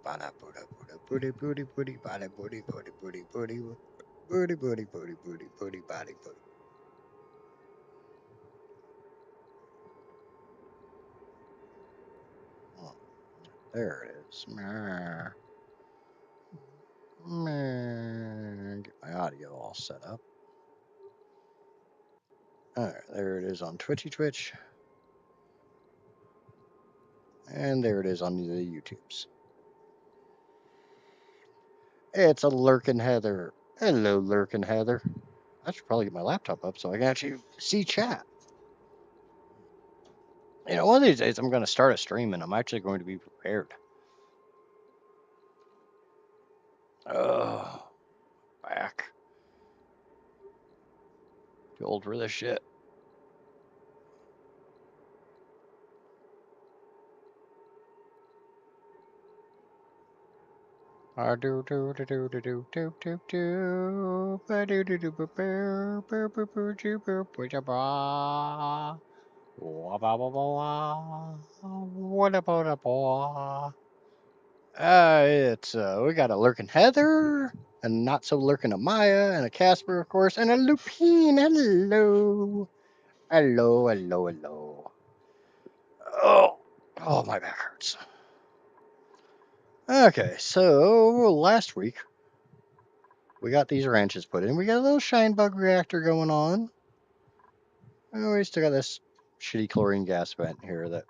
bada booda booda booty booty booty bada booty booty booty booty booty booty booty booty booty body booty. Oh, there it is. Meh. Meh. Get my audio all set up. Alright, there it is on Twitch. And there it is on the YouTubes. It's a Lurkin Heather. Hello, Lurkin Heather. I should probably get my laptop up so I can actually see chat. You know, one of these days I'm going to start a stream and I'm actually going to be prepared. Oh, back. Too old for this shit. I do do do do do do do do do ba do do do boo boo boo boo boo boo boo boo ja ba wa ba ba ba wa what about a boy? It's we got a Lurkin Heather, a not so Lurkin Amaya, and a Casper, of course, and a Lupine. Hello, hello. Oh, my back hurts. Okay, so last week we got these ranches put in. We got a little shine bug reactor going on. And we still got this shitty chlorine gas vent here that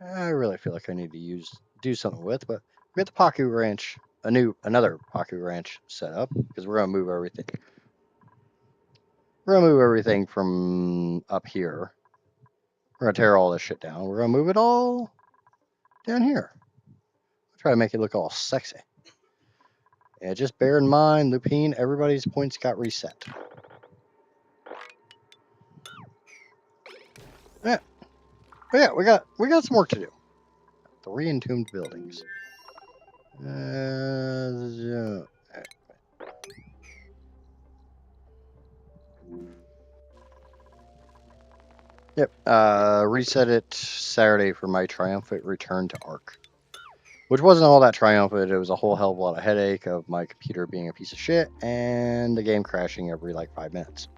I really feel like I need to do something with. But we got the Paku Ranch, another Paku Ranch set up because we're gonna move everything. We're gonna move everything from up here. We're gonna tear all this shit down. We're gonna move it all down here. Try to make it look all sexy. Yeah, just bear in mind, Lupine, everybody's points got reset. Yeah. But yeah, we got some work to do. 3 entombed buildings. Yep. Reset it Saturday for my triumphant return to Ark. Which wasn't all that triumphant. It was a whole hell of a lot of headache of my computer being a piece of shit and the game crashing every like 5 minutes.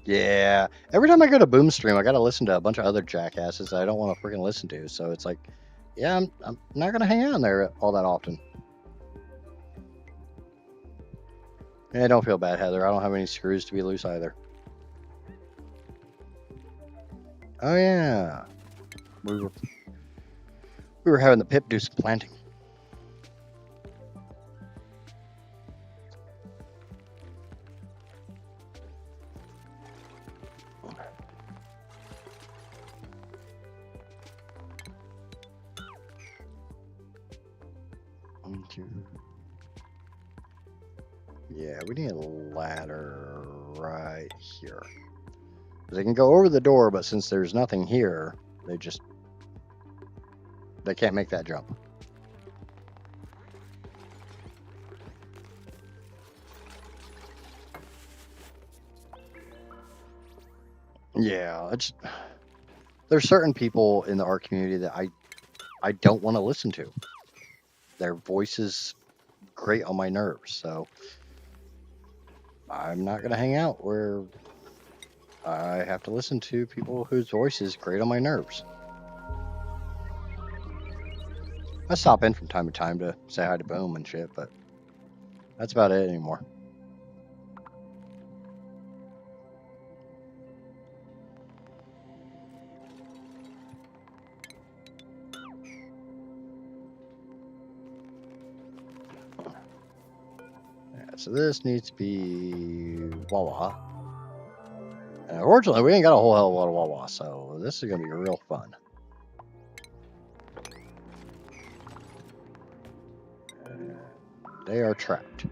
Yeah. Every time I go to Boomstream, I got to listen to a bunch of other jackasses that I don't want to freaking listen to. So it's like, yeah, I'm not going to hang out there all that often. Yeah, don't feel bad, Heather. I don't have any screws to be loose either. Oh, yeah. We were having the Pip do some planting. Yeah, we need a ladder right here. They can go over the door, but since there's nothing here, they can't make that jump. Yeah, there's certain people in the art community that I don't want to listen to. Their voices grate on my nerves, so I'm not gonna hang out where I have to listen to people whose voices grate on my nerves. I stop in from time to time to say hi to Boom and shit, but that's about it anymore. Yeah, so this needs to be Wawa. And unfortunately, we ain't got a whole hell of a lot of Wawa, so this is gonna be real fun. They are trapped.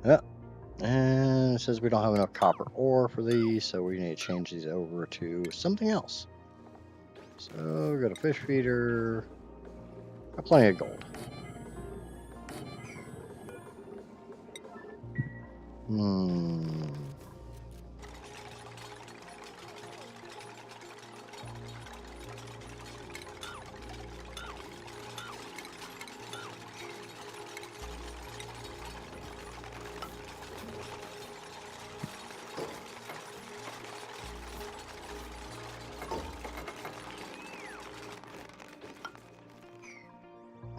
Yep. And it says we don't have enough copper ore for these, so we need to change these over to something else. So we got a fish feeder. Got plenty of gold.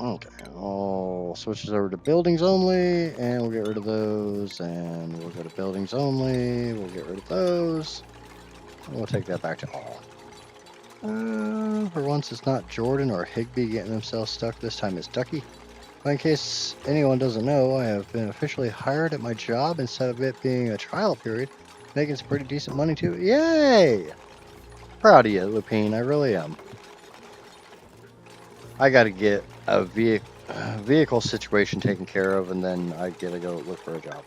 Okay, I'll switch this over to buildings only, and we'll get rid of those, and we'll go to buildings only, we'll get rid of those, and we'll take that back to all. For once, it's not Jordan or Higby getting themselves stuck, this time it's Ducky. But in case anyone doesn't know, I have been officially hired at my job instead of it being a trial period, making some pretty decent money too. Yay! Proud of you, Lupine, I really am. I gotta get a vehicle situation taken care of, and then I gotta go look for a job.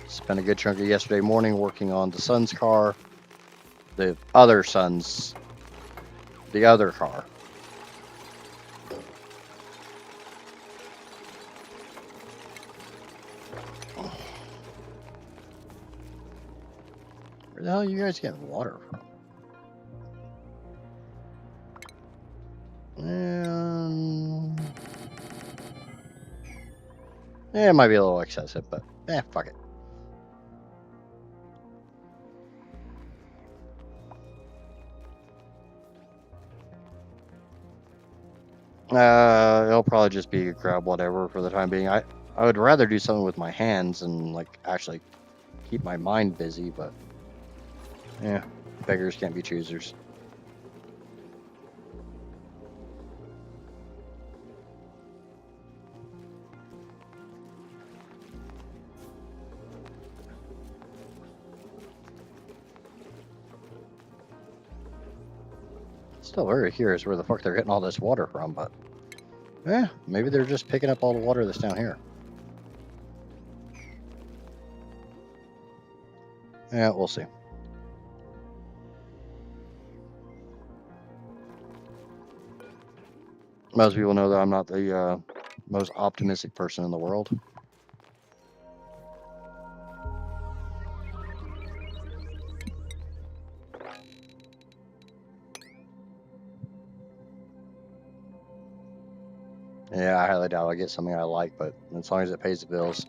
Spent a good chunk of yesterday morning working on the son's car, the other son's, the other car. Where the hell are you guys getting water from? Yeah, it might be a little excessive, but fuck it. It'll probably just be grab whatever for the time being. I would rather do something with my hands and like actually keep my mind busy, but yeah, beggars can't be choosers. Still very curious where the fuck they're getting all this water from, but maybe they're just picking up all the water that's down here. Yeah, we'll see. Most people know that I'm not the most optimistic person in the world. Yeah, I highly doubt I'll get something I like, but as long as it pays the bills.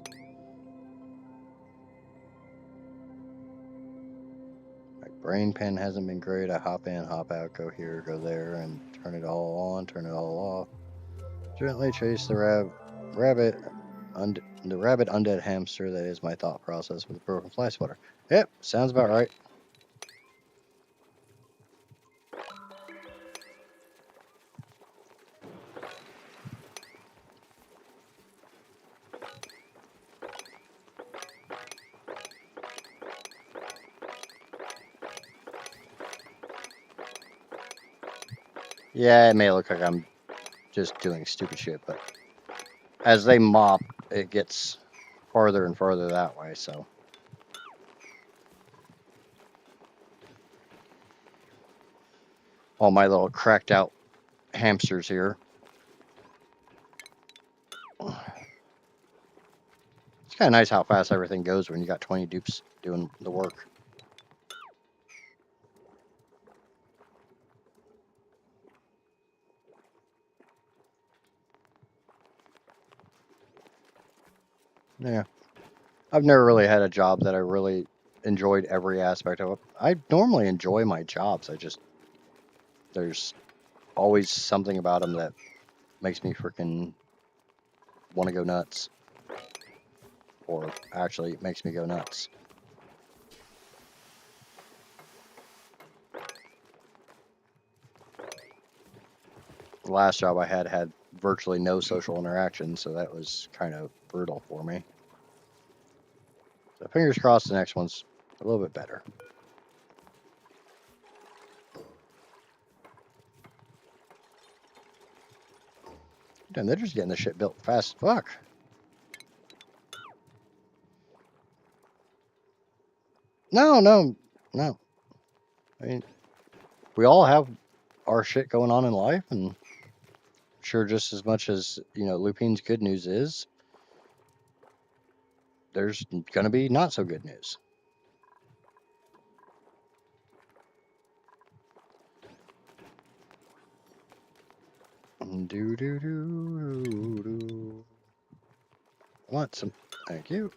My brain pen hasn't been great. I hop in, hop out, go here, go there, and turn it all on, turn it all off. Gently chase the rabbit, the rabid undead hamster. That is my thought process with a broken fly swatter. Yep, sounds about right. Yeah, it may look like I'm just doing stupid shit, but as they mop, it gets farther and farther that way, so. All my little cracked out hamsters here. It's kind of nice how fast everything goes when you got 20 dupes doing the work. Yeah. I've never really had a job that I really enjoyed every aspect of it. I normally enjoy my jobs. There's always something about them that makes me freaking want to go nuts. Or actually makes me go nuts. The last job I had virtually no social interaction, so that was kind of brutal for me. So fingers crossed the next one's a little bit better. Damn, they're just getting this shit built fast as fuck. No. I mean, we all have our shit going on in life, and sure, just as much as, Lupine's good news is, there's gonna be not so good news. Do. Want some? Thank you.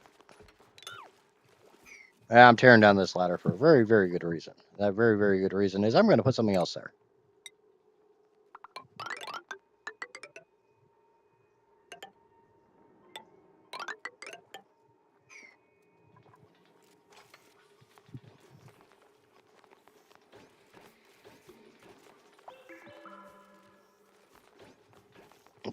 I'm tearing down this ladder for a very, very good reason. That very, very good reason is I'm going to put something else there.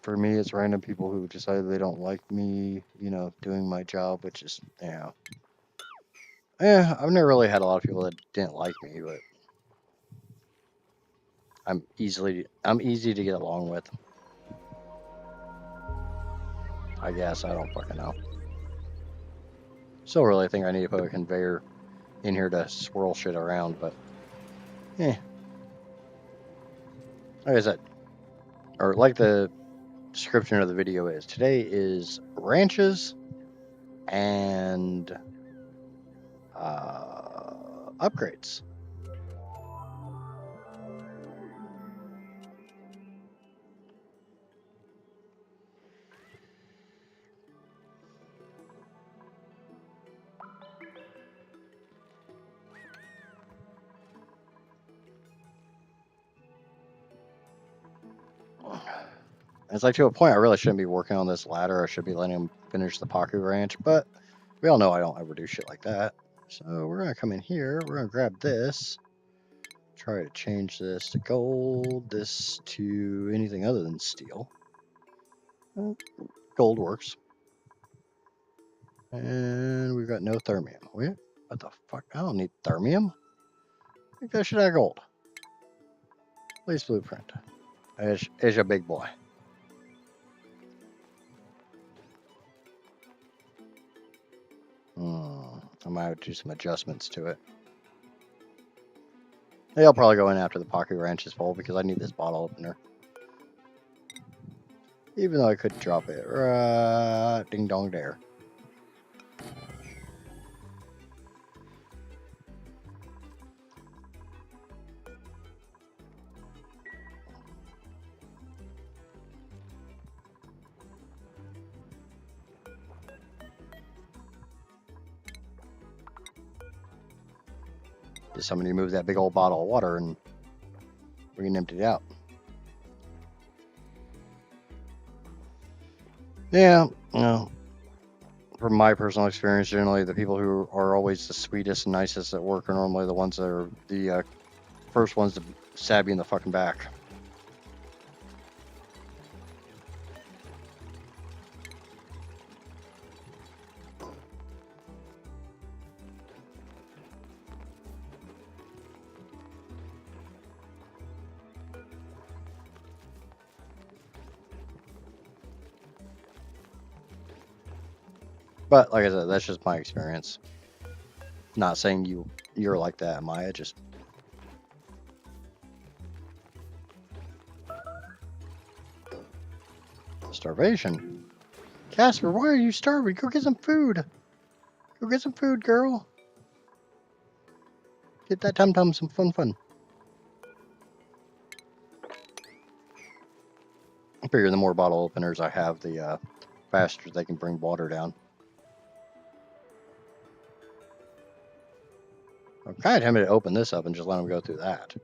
For me, it's random people who decide they don't like me, you know, doing my job, which is, yeah. I've never really had a lot of people that didn't like me, but I'm easy to get along with. I guess, I don't fucking know. Still really think I need to put a conveyor in here to swirl shit around, but like I said, or like the description of the video is, today is ranches and upgrades. It's like, to a point, I really shouldn't be working on this ladder. I should be letting him finish the Paku Ranch, but we all know I don't ever do shit like that. So we're gonna come in here, we're gonna grab this, try to change this to gold, this to anything other than steel. Gold works. And we've got no thermium. What the fuck? I don't need thermium. I think that should have gold. Police blueprint. Is a big boy. I might have to do some adjustments to it. I'll probably go in after the Paku Ranch is full because I need this bottle opener. Even though I could drop it right ding dong there. Just somebody move that big old bottle of water and we can empty it out. Yeah, you know, from my personal experience, generally the people who are always the sweetest and nicest at work are normally the ones that are the first ones to stab you in the fucking back. But like I said, that's just my experience. Not saying you're like that, Maya. Just starvation. Casper, why are you starving? Go get some food. Go get some food, girl. Get that tum-tum some fun. I figure the more bottle openers I have, the faster they can bring water down. I'm kind of tempted to open this up and just let them go through that.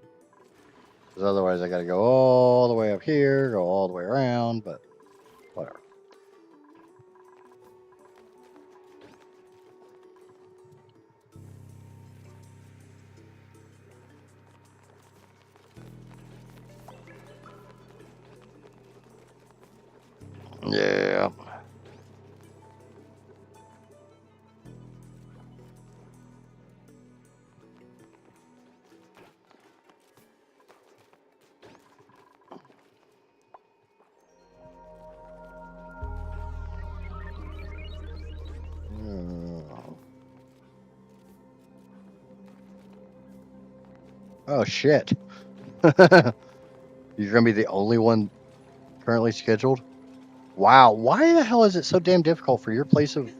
Because otherwise I got to go all the way up here, go all the way around, but whatever. Yeah. Oh shit. You're gonna be the only one currently scheduled? Wow, why the hell is it so damn difficult for your place of...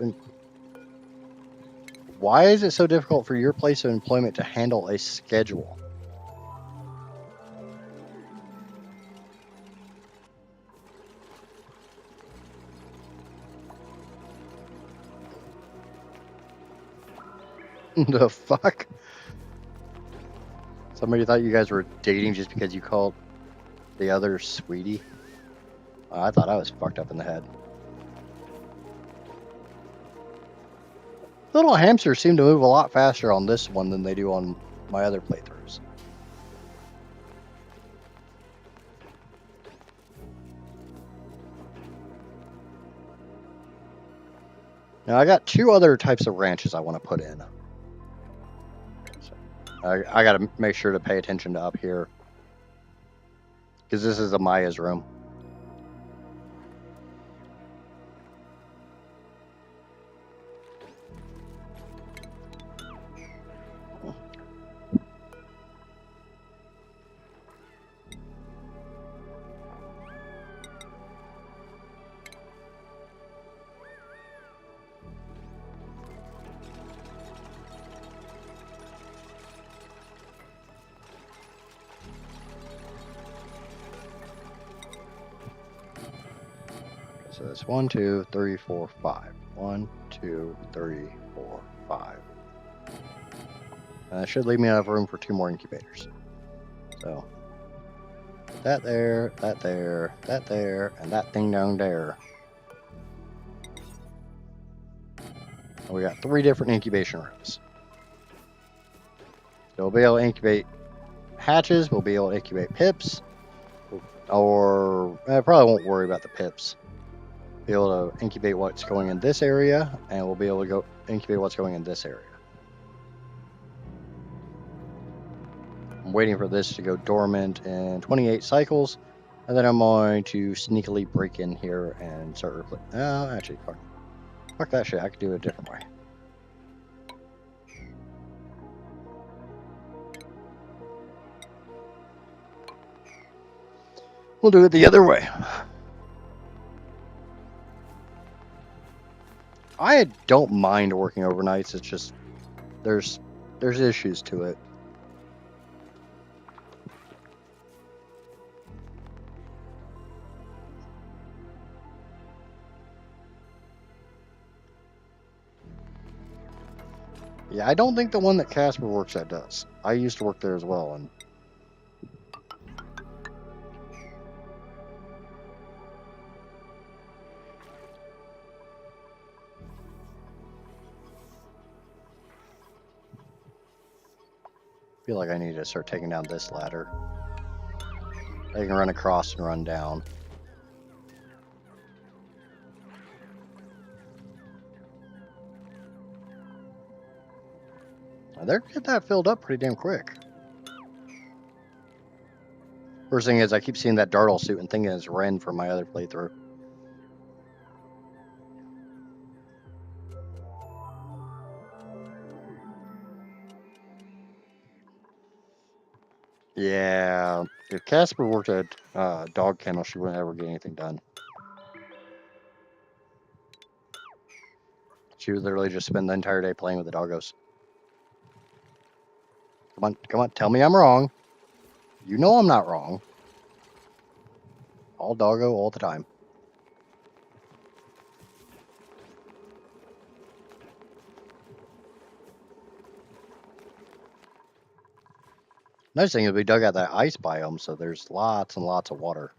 Why is it so difficult for your place of employment to handle a schedule? The fuck? Somebody thought you guys were dating just because you called the other sweetie? I thought I was fucked up in the head. Little hamsters seem to move a lot faster on this one than they do on my other playthroughs. Now I got 2 other types of ranches I want to put in. So I got to make sure to pay attention to up here, because this is Amaya's room. So it's 1, 2, 3, 4, 5. 1, 2, 3, 4, 5. And that should leave me enough room for 2 more incubators. So put that there, that there, that there, and that thing down there. And we got 3 different incubation rooms. So we'll be able to incubate hatches, we'll be able to incubate pips, or I probably won't worry about the pips. Be able to incubate what's going in this area, and we'll be able to go incubate what's going in this area. I'm waiting for this to go dormant in 28 cycles, and then I'm going to sneakily break in here and start replacing. Actually, fuck that shit. I could do it a different way. We'll do it the other way. I don't mind working overnights. It's just there's issues to it. Yeah, I don't think the one that Casper works at does. I used to work there as well, and I feel like I need to start taking down this ladder. I can run across and run down. They're get that filled up pretty damn quick. First thing is, I keep seeing that Dartle suit and thinking it's Ren from my other playthrough. Yeah, if Casper worked at dog kennel, she wouldn't ever get anything done. She would literally just spend the entire day playing with the doggos. Come on, tell me I'm wrong. You know I'm not wrong. All doggo all the time. Nice thing is we dug out that ice biome, so there's lots and lots of water.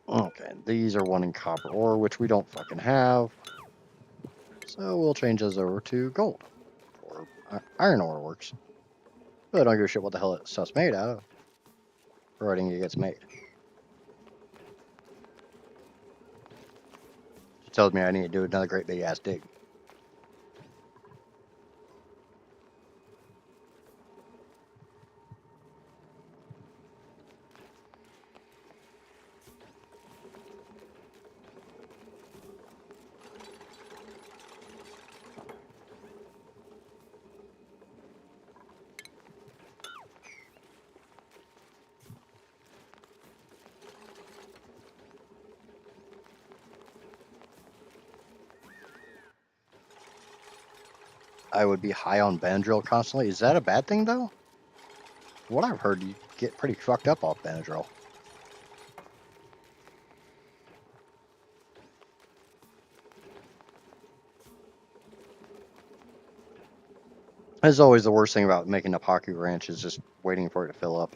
Okay, these are 1 in copper ore, which we don't fucking have. So we'll change those over to gold. Or iron ore works. But I don't give a shit what the hell stuff's made out of, providing it gets made. She tells me I need to do another great big ass dig. I would be high on Benadryl constantly. Is that a bad thing, though? What I've heard, you get pretty fucked up off Benadryl. That's always the worst thing about making a Pocky Ranch, is just waiting for it to fill up.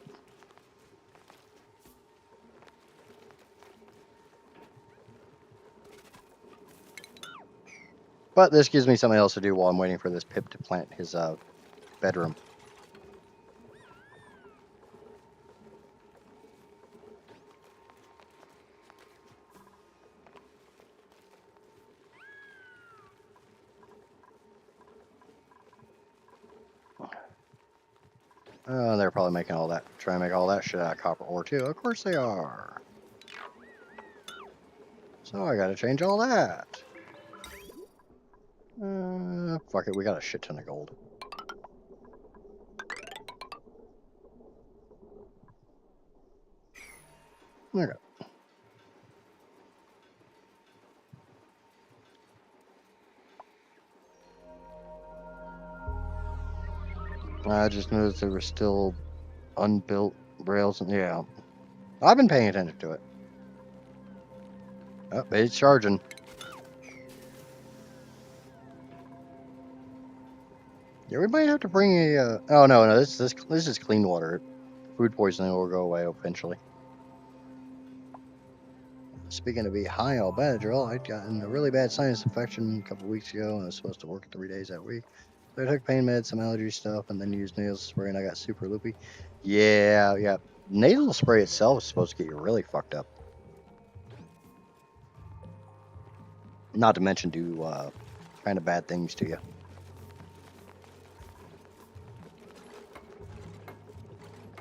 But this gives me something else to do while I'm waiting for this Pip to plant his bedroom. They're probably making all that, trying to make all that shit out of copper ore too. Of course they are. So I gotta change all that. Fuck it, we got a shit ton of gold. Okay. I just noticed there were still unbuilt rails, and yeah, I've been paying attention to it. Oh, it's charging. Yeah, we might have to bring a. Oh no, this is clean water. Food poisoning will go away eventually. Speaking of being high on Benadryl, I'd gotten a really bad sinus infection a couple weeks ago, and I was supposed to work 3 days that week. So I took pain meds, some allergy stuff, and then used nasal spray, and I got super loopy. Yeah. Nasal spray itself is supposed to get you really fucked up. Not to mention do kind of bad things to you.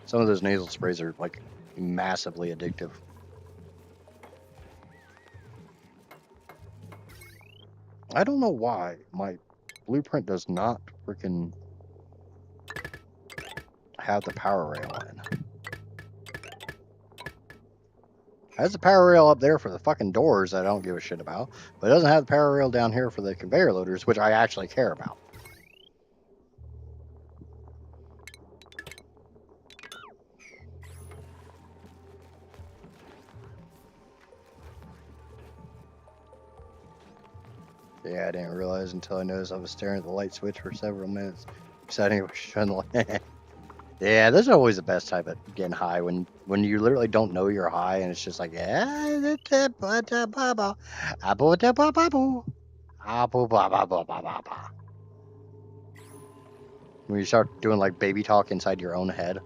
Some of those nasal sprays are like massively addictive. I don't know why my blueprint does not freaking have the power rail in. It has the power rail up there for the fucking doors that I don't give a shit about, but it doesn't have the power rail down here for the conveyor loaders, which I actually care about. Yeah, I didn't realize until I noticed I was staring at the light switch for several minutes, deciding it was shutting the light. Yeah, those are always the best type of getting high when you literally don't know you're high and it's just like when you start doing like baby talk inside your own head.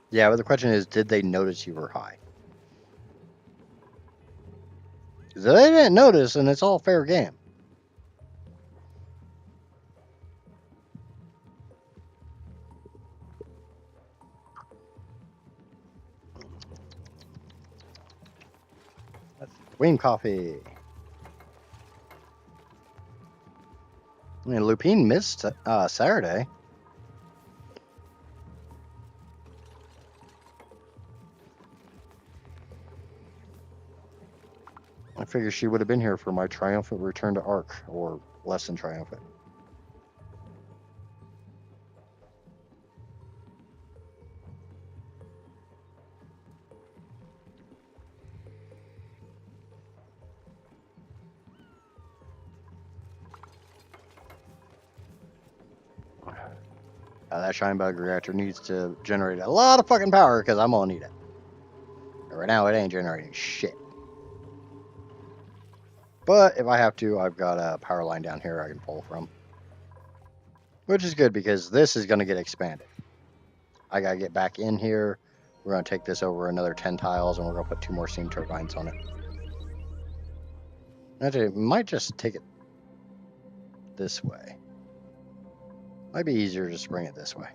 Yeah, but the question is, did they notice you were high? If they didn't notice, and it's all fair game. Queen coffee. I mean, Lupine missed Saturday. I figure she would have been here for my triumphant return to Ark, or less than triumphant. That Shinebug reactor needs to generate a lot of fucking power because I'm gonna need it. Right now, it ain't generating shit. But if I have to, I've got a power line down here I can pull from. Which is good because this is going to get expanded. I got to get back in here. We're going to take this over another 10 tiles and we're going to put 2 more steam turbines on it. Actually, might just take it this way. Might be easier to just bring it this way.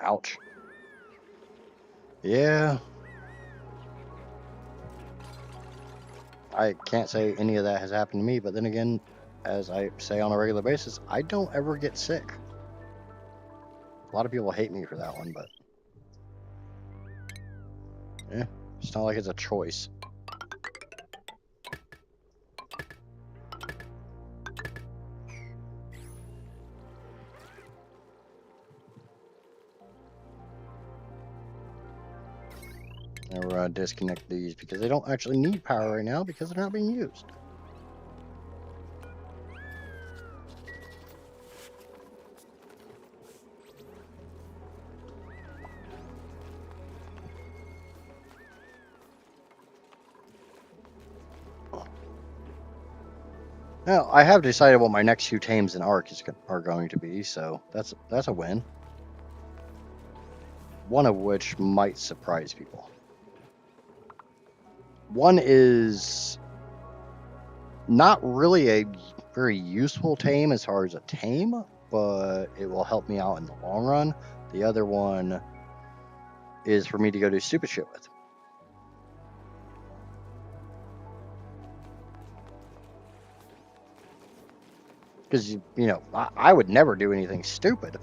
Ouch. Yeah. I can't say any of that has happened to me, but then again, as I say on a regular basis, I don't ever get sick. A lot of people hate me for that one, but yeah, It's not like it's a choice. And we're going to disconnect these because they don't actually need power right now because they're not being used. Now, I have decided what my next 2 tames in Ark are going to be, so that's a win. One of which might surprise people. One is not really a very useful tame as far as a tame, but it will help me out in the long run. The other one is for me to go do stupid shit with. Because, you know, I would never do anything stupid.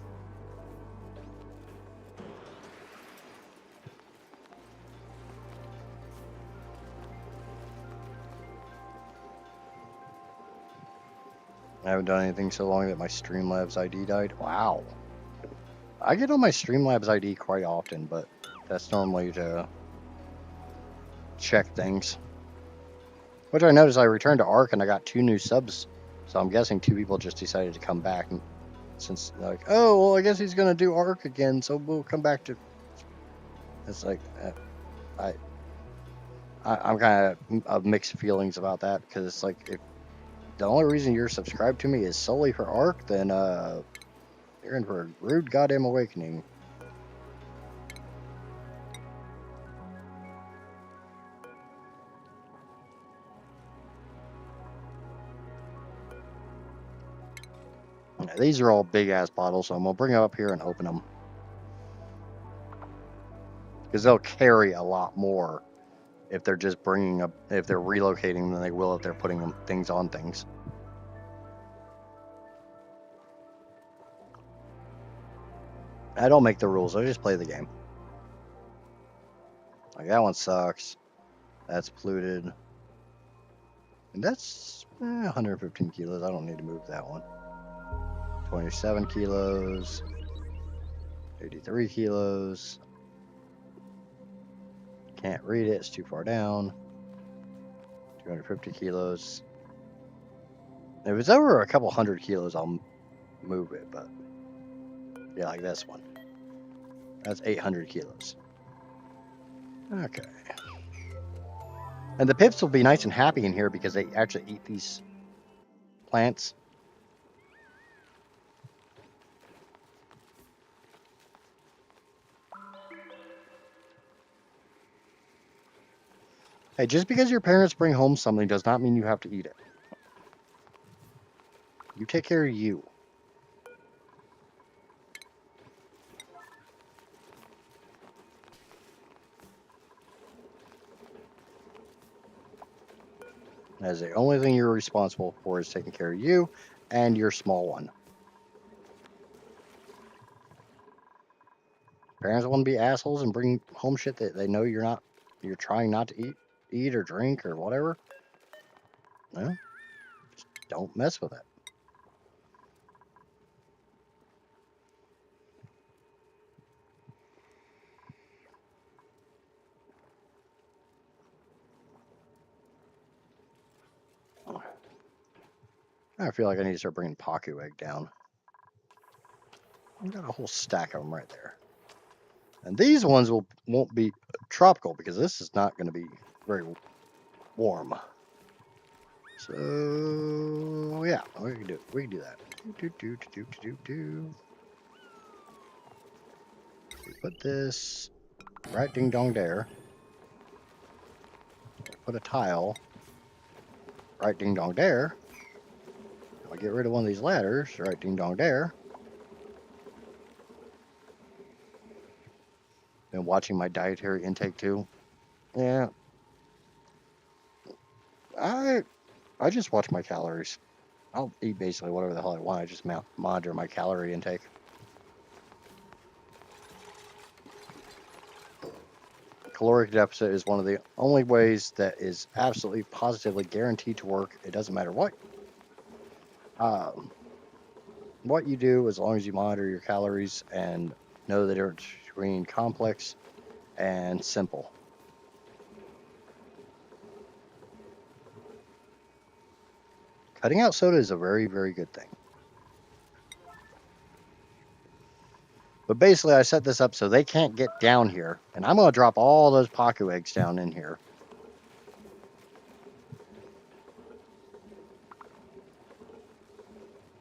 I haven't done anything so long that my Streamlabs ID died. Wow. I get on my Streamlabs ID quite often, but that's normally to check things. Which I noticed I returned to Ark and I got 2 new subs. So I'm guessing 2 people just decided to come back. And since they're like, oh, well, I guess he's going to do Ark again, so we'll come back to... It's like, I'm kind of mixed feelings about that, because it's like, if the only reason you're subscribed to me is solely for Ark, then you're in for a rude goddamn awakening. Yeah, these are all big ass bottles, so I'm gonna bring them up here and open them, because they'll carry a lot more if they're just if they're relocating than they will if they're putting things on things. I don't make the rules, I just play the game. Like, that one sucks. That's polluted. And that's 115 kilos. I don't need to move that one. 27 kilos. 83 kilos. Can't read it, it's too far down. 250 kilos. If it's over a couple 100 kilos, I'll move it, but yeah, like this one. That's 800 kilos. Okay. And the pips will be nice and happy in here because they actually eat these plants. Hey, just because your parents bring home something does not mean you have to eat it. You take care of you. As the only thing you're responsible for is taking care of you and your small one. Parents want to be assholes and bring home shit that they know you're trying not to eat or drink or whatever. Well, just don't mess with it. I feel like I need to start bringing Paku egg down. I got a whole stack of them right there. And these ones won't be tropical because this is not going to be very warm. So yeah, we can do that. We put this right ding dong there. Put a tile right ding dong there. I'll get rid of one of these ladders right ding dong there. Been watching my dietary intake too. Yeah. I just watch my calories. I'll eat basically whatever the hell I want. I just monitor my calorie intake. caloric deficit is one of the only ways that is absolutely positively guaranteed to work. It doesn't matter what you do, as long as you monitor your calories and know the difference between complex and simple. Cutting out soda is a very, very good thing. But basically, I set this up so they can't get down here. And I'm going to drop all those Paku eggs down in here.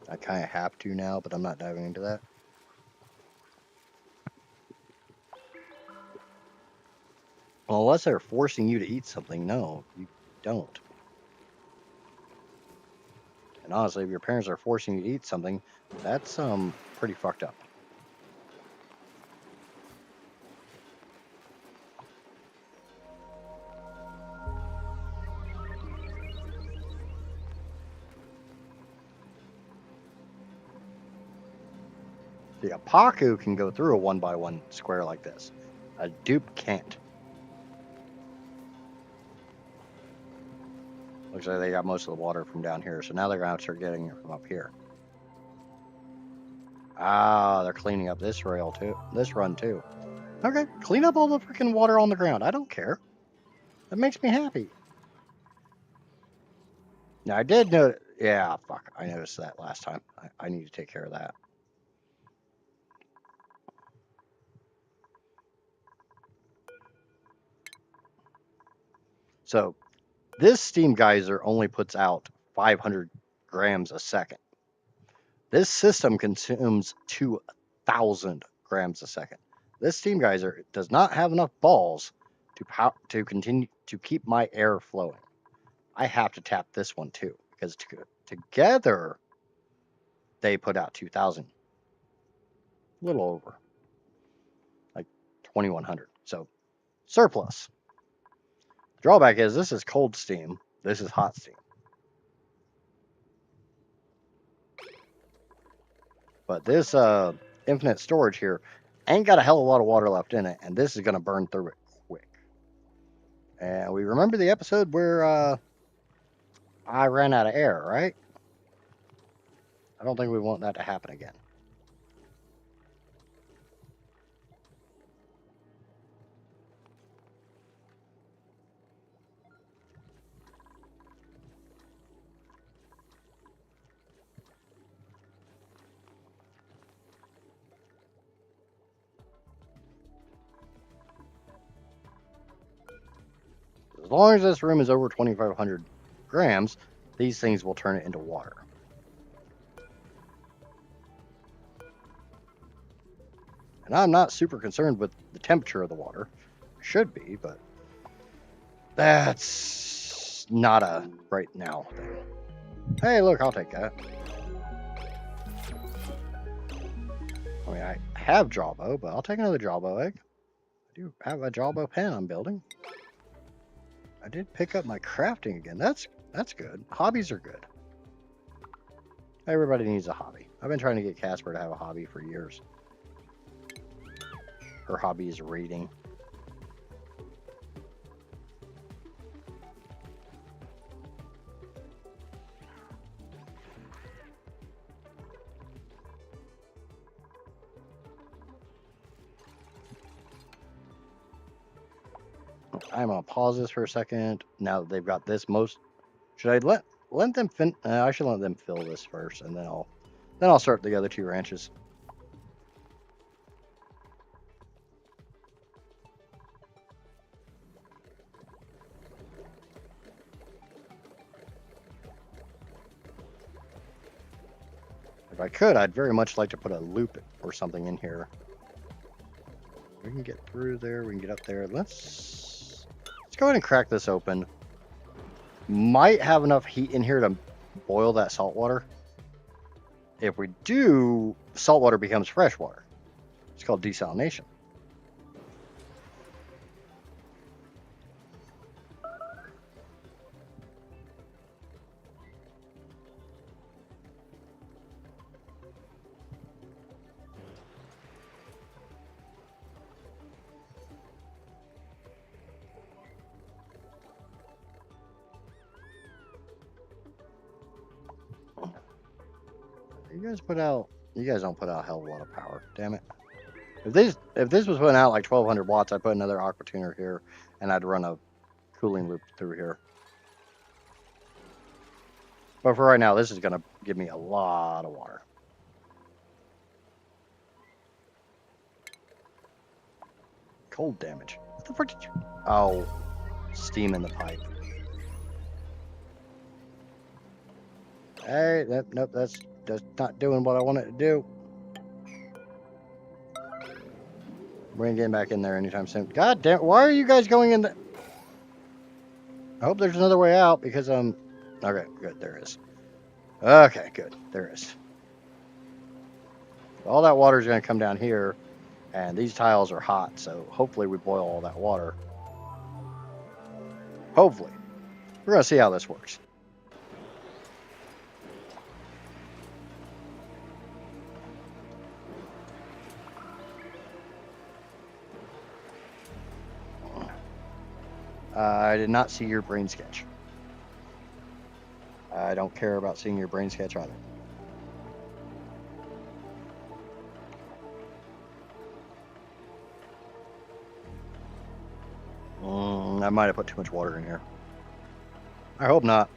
I kind of have to now, but I'm not diving into that. Well, unless they're forcing you to eat something, no, you don't. And honestly, if your parents are forcing you to eat something, that's pretty fucked up. See, a Paku can go through a 1x1 square like this. A dupe can't. Looks like they got most of the water from down here, so now they're going to start getting it from up here. Ah, they're cleaning up this rail too. This run too. Okay, clean up all the freaking water on the ground. I don't care. That makes me happy. Now, I did know... Yeah, fuck. I noticed that last time. I need to take care of that. So, this steam geyser only puts out 500 grams a second. This system consumes 2,000 grams a second. This steam geyser does not have enough balls to continue to keep my air flowing. I have to tap this one too, because together they put out 2,000. A little over. Like 2,100. So surplus. Drawback is this is cold steam. This is hot steam. But this infinite storage here ain't got a hell of a lot of water left in it, and this is going to burn through it quick. And we remember the episode where I ran out of air, right? I don't think we want that to happen again. As long as this room is over 2,500 grams, these things will turn it into water. And I'm not super concerned with the temperature of the water. I should be, but that's not a right now thing. Hey, look, I'll take that. I mean, I have Jawbo, but I'll take another Jawbo egg. I do have a Jawbo pen I'm building. I did pick up my crafting again. That's good. Hobbies are good. Everybody needs a hobby. I've been trying to get Casper to have a hobby for years. Her hobby is reading. I'm gonna pause this for a second. Now that they've got this most, should I let them I should let them fill this first, and then I'll start the other two ranches. If I could, I'd very much like to put a loop or something in here. We can get through there. We can get up there. Let's go ahead and crack this open. Might have enough heat in here to boil that salt water. If we do, salt water becomes fresh water. It's called desalination. You guys put out. You guys don't put out a hell of a lot of power. Damn it. If this was putting out like 1200 watts, I'd put another aqua tuner here, and I'd run a cooling loop through here. But for right now, this is gonna give me a lot of water. Cold damage. What the fuck did you? Oh, steam in the pipe. Hey, nope, that's not doing what I want it to do. We ain't getting back in there anytime soon. God damn, why are you guys going in the... I hope there's another way out because, okay, good, there is. Okay, good, there is. All that water is going to come down here, and these tiles are hot, so hopefully we boil all that water. Hopefully. We're going to see how this works. I did not see your brain sketch. I don't care about seeing your brain sketch either. I might have put too much water in here. I hope not.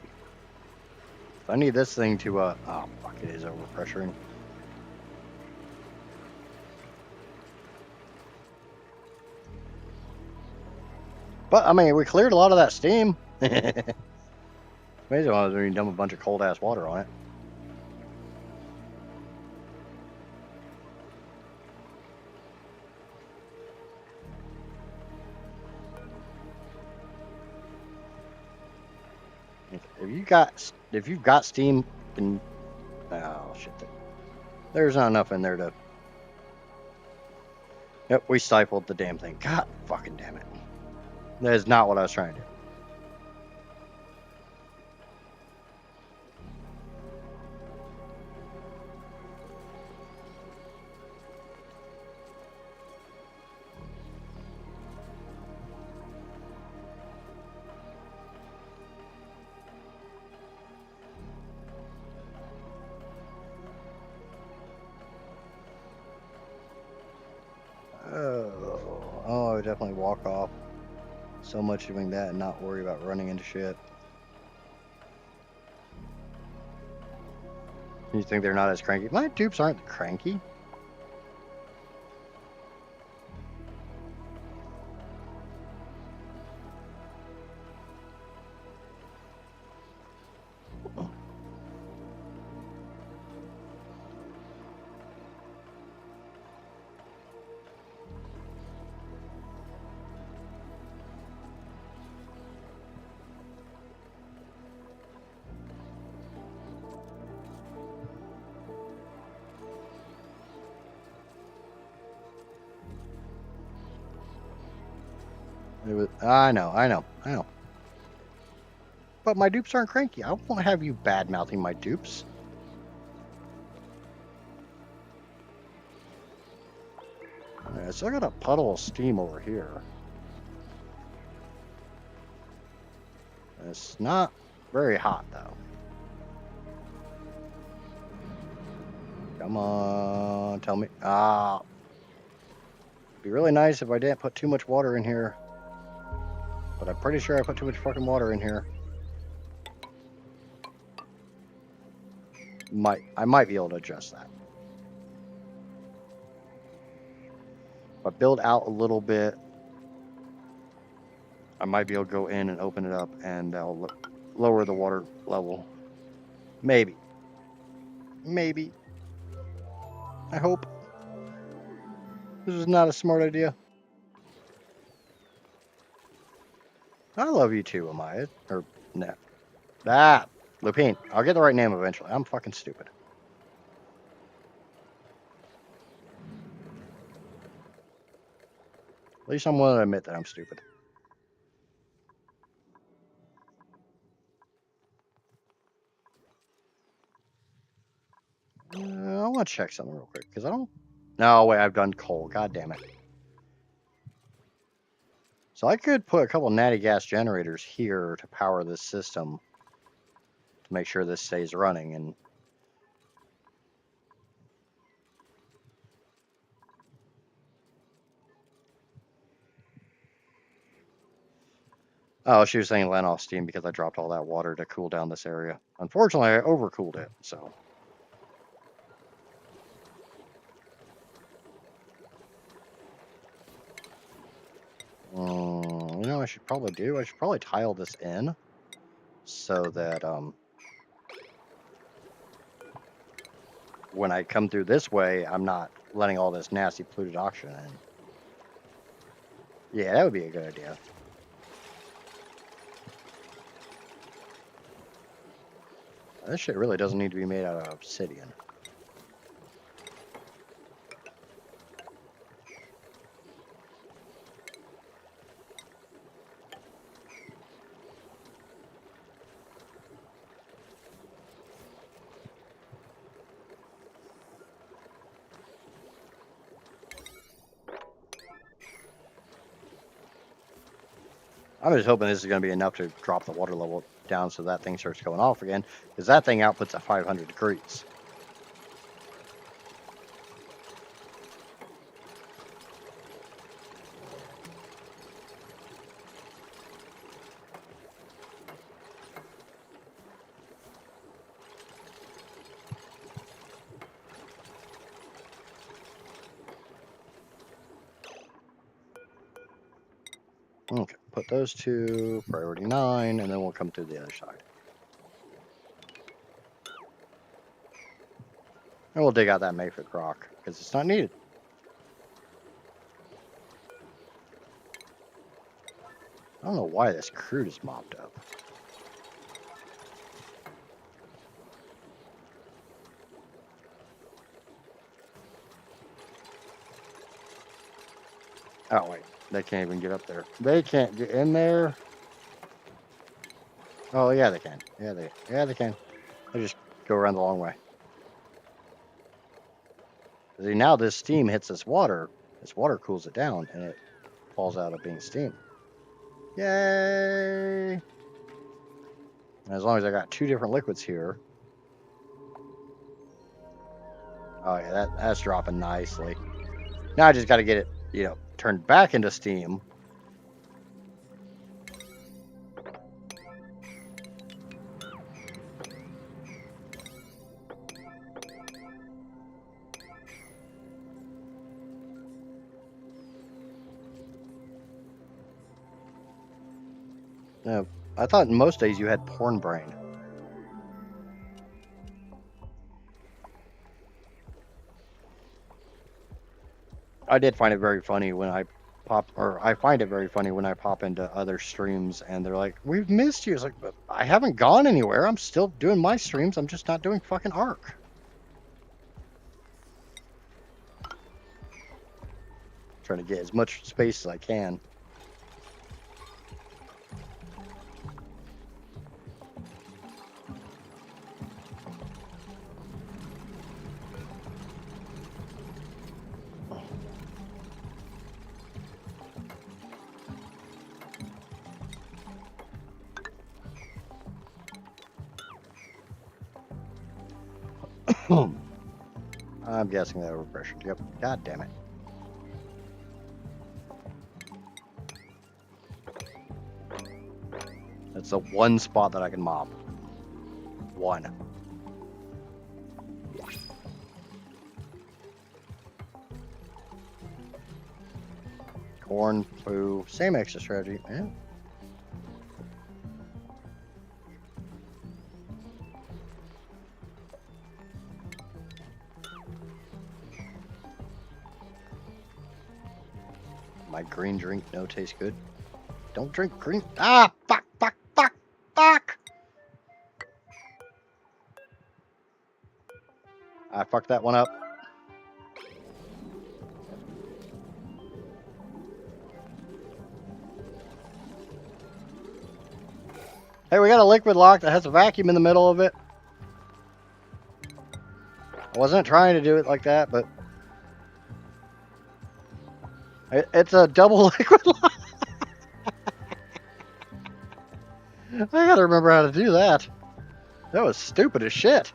I need this thing to, oh, fuck, it is overpressuring. But, I mean, we cleared a lot of that steam. Amazing when you dump a bunch of cold-ass water on it. If you've got steam, then, oh, shit. There's not enough in there to... Yep, we stifled the damn thing. God fucking damn it. That is not what I was trying to do. Oh, I would definitely walk off. So much doing that and not worry about running into shit. You think they're not as cranky? My dupes aren't cranky. I know. But my dupes aren't cranky. I won't have you bad-mouthing my dupes. Alright, so I got a puddle of steam over here. It's not very hot, though. Come on, tell me. Ah. It'd be really nice if I didn't put too much water in here. But I'm pretty sure I put too much fucking water in here. I might be able to adjust that. But build out a little bit. I might be able to go in and open it up and that'll lower the water level. Maybe. Maybe. I hope. This is not a smart idea. I love you too, Amaya. Or, no. Lupine. I'll get the right name eventually. I'm fucking stupid. At least I'm willing to admit that I'm stupid. I want to check something real quick, because I don't... No, wait, I've done coal. God damn it. So I could put a couple natty gas generators here to power this system to make sure this stays running, and Oh, she was saying let off steam because I dropped all that water to cool down this area. Unfortunately, I overcooled it, so. You know what I should probably do? I should probably tile this in so that when I come through this way, I'm not letting all this nasty polluted oxygen in. Yeah, that would be a good idea. This shit really doesn't need to be made out of obsidian. I'm just hoping this is going to be enough to drop the water level down so that thing starts going off again, because that thing outputs at 500 degrees. Okay, put those two, priority 9, and then we'll come through the other side. And we'll dig out that mafic rock, because it's not needed. I don't know why this crude is mopped up. Oh, wait. They can't even get up there. They can't get in there. Oh, yeah, they can. Yeah, they can. They just go around the long way. See, now this steam hits this water cools it down, and it falls out of being steam. Yay! And as long as I got 2 different liquids here. Oh, yeah, that's dropping nicely. Now I just got to get it, turned back into steam. I thought most days you had porn brain. I did find it very funny when I find it very funny when I pop into other streams and they're like, "We've missed you." It's like, but I haven't gone anywhere. I'm still doing my streams. I'm just not doing fucking Ark. Trying to get as much space as I can. I'm guessing that overpressured. Yep. God damn it. That's the one spot that I can mop. One. Corn, poo, same exit strategy. Yeah. My green drink no taste good. Don't drink green. Ah, fuck. I fucked that one up. Hey, we got a liquid lock that has a vacuum in the middle of it. I wasn't trying to do it like that, but it's a double liquid lock. I gotta remember how to do that. That was stupid as shit.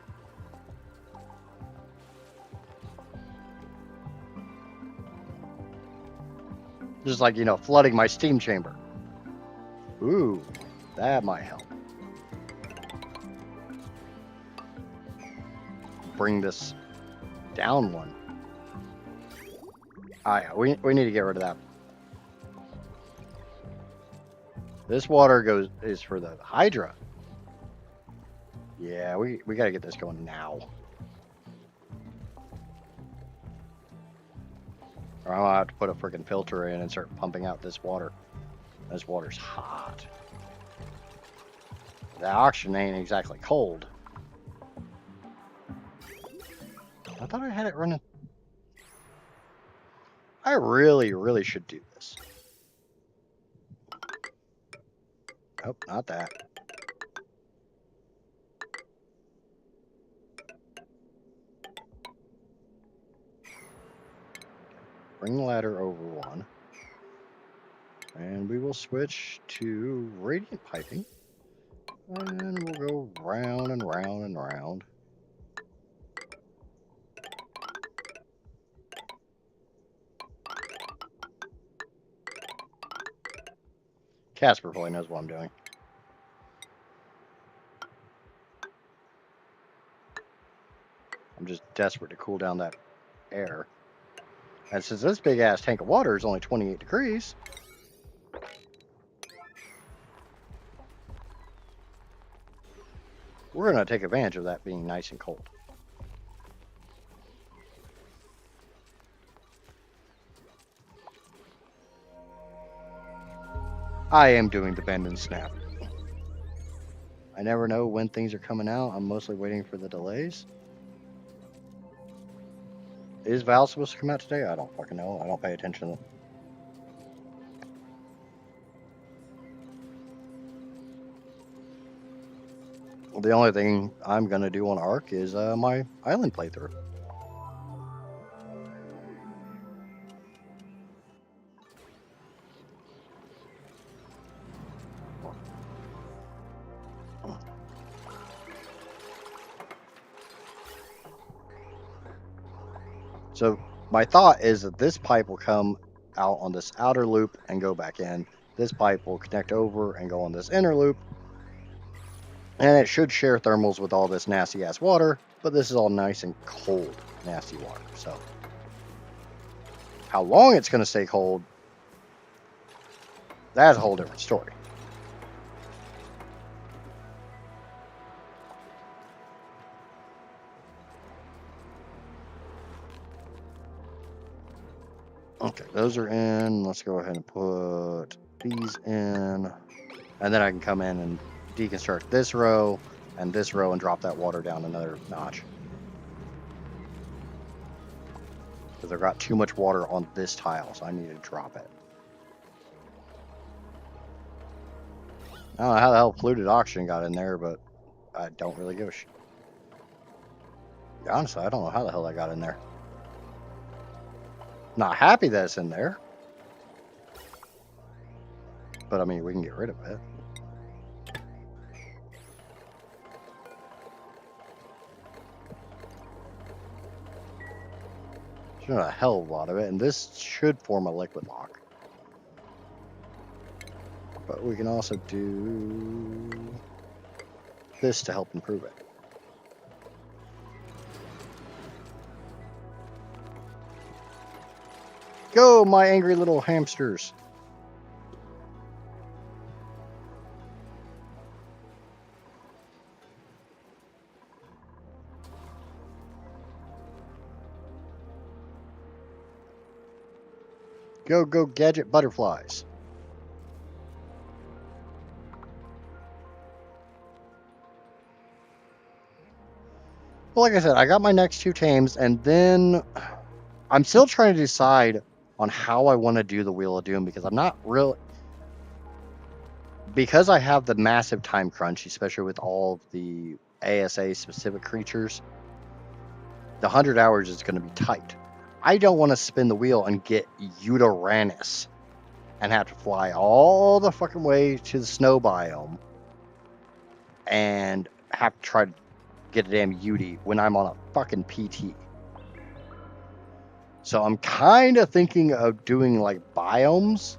Just like, flooding my steam chamber. Ooh, that might help. Bring this down one. Oh yeah, we need to get rid of that. This water is for the Hydra. Yeah, we gotta get this going now. Or I'm gonna have to put a freaking filter in and start pumping out this water. This water's hot. The oxygen ain't exactly cold. I thought I had it running. I really should do this. Nope, not that. Bring the ladder over one. And we will switch to radiant piping. And we'll go round and round and round. Casper probably knows what I'm doing. I'm just desperate to cool down that air. And since this big ass tank of water is only 28 degrees, we're going to take advantage of that being nice and cold. I am doing the bend and snap. I never know when things are coming out. I'm mostly waiting for the delays. Is Val supposed to come out today? I don't fucking know. I don't pay attention. The only thing I'm going to do on Ark is my island playthrough. So my thought is that this pipe will come out on this outer loop and go back in. This pipe will connect over and go on this inner loop. And it should share thermals with all this nasty ass water, but this is all nice and cold, nasty water. So how long it's going to stay cold, that's a whole different story. Okay, those are in. Let's go ahead and put these in. And then I can come in and deconstruct this row and drop that water down another notch. Because I've got too much water on this tile, so I need to drop it. I don't know how the hell polluted oxygen got in there, but I don't really give a shit. Honestly, I don't know how the hell that got in there. Not happy that it's in there. But I mean, we can get rid of it. There's not a hell of a lot of it, and this should form a liquid lock. But we can also do this to help improve it. Go, my angry little hamsters. Go, go, gadget butterflies. Well, like I said, I got my next two tames, and then I'm still trying to decide on how I want to do the Wheel of Doom, because I'm not really... Because I have the massive time crunch, especially with all of the ASA-specific creatures, the 100 hours is going to be tight. I don't want to spin the wheel and get Yutyrannus and have to fly all the fucking way to the snow biome and have to try to get a damn Yuty when I'm on a fucking PT. So I'm kind of thinking of doing like biomes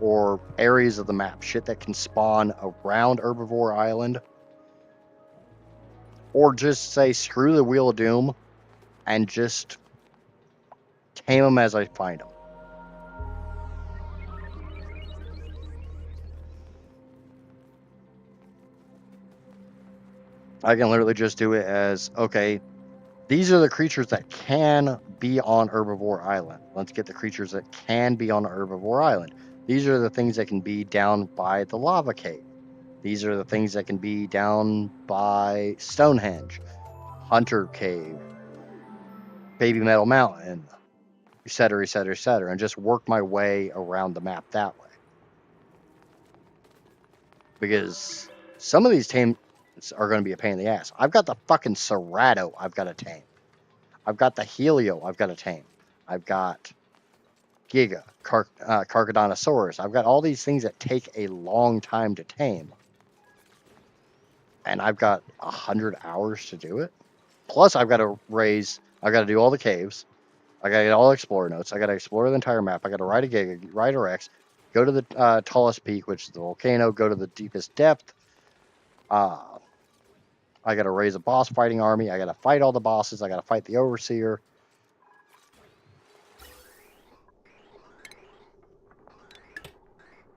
or areas of the map, shit that can spawn around Herbivore Island, or just say screw the Wheel of Doom and just tame them as I find them. I can literally just do it as, okay, these are the creatures that can be on Herbivore Island. Let's get the creatures that can be on Herbivore Island. These are the things that can be down by the lava cave. These are the things that can be down by Stonehenge, Hunter Cave, Baby Metal Mountain, etc., etc., etc., and just work my way around the map that way. Because some of these tames are going to be a pain in the ass. I've got the fucking Cerato I've got to tame. I've got the Helio I've got to tame. I've got Giga, Carcharodontosaurus. I've got all these things that take a long time to tame. And I've got 100 hours to do it. Plus, I've got to do all the caves. I got to get all explorer notes. I got to explore the entire map. I got to ride a Giga, ride a Rex, go to the tallest peak, which is the volcano, go to the deepest depth. I got to raise a boss fighting army. I got to fight all the bosses. I got to fight the overseer.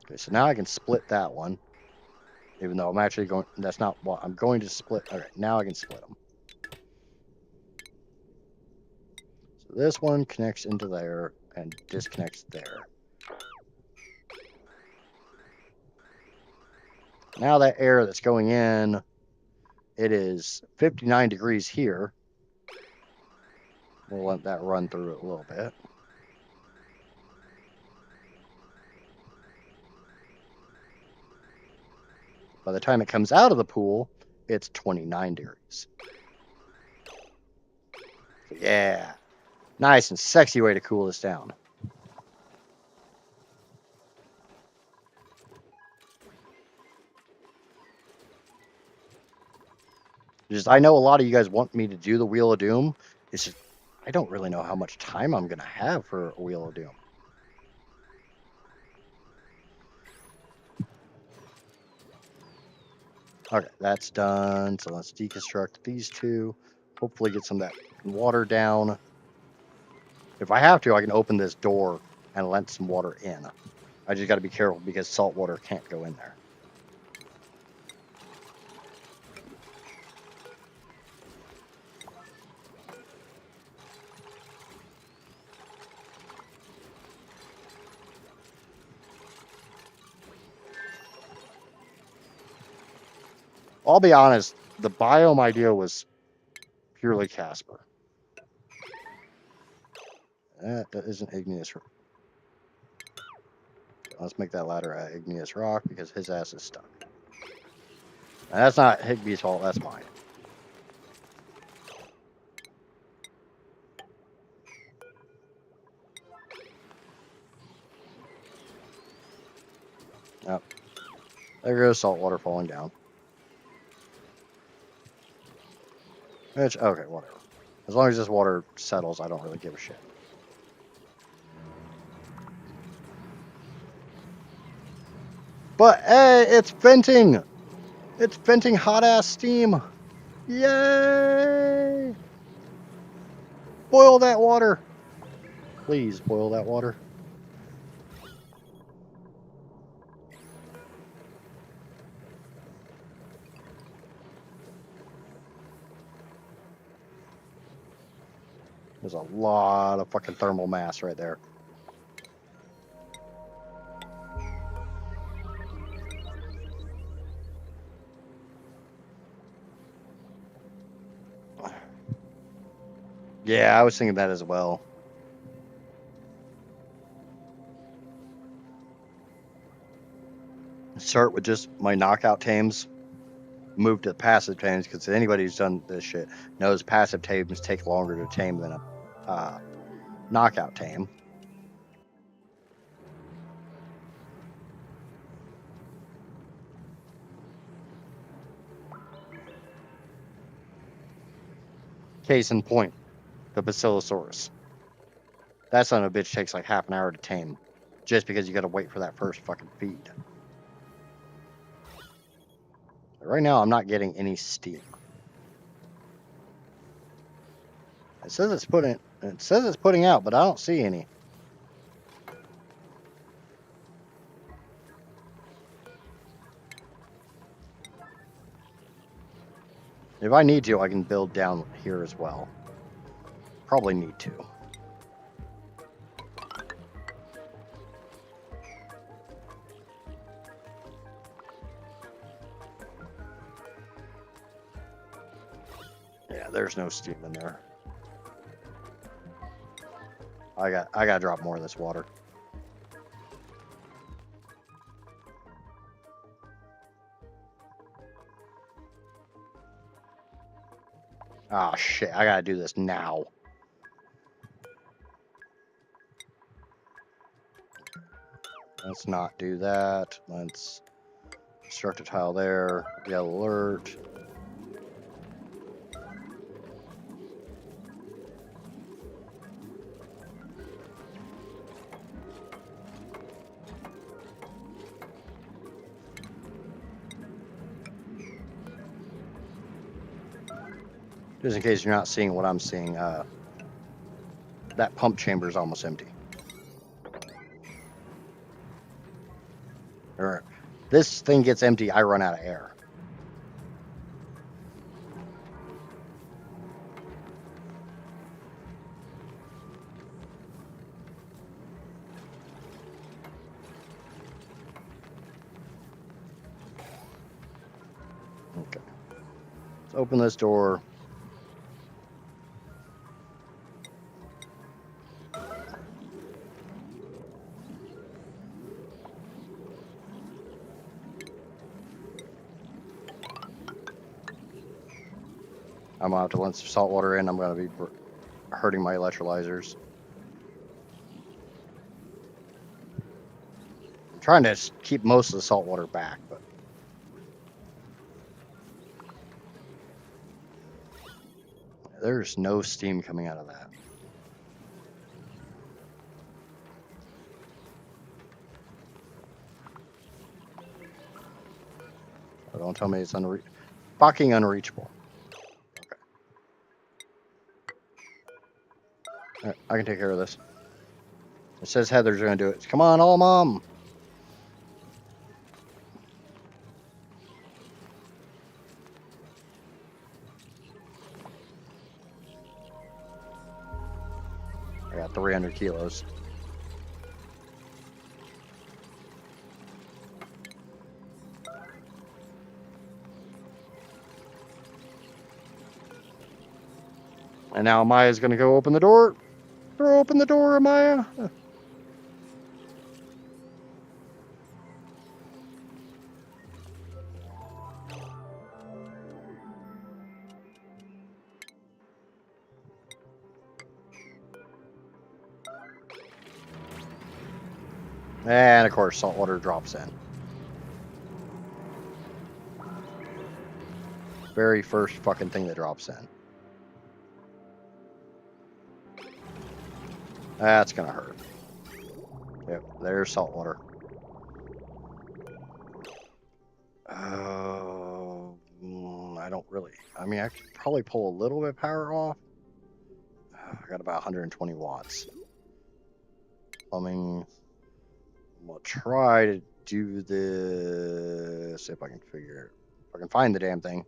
Okay, so now I can split that one. Even though I'm actually going, that's not what I'm going to split. Okay, now I can split them. So this one connects into there and disconnects there. Now that air that's going in, it is 59 degrees here. We'll let that run through it a little bit. By the time it comes out of the pool, it's 29 degrees. So yeah, nice and sexy way to cool this down. Just, I know a lot of you guys want me to do the Wheel of Doom. It's just, I don't really know how much time I'm going to have for a Wheel of Doom. Okay, that's done. So let's deconstruct these two. Hopefully get some of that water down. If I have to, I can open this door and let some water in. I just got to be careful because salt water can't go in there. I'll be honest, the biome idea was purely Casper. That isn't igneous rock. Let's make that ladder at igneous rock because his ass is stuck. And that's not Higbee's fault, that's mine. Yep. There goes salt water falling down. Which, okay, whatever. As long as this water settles, I don't really give a shit. But hey, it's venting! It's venting hot-ass steam! Yay! Boil that water! Please boil that water. There's a lot of fucking thermal mass right there. Yeah, I was thinking that as well. Start with just my knockout tames. Move to passive tames because anybody who's done this shit knows passive tames take longer to tame than a knockout tame. Case in point, the Basilosaurus. That son of a bitch takes like half an hour to tame. just because you got to wait for that first fucking feed. Right now, I'm not getting any steam. It says it's putting out, but I don't see any. If I need to, I can build down here as well. Probably need to. Yeah, there's no steam in there. I gotta drop more of this water. Ah, shit, I gotta do this now. Let's not do that. Let's construct a tile there. Get alert. Just in case you're not seeing what I'm seeing, that pump chamber is almost empty. Or this thing gets empty, I run out of air. Okay. Let's open this door. I'm gonna have to let some salt water in. I'm gonna be hurting my electrolyzers. I'm trying to keep most of the salt water back, but there's no steam coming out of that. Oh, don't tell me it's fucking unreachable. Okay. I can take care of this. It says Heather's gonna do it. Come on, all mom. I got 300 kilos. And now Amaya's gonna go open the door. Throw open the door, Amaya. And of course, salt water drops in. Very first fucking thing that drops in. That's gonna hurt. Yep, there's salt water. I don't really. I mean, I could probably pull a little bit of power off. I got about 120 watts. Plumbing. I'm gonna try to do this if I can figure it. If I can find the damn thing.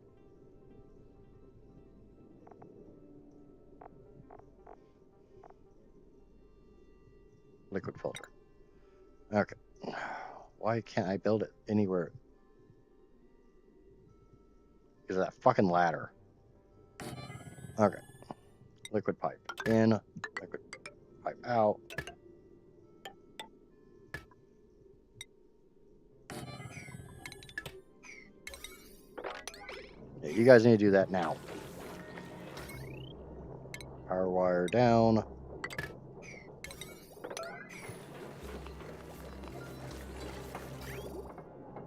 Liquid filter. Okay. Why can't I build it anywhere? Because of that fucking ladder. Okay. Liquid pipe in. Liquid pipe out. Yeah, you guys need to do that now. Power wire down.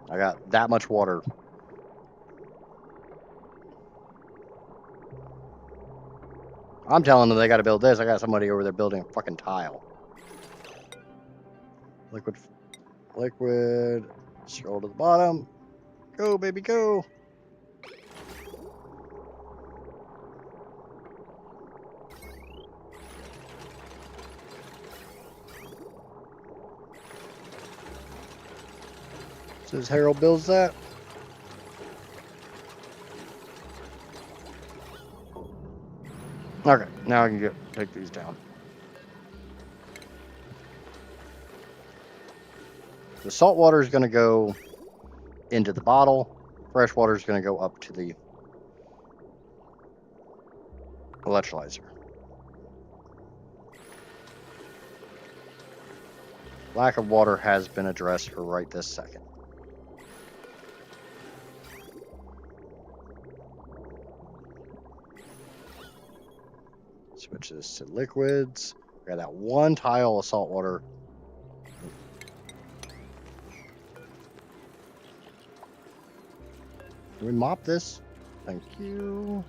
I got that much water. I'm telling them they got to build this. I got somebody over there building a fucking tile. Liquid. Scroll to the bottom. Go, baby, go. Says Harold builds that. Okay, now I can take these down. The salt water is going to go into the bottle. Fresh water is going to go up to the electrolyzer. Lack of water has been addressed for right this second. Switch this to liquids. We got that one tile of salt water. Can we mop this? Thank you.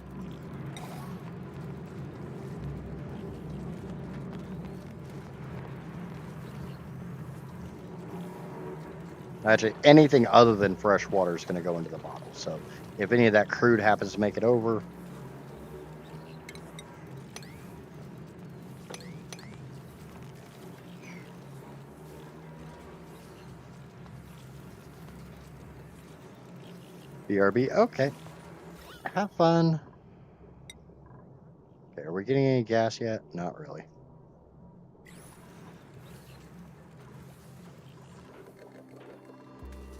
Actually, anything other than fresh water is going to go into the bottle. So if any of that crude happens to make it over, BRB, okay. Have fun. Okay, are we getting any gas yet? Not really.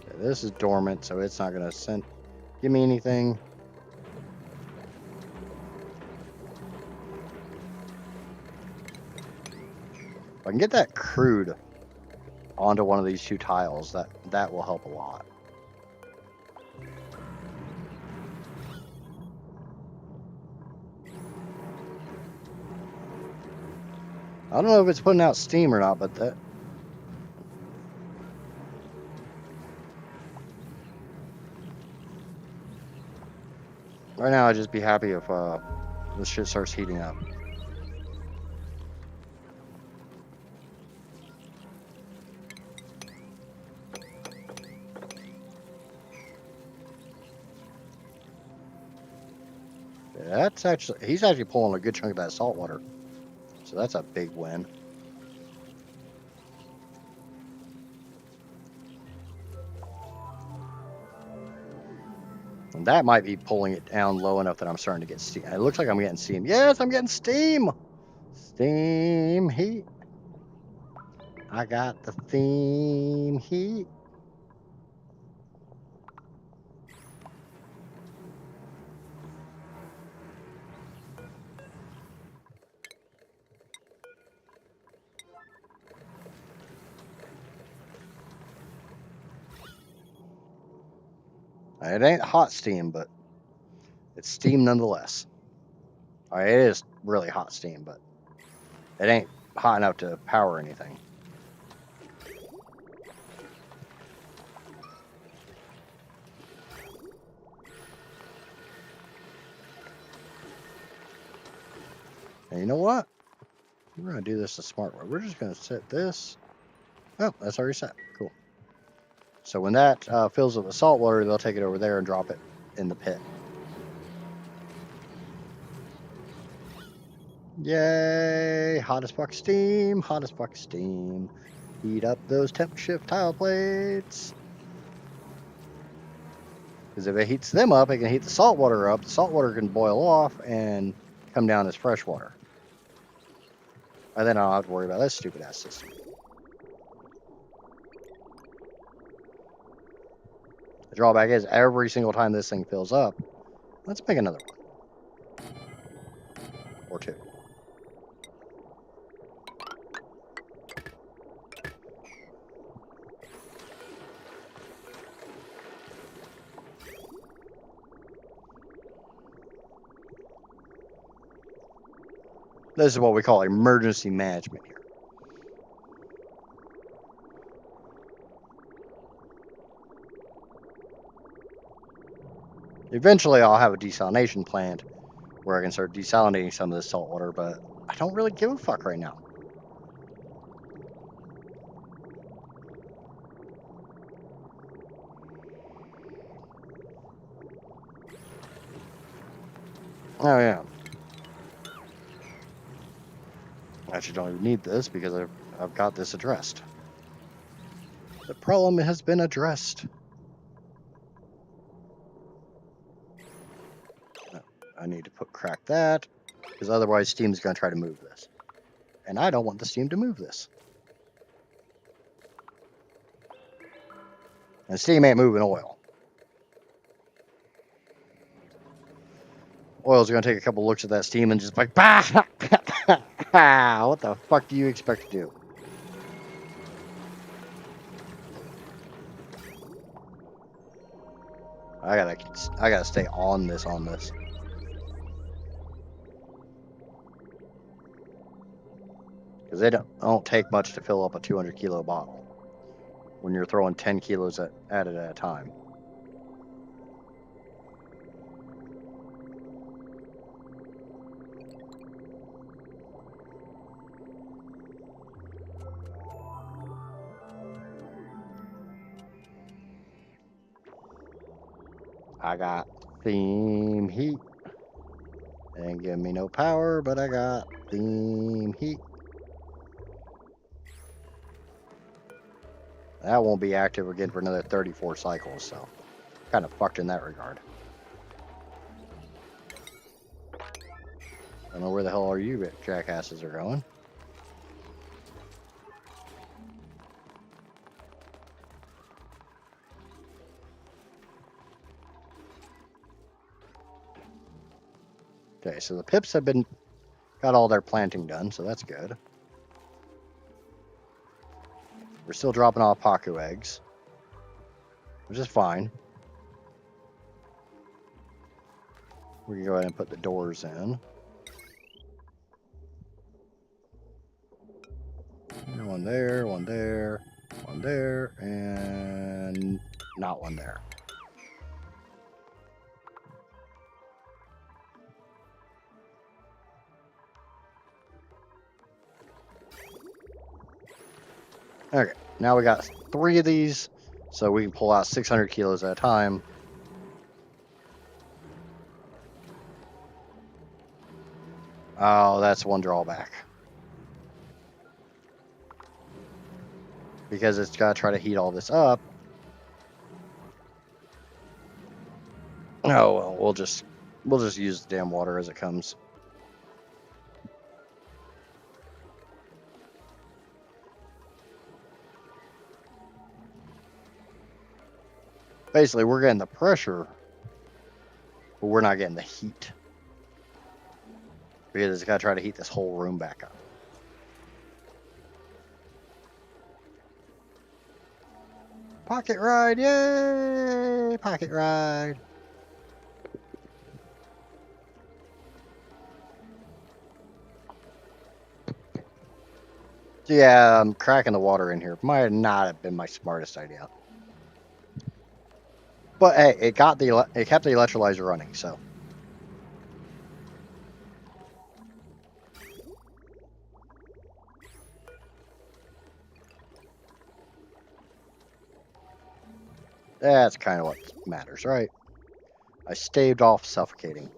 Okay, this is dormant, so it's not going to give me anything. If I can get that crude onto one of these two tiles, that will help a lot. I don't know if it's putting out steam or not, but that... Right now, I'd just be happy if this shit starts heating up. That's actually... He's actually pulling a good chunk of that salt water. So that's a big win. And that might be pulling it down low enough that I'm starting to get steam. It looks like I'm getting steam. Yes, I'm getting steam! Steam heat. I got the steam heat. It ain't hot steam, but it's steam nonetheless. All right, it is really hot steam, but it ain't hot enough to power anything. And you know what? We're going to do this the smart way. We're just going to set this. Oh, that's already set. Cool. So when that fills up with salt water, they'll take it over there and drop it in the pit. Yay! Hot as fuck steam. Hot as fuck steam. Heat up those temp shift tile plates. Because if it heats them up, it can heat the salt water up. The salt water can boil off and come down as fresh water. And then I don't have to worry about this stupid ass system. The drawback is every single time this thing fills up, let's make another one. Or two. This is what we call emergency management here. Eventually, I'll have a desalination plant where I can start desalinating some of this salt water, but I don't really give a fuck right now. Oh yeah. I actually don't even need this because I've got this addressed. The problem has been addressed. I need to crack that because otherwise Steam's going to try to move this. And I don't want the Steam to move this. And Steam ain't moving oil. Oil's going to take a couple looks at that Steam and just like, bah! What the fuck do you expect to do? I gotta stay on this. Because they don't take much to fill up a 200 kilo bottle when you're throwing 10 kilos at it at a time. I got theme heat. They ain't giving me no power, but I got theme heat. That won't be active again for another 34 cycles, so kind of fucked in that regard. I don't know where the hell are you jackasses are going. Okay, so the pips have got all their planting done, so that's good. We're still dropping off Paku eggs, which is fine. We can go ahead and put the doors in. And one there, one there, one there, and not one there. Okay, now we got 3 of these, so we can pull out 600 kilos at a time. Oh, that's one drawback. Because it's got to try to heat all this up. Oh well, we'll just use the damn water as it comes. Basically, we're getting the pressure, but we're not getting the heat. Because it's got to try to heat this whole room back up. Pocket ride, yay! Pocket ride. So yeah, cracking the water in here might not have been my smartest idea. But hey, it kept the electrolyzer running, so. That's kind of what matters, right? I staved off suffocating.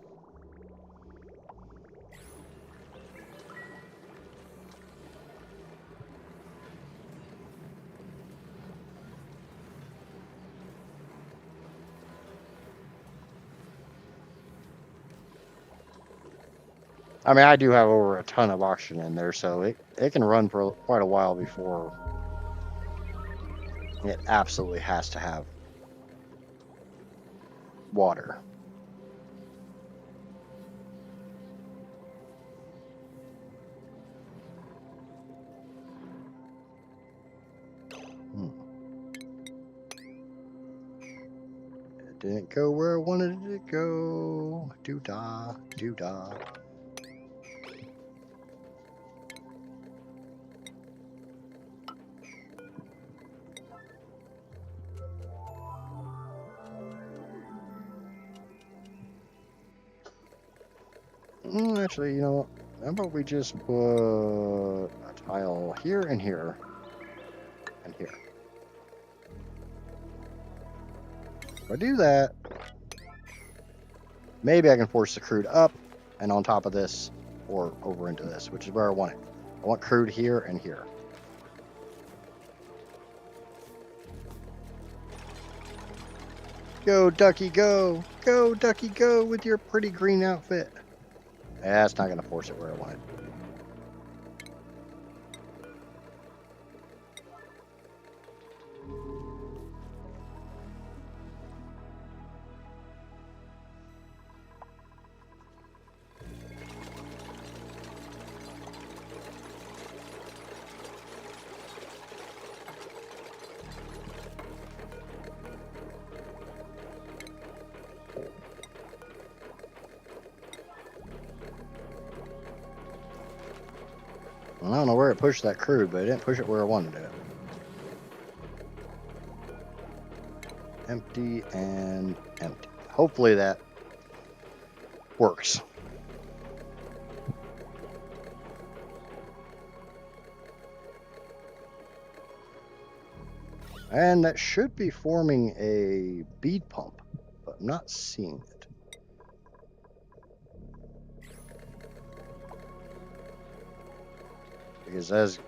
I mean, I do have over a ton of oxygen in there, so it can run for quite a while before it absolutely has to have water. It didn't go where I wanted it to go. Doo-dah, doo-dah. Actually, you know what? How about we just put a tile here and here and here. If I do that, maybe I can force the crude up and on top of this, or over into this, which is where I want it. I want crude here and here. Go, Ducky, go! Go, Ducky, go with your pretty green outfit. That's not going to force it where I want it. I don't know where it pushed that crude, but it didn't push it where I wanted it. Empty and empty. Hopefully that works. And that should be forming a bead pump, but I'm not seeing it. Because as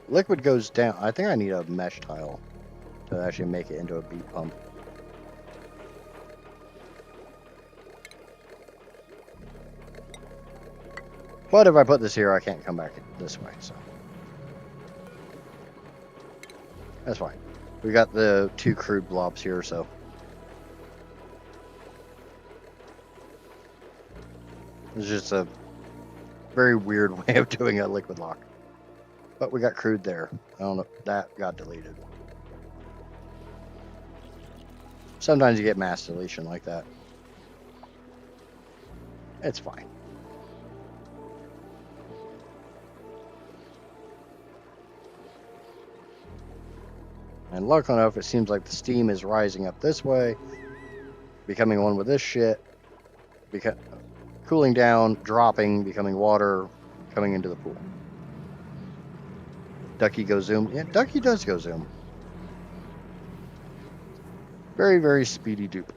liquid goes down, I think I need a mesh tile to actually make it into a bead pump. But if I put this here, I can't come back this way, so that's fine. We got the 2 crude blobs here, so it's just a very weird way of doing a liquid lock. But we got crude there. I don't know, that got deleted. Sometimes you get mass deletion like that. It's fine. And luckily enough, it seems like the steam is rising up this way, becoming one with this shit, cooling down, dropping, becoming water, coming into the pool. Ducky go zoom. Yeah, Ducky does go zoom. Very, very speedy dupe.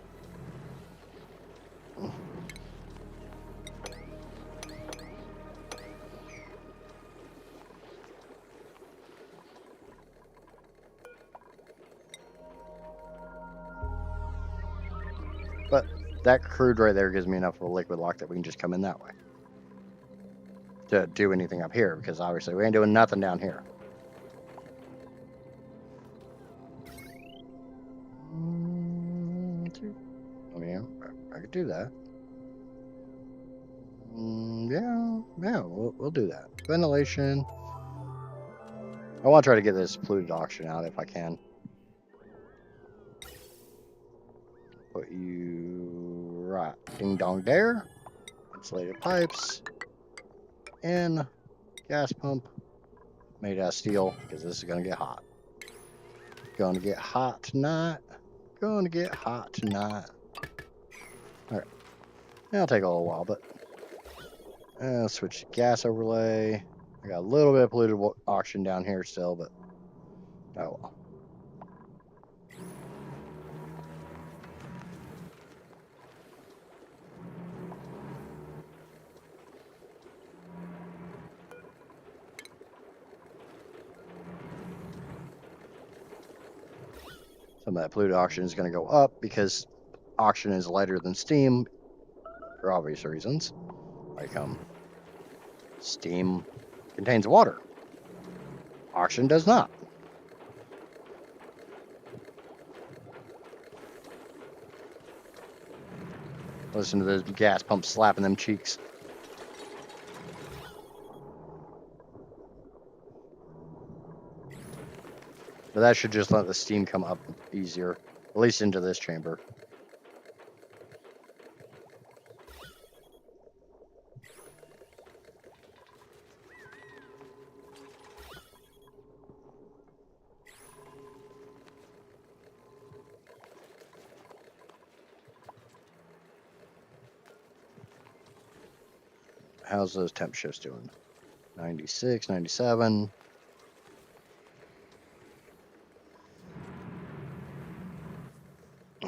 But that crude right there gives me enough of a liquid lock that we can just come in that way to do anything up here, because obviously we ain't doing nothing down here. Oh yeah, I could do that. Yeah, we'll do that. Ventilation. I want to try to get this polluted oxygen out if I can. Put you right ding dong there. Insulated pipes. In. Gas pump. Made out of steel, because this is going to get hot. Going to get hot tonight. Going to get hot tonight. Alright. It'll take a little while, but I'll switch to gas overlay. I got a little bit of polluted oxygen down here still, but oh well. Some of that polluted oxygen is going to go up because oxygen is lighter than steam for obvious reasons. Like steam contains water. Oxygen does not. Listen to those gas pumps slapping them cheeks. But that should just let the steam come up easier, at least into this chamber. How's those temp shifts doing? 96, 97.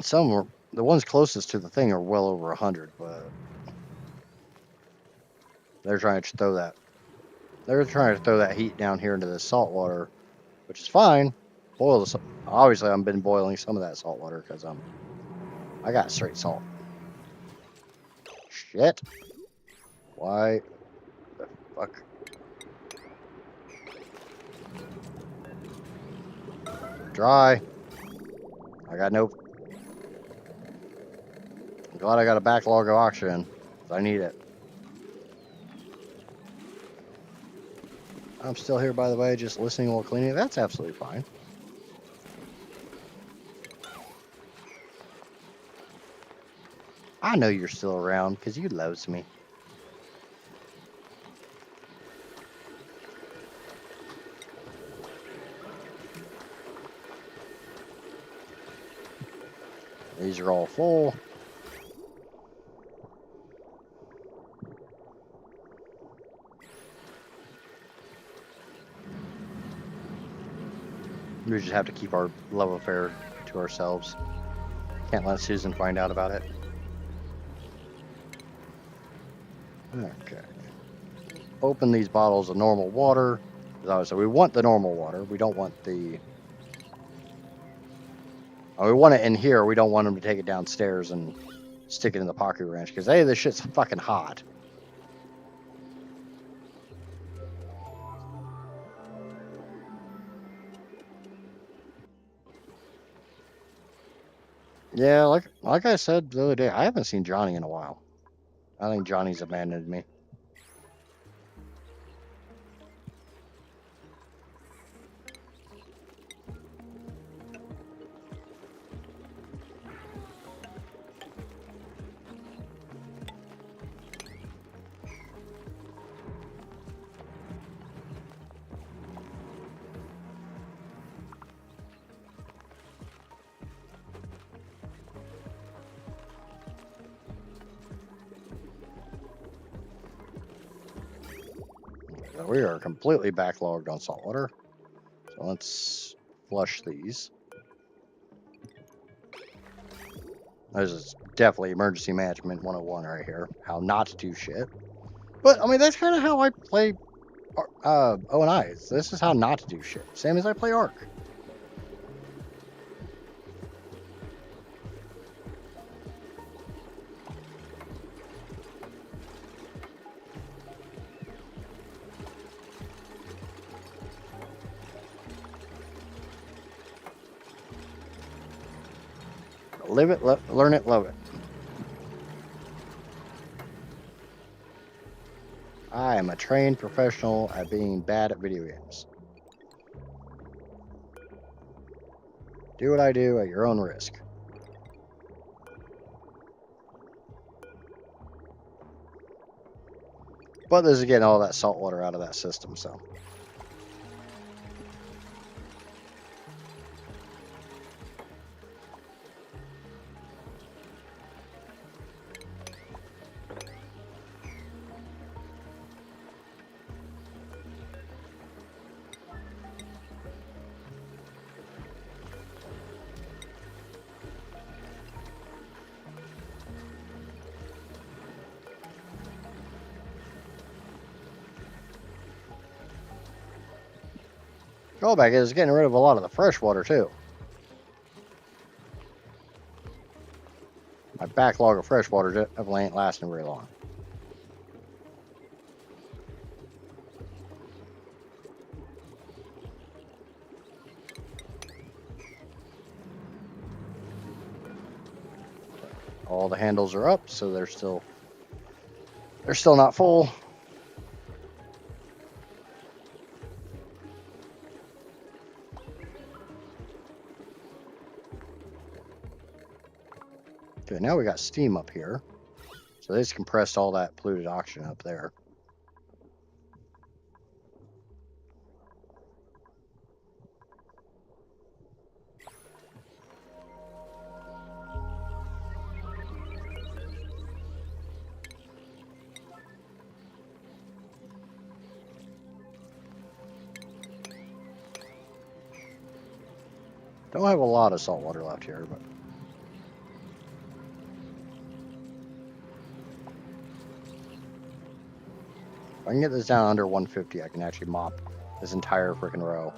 Some were, the ones closest to the thing are well over 100, but They're trying to throw that. They're trying to throw that heat down here into the salt water, which is fine. Boil the. Obviously, I've been boiling some of that salt water because I got straight salt. Shit. Why the fuck? Dry. I got no. I'm glad I got a backlog of oxygen. I need it. I'm still here, by the way, just listening while cleaning. That's absolutely fine. I know you're still around because you loves me. These are all full. We just have to keep our love affair to ourselves. Can't let Susan find out about it. Okay. Open these bottles of normal water. So we want the normal water. We don't want the... we want it in here. We don't want them to take it downstairs and stick it in the pocket wrench. Because, hey, this shit's fucking hot. Yeah, like I said the other day, I haven't seen Johnny in a while. I think Johnny's abandoned me. We are completely backlogged on salt water. So let's flush these. This is definitely emergency management 101 right here. How not to do shit. But, I mean, that's kind of how I play O&I. This is how not to do shit. Same as I play Ark. Live it, learn it, love it. I am a trained professional at being bad at video games. Do what I do at your own risk. But this is getting all that salt water out of that system, so. Drawback is getting rid of a lot of the fresh water too. My backlog of fresh water definitely ain't lasting very long. All the handles are up, so they're still not full. Okay, now we got steam up here. So they just compressed all that polluted oxygen up there. Don't have a lot of salt water left here, but If I can get this down under 150, I can actually mop this entire freaking row.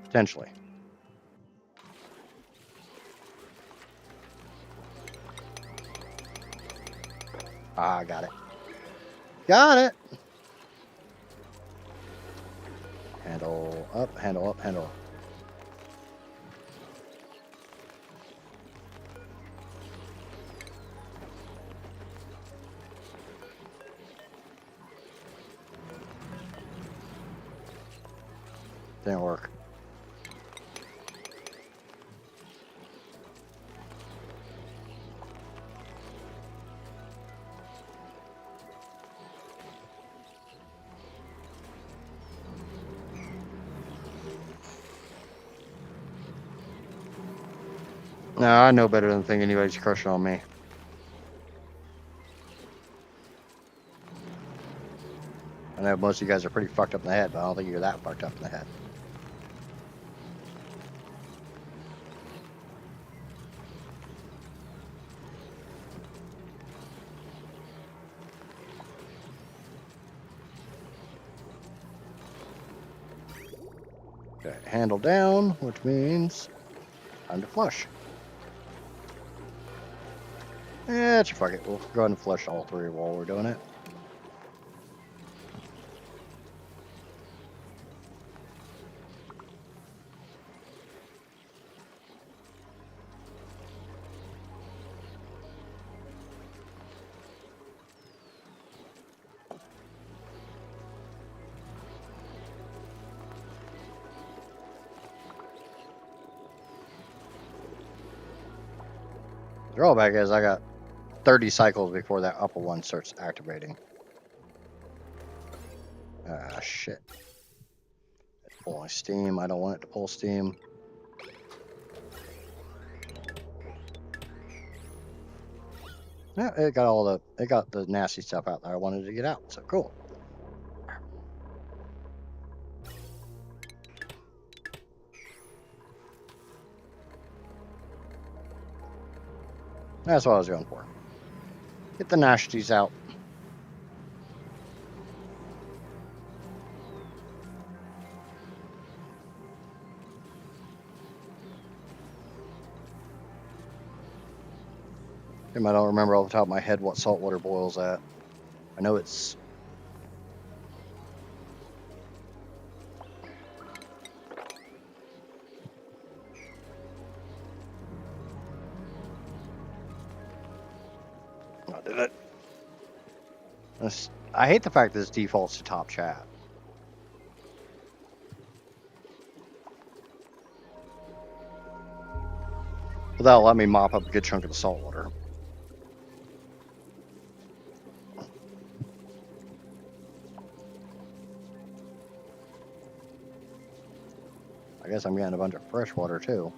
Potentially. Ah, got it. Got it! Handle up, handle up, handle up. Didn't work. No, I know better than think anybody's crushing on me. I know most of you guys are pretty fucked up in the head, but I don't think you're that fucked up in the head. Okay, handle down, which means time to flush. Fuck it. We'll go ahead and flush all three while we're doing it. The drawback is I got 30 cycles before that upper one starts activating. Ah, shit. It's pulling steam. I don't want it to pull steam. Yeah, it got the nasty stuff out that I wanted to get out. So cool. That's what I was going for. Get the nasties out. I don't remember off the top of my head what saltwater boils at. I know it's... I did it. I hate the fact that this defaults to top chat. But that'll let me mop up a good chunk of the saltwater. I guess I'm getting a bunch of fresh water too.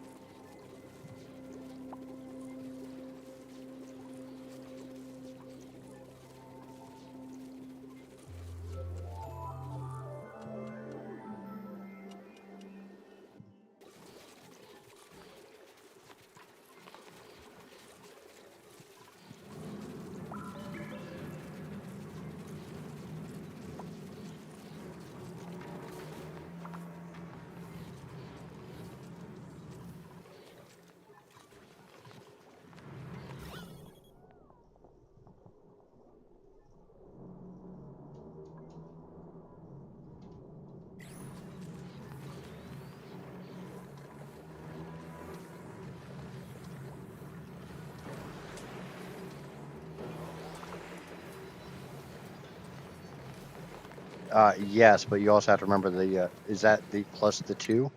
Yes, but you also have to remember the, is that the plus the 2?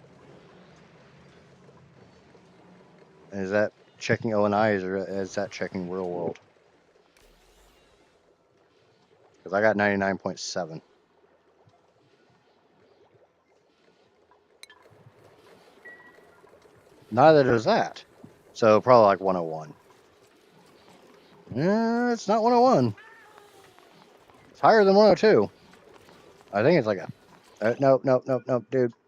Is that checking ONI or is that checking real world? Because I got 99.7. Neither does that. So probably like 101. It's not 101. It's higher than 102. I think it's like a... nope,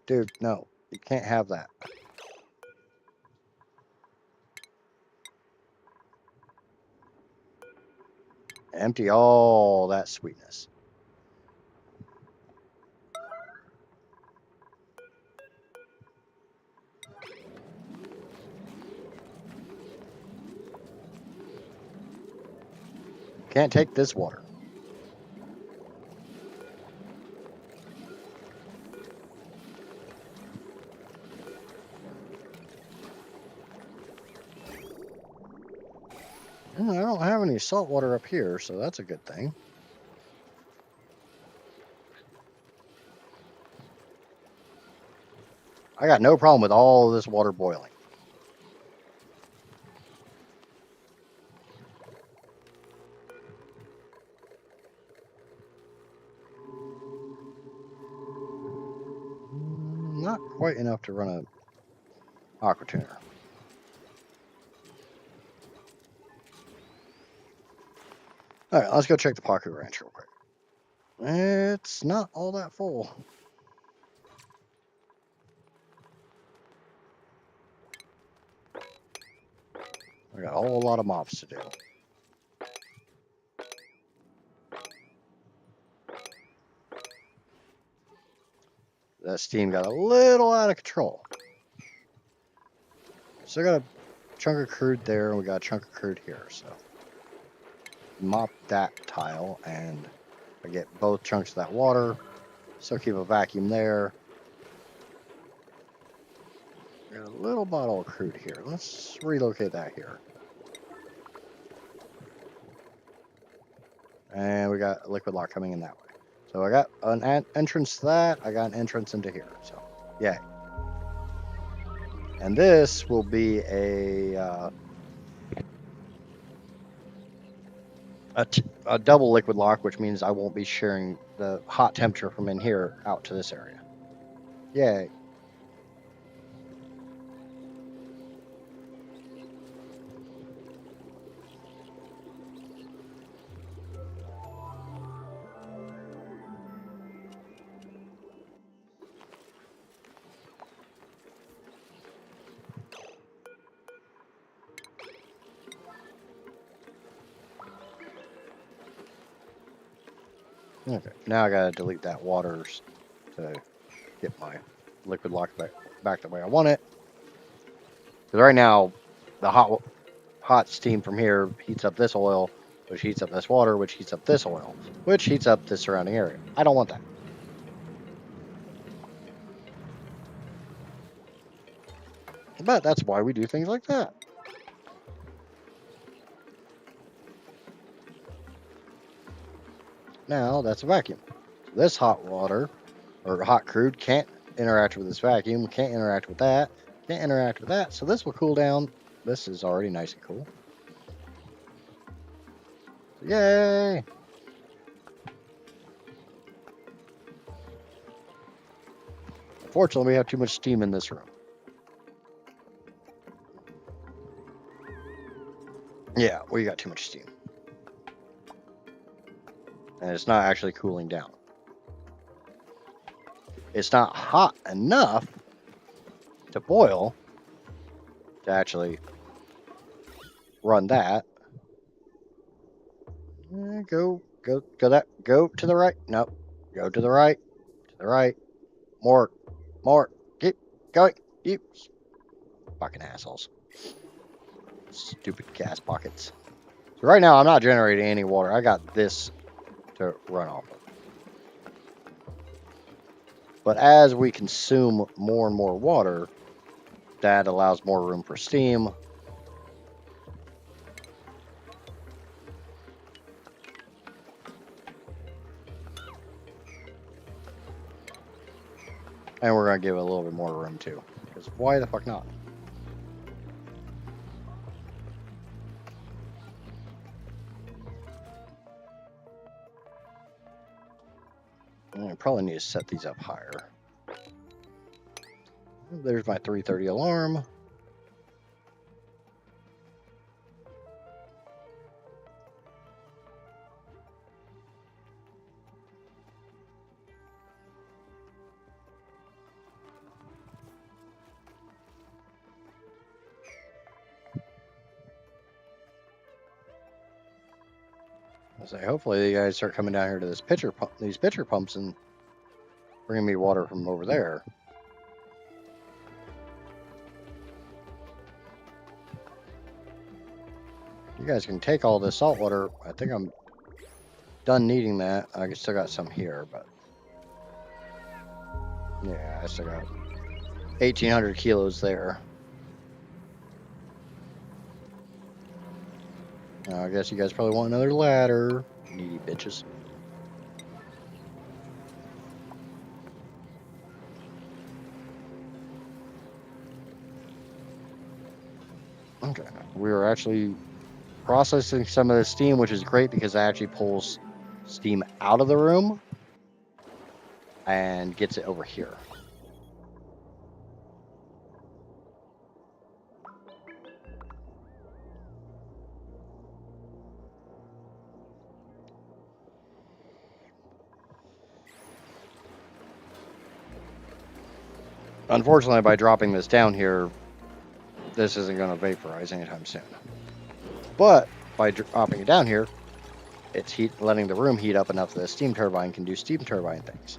dude, no. You can't have that. Empty all that sweetness. Can't take this water. I don't have any salt water up here, so that's a good thing. I got no problem with all of this water boiling. Not quite enough to run a aqua tuner. All right, let's go check the Pocket Ranch real quick. It's not all that full. I got a whole lot of mops to do. That steam got a little out of control. Still got a chunk of crude there, and we got a chunk of crude here, so mop that tile, and I get both chunks of that water. Still keep a vacuum there. Got a little bottle of crude here. Let's relocate that here. And we got a liquid lock coming in that way. So I got an entrance to that. I got an entrance into here. So, yay. And this will be a double liquid lock, which means I won't be sharing the hot temperature from in here out to this area. Yay. Okay, now I gotta delete that water to get my liquid lock back the way I want it. Because right now, the hot steam from here heats up this oil, which heats up this water, which heats up this oil, which heats up the surrounding area. I don't want that. But that's why we do things like that. Now that's a vacuum. This hot water, or hot crude, can't interact with this vacuum, can't interact with that, can't interact with that, so this will cool down. This is already nice and cool. Yay! Unfortunately, we have too much steam in this room. Yeah, we got too much steam. And it's not actually cooling down. It's not hot enough to boil to actually run that. Go to the right. No, go to the right. To the right. More. Keep going. Keep. Fucking assholes. Stupid gas pockets. So right now I'm not generating any water. I got this to run off of. But as we consume more and more water, that allows more room for steam. And we're going to give it a little bit more room too. Because why the fuck not? I probably need to set these up higher. There's my 3:30 alarm. I say, hopefully you guys start coming down here to these pitcher pumps and bringing me water from over there. You guys can take all this salt water. I think I'm done needing that. I still got some here, but yeah, I still got 1,800 kilos there. I guess you guys probably want another ladder, needy bitches. Okay, we are actually processing some of the steam, which is great because it actually pulls steam out of the room and gets it over here. Unfortunately, by dropping this down here, this isn't going to vaporize anytime soon. But by dropping it down here, it's letting the room heat up enough that the steam turbine can do steam turbine things.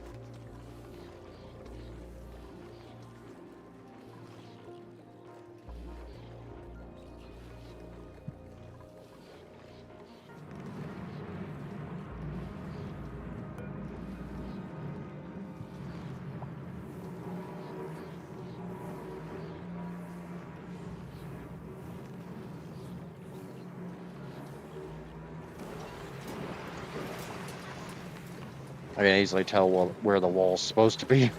I can easily tell where the wall's supposed to be.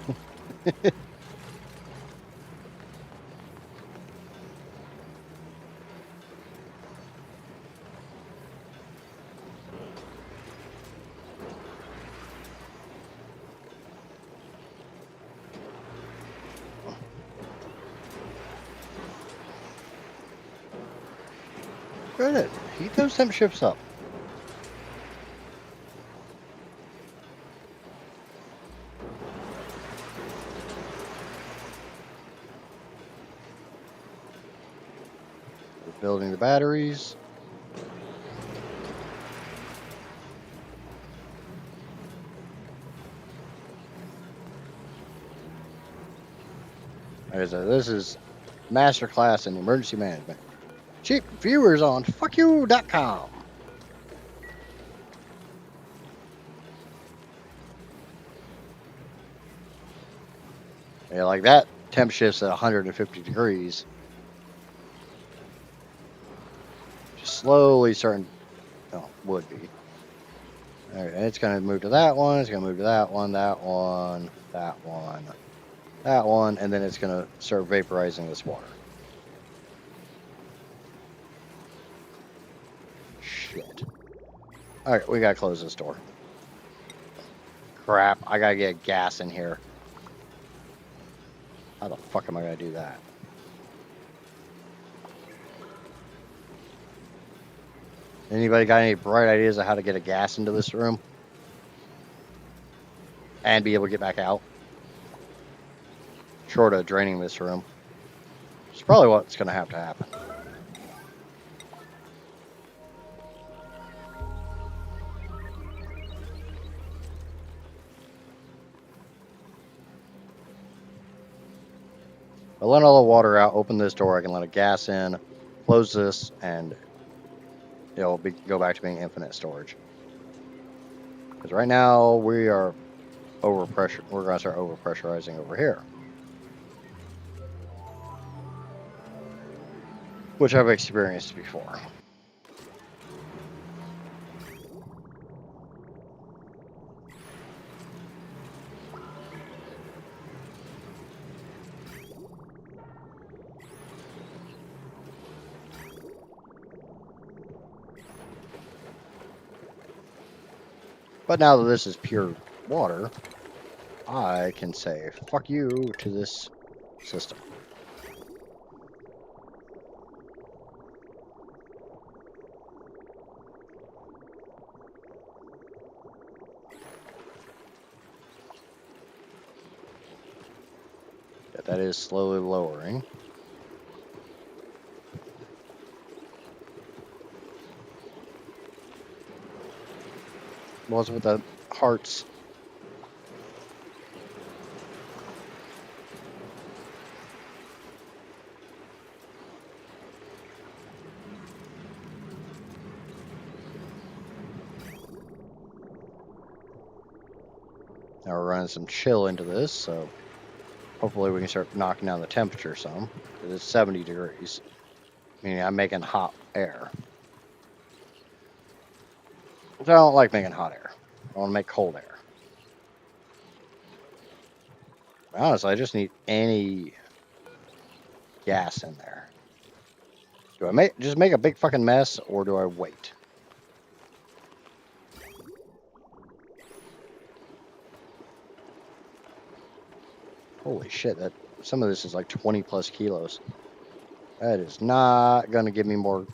Good. Heat those temp ships up. We're building the batteries. Like I said, this is masterclass in emergency management. Cheap viewers on fuckyou.com. Yeah, like that temp shifts at 150 degrees. Just slowly starting. Oh, would be. All right, and it's going to move to that one. It's going to move to that one, that one, that one, that one, and then it's going to start vaporizing this water. Shit. All right, we got to close this door. Crap, I got to get gas in here. How the fuck am I going to do that? Anybody got any bright ideas of how to get a gas into this room? And be able to get back out? Short of draining this room. It's probably what's going to happen. I'll let all the water out, open this door, I can let a gas in, close this, and it'll go back to being infinite storage. Because right now we are overpressure. We're going to start overpressurizing over here, which I've experienced before. But now that this is pure water, I can say fuck you to this system. That is slowly lowering. What's with the hearts? Now we're running some chill into this, so hopefully we can start knocking down the temperature some. It's 70 degrees, meaning I'm making hot air. Which I don't like making hot air. I want to make cold air. Honestly, I just need any gas in there. Do I just make a big fucking mess, or do I wait? Holy shit, that some of this is like 20 plus kilos. That is not gonna give me more.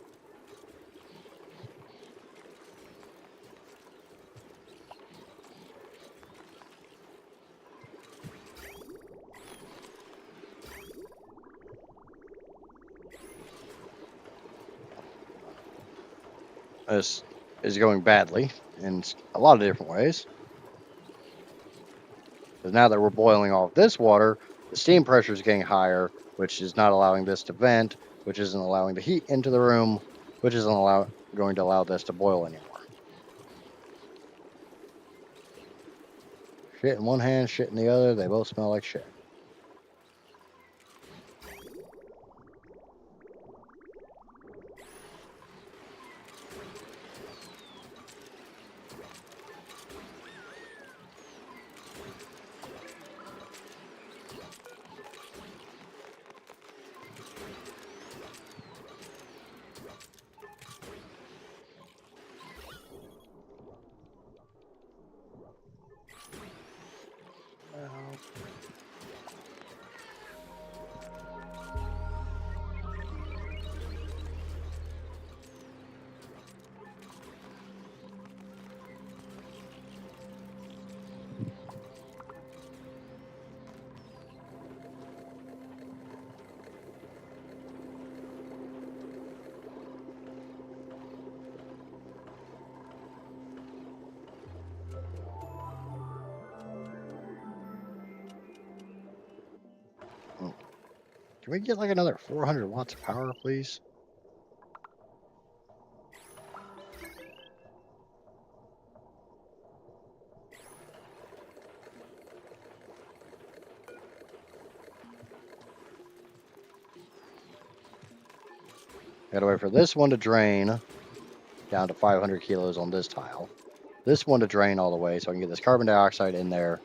This is going badly in a lot of different ways. Because now that we're boiling off this water, the steam pressure is getting higher, which is not allowing this to vent, which isn't allowing the heat into the room, which isn't going to allow this to boil anymore. Shit in one hand, shit in the other, they both smell like shit. Can we get like another 400 watts of power, please? Gotta wait for this one to drain down to 500 kilos on this tile. This one to drain all the way so I can get this carbon dioxide in there.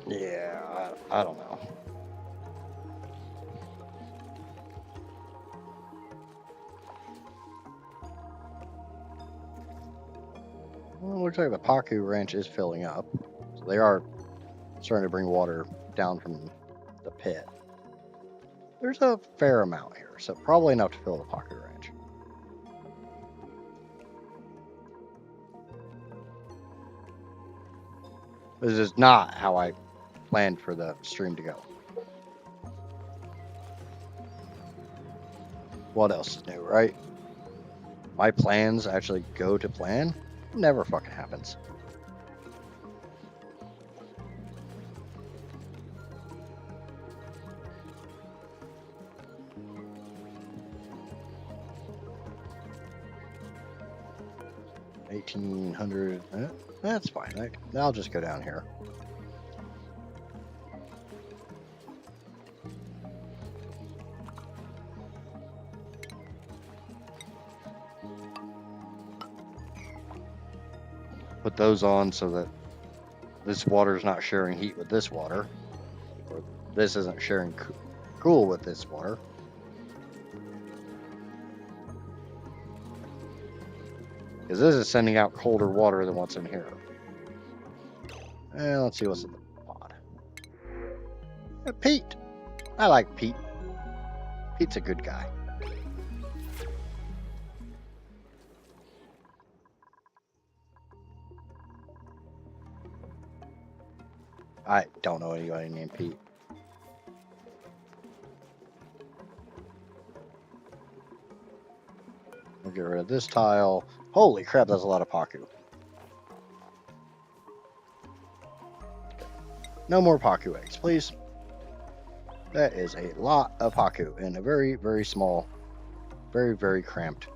Yeah, I don't know. Well, it looks like the Paku Ranch is filling up. So they are starting to bring water down from the pit. There's a fair amount here, so probably enough to fill the Paku Ranch. This is not how I planned for the stream to go. What else is new, right? My plans actually go to plan? Never fucking happens. $1,800. That's fine. I'll just go down here. Put those on so that this water is not sharing heat with this water, or this isn't sharing cool with this water. Because this is sending out colder water than what's in here. And let's see what's in the pod. Pete. I like Pete. Pete's a good guy. I don't know anybody named Pete. We'll get rid of this tile. Holy crap, that's a lot of Paku. No more Paku eggs, please. That is a lot of Paku in a very, very small, very, very cramped.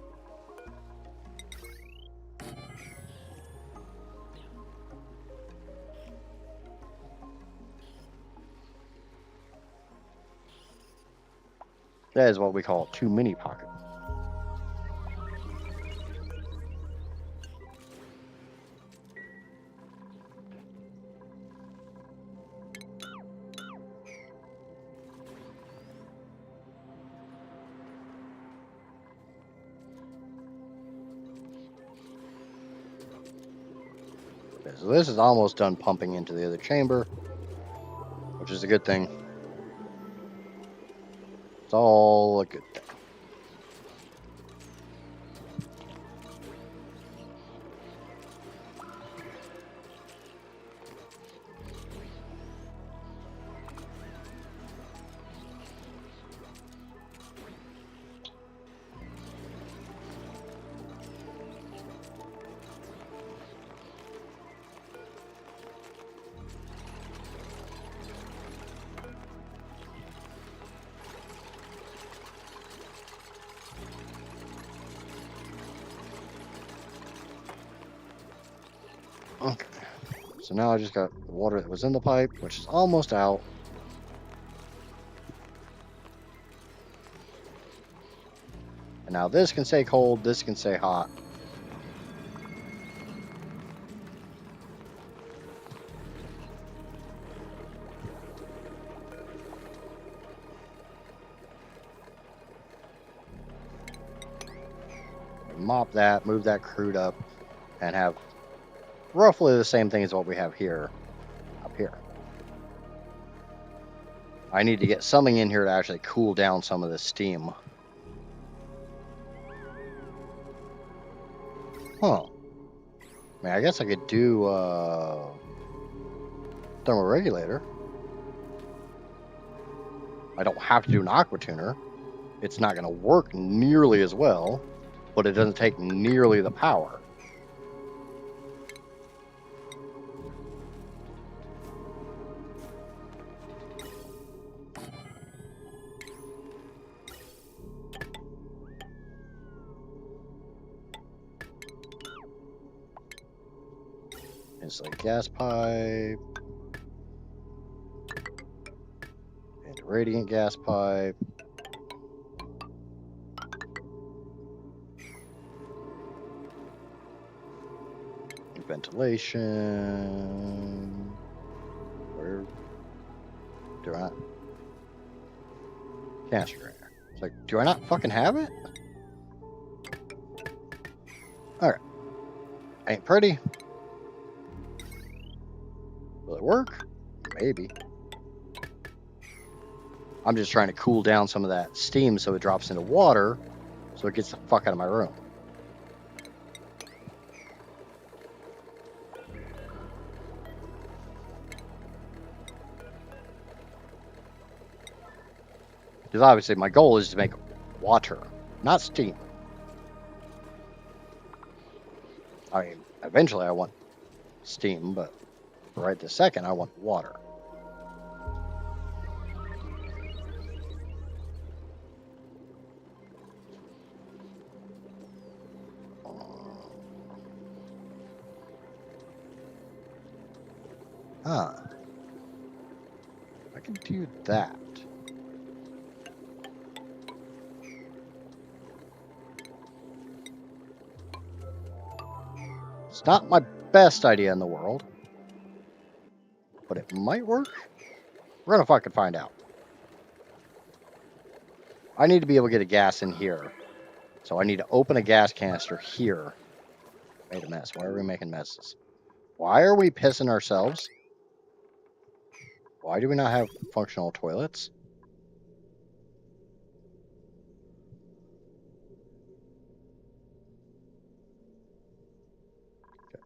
That is what we call too many Paku. Okay, so this is almost done pumping into the other chamber, which is a good thing. It's all a good thing. Okay, so now I just got water that was in the pipe, which is almost out. And now this can stay cold, this can stay hot. Mop that, move that crude up, and have roughly the same thing as what we have here, up here. I need to get something in here to actually cool down some of this steam. Huh. I mean, I guess I could do thermoregulator. I don't have to do an aqua tuner. It's not going to work nearly as well, but it doesn't take nearly the power. It's like gas pipe, and radiant gas pipe. Ventilation. Where do I? Canister drainer. It's like, do I not fucking have it? Alright. Ain't pretty. Will it work? Maybe. I'm just trying to cool down some of that steam so it drops into water, so it gets the fuck out of my room. Because obviously my goal is to make water, not steam. I mean, eventually I want steam, but right this second I want water. Huh. I can do that. It's not my best idea in the world, but it might work. We're gonna fucking find out. I need to be able to get a gas in here. So I need to open a gas canister here. Made a mess. Why are we making messes? Why are we pissing ourselves? Why do we not have functional toilets? Okay.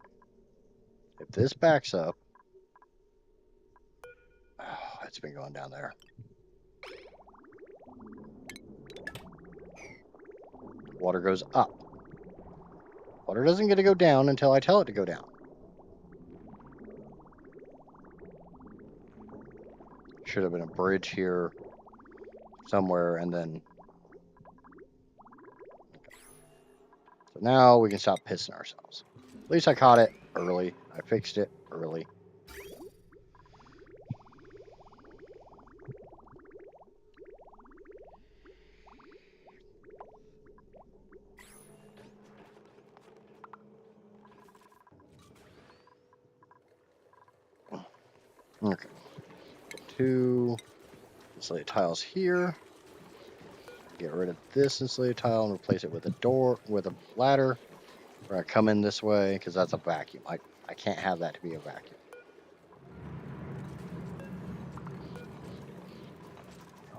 If this backs up... Oh, it's been going down there. Water goes up. Water doesn't get to go down until I tell it to go down. should have been a bridge here somewhere, and then... So now we can stop pissing ourselves. At least I caught it early. I fixed it early. Okay. 2 insulated tiles here. Get rid of this insulated tile and replace it with a door, with a ladder. Where I come in this way, because that's a vacuum. I can't have that to be a vacuum.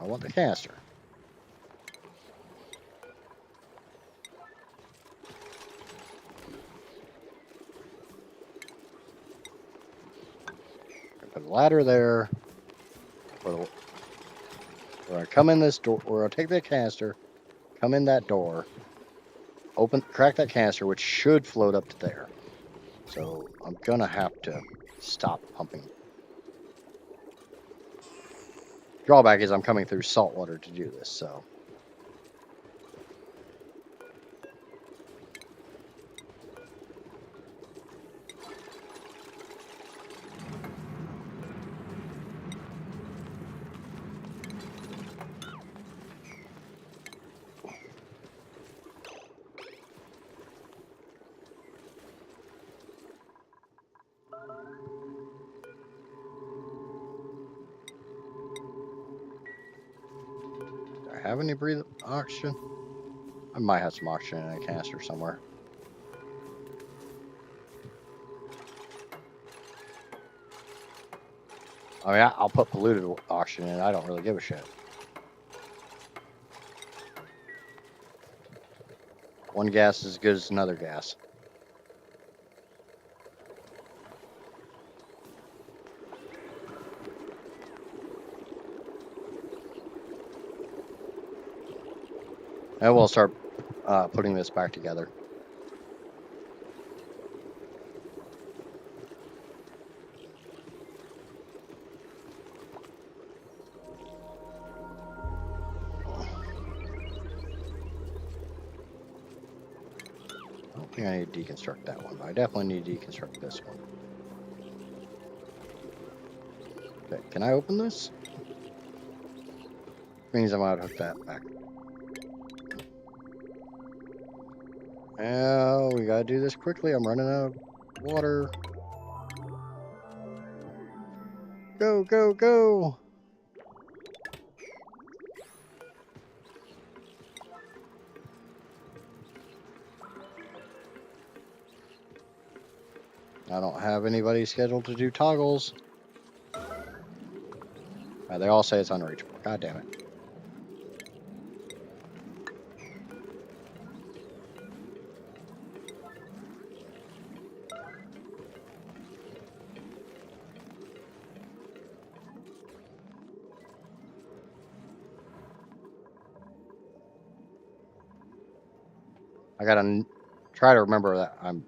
I want the canister. Put a ladder there. Where I come in this door, where I'll take that canister, come in that door, crack that canister, which should float up to there. So I'm gonna have to stop pumping. Drawback is I'm coming through salt water to do this, so. Have any breathe oxygen? I might have some oxygen in a canister somewhere. I mean, I'll put polluted oxygen in. I don't really give a shit. One gas is as good as another gas. And we'll start putting this back together. I don't think I need to deconstruct that one, but I definitely need to deconstruct this one. Okay, can I open this? Means I'm gonna hook that back. Now we gotta do this quickly. I'm running out of water. Go, go, go! I don't have anybody scheduled to do toggles. They all say it's unreachable. God damn it. I gotta try to remember that I'm...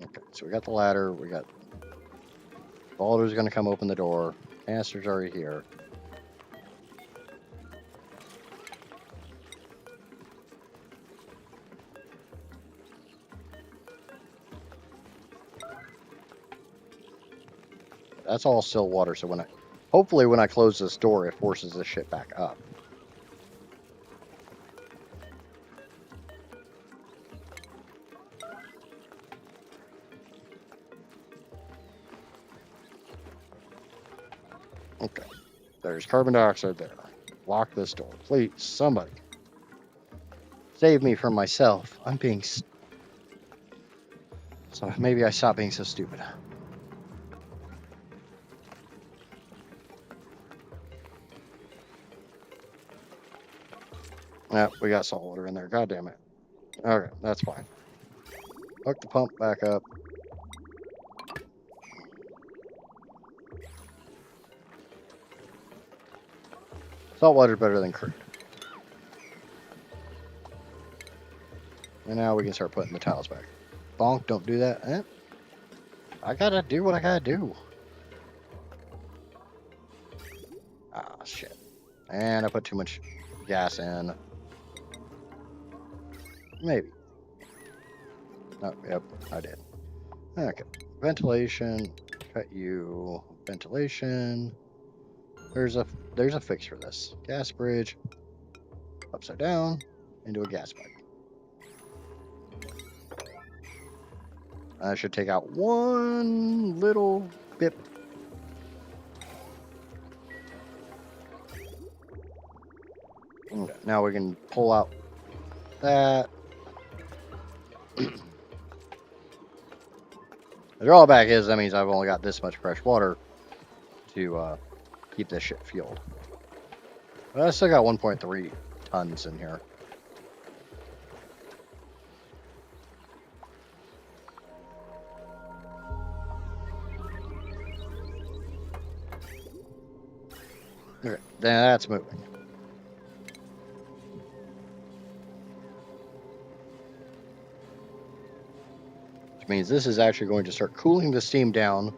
Okay, so we got the ladder, we got... Balder's gonna come open the door. Canister's already here. That's all still water, so hopefully when I close this door, it forces this shit back up. Okay, there's carbon dioxide there. Lock this door, please, somebody. Save me from myself. I'm being... So maybe I stop being so stupid. Yeah, we got salt water in there. God damn it. Okay, that's fine. Hook the pump back up. Salt water's better than crude. And now we can start putting the tiles back. Bonk, don't do that. I gotta do what I gotta do. And I put too much gas in. Maybe. Oh, yep, I did. Okay. Ventilation. Cut you. Ventilation. There's a fix for this. Gas bridge. Upside down. Into a gas pipe. I should take out one little bit. Okay, now we can pull out that. The drawback is that means I've only got this much fresh water to keep this shit fueled. But I still got 1.3 tons in here. Okay, that's moving. Which means this is actually going to start cooling the steam down.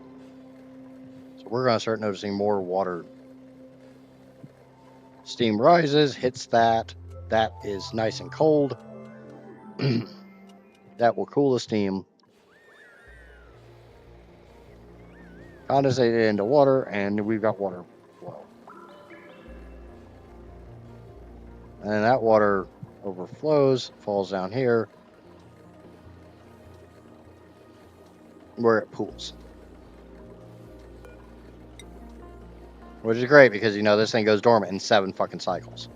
So we're going to start noticing more water. Steam rises, hits that. That is nice and cold. That will cool the steam. Condensate it into water, and we've got water flow. And that water overflows, falls down here, where it pools. Which is great because, you know, this thing goes dormant in 7 fucking cycles.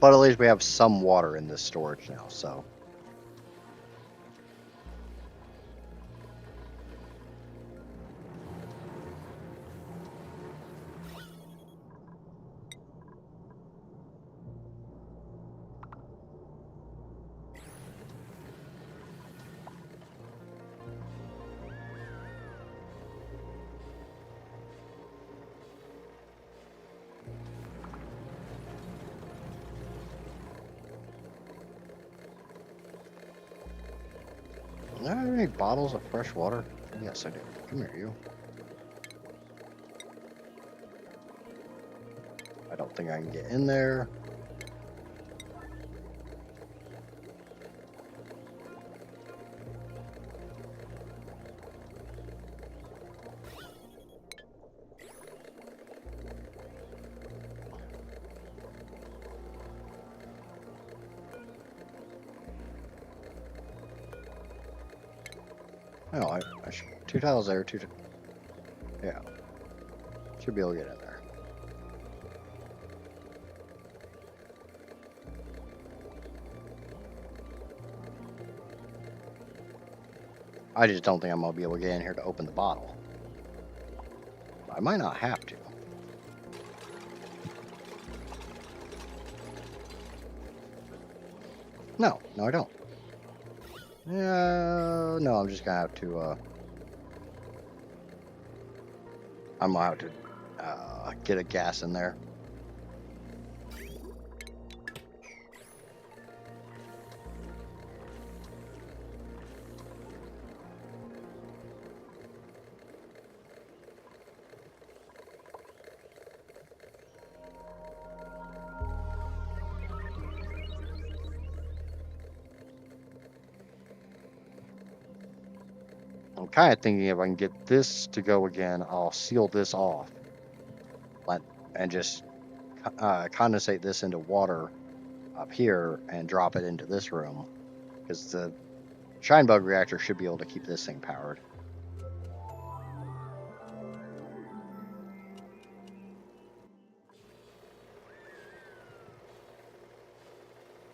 But at least we have some water in this storage now, so. Do I have any bottles of fresh water? Yes, I do. Come here, you. I don't think I can get in there. Oh, I should. 2 tiles there, 2. Yeah. Should be able to get in there. I just don't think I'm going to be able to get in here to open the bottle. I might not have to. No, I don't. No, I'm just going to have to, I'm going to have to get a gas in there. I'm kind of thinking if I can get this to go again, I'll seal this off and just condensate this into water up here and drop it into this room, because the shine bug reactor should be able to keep this thing powered.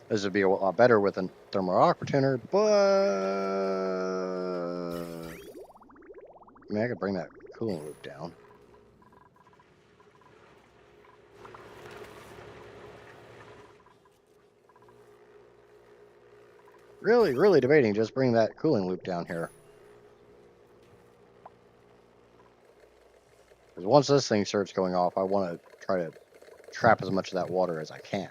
This would be a lot better with a thermal aqua tuner, but I mean, I could bring that cooling loop down. Really debating just bring that cooling loop down here. Because once this thing starts going off, I want to try to trap as much of that water as I can.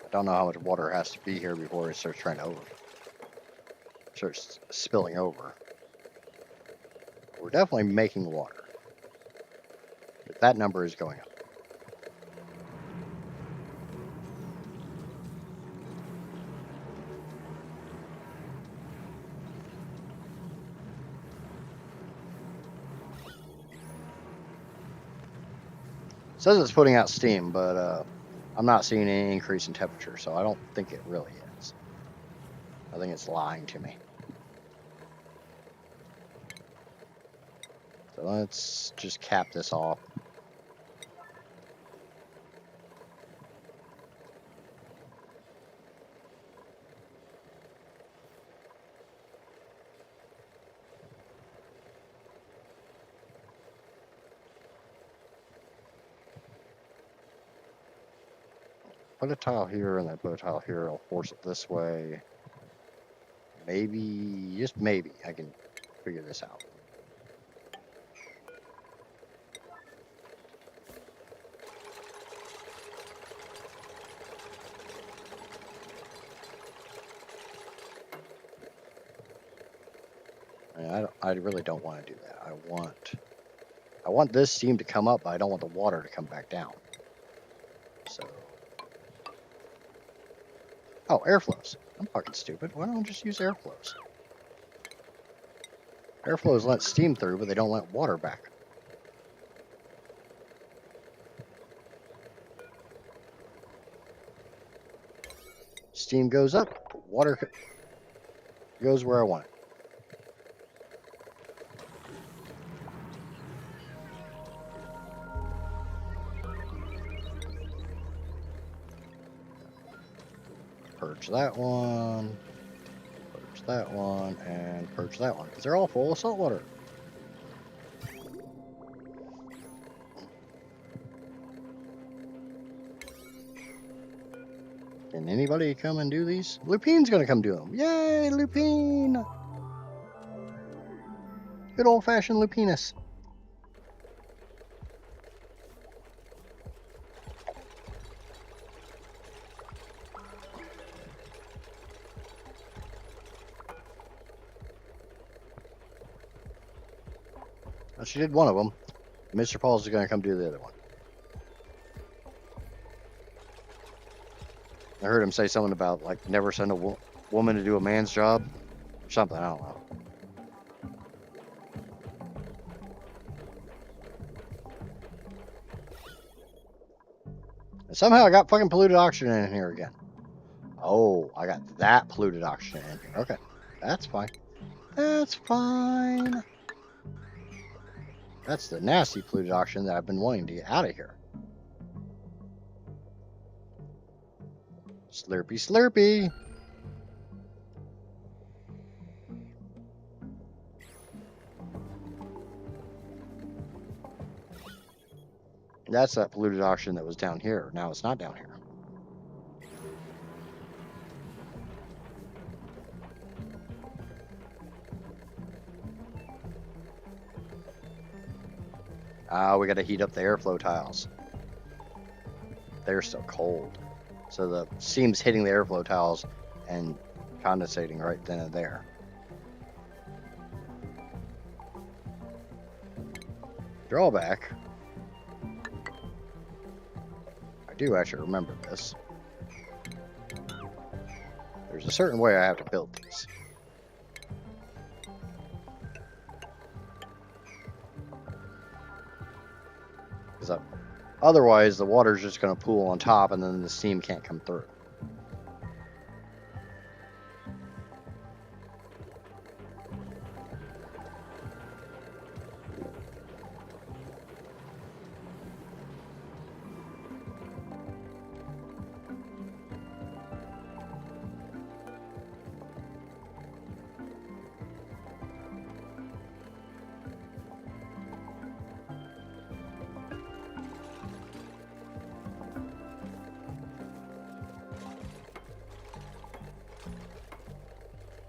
I don't know how much water has to be here before it starts trying to starts spilling over. We're definitely making water. But that number is going up. It says it's putting out steam, but I'm not seeing any increase in temperature, so I don't think it really is. I think it's lying to me. So let's just cap this off. Put a tile here and then put a tile here. I'll force it this way. Maybe, just maybe, I can figure this out. I really don't want to do that. I want this steam to come up, but I don't want the water to come back down. So, oh, airflows. I'm fucking stupid. Why don't I just use airflows? Airflows let steam through, but they don't let water back. Steam goes up, water goes where I want it. Purge that one, purge that one, and purge that one, because they're all full of salt water. Can anybody come and do these? Lupine's gonna come do them. Yay, Lupine! Good old-fashioned Lupinus. Well, she did one of them. Mr. Paul's gonna come do the other one. I heard him say something about, like, never send a woman to do a man's job. Or something, I don't know. And somehow I got fucking polluted oxygen in here again. Oh, I got that polluted oxygen in here. Okay, that's fine. That's fine. That's the nasty polluted oxygen that I've been wanting to get out of here. Slurpy, slurpy. That's that polluted oxygen that was down here. Now it's not down here. We got to heat up the airflow tiles. They're still cold. So the steam's hitting the airflow tiles and condensating right then and there. Drawback. I do actually remember this. There's a certain way I have to build these. Because otherwise the water's just going to pool on top and then the steam can't come through.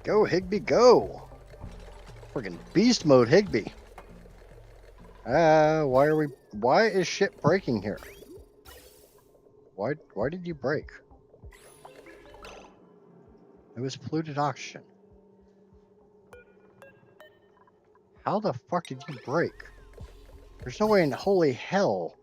Go, Higby, go! Freaking beast mode, Higby. Why is shit breaking here? Why did you break? It was polluted oxygen. How the fuck did you break? There's no way in holy hell.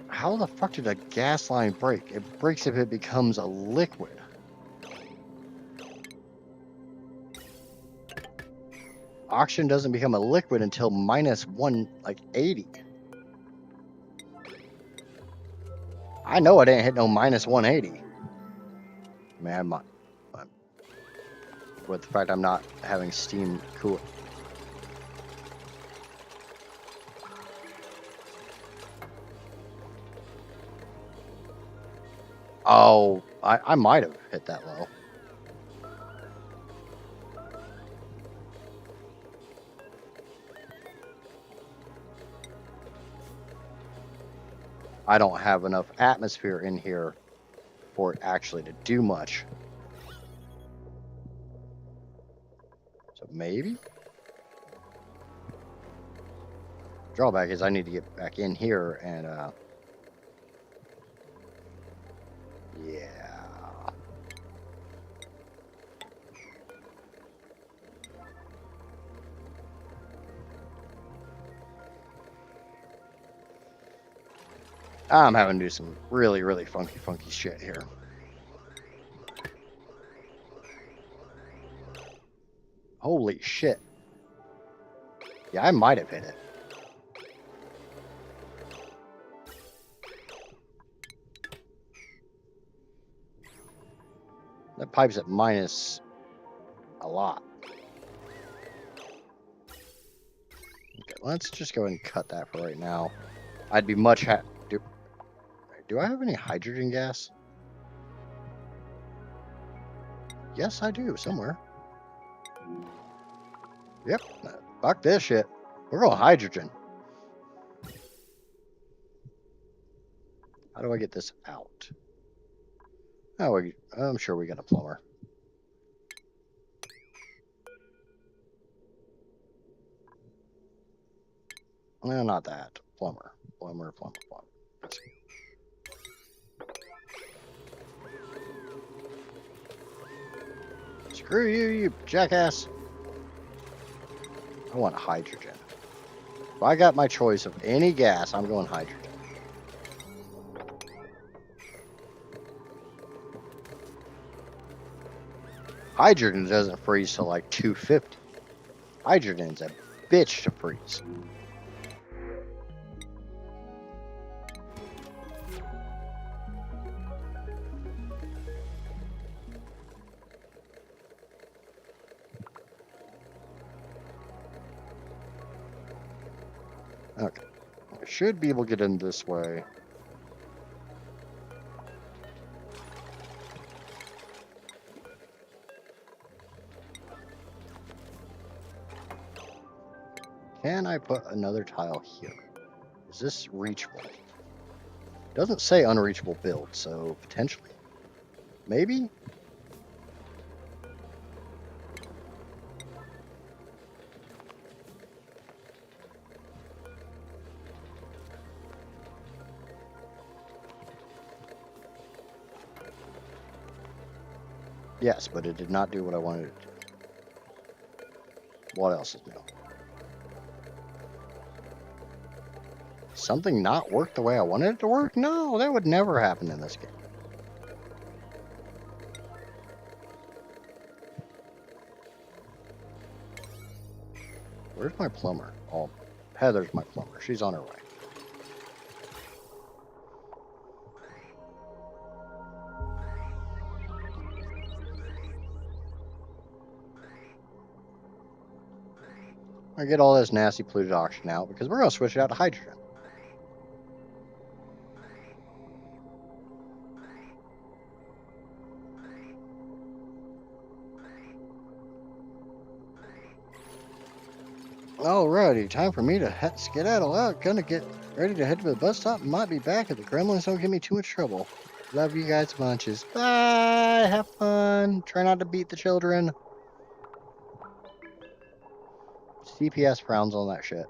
How the fuck did a gas line break? It breaks if it becomes a liquid. Oxygen doesn't become a liquid until minus 180. I know I didn't hit no minus 180. Man, with the fact I'm not having steam cooling. Oh, I might have hit that low. I don't have enough atmosphere in here for it actually to do much. So maybe? Drawback is I need to get back in here and yeah. I'm having to do some really, really funky shit here. Holy shit. Yeah, I might have hit it. That pipe's at minus a lot. Okay, let's just go ahead and cut that for right now. I'd be much Do I have any hydrogen gas? Yes, I do, somewhere. Yep, fuck this shit. We're going hydrogen. How do I get this out? Oh, I'm sure we got a plumber. No, not that. Plumber. Screw you, you jackass. I want hydrogen. If I got my choice of any gas, I'm going hydrogen. Hydrogen doesn't freeze till like 250. Hydrogen's a bitch to freeze. Okay. I should be able to get in this way. Can I put another tile here? Is this reachable? Doesn't say unreachable build, so potentially. Maybe? Yes, but it did not do what I wanted it to do. What else is new? Something not work the way I wanted it to work? No, that would never happen in this game. Where's my plumber? Oh, Heather's my plumber. She's on her way. I get all this nasty polluted oxygen out because we're going to switch it out to hydrogen. Alrighty, time for me to skedaddle out. Gonna get ready to head to the bus stop. Might be back if the gremlins don't give me too much trouble. Love you guys bunches. Bye. Have fun. Try not to beat the children. CPS frowns on that shit.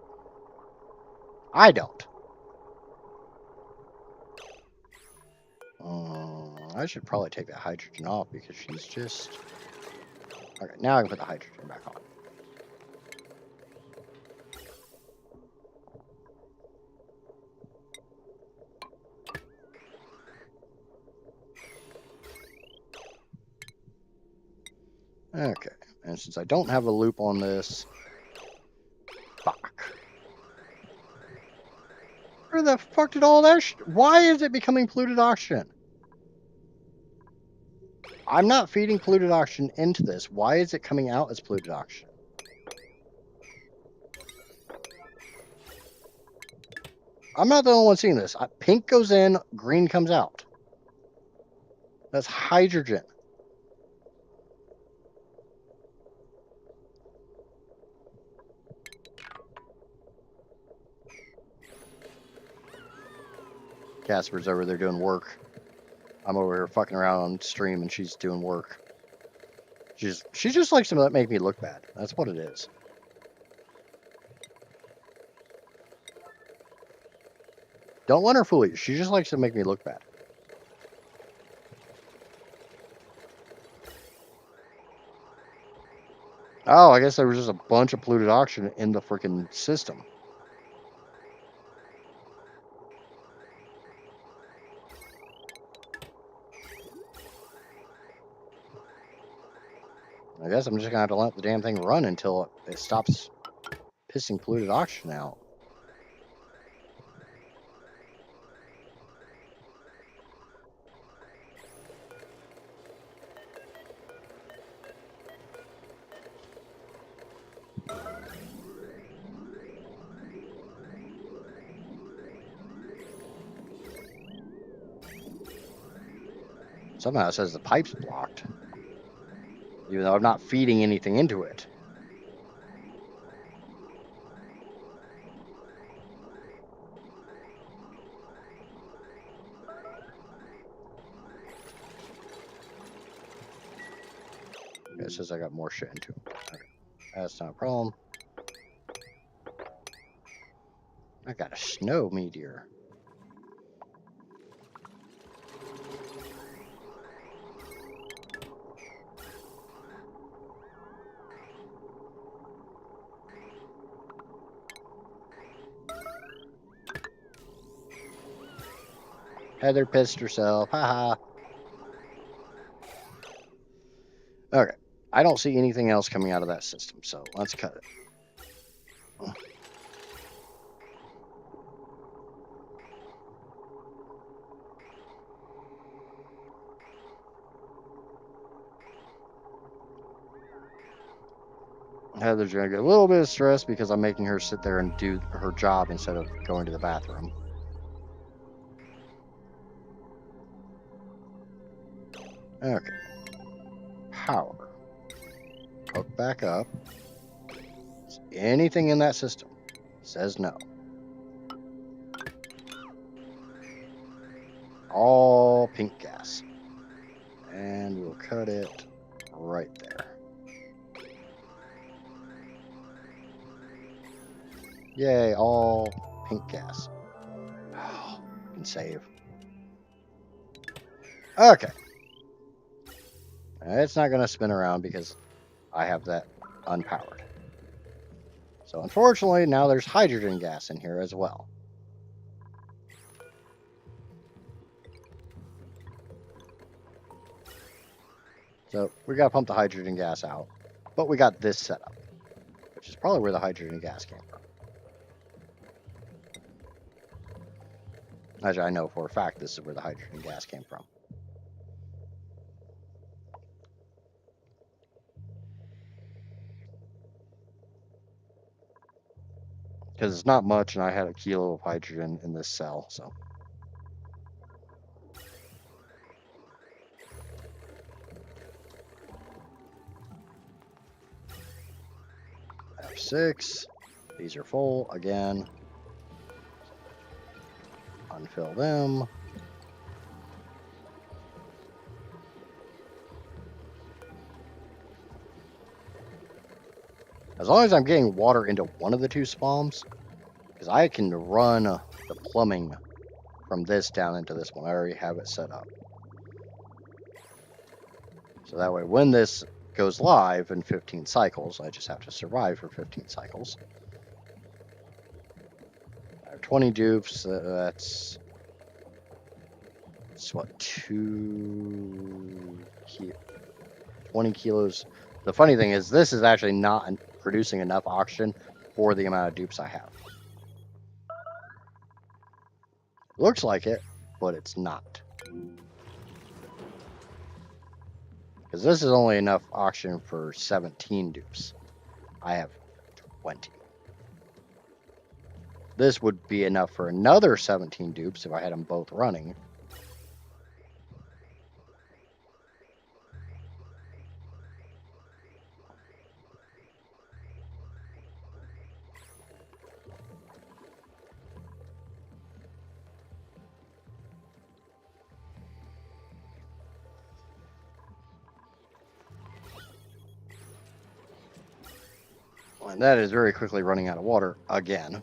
I don't. I should probably take that hydrogen off because she's just... Okay, now I can put the hydrogen back on. Okay, and since I don't have a loop on this... Fuck. Where the fuck did all that Why is it becoming polluted oxygen? I'm not feeding polluted oxygen into this. Why is it coming out as polluted oxygen? I'm not the only one seeing this. Pink goes in, green comes out. That's hydrogen. Casper's over there doing work. I'm over here fucking around on stream and she's doing work. She just likes to make me look bad. That's what it is. Don't let her fool you. She just likes to make me look bad. Oh, I guess there was just a bunch of polluted oxygen in the freaking system. I guess I'm just gonna have to let the damn thing run until it stops pissing polluted oxygen out. Somehow it says the pipe's blocked, even though I'm not feeding anything into it. It says I got more shit into it. Okay. That's not a problem. I got a snow meteor. Heather pissed herself. Haha. Okay. I don't see anything else coming out of that system, so let's cut it. Heather's gonna get a little bit of stress because I'm making her sit there and do her job instead of going to the bathroom. Okay. Power. Hook back up. Is anything in that system? Says no. All pink gas. And we'll cut it right there. Yay, all pink gas. Oh, can save. Okay. It's not going to spin around because I have that unpowered. So unfortunately, now there's hydrogen gas in here as well. So we got to pump the hydrogen gas out. But we got this set up, which is probably where the hydrogen gas came from. Actually, I know for a fact this is where the hydrogen gas came from. Because it's not much, and I had a kilo of hydrogen in this cell, so. I have 6. These are full again. Unfill them. As long as I'm getting water into one of the 2 spawns, because I can run the plumbing from this down into this one. I already have it set up. So that way, when this goes live in 15 cycles, I just have to survive for 15 cycles. I have 20 dupes. That's what, 20 kilos. The funny thing is, this is actually not producing enough oxygen for the amount of dupes I have. Looks like it, but it's not. Because this is only enough oxygen for 17 dupes. I have 20. This would be enough for another 17 dupes if I had them both running. And that is very quickly running out of water again.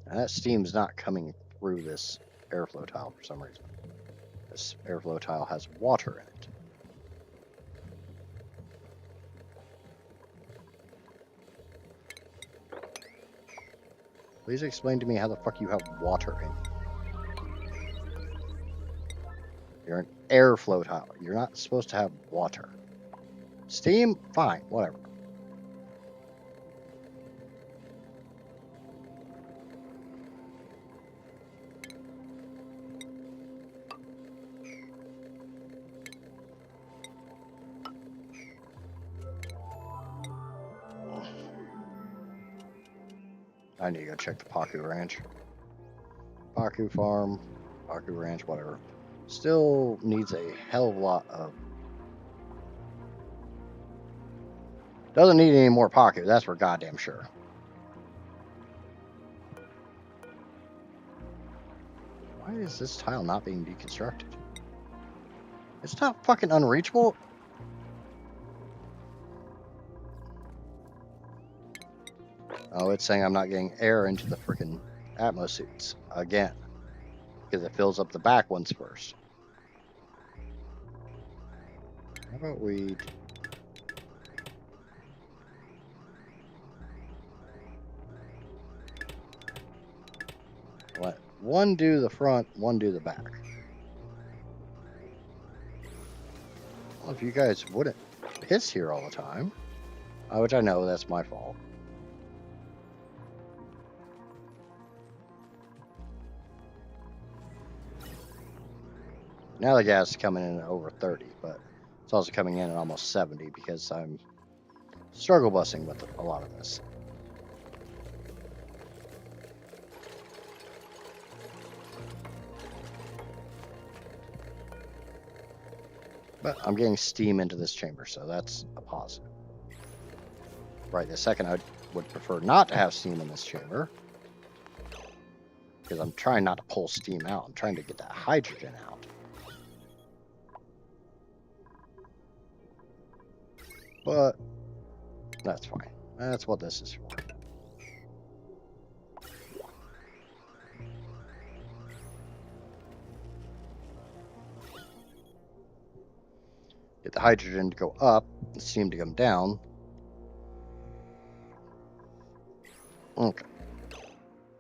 And that steam's not coming through this airflow tile for some reason. This airflow tile has water in it. Please explain to me how the fuck you have water in it. You're an airflow tile. You're not supposed to have water. Steam? Fine, whatever. I need to go check the Paku Ranch. Paku Farm, Paku Ranch, whatever. Still needs a hell of a lot of... Doesn't need any more Paku, that's for goddamn sure. Why is this tile not being deconstructed? It's not fucking unreachable. Oh, it's saying I'm not getting air into the freaking Atmos suits again. Because it fills up the back ones first. How about we... let one do the front, one do the back. Well, if you guys wouldn't piss here all the time, which I know that's my fault. Now the gas is coming in at over 30, but it's also coming in at almost 70 because I'm struggle busing with a lot of this. But I'm getting steam into this chamber, so that's a positive. Right this second, I would prefer not to have steam in this chamber. Because I'm trying not to pull steam out. I'm trying to get that hydrogen out. But that's fine. That's what this is for. Get the hydrogen to go up, the steam to come down. Okay.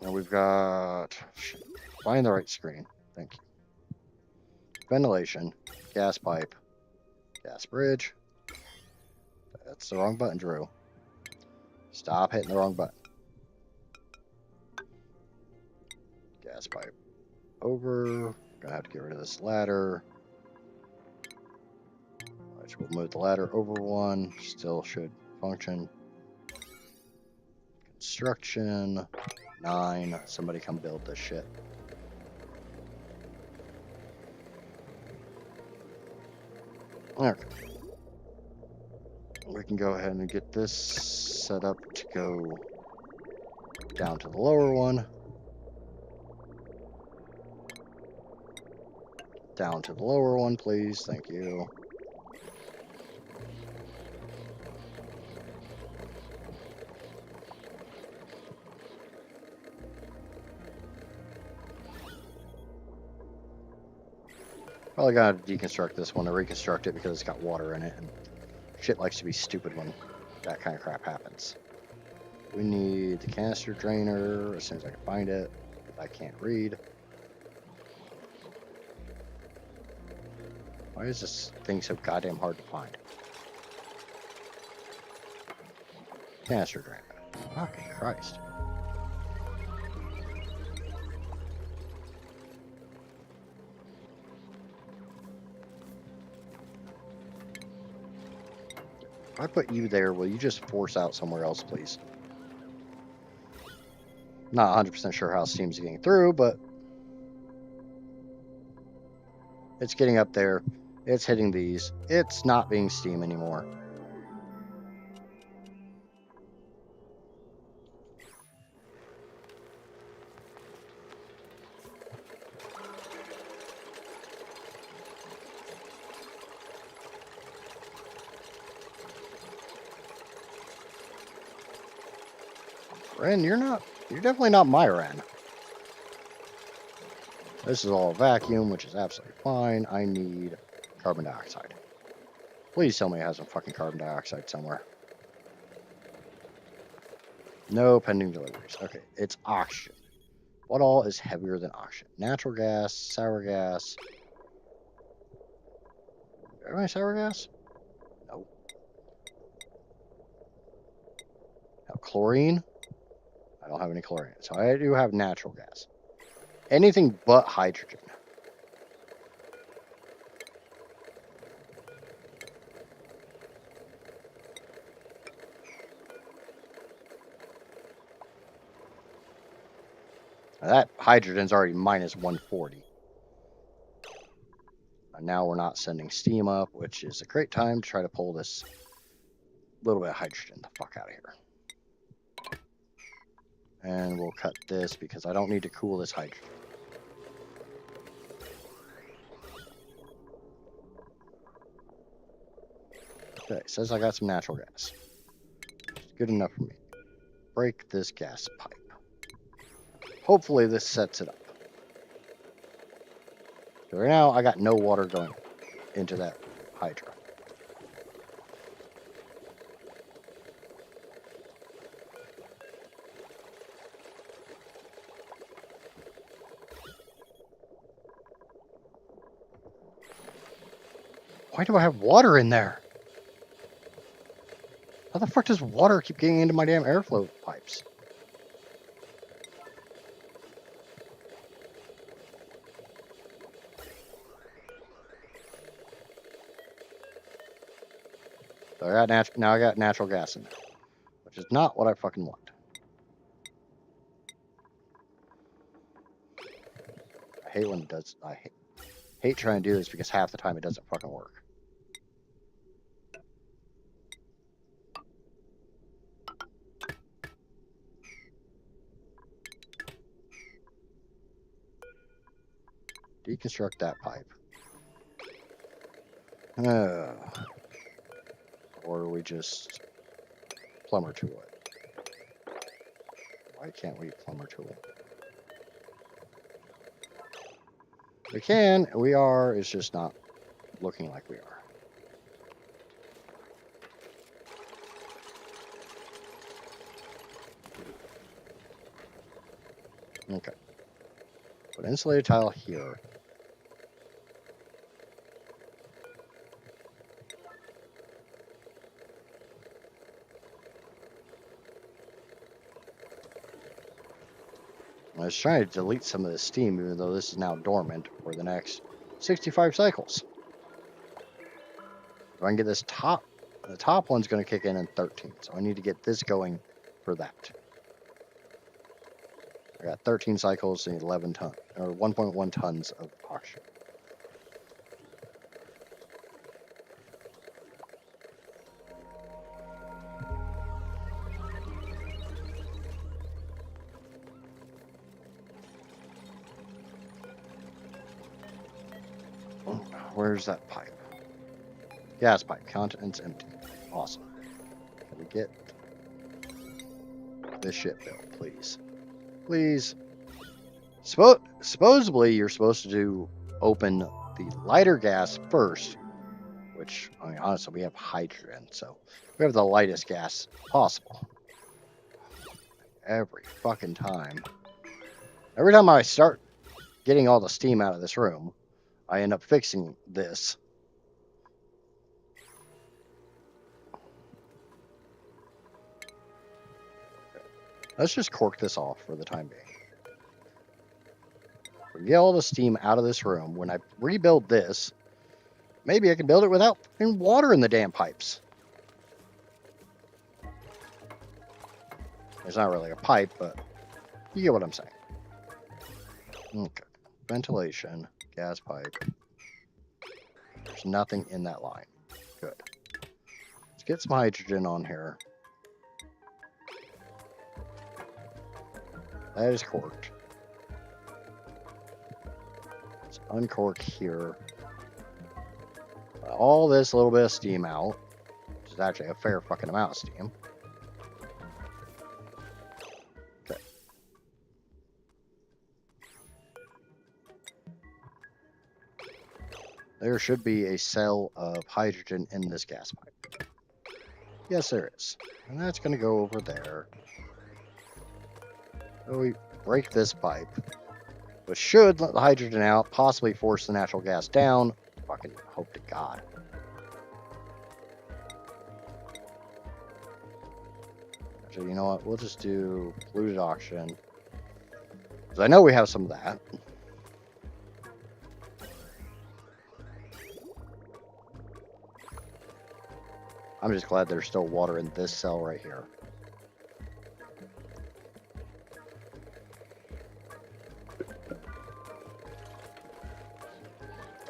Now we've got... Find the right screen. Thank you. Ventilation. Gas pipe. Gas bridge. That's the wrong button, Drew. Stop hitting the wrong button. gas pipe over. Gonna have to get rid of this ladder. Which we'll move the ladder over one. Still should function. Construction 9. Somebody come build this shit. Okay. We can go ahead and get this set up to go down to the lower one. Down to the lower one, please. Thank you. Probably gotta deconstruct this one to reconstruct it because it's got water in it, and shit likes to be stupid when that kind of crap happens. We need the canister drainer as soon as I can find it. I can't read. Why is this thing so goddamn hard to find? Canister drainer. Fucking Christ. If I put you there, will you just force out somewhere else, please? Not 100% sure how steam's getting through, but it's getting up there. It's hitting these. It's not being steam anymore. Ren, you're definitely not my Ren. This is all vacuum, which is absolutely fine. I need carbon dioxide. Please tell me it has some fucking carbon dioxide somewhere. No pending deliveries. Okay, it's oxygen. What all is heavier than oxygen? Natural gas, sour gas. Do I have any sour gas? No. Now, chlorine? I don't have any chlorine. So I do have natural gas. Anything but hydrogen. Now that hydrogen's already minus 140. And now we're not sending steam up, which is a great time to try to pull this little bit of hydrogen the fuck out of here. And we'll cut this because I don't need to cool this hydrogen. Okay, says I got some natural gas. Good enough for me. Break this gas pipe. Hopefully this sets it up. So right now I got no water going into that hydro. Why do I have water in there? How the fuck does water keep getting into my damn airflow pipes? So now I got natural gas in there, which is not what I fucking want. I hate when it does. I hate trying to do this because half the time it doesn't fucking work. Deconstruct that pipe. Or we just plumber tool it. Why can't we plumber tool? We can, we are, it's just not looking like we are. Okay. Put insulated tile here. I was trying to delete some of the steam, even though this is now dormant for the next 65 cycles. If I can get this the top one's going to kick in 13, so I need to get this going for that. I got 13 cycles and 11 tons, or 1.1 tons of oxygen. Where's that pipe? Gas pipe. Contents empty. Awesome. Can we get this shit built, please? Please. Supposedly, you're supposed to open the lighter gas first, which, I mean, honestly, we have hydrogen, so we have the lightest gas possible. Every fucking time. Every time I start getting all the steam out of this room, I end up fixing this. Let's just cork this off for the time being. We get all the steam out of this room. When I rebuild this, maybe I can build it without putting water in the damn pipes. It's not really a pipe, but you get what I'm saying. Okay. Ventilation, gas pipe. There's nothing in that line. Good. Let's get some hydrogen on here. That is corked. Let's uncork here. All this little bit of steam out, which is actually a fair fucking amount of steam. Okay. There should be a cell of hydrogen in this gas pipe. Yes, there is. And that's going to go over there. So we break this pipe, which should let the hydrogen out, possibly force the natural gas down. Fucking hope to God. Actually, you know what? We'll just do polluted oxygen. Because I know we have some of that. I'm just glad there's still water in this cell right here.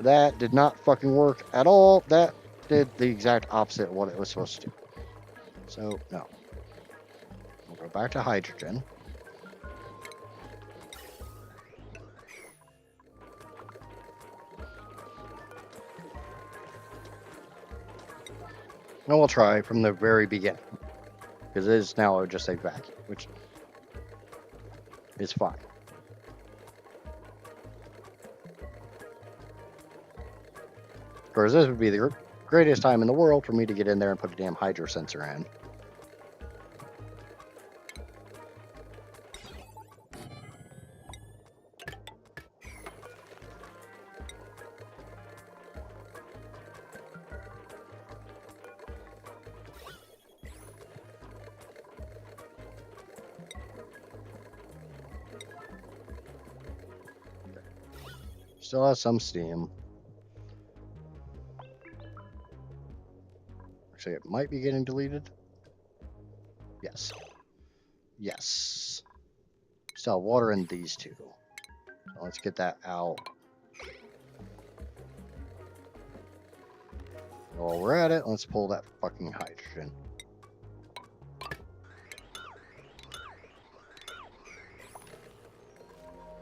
That did not fucking work at all. That did the exact opposite of what it was supposed to do. So, no. We'll go back to hydrogen. And we'll try from the very beginning. Because it is now just a vacuum, which is fine. Of course, this would be the greatest time in the world for me to get in there and put a damn hydro sensor in. Still has some steam. Actually, it might be getting deleted. Yes. Yes. Still have water in these two. So let's get that out. While we're at it, let's pull that fucking hydrogen.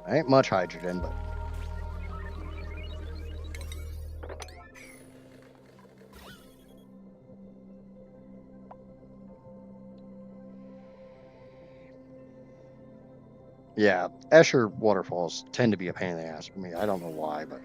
Ain't much hydrogen, but yeah, Escher waterfalls tend to be a pain in the ass for me. I don't know why, but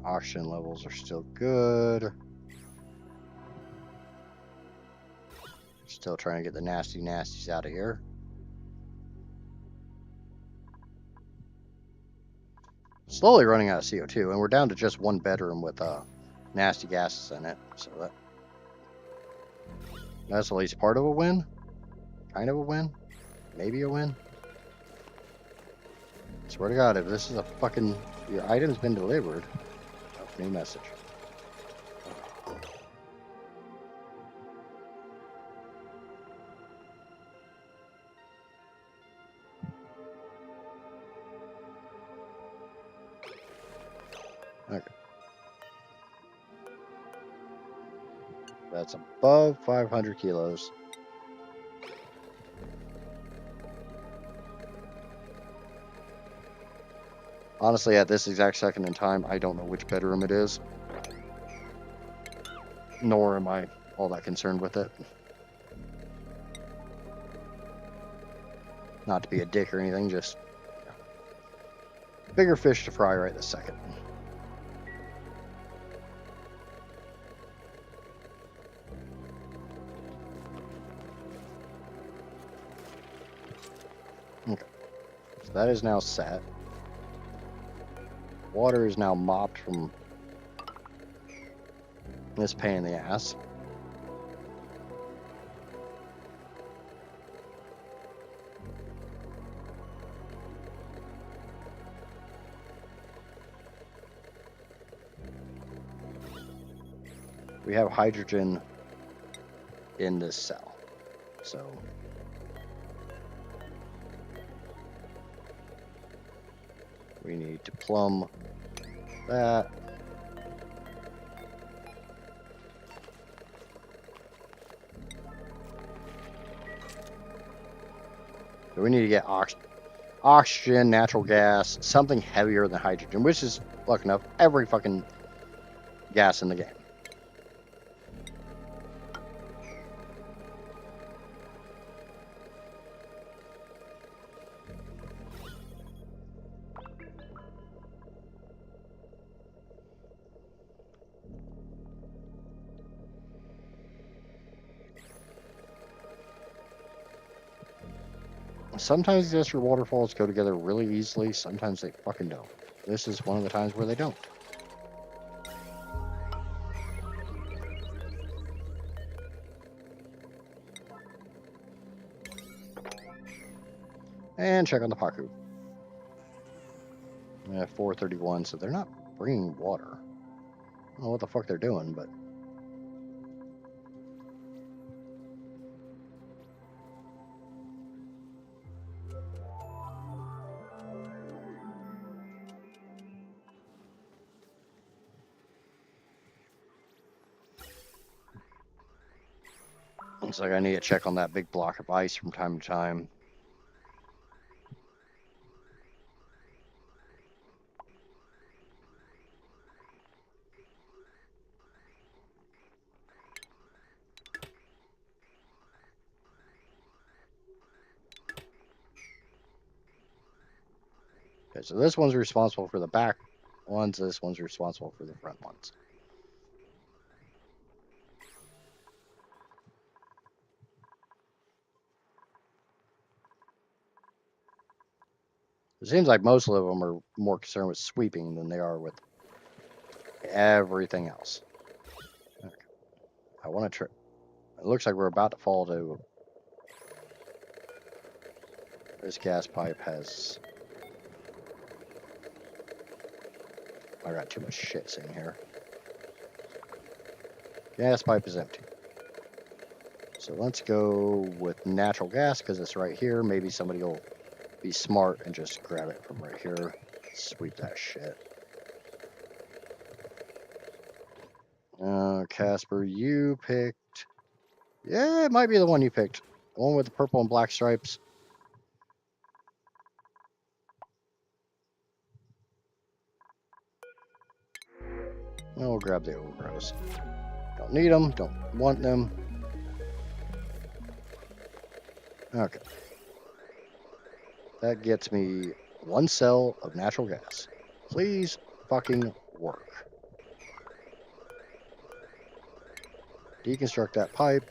Oxygen levels are still good. Still trying to get the nasty nasties out of here. Slowly running out of CO2, and we're down to just one bedroom with nasty gases in it. So that's at least part of a win. Kind of a win. Maybe a win. Swear to God, if this is a fucking... Your item's been delivered. Oh, new message. Okay. That's above 500 kilos. Honestly, at this exact second in time, I don't know which bedroom it is. Nor am I all that concerned with it. Not to be a dick or anything, just bigger fish to fry right this second. Okay, so that is now set. Water is now mopped from this pain in the ass. We have hydrogen in this cell, so we need to plumb that. So we need to get oxygen, natural gas, something heavier than hydrogen, which is, lucky enough, every fucking gas in the game. Sometimes these extra waterfalls go together really easily, sometimes they fucking don't. This is one of the times where they don't. And check on the Paku. 431, so they're not bringing water. I don't know what the fuck they're doing, but... Looks like I need to check on that big block of ice from time to time. Okay, so this one's responsible for the back ones, this one's responsible for the front ones. It seems like most of them are more concerned with sweeping than they are with everything else. Okay. I want to try. It looks like we're about to fall to... This gas pipe has... I got too much shit sitting here. Gas pipe is empty. So let's go with natural gas because it's right here. Maybe somebody will be smart and just grab it from right here. Sweep that shit. Casper, you picked... Yeah, it might be the one you picked. The one with the purple and black stripes. Well, we'll grab the overgrows. Don't need them, don't want them. Okay. That gets me one cell of natural gas. Please fucking work. Deconstruct that pipe.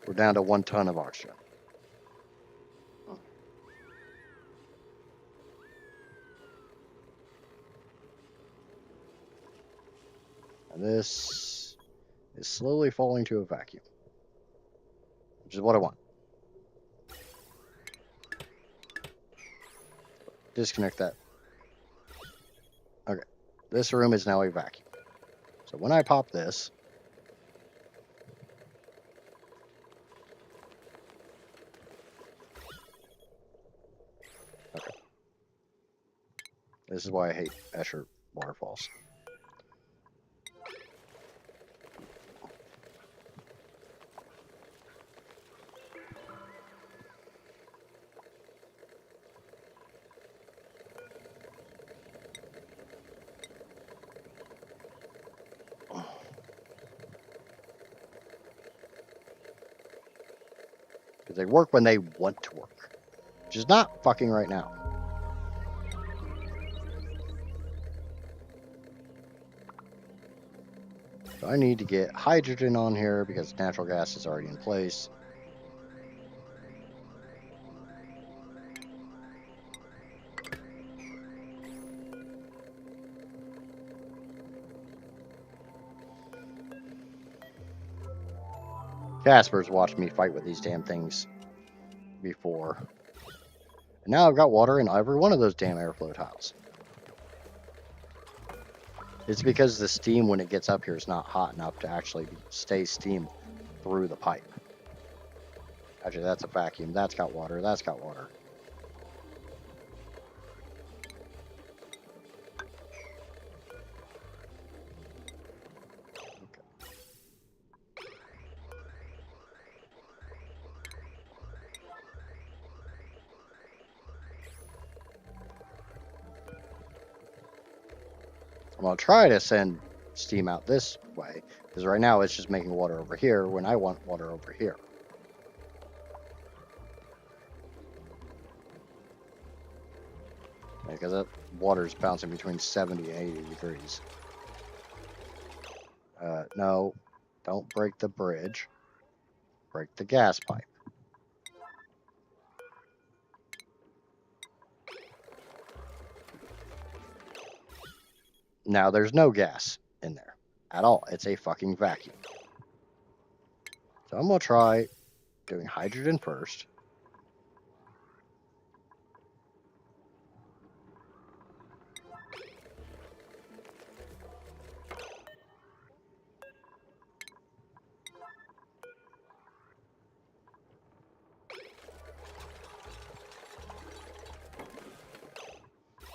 We're down to 1 ton of oxygen. And this is slowly falling to a vacuum, which is what I want. Disconnect that. Okay, this room is now a vacuum. So when I pop this, okay, this is why I hate Escher waterfalls. Because they work when they want to work, which is not fucking right now. So I need to get hydrogen on here because natural gas is already in place. Casper's watched me fight with these damn things before. And now I've got water in every one of those damn airflow tiles. It's because the steam, when it gets up here, is not hot enough to actually stay steam through the pipe. Actually, that's a vacuum. That's got water. That's got water. I'm going to try to send steam out this way, because right now it's just making water over here when I want water over here. Because that water is bouncing between 70 and 80 degrees. No, don't break the bridge. Break the gas pipe. Now there's no gas in there at all. It's a fucking vacuum. So I'm going to try doing hydrogen first.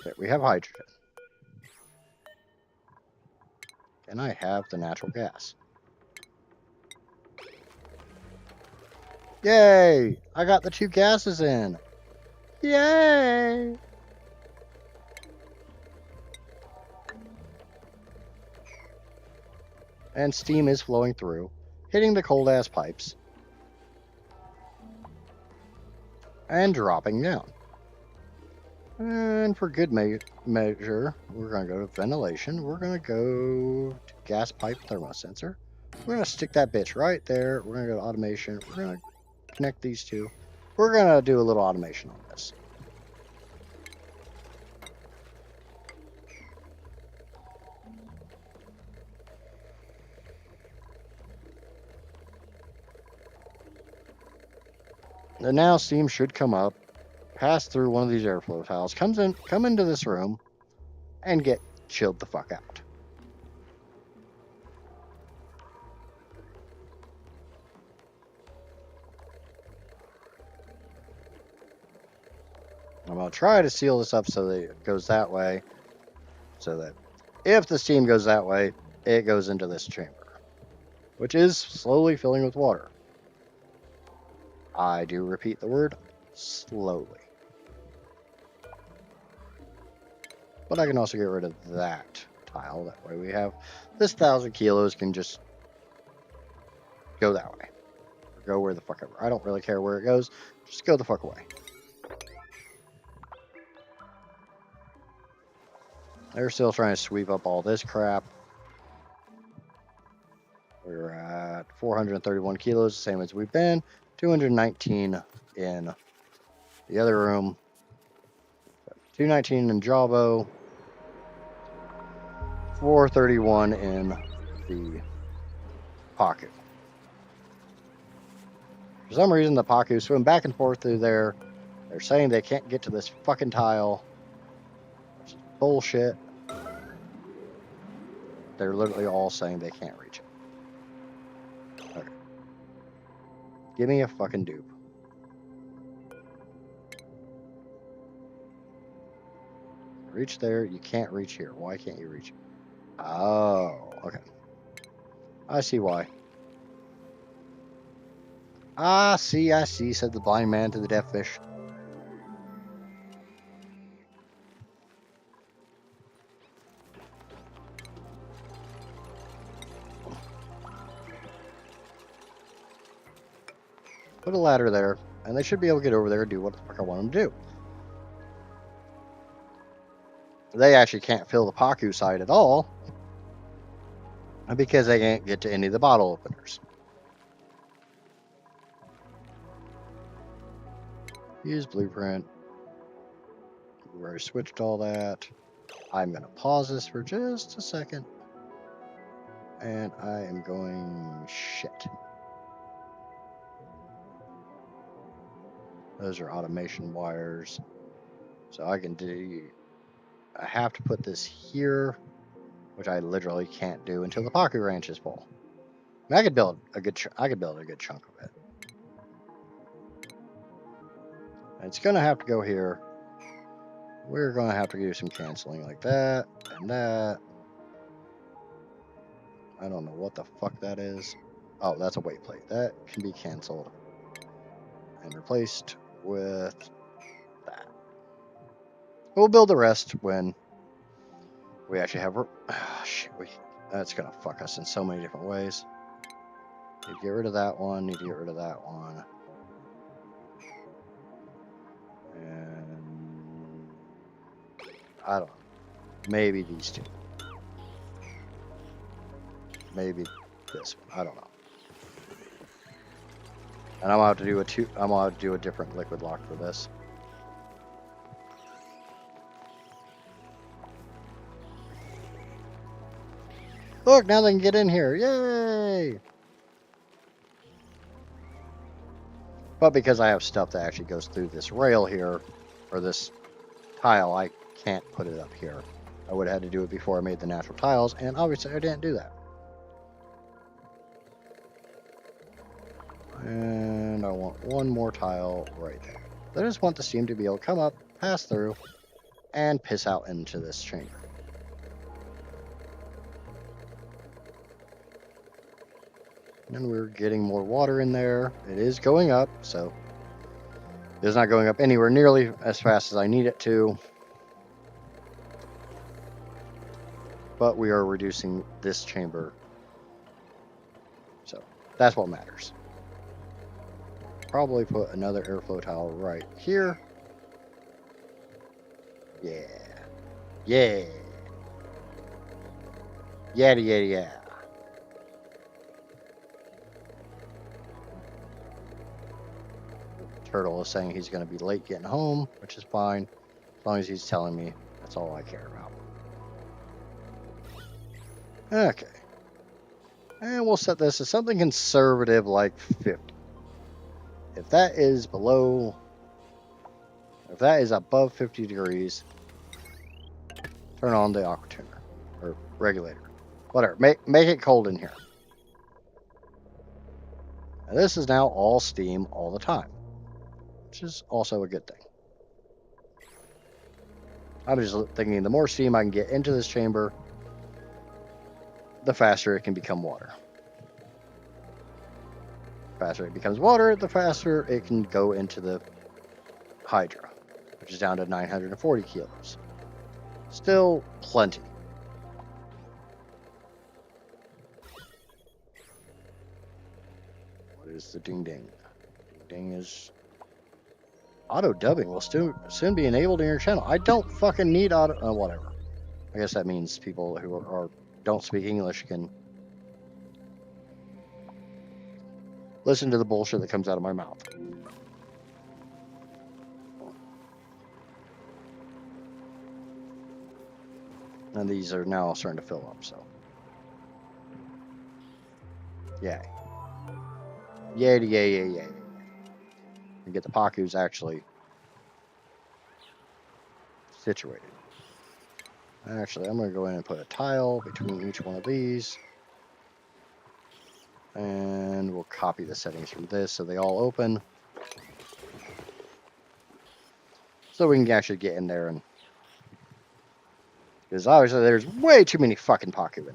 Okay, we have hydrogen. And I have the natural gas. Yay! I got the 2 gases in. Yay! And steam is flowing through, hitting the cold ass pipes, and dropping down. And for good measure, we're going to go to ventilation. We're going to go to gas pipe thermosensor. We're going to stick that bitch right there. We're going to go to automation. We're going to connect these two. We're going to do a little automation on this. And now steam should come up, pass through one of these airflow tiles, come into this room, and get chilled the fuck out. I'm going to try to seal this up so that it goes that way, so that if the steam goes that way, it goes into this chamber, which is slowly filling with water. I do repeat the word slowly. But I can also get rid of that tile. That way we have this 1,000 kilos can just go that way. Or go where the fuck ever. I don't really care where it goes. Just go the fuck away. They're still trying to sweep up all this crap. We're at 431 kilos, same as we've been. 219 in the other room. 219 in Javo. 431 in the Paku. For some reason, the Paku swim back and forth through there. They're saying they can't get to this fucking tile. Which is bullshit. They're literally all saying they can't reach it. Okay. Give me a fucking dupe. Reach there. You can't reach here. Why can't you reach it? Oh, okay. I see why. I see, said the blind man to the deaf fish. Put a ladder there, and they should be able to get over there and do what the fuck I want them to do. They actually can't fill the Paku side at all, because they can't get to any of the bottle openers. Use blueprint. We already switched all that. I'm going to pause this for just a second. And I am going shit. Those are automation wires. So I can do... I have to put this here, which I literally can't do until the Paku Ranch is full. I mean, I could build a good chunk of it. It's going to have to go here. We're going to have to do some canceling like that and that. I don't know what the fuck that is. Oh, that's a weight plate. That can be canceled and replaced with that. We'll build the rest when we actually have... Oh, shit, that's going to fuck us in so many different ways. Need to get rid of that one. Need to get rid of that one. And... I don't know. Maybe these two. Maybe this one. I don't know. And I'm gonna have to do a different liquid lock for this. Look, now they can get in here. Yay! But because I have stuff that actually goes through this rail here, or this tile, I can't put it up here. I would have had to do it before I made the natural tiles, and obviously I didn't do that. And I want one more tile right there. I just want the steam to be able to come up, pass through, and piss out into this chamber. And we're getting more water in there. It is going up, so it's not going up anywhere nearly as fast as I need it to. But we are reducing this chamber. So that's what matters. Probably put another airflow tile right here. Yeah. Yeah. Yada yada yada. Turtle is saying he's going to be late getting home, which is fine. As long as he's telling me, that's all I care about. Okay. And we'll set this as something conservative like 50. If that is below... If that is above 50 degrees, turn on the aqua tuner. Or regulator. Whatever. Make it cold in here. Now this is now all steam all the time. Which is also a good thing. I'm just thinking the more steam I can get into this chamber, the faster it can become water. The faster it becomes water, the faster it can go into the Hydra, which is down to 940 kilos. Still plenty. What is the ding ding? Ding is... Auto dubbing will soon be enabled in your channel. I don't fucking need auto... whatever. I guess that means people who don't speak English can listen to the bullshit that comes out of my mouth. And these are now starting to fill up, so. Yay. Yay to yay, yay, yay. And get the Pakus actually situated. Actually, I'm going to go in and put a tile between each one of these. And we'll copy the settings from this so they all open. So we can actually get in there and... Because obviously there's way too many fucking Paku in there.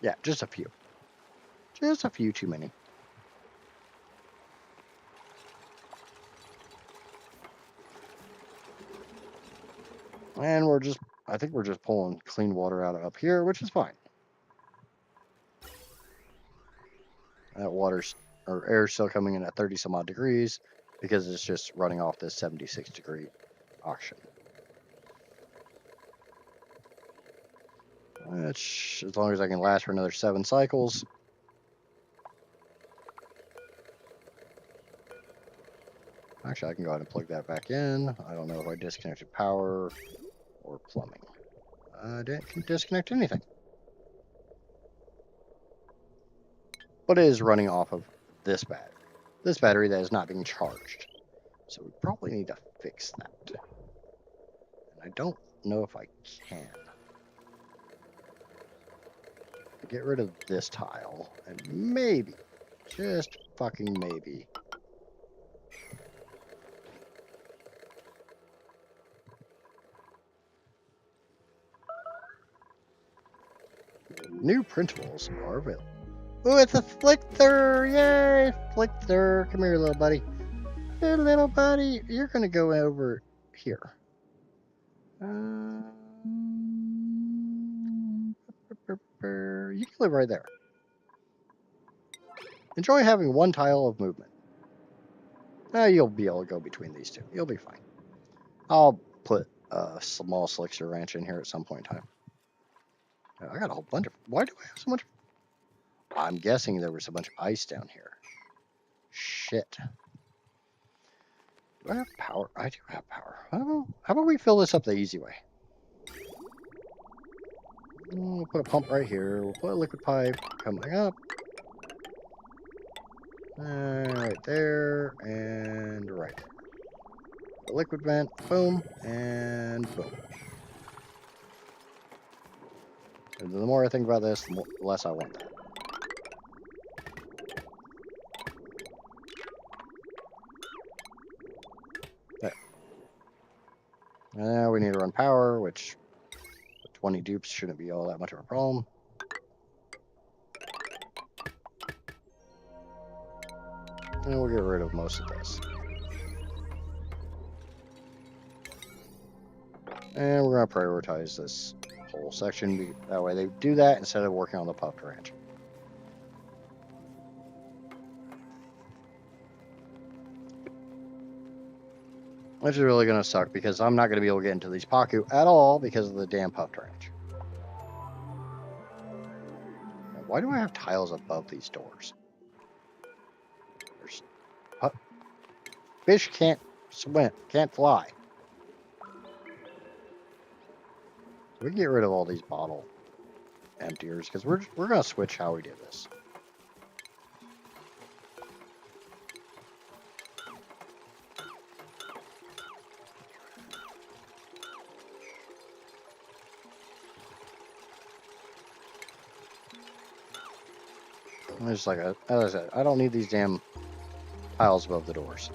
Yeah, just a few. Just a few too many. And I think we're just pulling clean water out of up here, which is fine. That air's still coming in at 30 some odd degrees because it's just running off this 76 degree oxygen. Which, as long as I can last for another 7 cycles. Actually, I can go ahead and plug that back in. I don't know if I disconnected power or plumbing. I didn't disconnect anything. But it is running off of this battery. This battery that is not being charged. So we probably need to fix that. And I don't know if I can. Get rid of this tile. And maybe, just fucking maybe, new printables are available. Oh, it's a Flicker! Yay! Flicker! Come here, little buddy. Hey, little buddy. You're going to go over here. You can live right there. Enjoy having one tile of movement. You'll be able to go between these two. You'll be fine. I'll put a small Slicker Ranch in here at some point in time. I got a whole bunch of... Why do I have so much... I'm guessing there was a bunch of ice down here. Shit. Do I have power? I do have power. How about we fill this up the easy way? We'll put a pump right here. We'll put a liquid pipe coming up. Right there. And right. The liquid vent. Boom. And boom. And the more I think about this, the less I want that. There. Now we need to run power, which 20 dupes shouldn't be all that much of a problem. And we'll get rid of most of this. And we're going to prioritize this whole section. That way they do that instead of working on the puffed ranch. Which is really going to suck because I'm not going to be able to get into these Paku at all because of the damn puffed ranch. Now, why do I have tiles above these doors? Fish can't swim, can't fly. We can get rid of all these bottle emptiers because we're going to switch how we do this. Just like as I said, I don't need these damn tiles above the doors.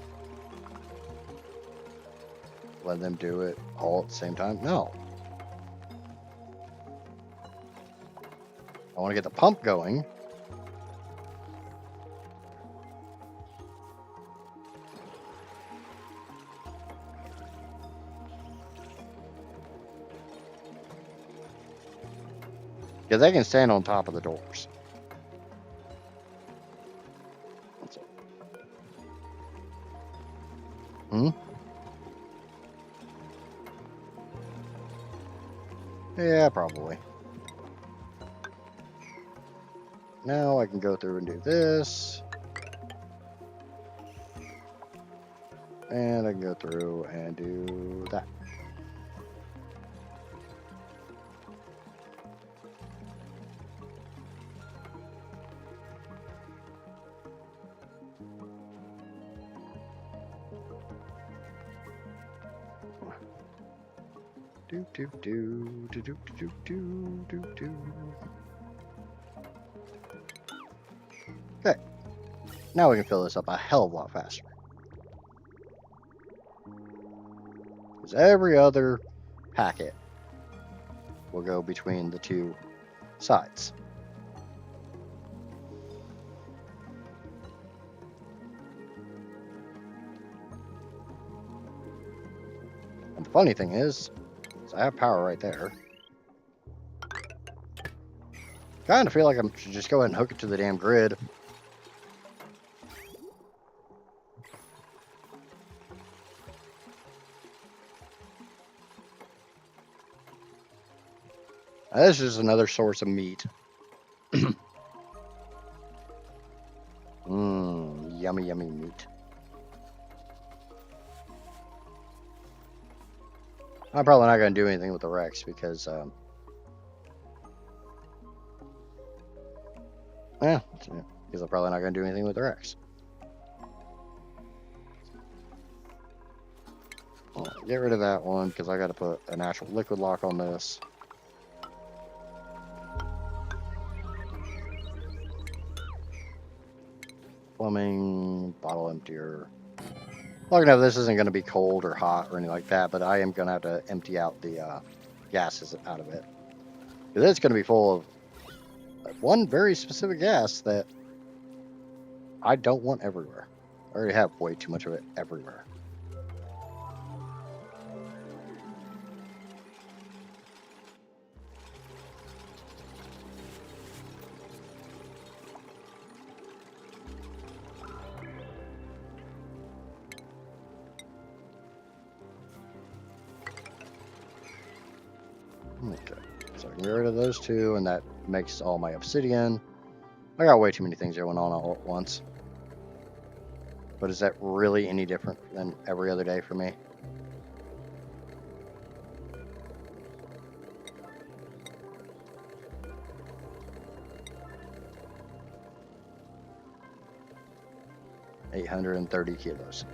Let them do it all at the same time? No. I want to get the pump going. Because they can stand on top of the doors. That's it. Hmm? Yeah, probably. Now I can go through and do this. And I can go through and do that. Do do do do do do do do do. Okay. Now we can fill this up a hell of a lot faster. Because every other packet will go between the two sides. And the funny thing is I have power right there. Kind of feel like I should just go ahead and hook it to the damn grid. This is another source of meat. Mmm, yummy, yummy meat. I'm probably not going to do anything with the Rex because, because I'm probably not going to do anything with the Rex. Get rid of that one because I got to put an actual liquid lock on this. Plumbing, bottle emptier. Well, no, this isn't going to be cold or hot or anything like that, but I am going to have to empty out the gases out of it. Because it's going to be full of one very specific gas that I don't want everywhere. I already have way too much of it everywhere. Okay, so I can get rid of those two, and that makes all my obsidian. I got way too many things going on all at once. But is that really any different than every other day for me? $830 kilos.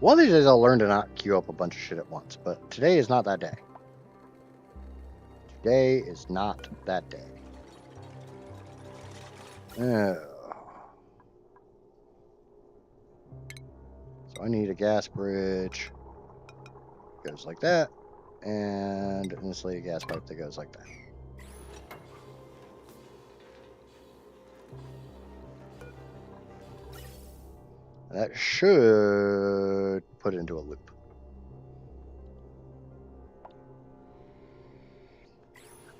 One of these days I'll learn to not queue up a bunch of shit at once, but today is not that day. Today is not that day. So I need a gas bridge. Goes like that. And an insulated gas pipe that goes like that. That should put it into a loop.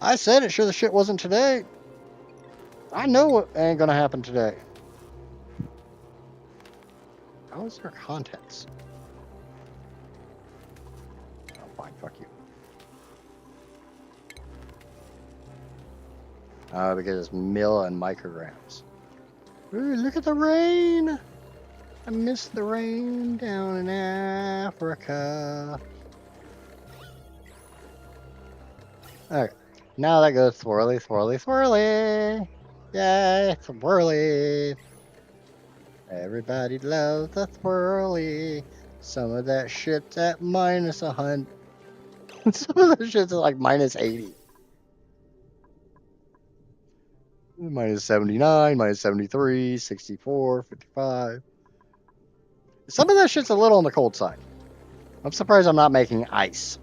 I said it sure the shit wasn't today. I know it ain't gonna happen today. How is there contents? Oh, fine, fuck you. Because it's mil and micrograms. Ooh, look at the rain! I miss the rain down in Africa. Okay, now that goes swirly, swirly, swirly. Yay, swirly. Everybody loves the swirly. Some of that shit's at minus 100. Some of that shit's at like minus 80. Minus 79, minus 73, 64, 55. Some of that shit's a little on the cold side. I'm surprised I'm not making ice.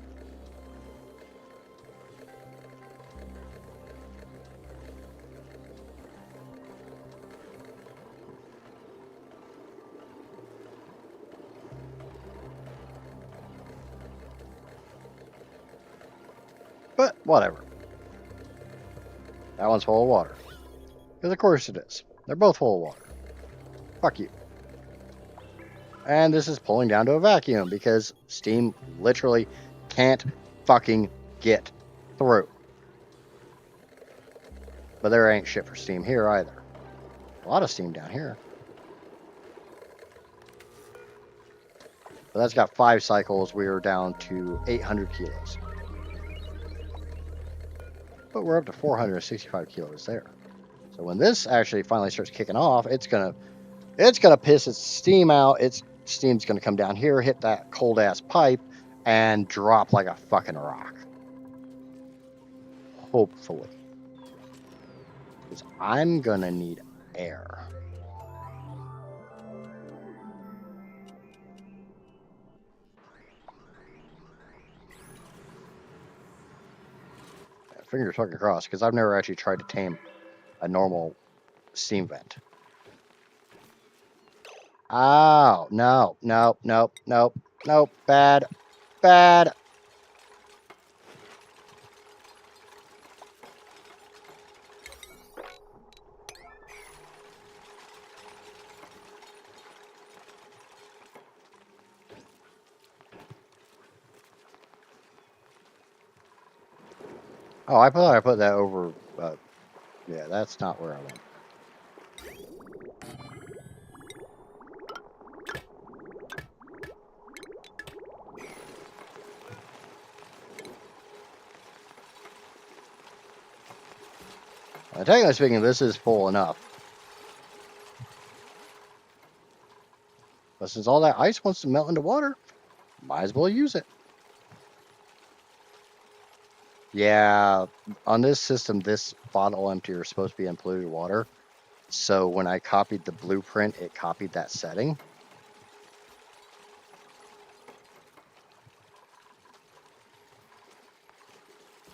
But whatever. That one's full of water. Because of course it is. They're both full of water. Fuck you. And this is pulling down to a vacuum because steam literally can't fucking get through. But there ain't shit for steam here either. A lot of steam down here. But that's got 5 cycles. We are down to 800 kilos. But we're up to 465 kilos there. So when this actually finally starts kicking off, it's gonna piss its steam out. Its steam's gonna come down here, hit that cold ass pipe, and drop like a fucking rock. Hopefully. Because I'm gonna need air. Fingers fucking crossed, because I've never actually tried to tame a normal steam vent. Oh, no, no, no, no, no, bad, bad. Oh, I thought I put that over, yeah, that's not where I went. Technically speaking, this is full enough. But since all that ice wants to melt into water, might as well use it. Yeah, on this system, this bottle emptier is supposed to be in polluted water. So when I copied the blueprint, it copied that setting.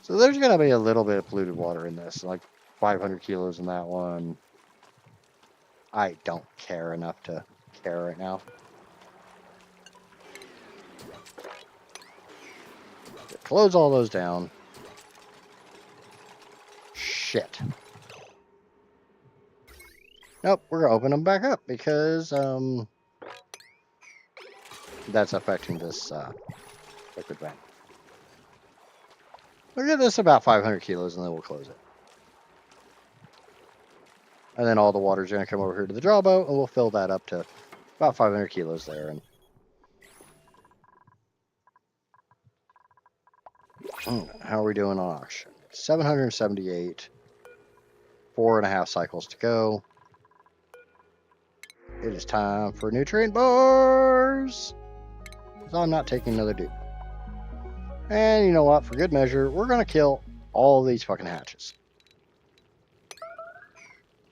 So there's going to be a little bit of polluted water in this, like 500 kilos in that one. I don't care enough to care right now. Close all those down. Shit. Nope, we're gonna open them back up because that's affecting this liquid vent. We'll get this about 500 kilos and then we'll close it. And then all the water's gonna come over here to the draw boat and we'll fill that up to about 500 kilos there. And how are we doing on oxygen? 778. 4.5 cycles to go. It is time for nutrient bars. So I'm not taking another dupe. And you know what? For good measure, we're going to kill all of these fucking hatches.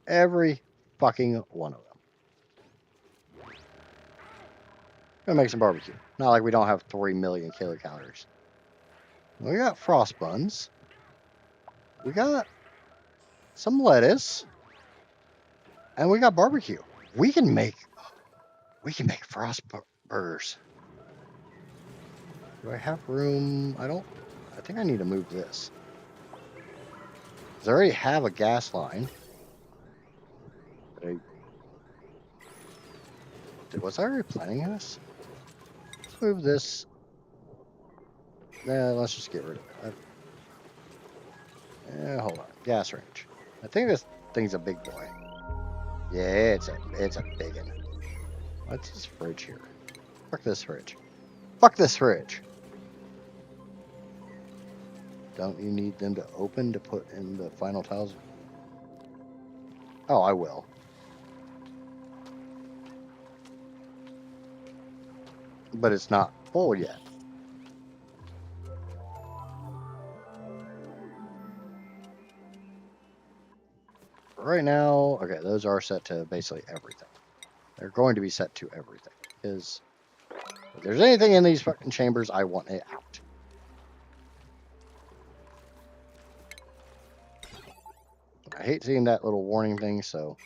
Every fucking one of them. Gonna make some barbecue. Not like we don't have 3 million kilocalories. We got frost buns. We got some lettuce. And we got barbecue. We can make frost burgers. Do I have room? I think I need to move this. Because I already have a gas line. Was I already planning this? Let's move this. Nah, let's just get rid of it. Yeah, hold on. Gas range. I think this thing's a big boy. Yeah, it's a big one. What's this fridge here? Fuck this fridge. Fuck this fridge. Don't you need them to open to put in the final tiles? Oh, I will. But it's not full yet. Right now, okay, those are set to basically everything. They're going to be set to everything. Because if there's anything in these fucking chambers, I want it out. I hate seeing that little warning thing, so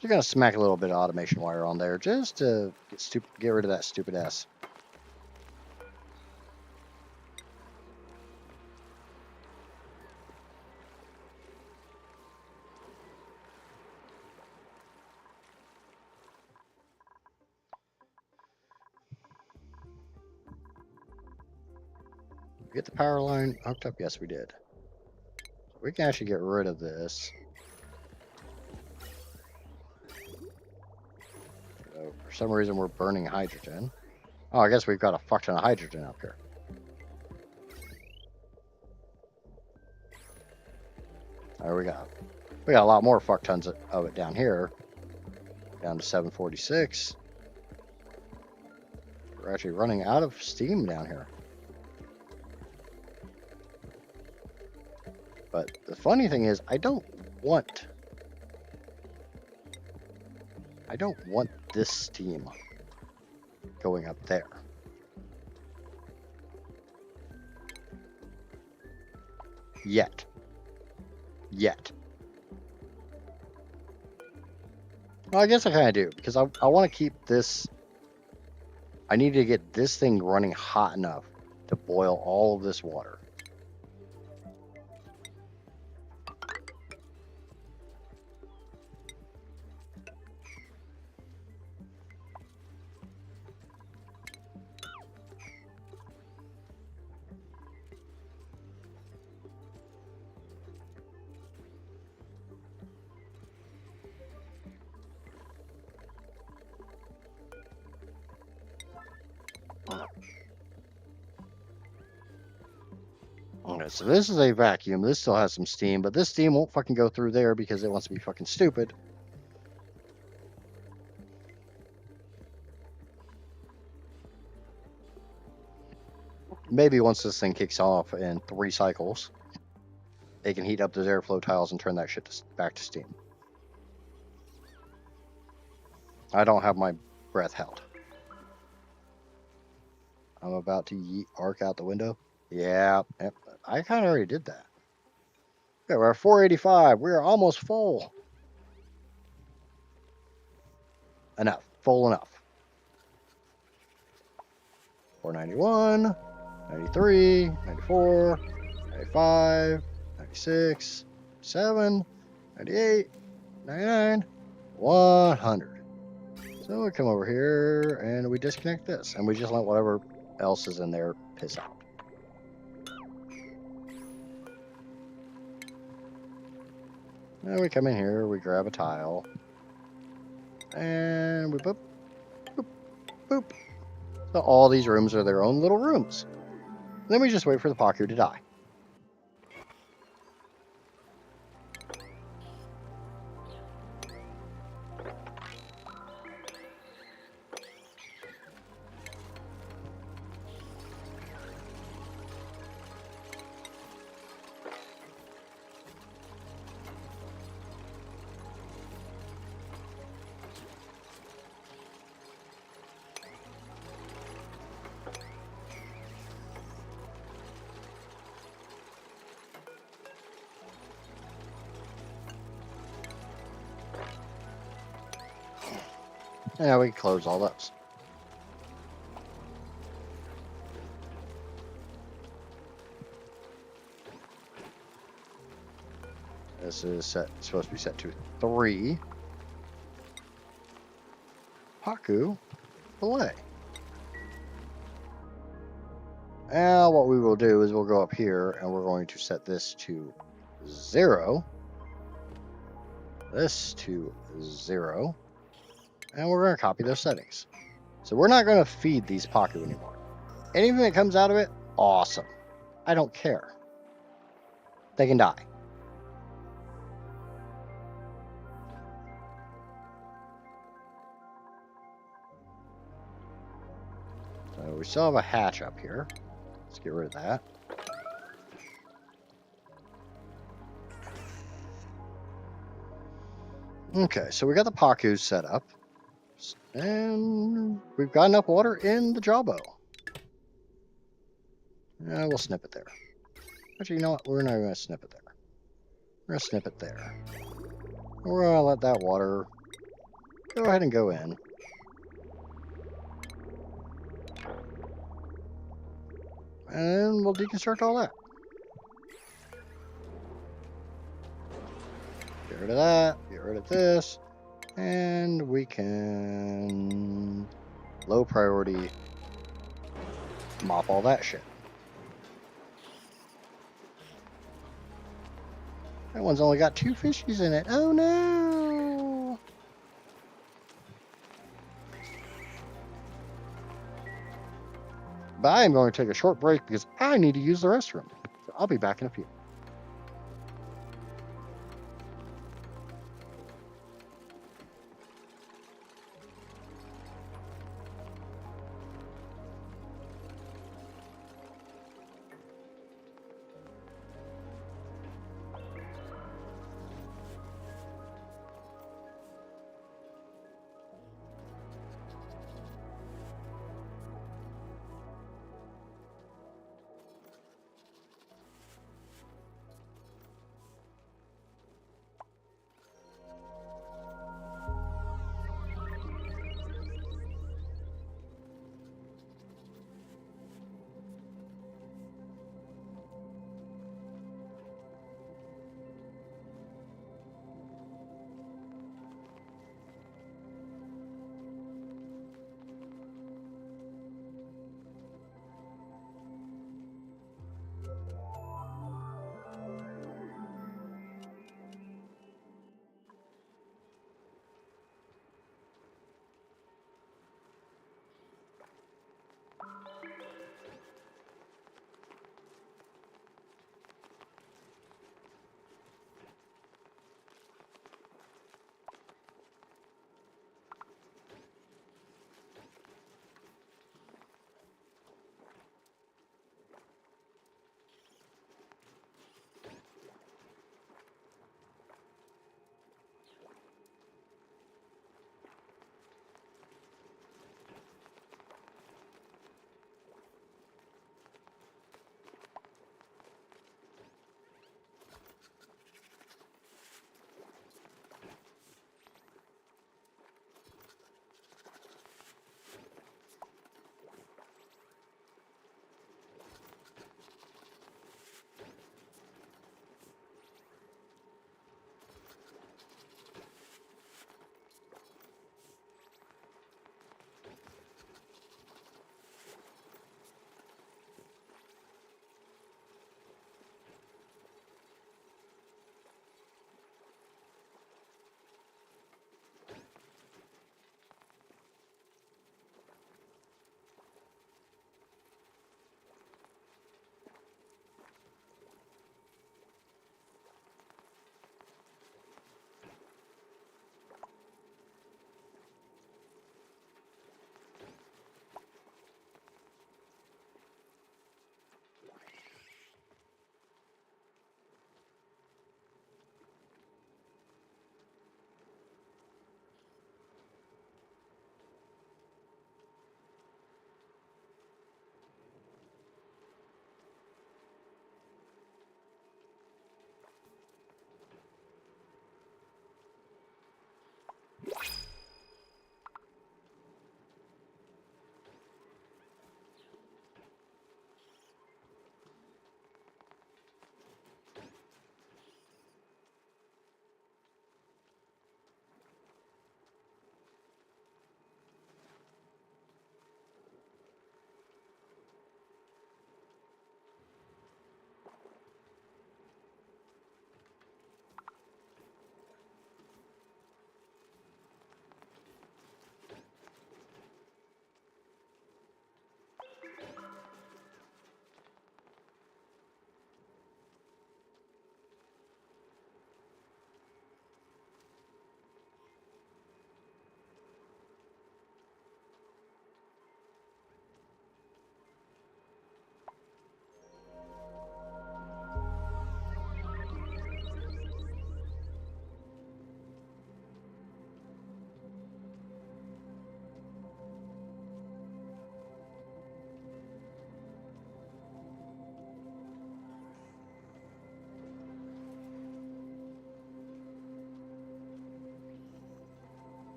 just gonna smack a little bit of automation wire on there just to get rid of that stupid ass. Get the power line hooked up? Yes, we did. We can actually get rid of this. So for some reason, we're burning hydrogen. Oh, I guess we've got a fuck ton of hydrogen up here. There we go. We got a lot more fuck tons of it down here. Down to 746. We're actually running out of steam down here. But the funny thing is, I don't want this steam going up there. Yet. Well, I guess I kind of do, because I want to keep this. I need to get this thing running hot enough to boil all of this water. Okay, so this is a vacuum. This still has some steam, but this steam won't fucking go through there because it wants to be fucking stupid. Maybe once this thing kicks off in 3 cycles, they can heat up those airflow tiles and turn that shit back to steam. I don't have my breath held. I'm about to yeet arc out the window. Yeah, I kind of already did that. Okay, we're at 485. We're almost full. Enough. Full enough. 491, 93, 94, 95, 96, 97, 98, 99, 100. So we come over here and we disconnect this and we just let whatever else is in there piss out. And we come in here, we grab a tile, and we boop, boop, boop. So all these rooms are their own little rooms. Then we just wait for the Paku to die. Yeah, we can close all those. This is supposed to be set to 3. Paku delay. Now what we will do is we'll go up here and we're going to set this to 0. This to 0. And we're going to copy those settings. So we're not going to feed these Paku anymore. Anything that comes out of it, awesome. I don't care. They can die. So we still have a hatch up here. Let's get rid of that. Okay, so we got the Pakus set up. And we've got enough water in the jawbow. We'll snip it there. Actually, you know what? We're not going to snip it there. We're going to snip it there. We're going to let that water go ahead and go in. And we'll deconstruct all that. Get rid of that. Get rid of this. And we can low priority mop all that shit. That one's only got 2 fishies in it. Oh no! But I am going to take a short break because I need to use the restroom. So I'll be back in a few.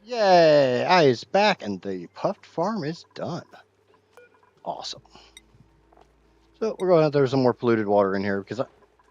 Yay! I is back and the puffed farm is done. Awesome. So we're going to throw some more polluted water in here because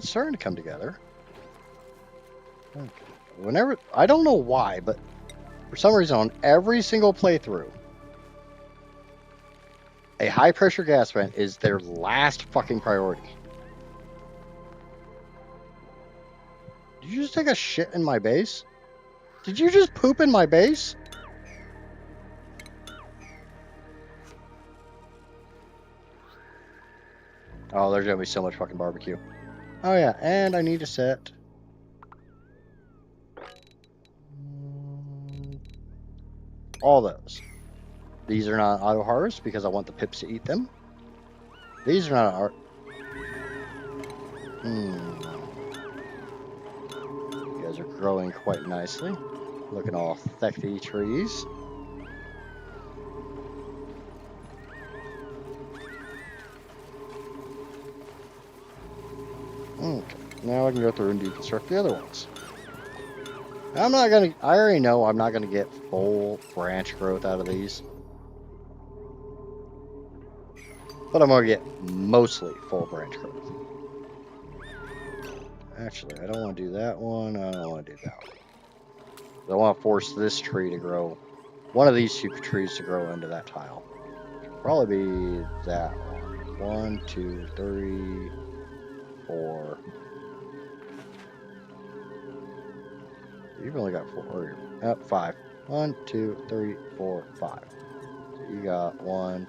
It's starting to come together. Okay. Whenever, I don't know why, but for some reason on every single playthrough, a high pressure gas vent is their last fucking priority. Did you just take a shit in my base? Did you just poop in my base? Oh, there's gonna be so much fucking barbecue. Oh yeah, and I need to set all those. These are not auto harvest because I want the pips to eat them. These are not art. You guys are growing quite nicely. Looking all thicky trees. Okay, now I can go through and deconstruct the other ones. I already know I'm not gonna get full branch growth out of these. But I'm gonna get mostly full branch growth. Actually, I don't want to do that one. I don't want to do that one. I want to force this tree to grow. One of these two trees to grow into that tile. Probably be that one. 1, 2, 3, 4. You've only got 4. Oh, 5. 1, 2, 3, 4, 5. So you got 1.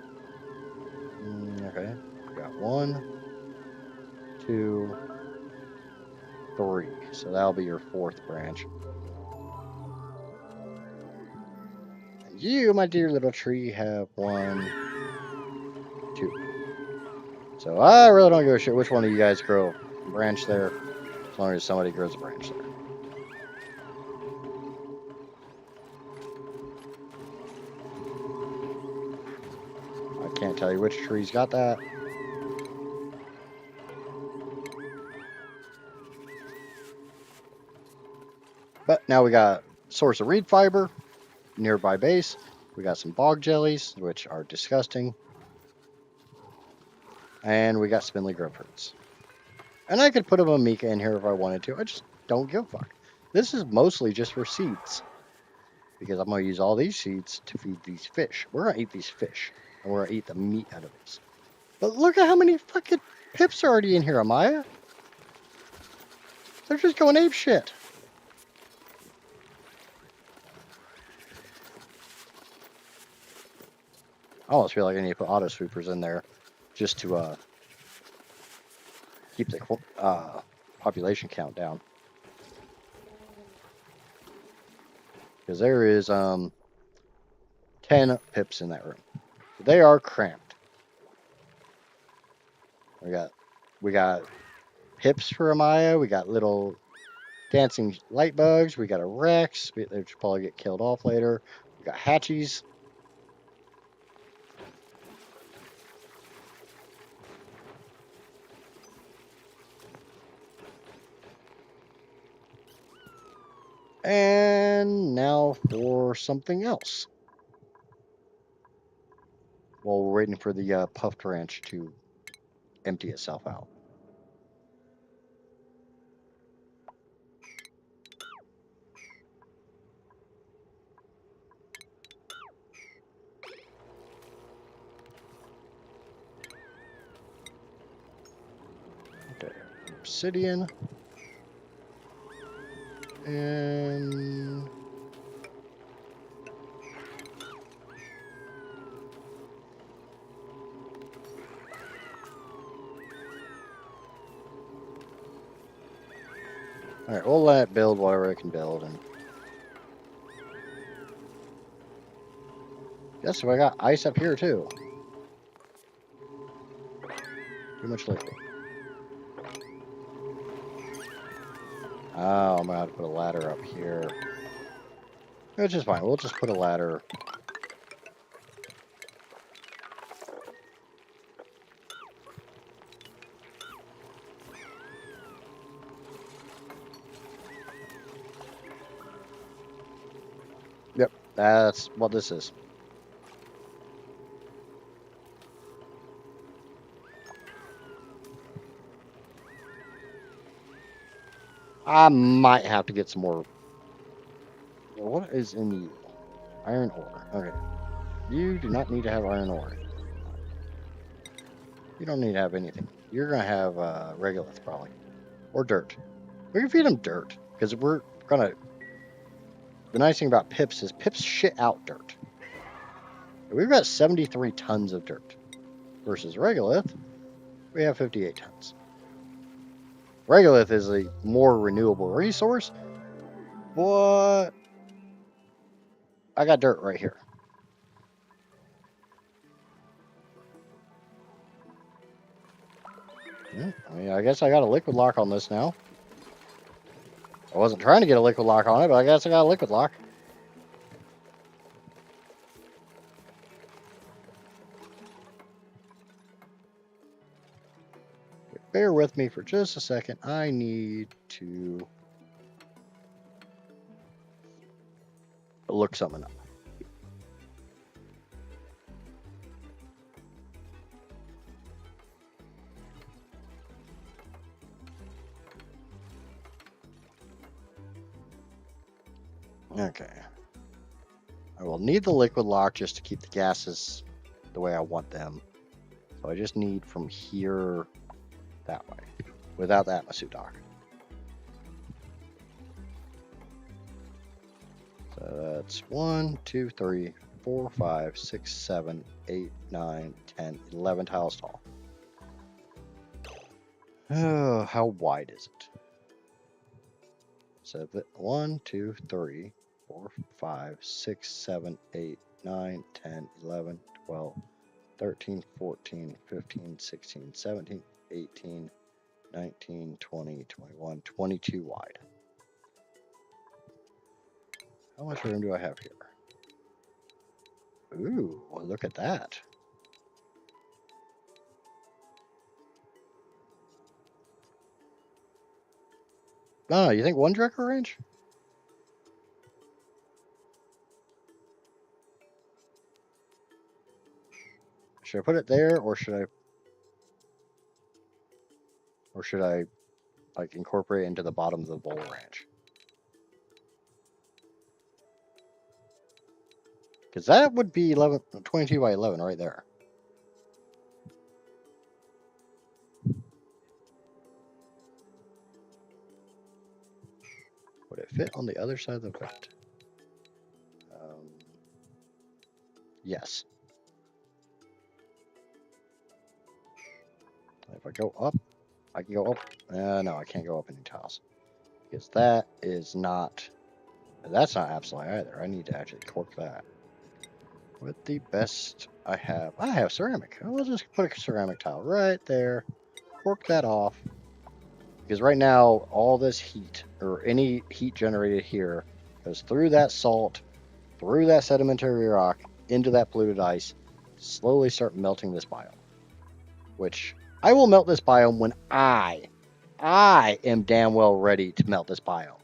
Okay. You got 1, 2, 3. So that'll be your 4th branch. And you, my dear little tree, have 1, 2. So I really don't give a shit which one of you guys grow a branch there, as long as somebody grows a branch there. I can't tell you which tree's got that. But now we got source of reed fiber, nearby base. We got some bog jellies, which are disgusting. And we got spindly growth fruits. And I could put a Mimika in here if I wanted to. I just don't give a fuck. This is mostly just for seeds. Because I'm going to use all these seeds to feed these fish. We're going to eat these fish. And we're going to eat the meat out of these. But look at how many fucking pips are already in here, Amaya. They're just going ape shit. I almost feel like I need to put auto sweepers in there just to keep the population count down. Because there is 10 pips in that room. They are cramped. We got pips for Amaya. We got little dancing light bugs. We got a Rex. They should probably get killed off later. We got Hatchies. And now for something else. While we're waiting for the puffed ranch to empty itself out. Okay, obsidian. And all right, we'll let it build whatever it can build. And guess what? I got ice up here too. Too much liquid. Oh, I'm gonna have to put a ladder up here. Which is fine. We'll just put a ladder. Yep, that's what this is. I might have to get some more. What is in you? Iron ore. Okay. You do not need to have iron ore. You don't need to have anything. You're going to have regolith probably. Or dirt. We can feed them dirt. Because we're going to... The nice thing about pips is pips shit out dirt. We've got 73 tons of dirt. Versus regolith, we have 58 tons. Regolith is a more renewable resource. But I got dirt right here. I mean, I guess I got a liquid lock on this now. I wasn't trying to get a liquid lock on it, but I guess I got a liquid lock. Bear with me for just a second. I need to look something up. Okay. I will need the liquid lock just to keep the gases the way I want them. So I just need from here that way, without the atmosphere dock. So that's 1, 2, 3, 4, 5, 6, 7, 8, 9, 10, 11 tiles tall. Oh, how wide is it? So 1, 2, 3, 4, 5, 6, 7, 8, 9, 10, 11, 12, 13, 14, 15, 16, 17, 18, 19, 20, 21, 22 wide. How much room do I have here? Ooh, well, look at that. No, you think one Drecker range? Should I put it there, or should I like incorporate it into the bottom of the bowl ranch? Because that would be 22 by 11 right there. Would it fit on the other side of the vent? Yes. If I go up, I can go up. No, I can't go up any tiles. Because that is not... That's not absolute either. I need to actually cork that. With the best I have ceramic. I'll just put a ceramic tile right there. Cork that off. Because right now, all this heat, or any heat generated here, goes through that salt, through that sedimentary rock, into that polluted ice, slowly start melting this biome. Which, I will melt this biome when I am damn well ready to melt this biome.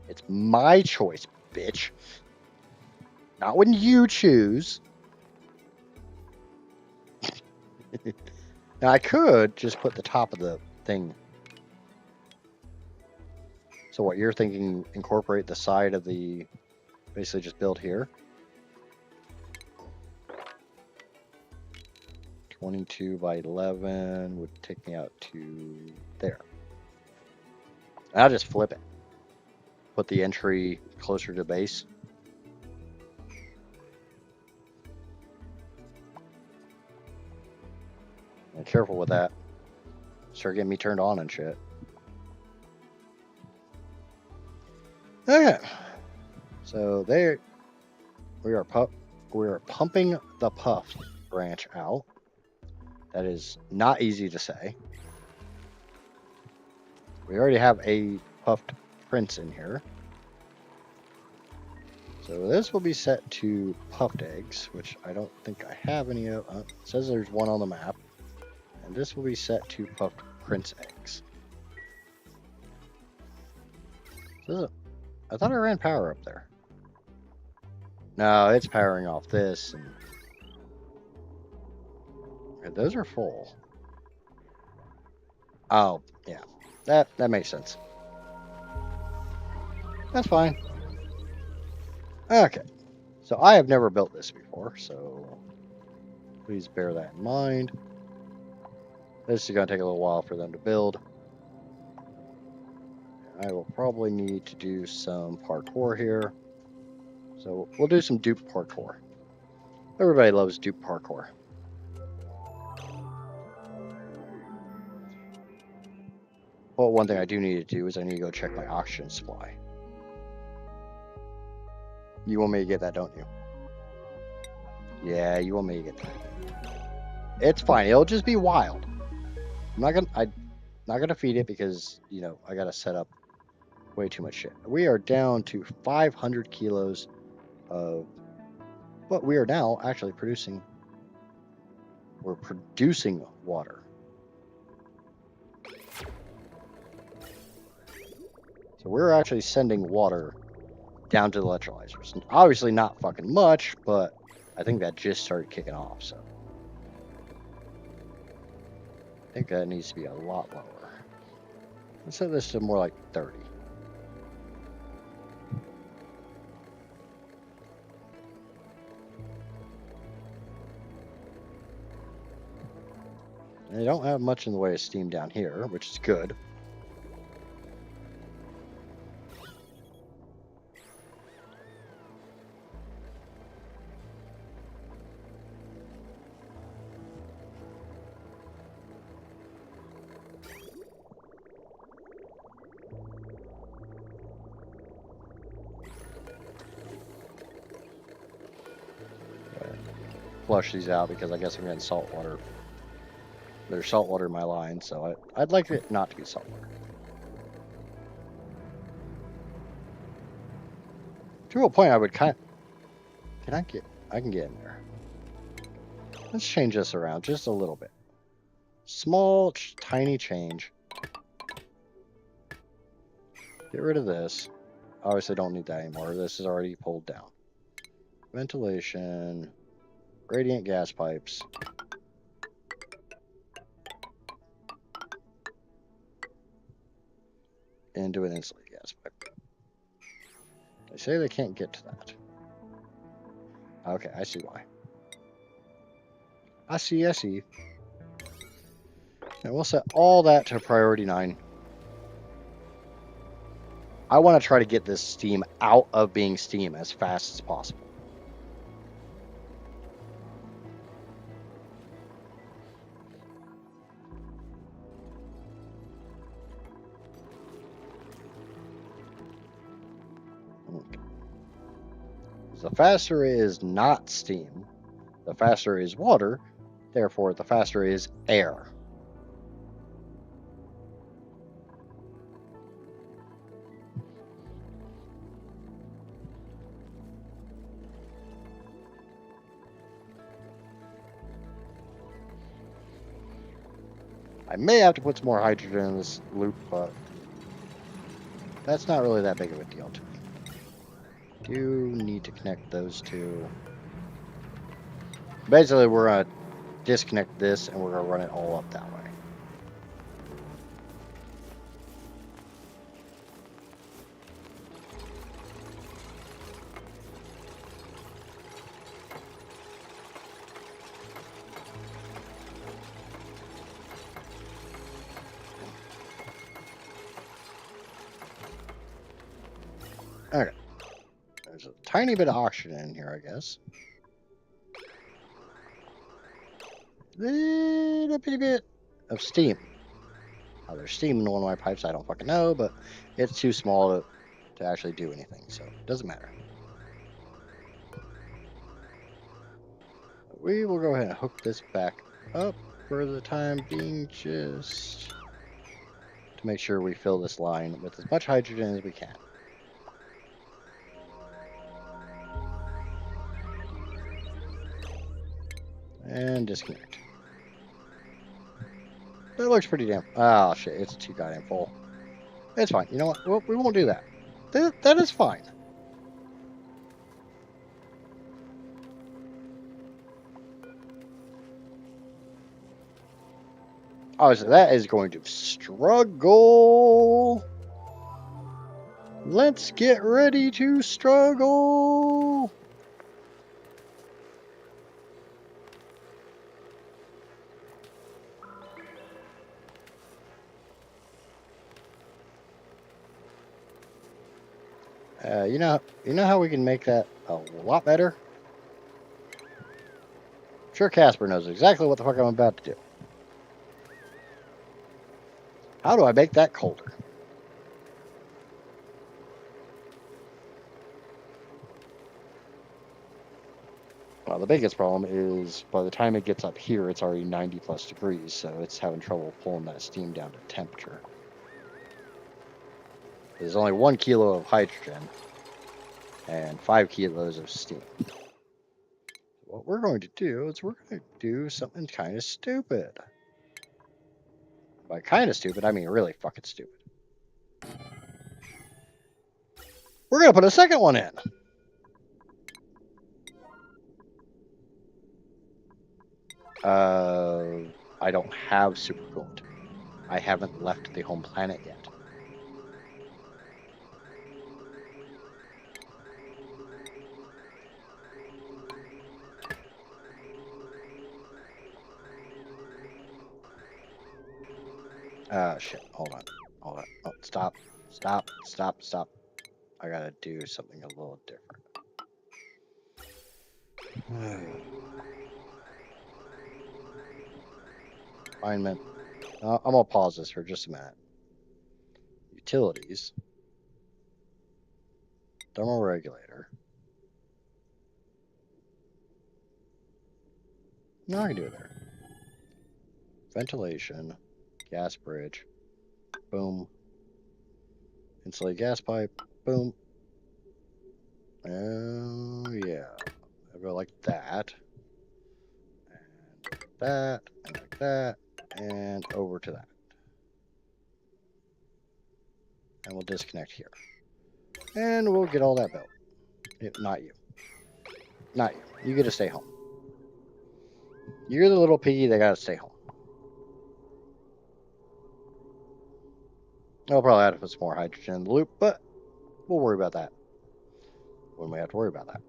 It's my choice, bitch. Not when you choose. Now, I could just put the top of the thing. So what you're thinking, incorporate the side of the, basically just build here. 22 by 11 would take me out to there. And I'll just flip it. Put the entry closer to base. And careful with that. Start getting me turned on and shit. Okay. So there we are pumping the puff branch out. That is not easy to say. We already have a puffed prince in here. So this will be set to puffed eggs, which I don't think I have any of. It says there's one on the map. And this will be set to puffed prince eggs. I thought I ran power up there. No, it's powering off this. And those are full. Oh, yeah. That makes sense. That's fine. Okay. So I have never built this before, so please bear that in mind. This is going to take a little while for them to build. I will probably need to do some parkour here. So we'll do some dupe parkour. Everybody loves dupe parkour. Well, one thing I do need to do is I need to go check my oxygen supply. You want me to get that, don't you? Yeah, you want me to get that. It's fine. It'll just be wild. I'm not gonna feed it because, you know, I gotta set up way too much shit. We are down to 500 kilos of, but we are now actually producing. We're producing water. So we're actually sending water down to the electrolyzers. And obviously not fucking much, but I think that just started kicking off, so. I think that needs to be a lot lower. Let's set this to more like 30. And they don't have much in the way of steam down here, which is good. Flush these out because I guess I'm getting salt water. There's salt water in my line, so I'd like it not to be salt water. To a point, I would kind of... I can get in there. Let's change this around just a little bit. Small, tiny change. Get rid of this. Obviously, don't need that anymore. This is already pulled down. Ventilation. Radiant gas pipes. And do an insulated gas pipe. They say they can't get to that. Okay, I see why. I see. And we'll set all that to priority 9. I want to try to get this steam out of being steam as fast as possible. Okay. The faster it is not steam, the faster is water, therefore the faster is air. I may have to put some more hydrogen in this loop, but that's not really that big of a deal to me. Do need to connect those two. Basically, we're going to disconnect this and we're going to run it all up that way. Okay. There's a tiny bit of oxygen in here, I guess. Little bitty bit of steam. Now, there's steam in one of my pipes, I don't fucking know, but it's too small to actually do anything, so it doesn't matter. We will go ahead and hook this back up for the time being, just to make sure we fill this line with as much hydrogen as we can. And disconnect. That looks pretty damn... Oh, shit. It's too goddamn full. It's fine. You know what? Well, we won't do that. That is fine. Obviously, that is going to struggle. Let's get ready to struggle. You know how we can make that a lot better? I'm sure Casper knows exactly what the fuck I'm about to do. How do I make that colder? Well, the biggest problem is by the time it gets up here, it's already 90 plus degrees, so it's having trouble pulling that steam down to temperature. There's only 1 kilo of hydrogen and 5 kilos of steam. What we're going to do is we're going to do something kind of stupid. By kind of stupid, I mean really fucking stupid. We're going to put a second one in. I don't have supercoolant. I haven't left the home planet yet. Shit. Hold on. Oh, stop. I gotta do something a little different. Refinement. I'm gonna pause this for just a minute. Utilities. Thermal regulator. No, I can do it there. Ventilation. Gas bridge. Boom. Insulated gas pipe. Boom. Oh, yeah. I go like that. And that. And like that. And over to that. And we'll disconnect here. And we'll get all that built. Not you. Not you. You get to stay home. You're the little piggy that gotta stay home. I'll probably have to put some more hydrogen in the loop, but we'll worry about that when we have to worry about that.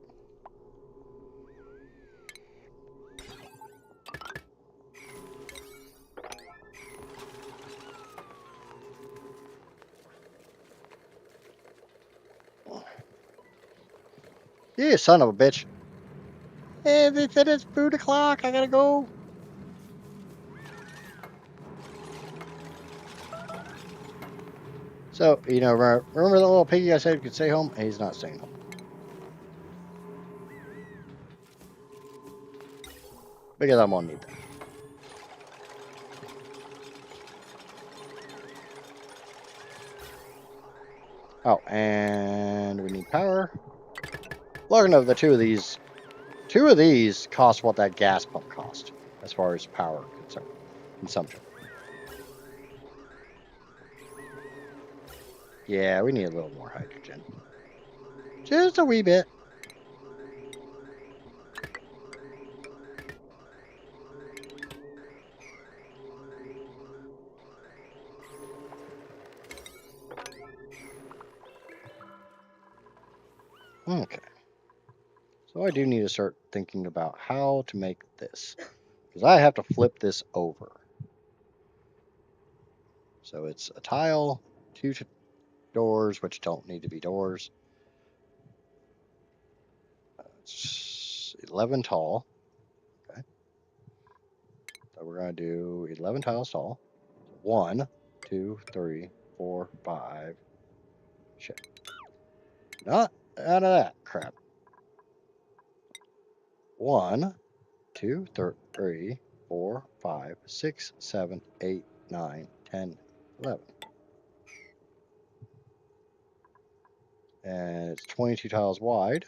You son of a bitch. Hey, they said it's food o'clock. I gotta go. So, remember that little piggy I said could stay home? He's not staying home. Because I'm gonna need that. Oh, and we need power. Looking of the two of these cost what that gas pump cost as far as power consumption. Yeah, we need a little more hydrogen. Just a wee bit. Okay. So I do need to start thinking about how to make this. Because I have to flip this over. So it's a tile, 2 doors, which don't need to be doors. It's 11 tall. Okay. So we're going to do 11 tiles tall. 1, 2, 3, 4, 5. Shit. Not out of that crap. 1, 2, 3, 4, 5, 6, 7, 8, 9, 10, 11. And it's 22 tiles wide.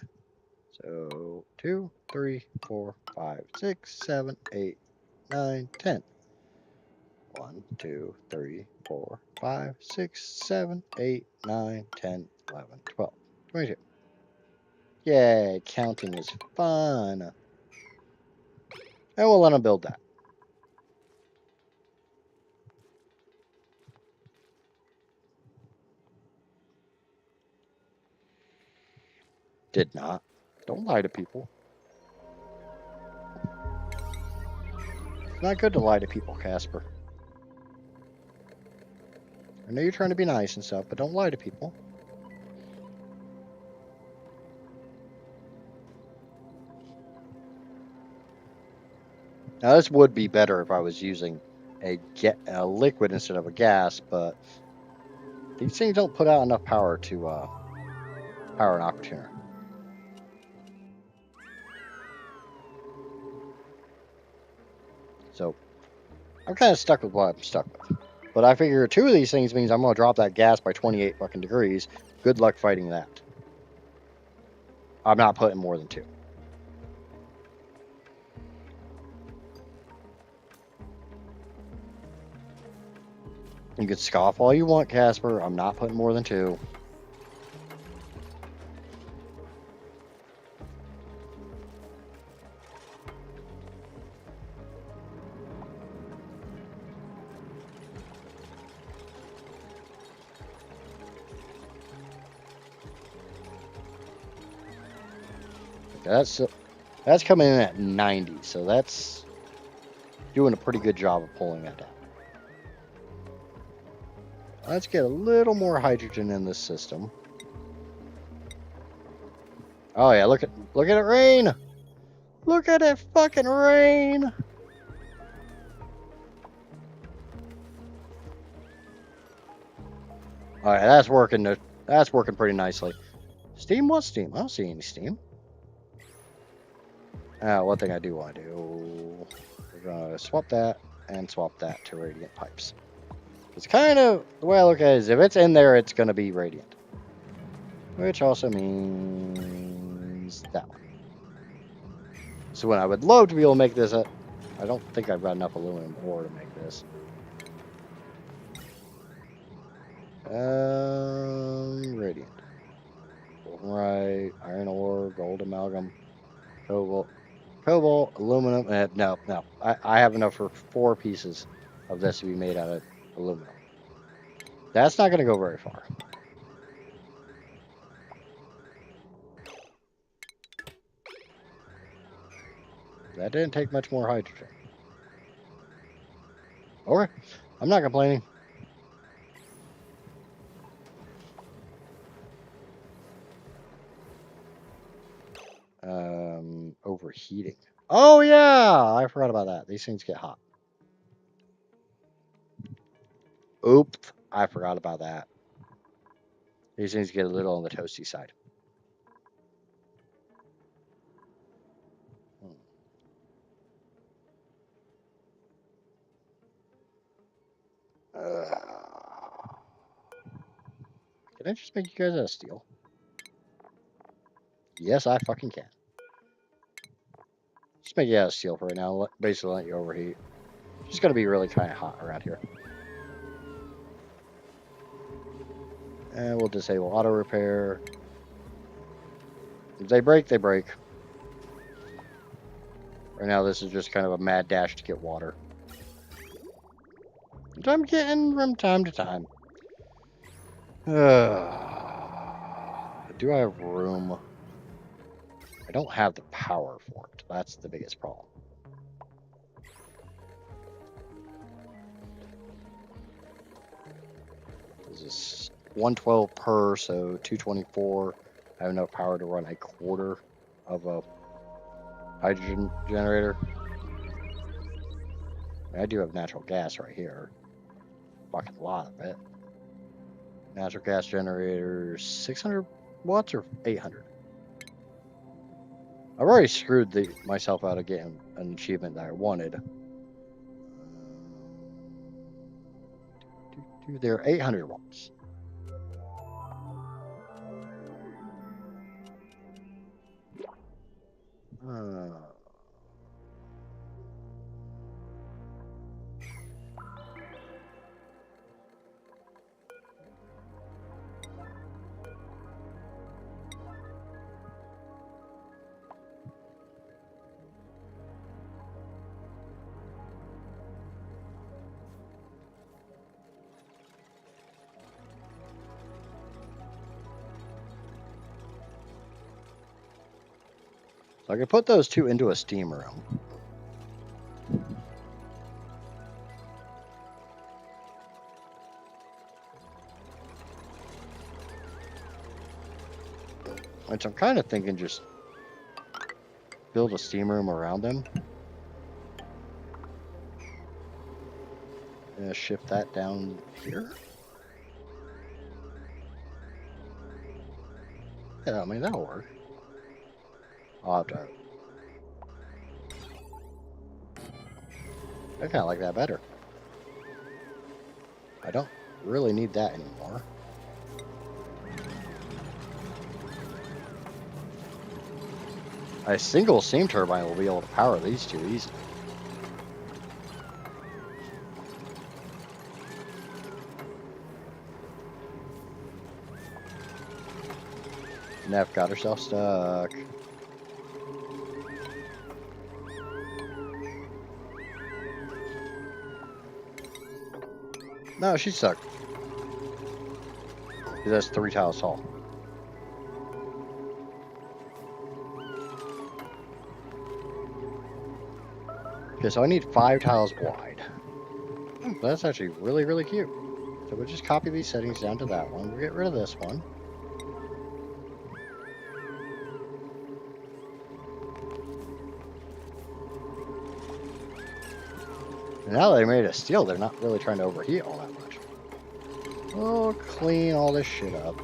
So 2, 3, 4, 5, 6, 7, 8, 9, 10. 1, 2, 3, 4, 5, 6, 7, 8, 9, 10, 11, 12, 22. Yay, counting is fun. And we'll let them build that. Did not. Don't lie to people. It's not good to lie to people, Casper. I know you're trying to be nice and stuff, but don't lie to people. Now, this would be better if I was using a liquid instead of a gas, but these things don't put out enough power to power an aqua tuner. So I'm kind of stuck with what I'm stuck with. But I figure 2 of these things means I'm going to drop that gas by 28 fucking degrees. Good luck fighting that. I'm not putting more than 2. You can scoff all you want, Casper. I'm not putting more than 2. That's coming in at 90, so that's doing a pretty good job of pulling that down. Let's get a little more hydrogen in this system. Oh yeah, look at it rain! Look at it fucking rain! Alright, that's working. That's working pretty nicely. Steam? What steam? I don't see any steam. One thing I do want to do, we're gonna swap that and swap that to radiant pipes. It's kind of the way I look at it is if it's in there, it's gonna be radiant, which also means that one. So when I would love to be able to make this, I don't think I've got enough aluminum ore to make this. Radiant. Right, iron ore, gold amalgam, cobalt, aluminum. No. I have enough for 4 pieces of this to be made out of aluminum. That's not going to go very far. That didn't take much more hydrogen. Okay, I'm not complaining. Overheating. Oh yeah, I forgot about that. These things get hot. Oops, I forgot about that. These things get a little on the toasty side. Can I just make you guys out of steel? Yes, I fucking can. Just make you out of steel for right now. Basically, let you overheat. It's just gonna be really kind of hot around here. And we'll disable auto repair. If they break, they break. Right now, this is just kind of a mad dash to get water, which I'm getting from time to time. Do I have room? I don't have the power for it. That's the biggest problem. This is 112 per, so 224. I have enough power to run a quarter of a hydrogen generator. I do have natural gas right here. Fucking lot of it. Natural gas generator, 600 watts or 800? I've already screwed myself out of getting an achievement that I wanted. They're 800 watts. So I could put those two into a steam room. Which I'm kind of thinking just build a steam room around them. And shift that down here. Yeah, I mean, that'll work. I'll have to... I kind of like that better. I don't really need that anymore. A single steam turbine will be able to power these two easily. Neff got herself stuck. No, she's stuck. That's 3 tiles tall. Okay, so I need 5 tiles wide. That's actually really, really cute. So we'll just copy these settings down to that one. We'll get rid of this one. And now that they made it steel, they're not really trying to overheat all that much. We'll clean all this shit up.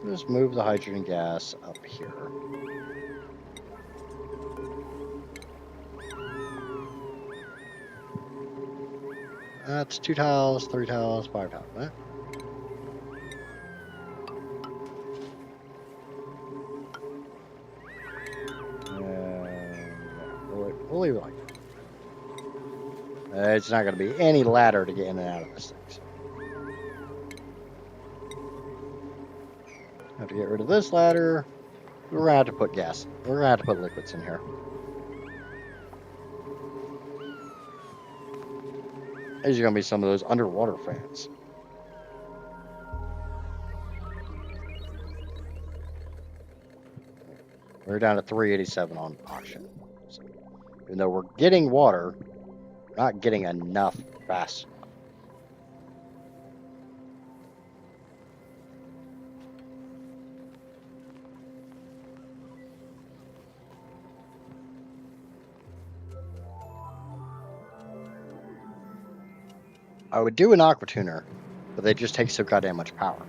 Just move the hydrogen gas up here. That's 2 tiles, 3 tiles, 5 tiles, right? We'll leave it like that. It's not going to be any ladder to get in and out of this thing. So. Have to get rid of this ladder. We're going to have to put gas. We're going to have to put liquids in here. These are going to be some of those underwater fans. We're down to 387 on auction. So, even though we're getting water, we're not getting enough fast. I would do an aqua tuner, but they just take so goddamn much power.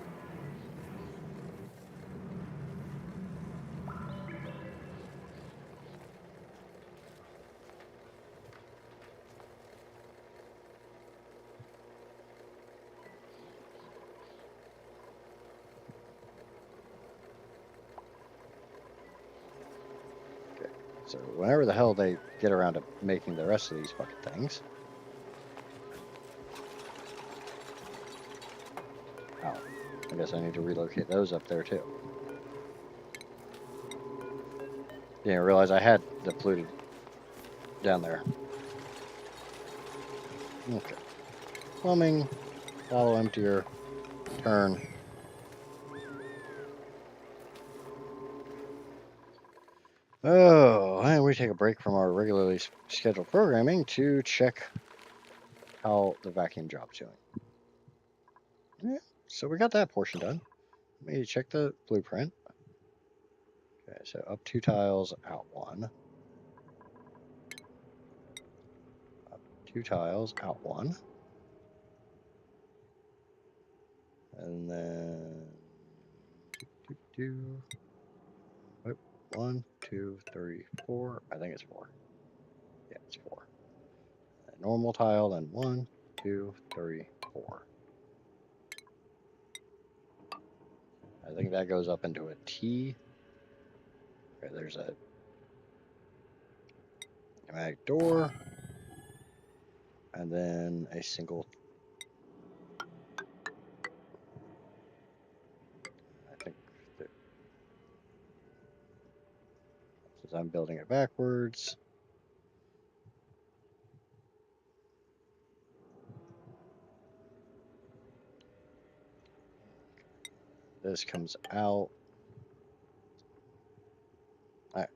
Okay, so whenever the hell they get around to making the rest of these fucking things. Oh, I guess I need to relocate those up there too. Didn't realize I had the polluted down there. Okay. Plumbing, follow emptier, turn. Oh, and we take a break from our regularly scheduled programming to check how the vacuum job's doing. Yeah, so we got that portion done. Let me check the blueprint. Okay, so up 2 tiles, out 1. Up 2 tiles, out 1. And then 1, 2, 3, 4. I think it's 4. Yeah, it's 4. A normal tile, then 1, 2, 3, 4. I think that goes up into a T. Okay, there's a pneumatic door, and then a single. I think that, since I'm building it backwards. This comes out. All right,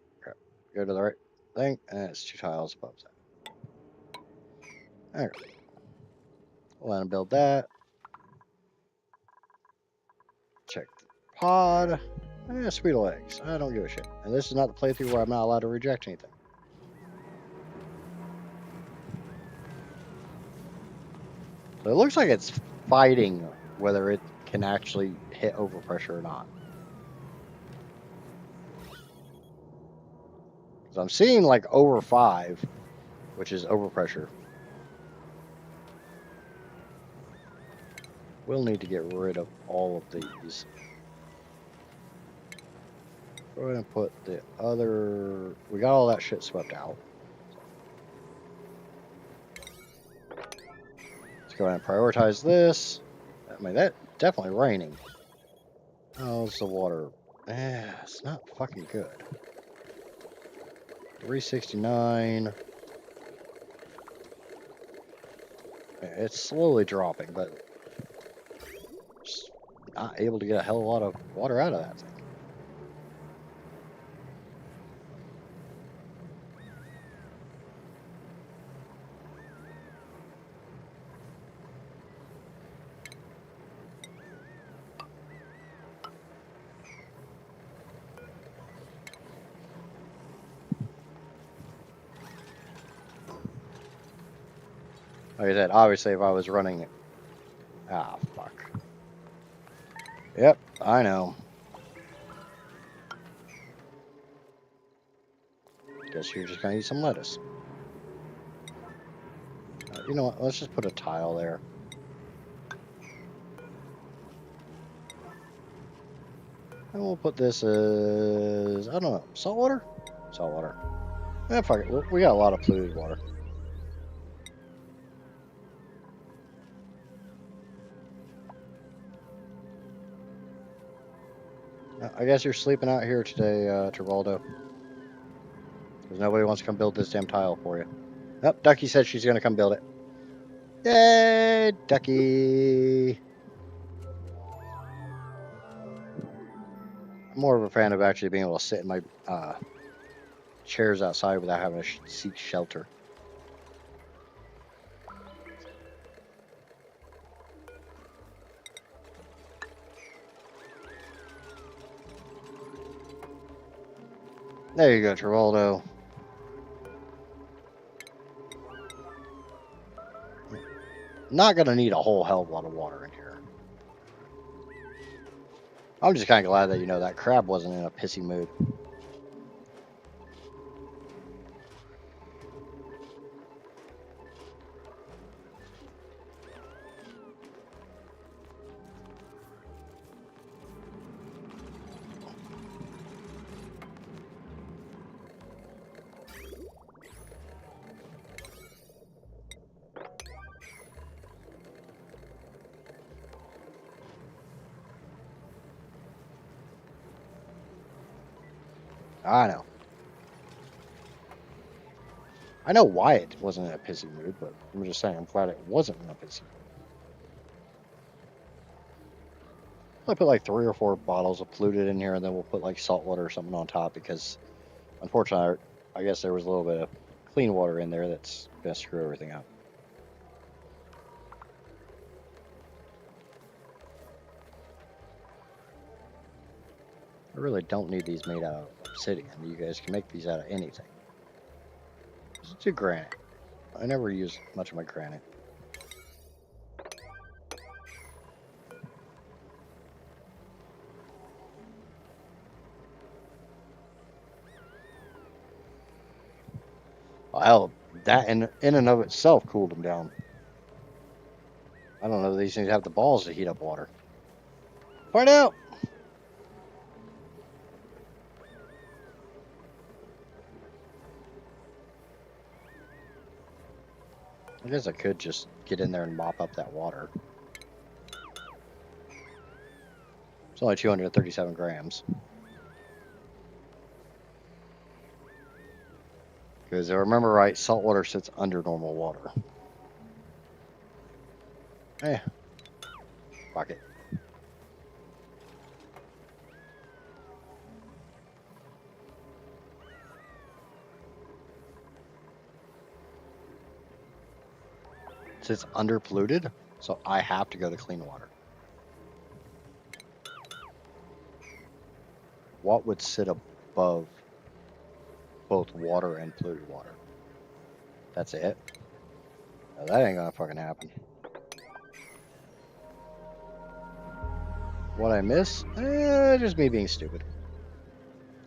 go to the right thing, and it's 2 tiles above that. All right. We'll let him build that. Check the pod. Sweet eggs. I don't give a shit. And this is not the playthrough where I'm not allowed to reject anything. So it looks like it's fighting whether it can actually hit overpressure or not. Because I'm seeing like over 5, which is overpressure. We'll need to get rid of all of these. Go ahead and put the other... We got all that shit swept out. Let's go ahead and prioritize this. I mean, that's definitely raining. How's the water? It's not fucking good. 369. It's slowly dropping, but just not able to get a hell of a lot of water out of that thing. Like I said, obviously if I was running it... Ah, fuck. Yep, I know. Guess you're just gonna eat some lettuce. You know what, let's just put a tile there. And we'll put this as... I don't know, saltwater? Saltwater. Yeah, fuck it, we got a lot of polluted water. I guess you're sleeping out here today, Travoldo. Because nobody wants to come build this damn tile for you. Nope, Ducky said she's going to come build it. Yay, Ducky! I'm more of a fan of actually being able to sit in my chairs outside without having to seek shelter. There you go, Travoldo. Not going to need a whole hell of a lot of water in here. I'm just kind of glad that, you know, that crab wasn't in a pissy mood. I know. I know why it wasn't in a pissy mood, but I'm just saying I'm glad it wasn't in a pissy mood. I put like 3 or 4 bottles of polluted in here, and then we'll put like salt water or something on top because, unfortunately, I guess there was a little bit of clean water in there that's gonna screw everything up. I really don't need these made out of obsidian. You guys can make these out of anything. Let's do granite. I never use much of my granite. Well, that in and of itself cooled them down. I don't know if these things have the balls to heat up water. Find out! I guess I could just get in there and mop up that water. It's only 237 grams. Because if I remember right, salt water sits under normal water. Fuck it. It's under polluted, so I have to go to clean water. What would sit above both water and polluted water? That's it? No, that ain't gonna fucking happen. What I miss? Just me being stupid.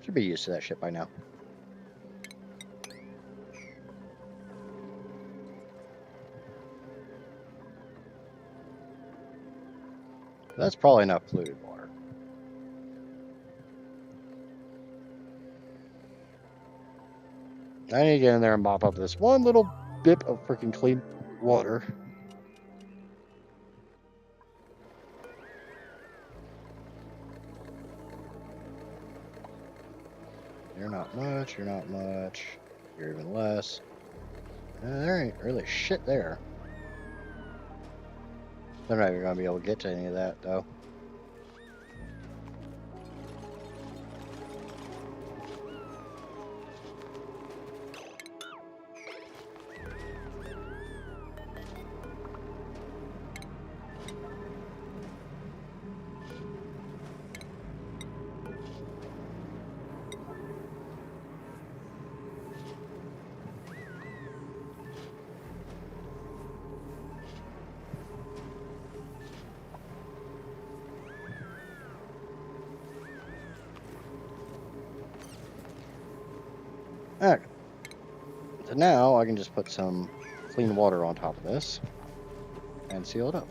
Should be used to that shit by now. That's probably not polluted water. I need to get in there and mop up this one little bit of freaking clean water. You're not much, you're not much, you're even less. There ain't really shit there. They're not even gonna be able to get to any of that though. Alright. So now I can just put some clean water on top of this and seal it up.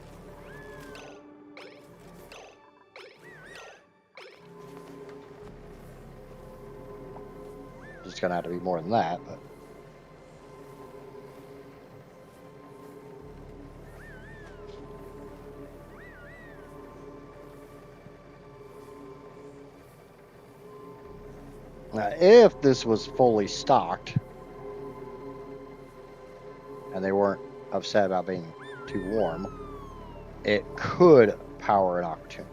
It's gonna have to be more than that, but if this was fully stocked and they weren't upset about being too warm, it could power an aqua tuner.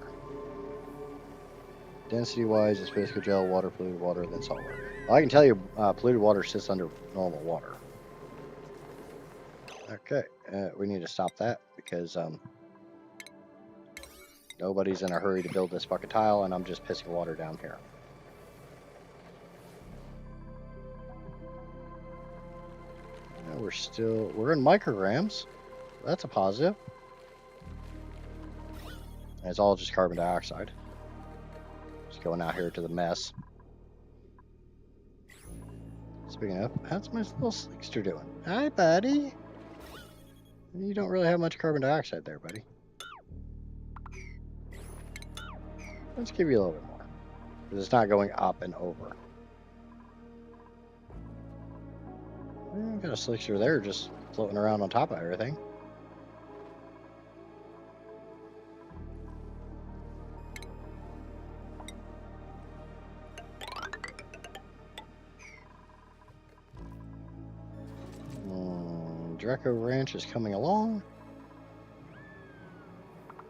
Density wise, it's basically gel, water, polluted water, then salt water. Well, I can tell you, polluted water sits under normal water. Okay, we need to stop that because nobody's in a hurry to build this fucking tile, and I'm just pissing water down here. We're in micrograms. That's a positive. And it's all just carbon dioxide. Just going out here to the mess. Speaking of, how's my little Sleekster doing? Hi, buddy. You don't really have much carbon dioxide there, buddy. Let's give you a little bit more. Because it's not going up and over. Got a Sleekster there just floating around on top of everything. Draco Ranch is coming along.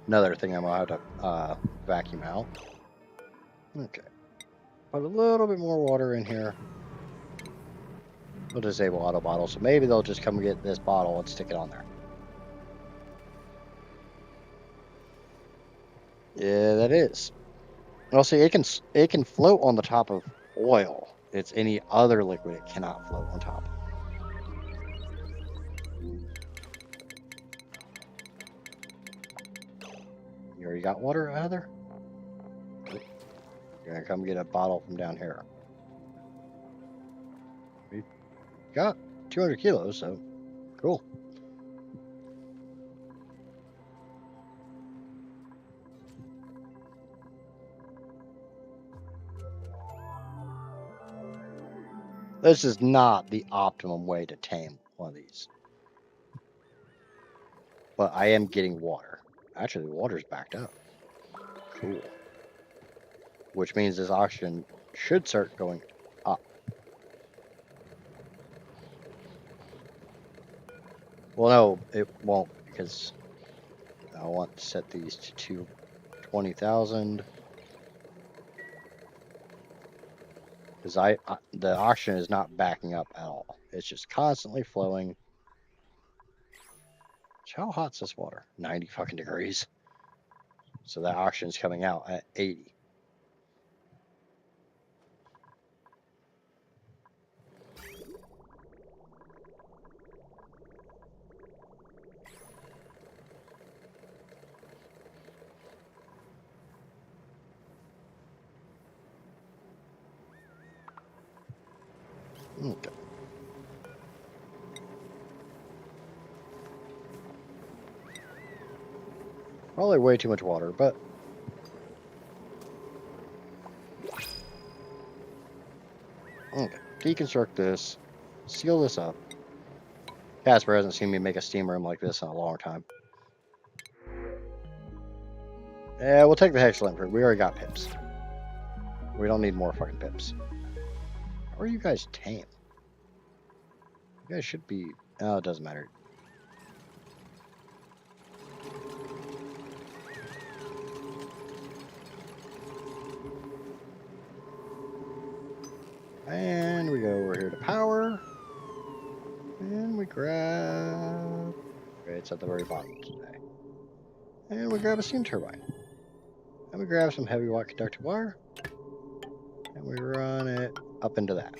Another thing I'm going to have to vacuum out. Okay. Put a little bit more water in here. We'll disable auto bottle, so maybe they'll just come get this bottle and stick it on there. Yeah, that is. Well, see, it can float on the top of oil. It's any other liquid it cannot float on top. You already got water, Heather? You're gonna come get a bottle from down here. We got 200 kilos, so cool. This is not the optimum way to tame one of these. But I am getting water. Actually, the water's backed up. Cool. Which means this oxygen should start going up. Well, no, it won't, because I want to set these to 20,000. Because the oxygen is not backing up at all. It's just constantly flowing. How hot's this water? 90 fucking degrees. So that oxygen's coming out at 80. Okay. Probably way too much water, but okay. Deconstruct this. Seal this up. Casper hasn't seen me make a steam room like this in a long time. Yeah, we'll take the Hexalent fruit. We already got pips. We don't need more fucking pips. How are you guys tame? You guys should be... Oh, it doesn't matter. And we go over here to power. And we grab... Okay, it's at the very bottom today. And we grab a steam turbine. And we grab some heavy watt conductive wire. And we run it up into that.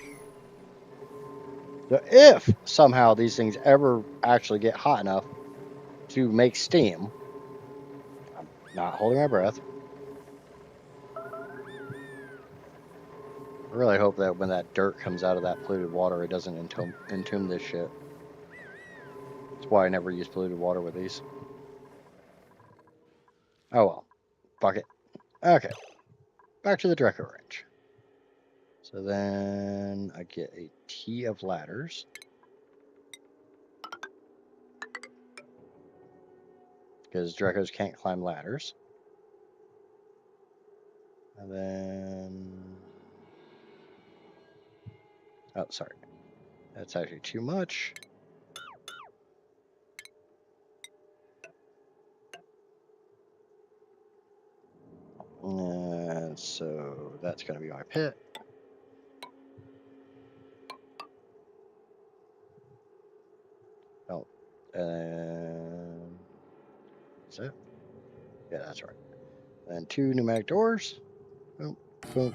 So if somehow these things ever actually get hot enough to make steam, I'm not holding my breath. I really hope that when that dirt comes out of that polluted water, it doesn't entomb this shit. That's why I never use polluted water with these. Oh well. Fuck it. Okay. Back to the Dreco Range. So then I get a T of ladders. Because Drecos can't climb ladders. And then... Oh, sorry. That's actually too much. And so that's going to be my pit. Oh, and is that? Yeah, that's right. And 2 pneumatic doors. Boom, boom.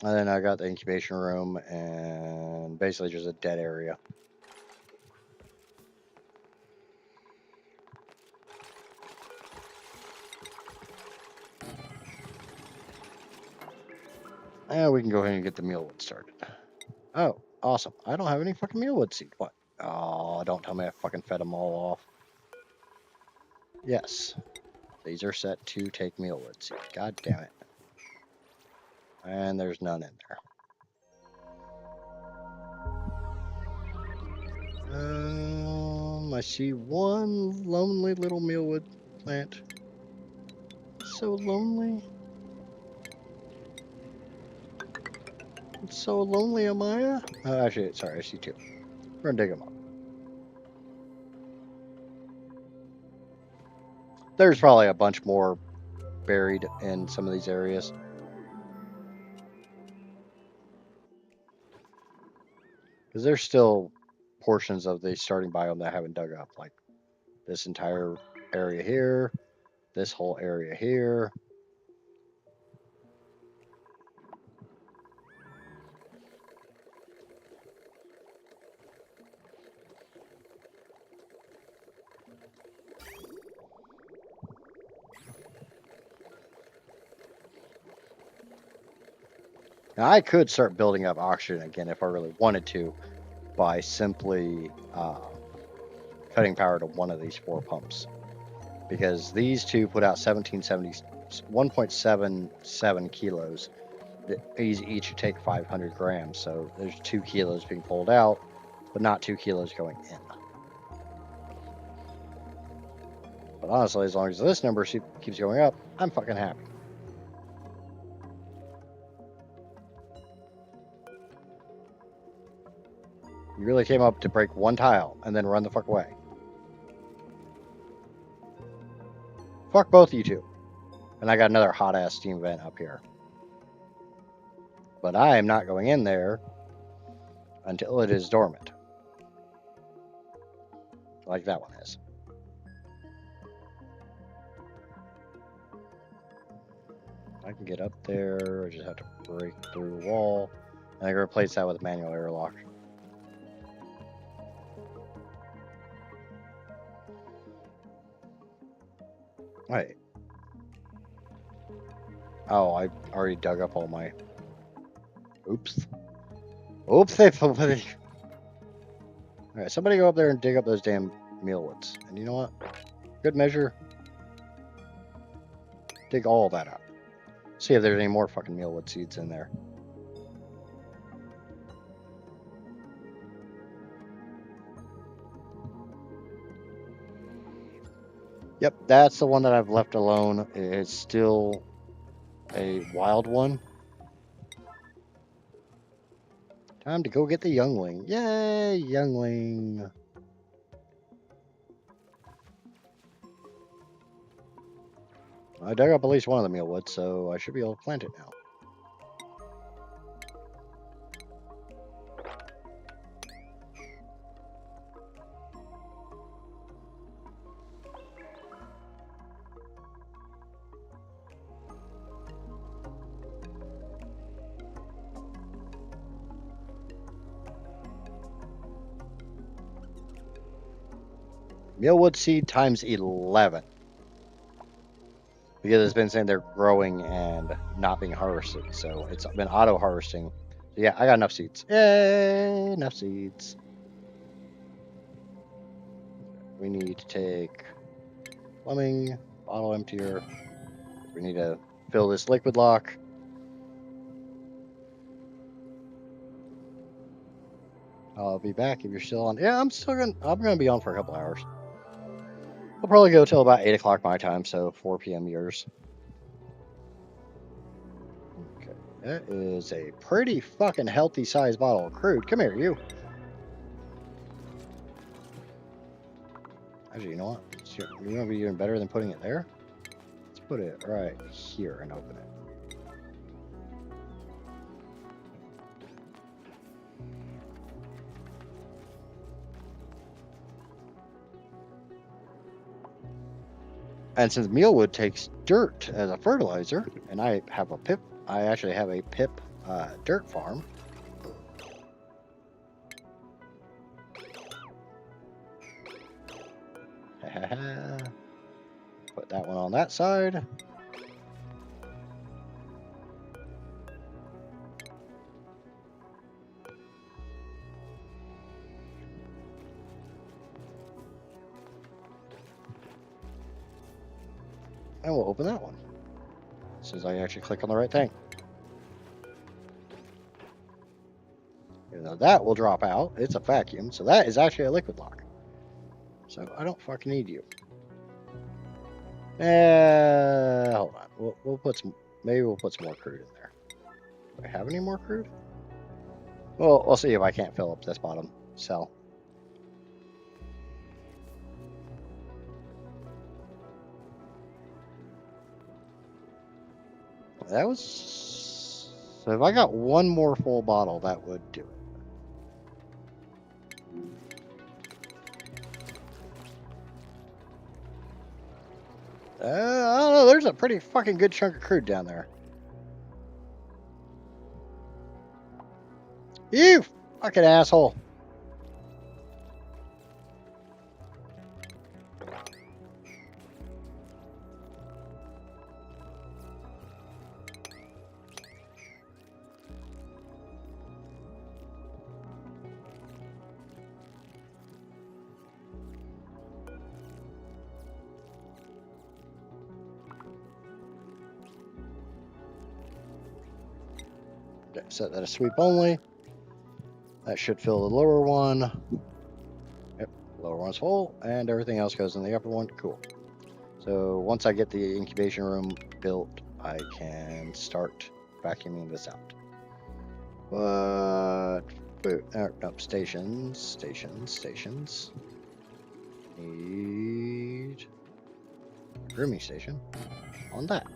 And then I got the incubation room and basically just a dead area. And we can go ahead and get the mealwood started. Oh, awesome. I don't have any fucking mealwood seed. What? Oh, don't tell me I fucking fed them all off. Yes. These are set to take mealwood seed. God damn it. And there's none in there. I see one lonely little mealwood plant. So lonely. It's so lonely, Amaya. Actually, sorry, I see 2. We're gonna dig them up. There's probably a bunch more buried in some of these areas. Because there's still portions of the starting biome that I haven't dug up. Like this entire area here. This whole area here. Now, I could start building up oxygen again if I really wanted to by simply cutting power to one of these 4 pumps. Because these 2 put out 1.77 kilos. Each take 500 grams. So there's 2 kilos being pulled out, but not 2 kilos going in. But honestly, as long as this number keeps going up, I'm fucking happy. You really came up to break 1 tile and then run the fuck away. Fuck both of you 2. And I got another hot ass steam vent up here. But I am not going in there until it is dormant. Like that one is. I can get up there, I just have to break through a wall. And I can replace that with a manual airlock. Wait. Oh, I already dug up all my... Oops. Oops, they put it... Alright, somebody go up there and dig up those damn mealwoods. And you know what? Good measure. Dig all that up. See if there's any more fucking mealwood seeds in there. Yep, that's the one that I've left alone. It's still a wild one. Time to go get the youngling. Yay, youngling. I dug up at least one of the mealwood, so I should be able to plant it now. Mealwood seed times 11. Because it's been saying they're growing and not being harvested. So it's been auto harvesting. So yeah, I got enough seeds. Yay, enough seeds. We need to take plumbing, bottle emptier. We need to fill this liquid lock. I'll be back if you're still on. Yeah, I'm gonna be on for a couple hours. I'll probably go till about 8 o'clock my time, so 4 p.m. yours. Okay, that is a pretty fucking healthy sized bottle of crude. Come here, you. Actually, you know what? You're gonna be even better than putting it there. Let's put it right here and open it. And since mealwood takes dirt as a fertilizer, and I have a pip, I actually have a pip dirt farm. Put that one on that side. And we'll open that one. As soon as I actually click on the right thing. Even though that will drop out, it's a vacuum, so that is actually a liquid lock. So I don't fucking need you. Hold on. We'll put some. Maybe we'll put some more crude in there. Do I have any more crude? Well, we'll see if I can't fill up this bottom cell. That was... So if I got one more full bottle, that would do it. I don't know, there's a pretty fucking good chunk of crude down there. You fucking asshole. Okay, set that as sweep only. That should fill the lower one. Yep, lower one's full, and everything else goes in the upper one. Cool. So once I get the incubation room built, I can start vacuuming this out. But no, stations. Need a grooming station on that.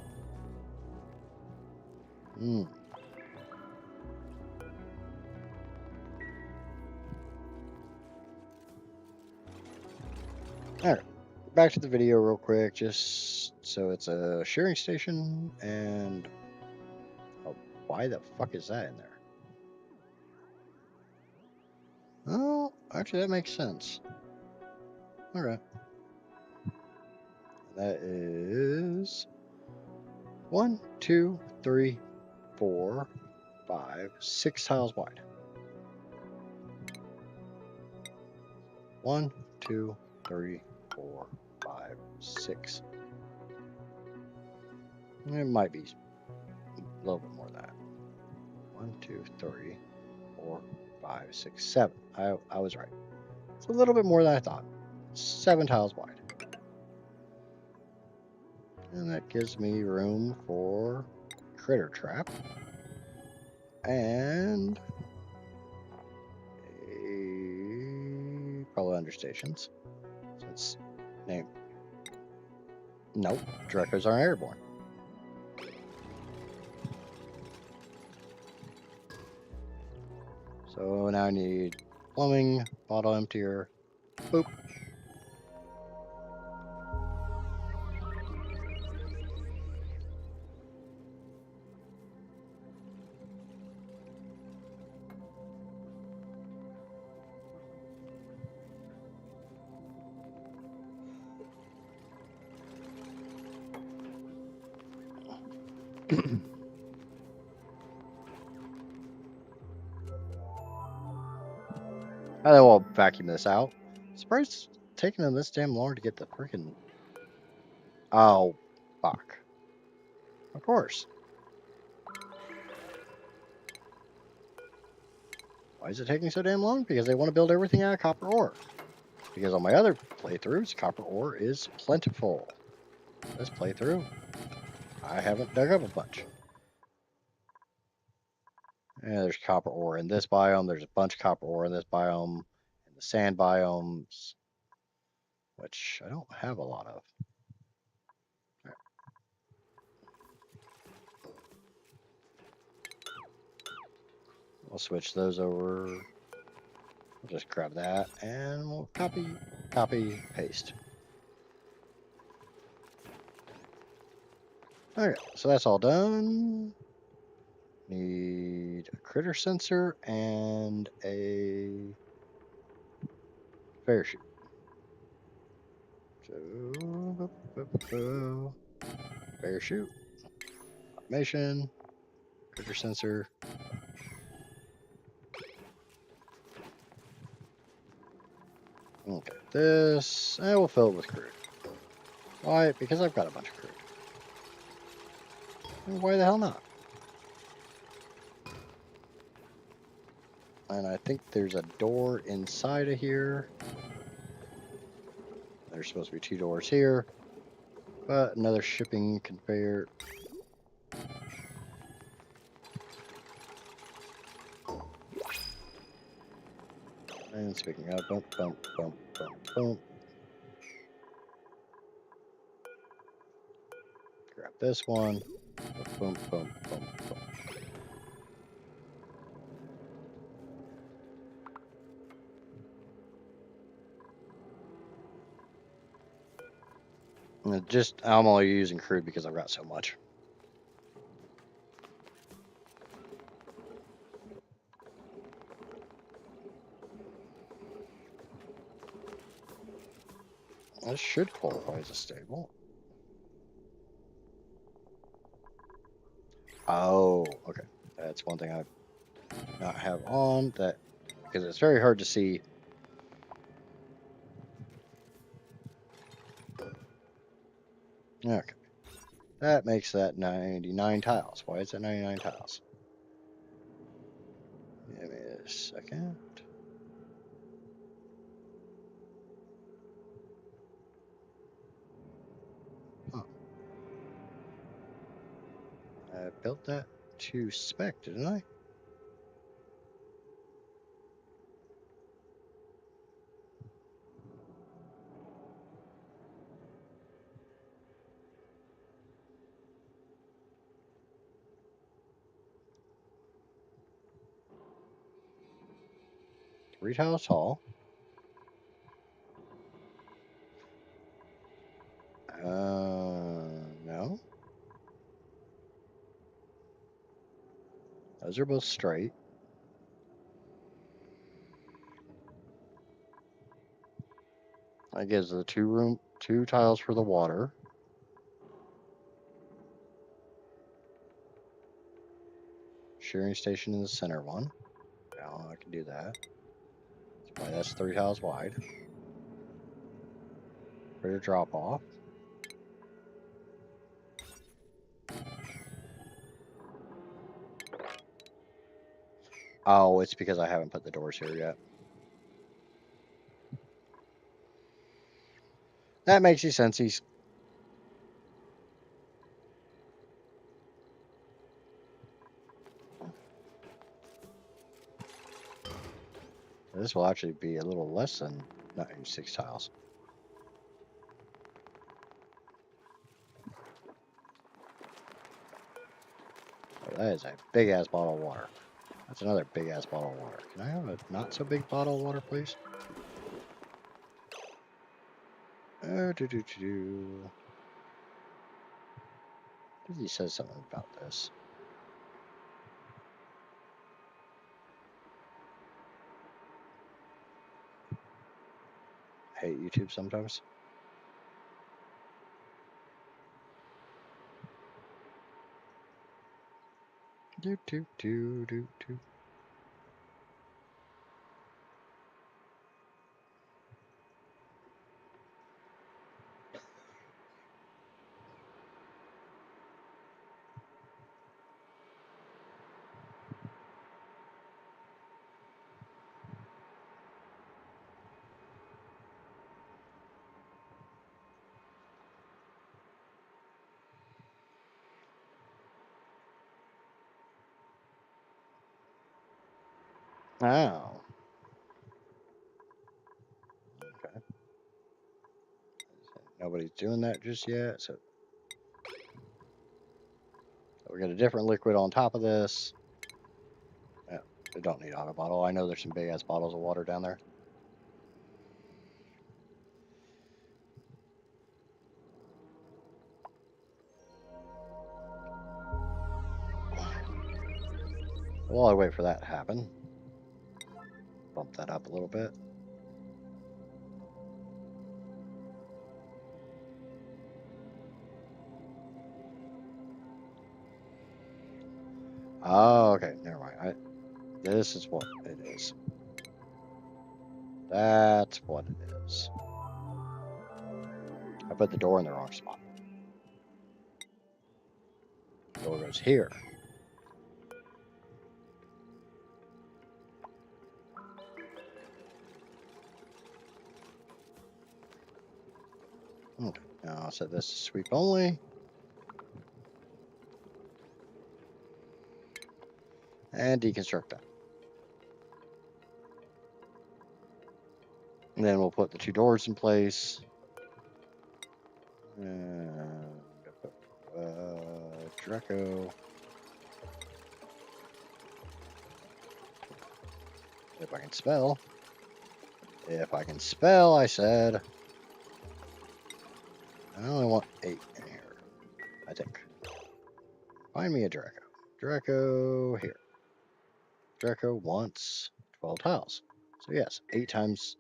All right, back to the video real quick. Just so it's a shearing station, and oh, why the fuck is that in there? Oh, actually, that makes sense. All right, that is 1, 2, 3, 4, 5, 6 tiles wide. 1, 2, 3, 4, 5, 6. It might be a little bit more than that. 1, 2, 3, 4, 5, 6, 7. I was right. It's a little bit more than I thought. 7 tiles wide. And that gives me room for critter trap and probably understations. So it's named. Nope, Drekos aren't airborne. So now I need plumbing, bottle emptier, boop. I will vacuum this out. Surprised it's taking them this damn long to get the freaking. Oh, fuck. Of course. Why is it taking so damn long? Because they want to build everything out of copper ore. Because on my other playthroughs, copper ore is plentiful. This playthrough, I haven't dug up a bunch. And there's copper ore in this biome. There's a bunch of copper ore in this biome. In the sand biomes, which I don't have a lot of. Right. We'll switch those over. We'll just grab that and we'll copy, paste. Okay, so that's all done. Need a critter sensor and a parachute. So, parachute, automation, critter sensor. Okay, this, I will fill it with crude. Why? Because I've got a bunch of crude. Why the hell not? And I think there's a door inside of here. There's supposed to be 2 doors here. But another shipping conveyor. And speaking of, bump, bump, bump, bump, bump. Grab this one. Bump, bump, bump, bump. And I'm only using crude because I've got so much. This should qualify as a stable. Oh, okay. That's one thing I do not have on, that because it's very hard to see. Okay. That makes that 99 tiles. Why is that 99 tiles? Give me a second. Huh. I built that to spec, didn't I? Three tiles tall. Those are both straight. That gives the two tiles for the water. Shearing station in the center one. Now I can do that. That's 3 tiles wide. Critter drop off. Oh, it's because I haven't put the doors here yet. That makes sense. This will actually be a little less than 96 tiles. Oh, that is a big ass bottle of water. That's another big ass bottle of water. Can I have a not so big bottle of water, please? He says something about this. I hate YouTube sometimes. Do. Oh. Okay. Nobody's doing that just yet, so we got a different liquid on top of this. Yeah, we don't need auto bottle. I know there's some big ass bottles of water down there. While I wait for that to happen, bump that up a little bit. Oh, okay, never mind. This is what it is. That's what it is. I put the door in the wrong spot. The door goes here. Okay, now I'll set this to sweep only. And deconstruct that. And then we'll put the 2 doors in place. And Draco. If I can spell. If I can spell, I said. I only want 8 in here, I think. Find me a Draco. Draco here. Draco wants 12 tiles. So yes, 8 times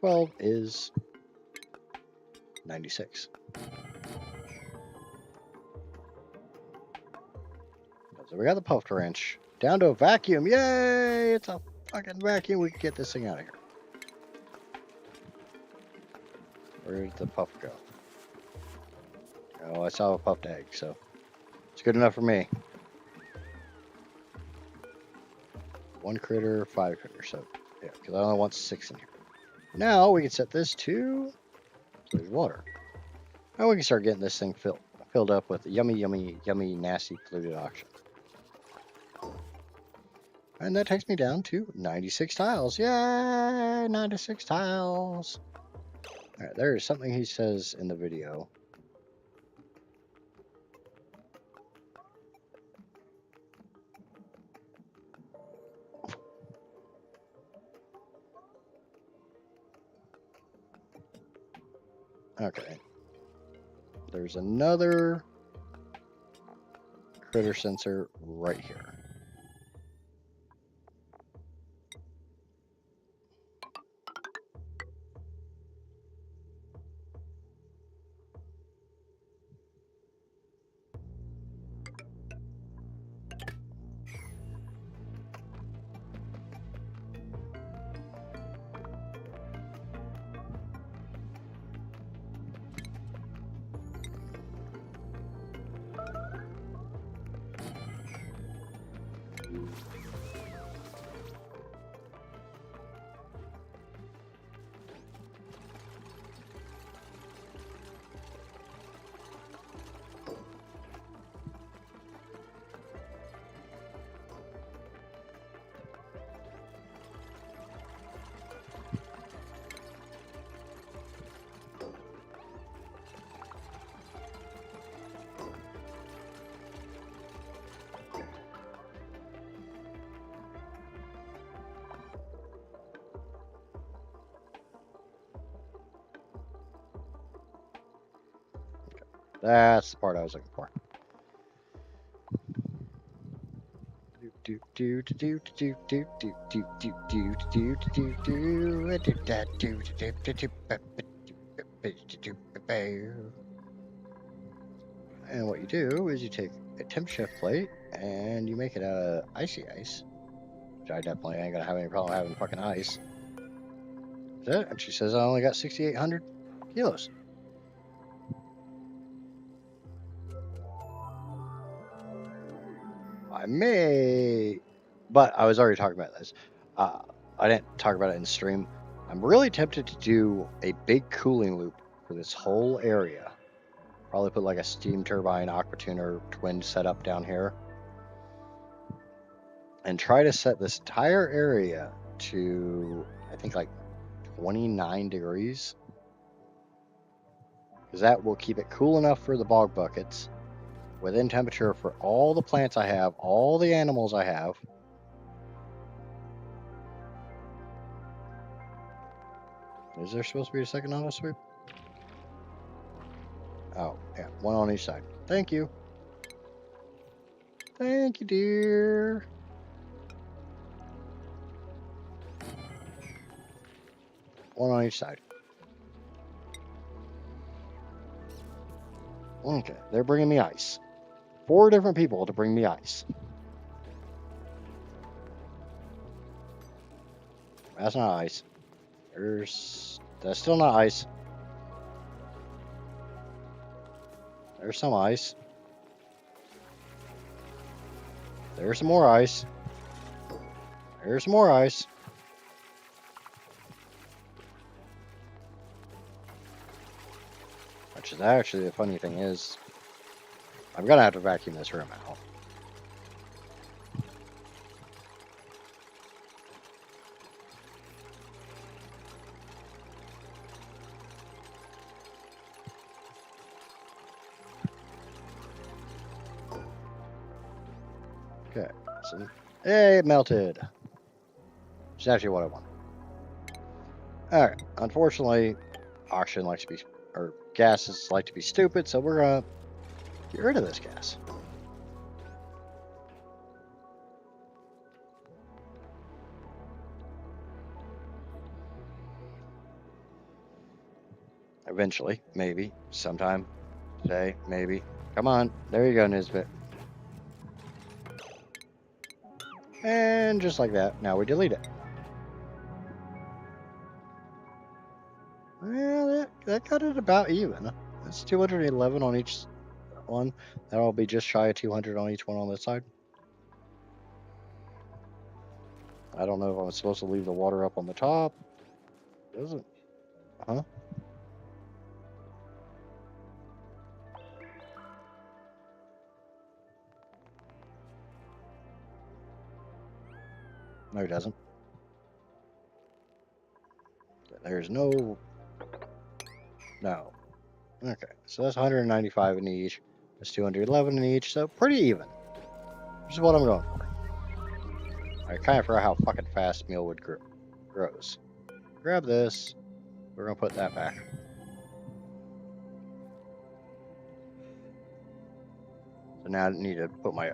12 is 96. So we got the puffed wrench. Down to a vacuum. Yay! It's a fucking vacuum. We can get this thing out of here. Where did the puff go? Oh, I saw a puffed egg, so it's good enough for me. 1 critter, 5 critters. So yeah, because I only want 6 in here. Now we can set this to there's water. Now we can start getting this thing filled up with yummy, nasty polluted oxygen. And that takes me down to 96 tiles. Yay! 96 tiles. All right, there is something he says in the video. Okay. There's another critter sensor right here. That's the part I was looking for. Do do do do do do do do do do do do do. And what you do is you take a temp shift plate and you make it out of icy ice, which I definitely ain't gonna have any problem having fucking ice. That's it. And she says I only got 6,800 kilos. I may, but I was already talking about this. I didn't talk about it in stream. I'm really tempted to do a big cooling loop for this whole area. Probably put like a steam turbine aquatuner twin setup down here. And try to set this entire area to, I think, like 29 degrees. Because that will keep it cool enough for the bog buckets, within temperature for all the plants I have, all the animals I have. Is there supposed to be a second auto sweep? Oh, yeah, one on each side. Thank you. Thank you, dear. One on each side. Okay, they're bringing me ice. 4 different people to bring me ice. That's not ice. That's still not ice. There's some ice. There's some more ice. There's some more ice. Which is actually the funny thing is, I'm gonna have to vacuum this room out. Okay, so hey, it melted. Which is actually what I want. Alright, unfortunately, oxygen likes to be, or gases like to be stupid, so we're gonna get rid of this gas. Eventually, maybe, sometime, today, maybe. Come on, there you go, Nisbet. And just like that, now we delete it. Well, that got it about even. That's 211 on each one. That'll be just shy of 200 on each one on this side. I don't know if I'm supposed to leave the water up on the top. Doesn't. Huh? No, it doesn't. There's no. No. Okay, so that's 195 in each. That's 211 in each, so pretty even. Which is what I'm going for. I kind of forgot how fucking fast mealwood grows. Grab this. We're gonna put that back. So now I need to put my.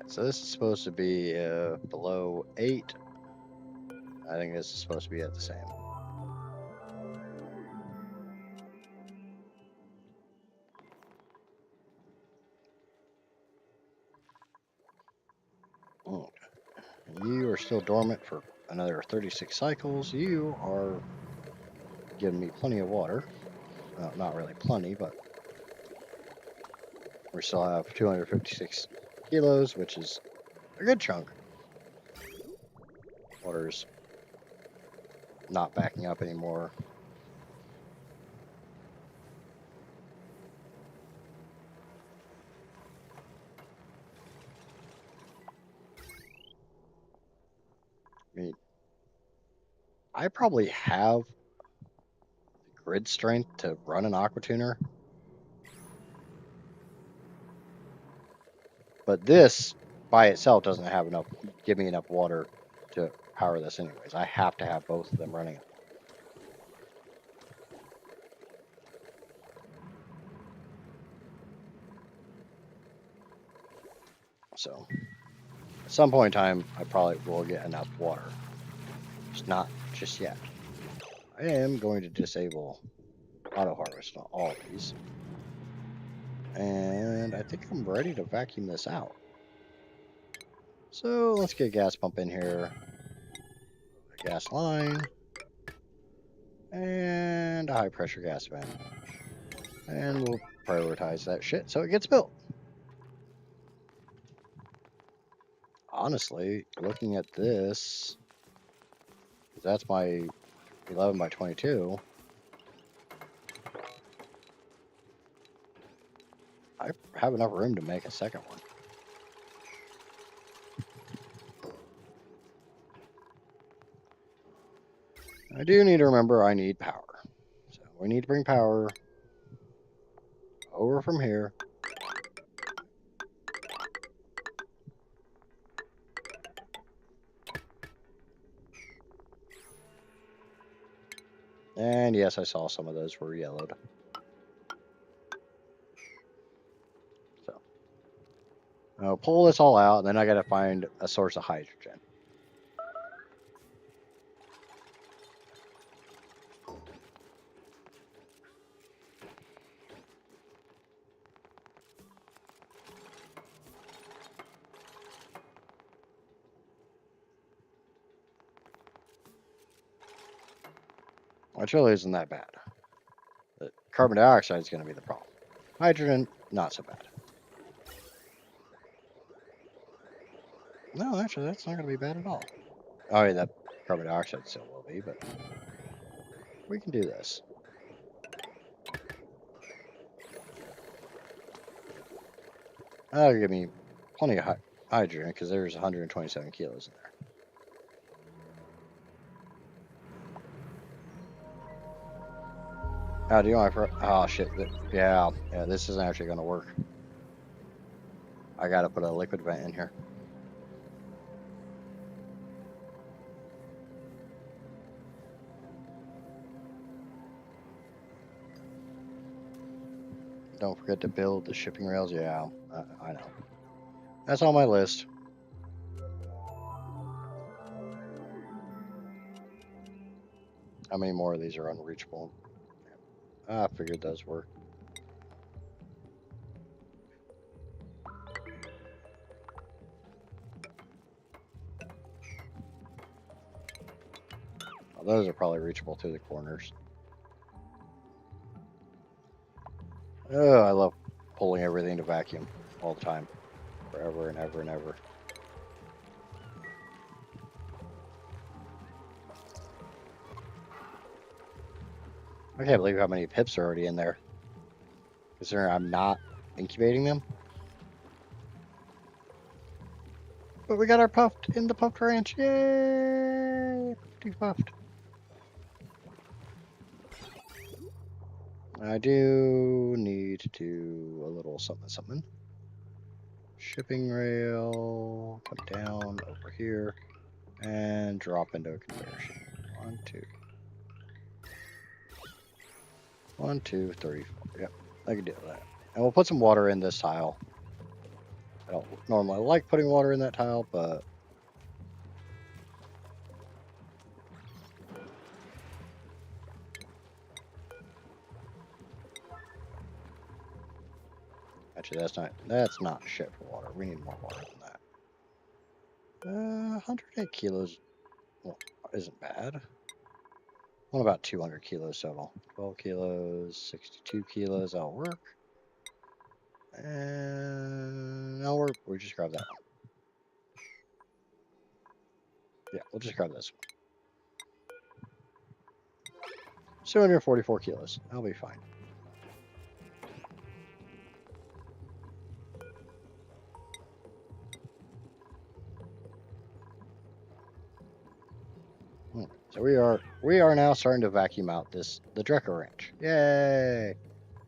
So this is supposed to be below 8. I think this is supposed to be at the same. Okay. You are still dormant for another 36 cycles. You are giving me plenty of water. Well, not really plenty, but We still have 256 kilos, which is a good chunk. Water's not backing up anymore. I mean, I probably have the grid strength to run an aqua tuner, but this by itself doesn't have enough, give me enough water to power this anyways. I have to have both of them running. So at some point in time, I probably will get enough water. Just not just yet. I am going to disable auto harvest on all of these. And I think I'm ready to vacuum this out. So let's get a gas pump in here. A gas line. And a high pressure gas vent. And we'll prioritize that shit so it gets built. Honestly, looking at this, that's my 11 by 22. I have enough room to make a second one. I do need to remember I need power. So we need to bring power over from here. And yes, I saw some of those were yellowed. So I'll pull this all out, and then I got to find a source of hydrogen. Which really isn't that bad. The carbon dioxide is going to be the problem. Hydrogen, not so bad. No, actually, that's not going to be bad at all. Oh, yeah, that carbon dioxide still will be, but we can do this. That'll give me plenty of hydrogen because there's 127 kilos in there. How do you want for? Oh shit! Yeah, this isn't actually going to work. I got to put a liquid vent in here. Don't forget to build the shipping rails. Yeah, I know. That's on my list. How many more of these are unreachable? I figured those were. Well, those are probably reachable through the corners. Oh, I love pulling everything to vacuum all the time. Forever and ever and ever. I can't believe how many pips are already in there. Considering I'm not incubating them. But we got our puffed in the puffed ranch. Yay! Puffed. I do need to do a little something. Shipping rail, come down over here, and drop into a conveyor sheet. 1, 2. 1, 2, 3, 4. Yep, I can do that. And we'll put some water in this tile. I don't normally like putting water in that tile, but actually that's not shit for water. We need more water than that. 108 kilos, well, isn't bad. What about 200 kilos total? 12 kilos, 62 kilos, that'll work. And no, we just grab that one. Yeah, we'll just grab this one. 244 kilos. I'll be fine. So we are now starting to vacuum out the Dreco Ranch. Yay!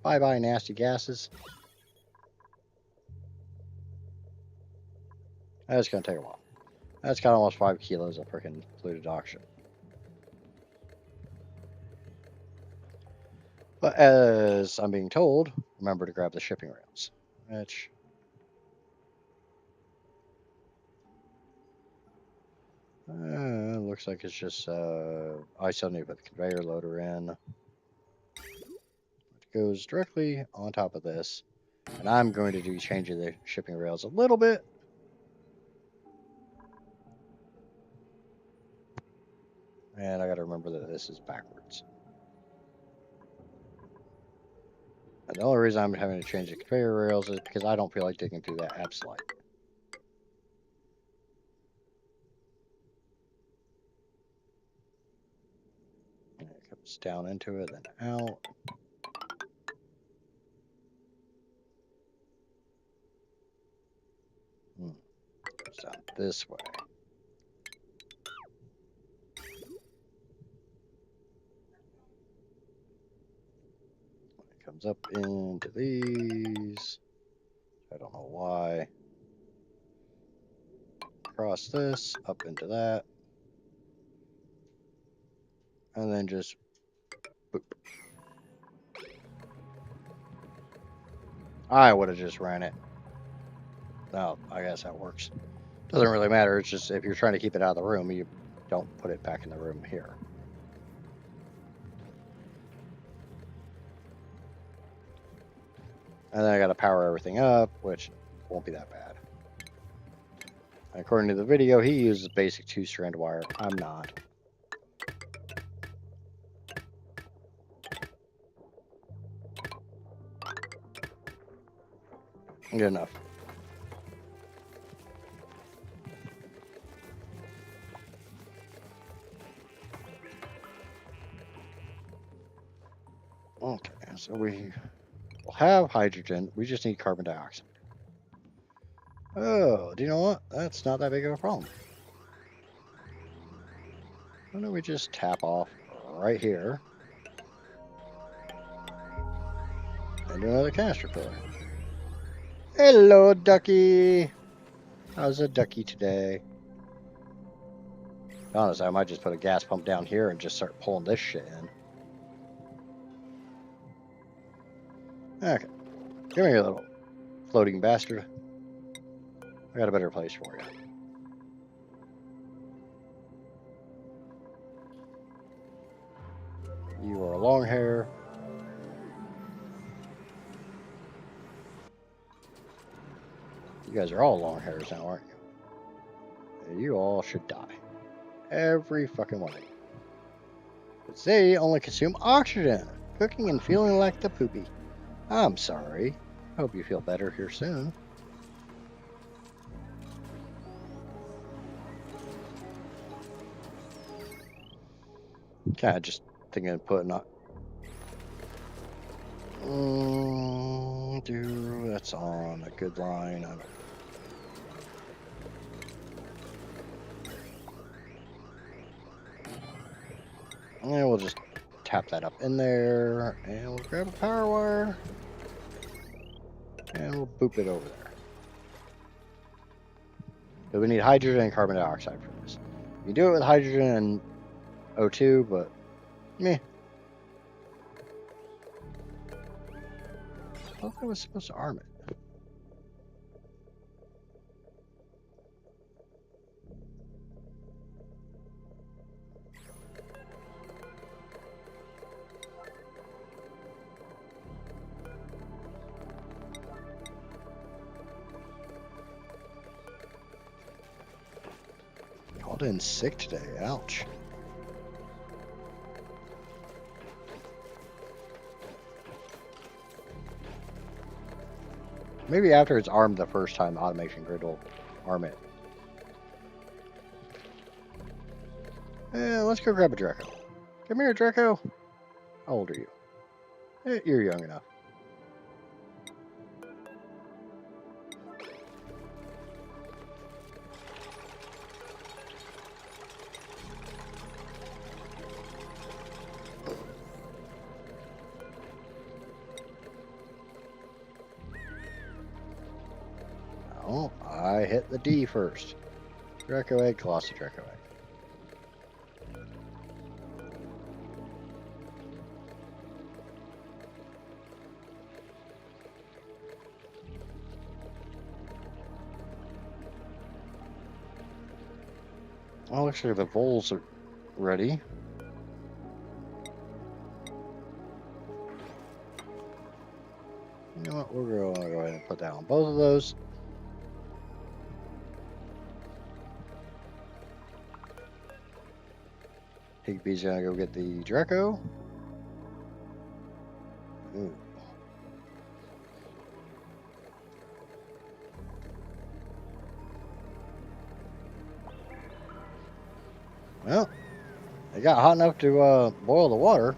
Bye bye nasty gases. That's gonna take a while. That's got almost 5 kilos of freaking polluted oxygen. But as I'm being told, remember to grab the shipping rails. Which looks like it's just I still need to put the conveyor loader in. It goes directly on top of this. And I'm going to do changing the shipping rails a little bit. And I got to remember that this is backwards. And the only reason I'm having to change the conveyor rails is because I don't feel like digging through that Absolite. And it comes down into it, then out. Goes down this way. It comes up into these. I don't know why. Across this, up into that. And then just boop. I would have just ran it. No, I guess that works. Doesn't really matter. It's just if you're trying to keep it out of the room, you don't put it back in the room here. And then I got to power everything up, which won't be that bad. And according to the video, he uses basic 2-strand wire. I'm not. Good enough. Okay, so we will have hydrogen. We just need carbon dioxide. Oh, do you know what? That's not that big of a problem. Why don't we just tap off right here and do another canister filler? Hello, ducky. How's a ducky today? To be honest, I might just put a gas pump down here and just start pulling this shit in. Okay. Come here, little floating bastard. I got a better place for you. You are a long hair. You guys are all long hairs now, aren't you? And you all should die. Every fucking one of you. Because they only consume oxygen, cooking and feeling like the poopy. I'm sorry. Hope you feel better here soon. Kind of just thinking of putting up. Dude, that's on a good line. And we'll just tap that up in there, and we'll grab a power wire, and we'll boop it over there. So we need hydrogen and carbon dioxide for this. You do it with hydrogen and O2, but meh. I thought I was supposed to arm it. Called in sick today. Ouch. Maybe after it's armed the first time, automation grid will arm it. Let's go grab a Draco. Come here, Draco. How old are you? You're young enough. Oh, I hit the D first. Draco egg, Colossi Draco egg. Oh, looks like the voles are ready. You know what? We're going to go ahead and put that on both of those. Higbee's going to go get the Draco. Ooh. Well, it got hot enough to boil the water.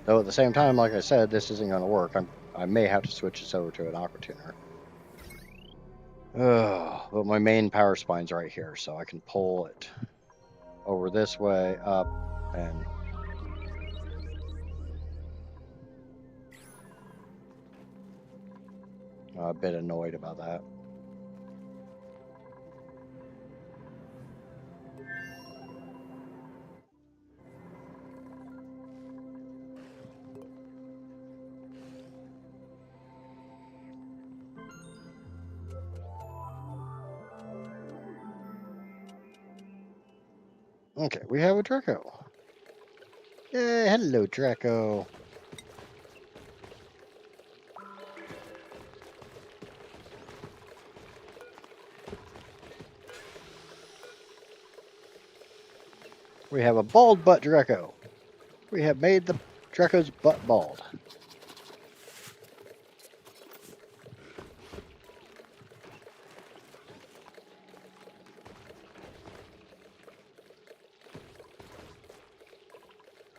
Though at the same time, like I said, this isn't going to work. I may have to switch this over to an aqua tuner. But my main power spine's right here, so I can pull it over this way, up, and I'm a bit annoyed about that. Okay, we have a Draco. Yay, hello, Draco. We have a bald butt Draco. We have made the Draco's butt bald.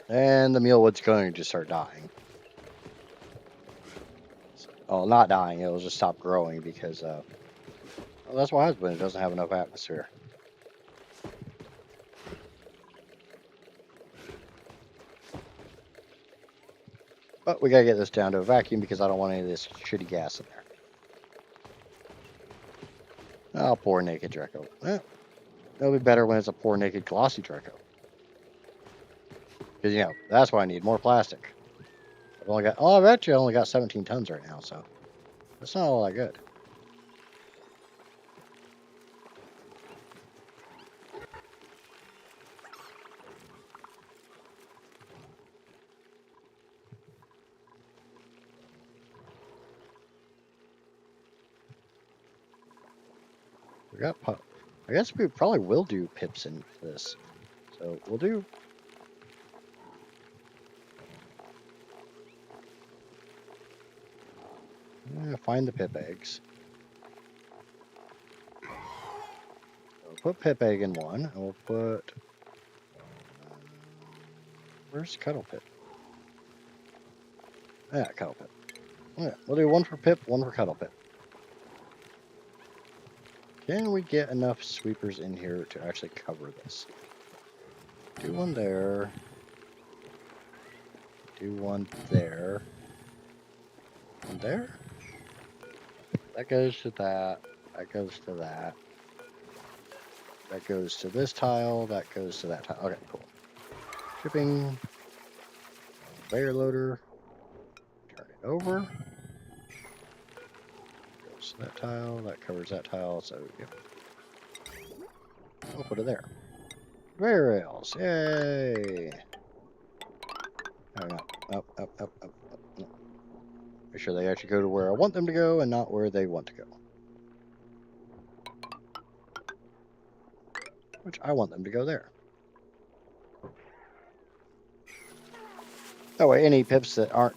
And the Mulewood's going to start dying. Oh, not dying. It'll just stop growing because well, that's what happens when it doesn't have enough atmosphere. But we gotta get this down to a vacuum because I don't want any of this shitty gas in there. Oh, poor naked Draco. It'll be better when it's a poor naked glossy Draco. Because, you know, that's what I need, more plastic. I've only got, oh, I've actually only got 17 tons right now, so that's not all that good. We got pup. I guess we probably will do pips in this. So we'll do. Find the pip eggs. We'll put pip egg in one, and we'll put. Where's Cuddle Pip? Yeah, Cuddle Pip. Yeah, we'll do one for Pip, one for Cuddle Pip. Can we get enough sweepers in here to actually cover this? Do one there. Do one there. One there. That goes to that. That goes to that. That goes to this tile. That goes to that tile. Okay, cool. Shipping. Conveyor loader. Turn it over. Goes to that tile. That covers that tile. So, yep. We'll put it there. Conveyor rails. Yay. Oh, no. Up, up, up, up, up. No. Make sure they actually go to where I want them to go and not where they want to go. Which I want them to go there. That way, any pips that aren't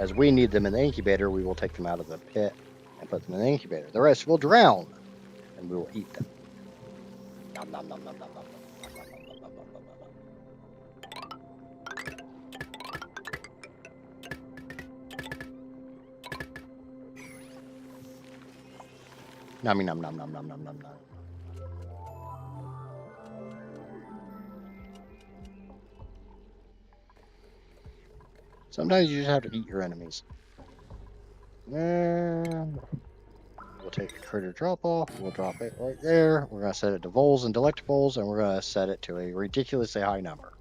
As we need them in the incubator, we will take them out of the pit and put them in the incubator. The rest will drown, and we will eat them. Nom, nom, nom, nom, nom, nom, nom, nom, nom, nom, nom, nom, nom, nom. Nummy, nom, nom, nom, nom, nom, nom, nom. Sometimes you just have to eat your enemies. And we'll take the critter drop off. We'll drop it right there. We're going to set it to voles and delectables, and we're going to set it to a ridiculously high number.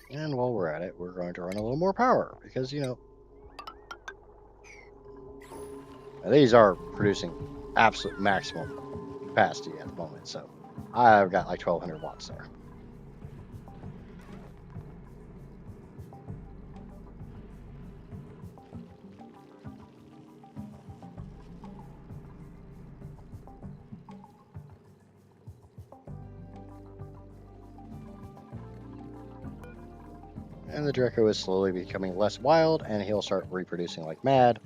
And while we're at it, we're going to run a little more power because, you know, these are producing absolute maximum capacity at the moment. So I've got like 1200 watts there. And the Draco is slowly becoming less wild, and he'll start reproducing like mad.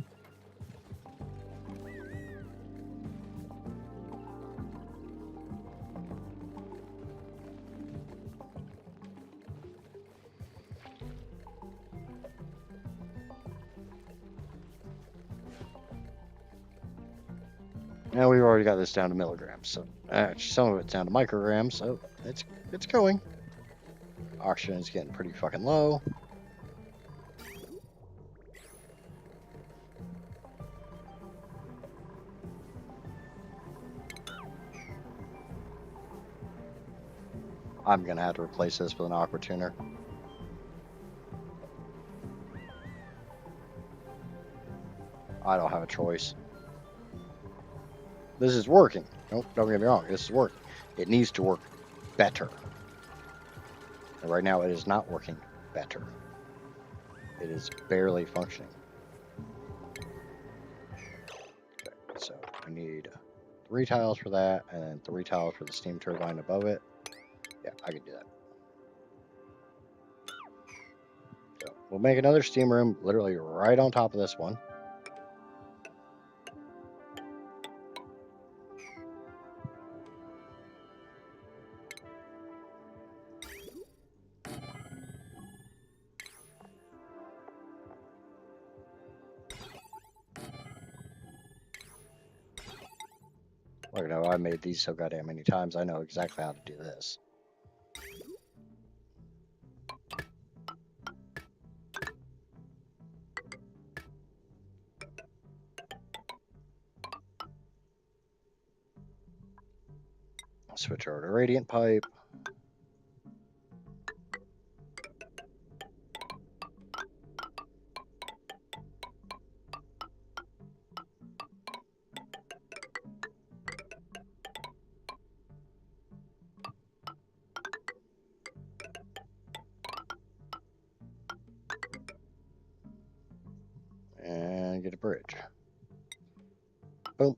Now we've already got this down to milligrams, so some of it's down to micrograms, so it's going. Oxygen is getting pretty fucking low. I'm gonna have to replace this with an aqua tuner. I don't have a choice. This is working. Don't get me wrong. This is working. It needs to work better. And right now, it is not working better. It is barely functioning. Okay, so I need 3 tiles for that, and then 3 tiles for the steam turbine above it. Yeah, I can do that. So we'll make another steam room literally right on top of this one. Look, no, I made these so goddamn many times. I know exactly how to do this. I'll switch over to radiant pipe. And get a bridge. Boom.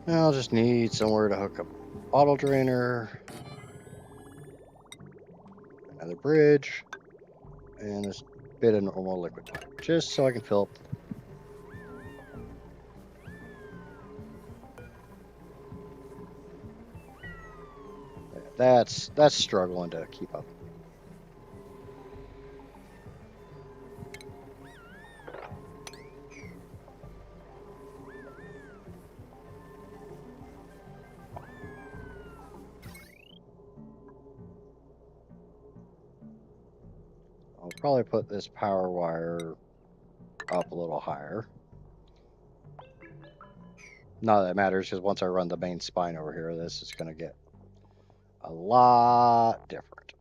Now I'll just need somewhere to hook up a bottle drainer, another bridge, and this bit of normal liquid pipe, just so I can fill up. That's struggling to keep up. I'll probably put this power wire up a little higher. Not that it matters, because once I run the main spine over here, this is going to get a lot different.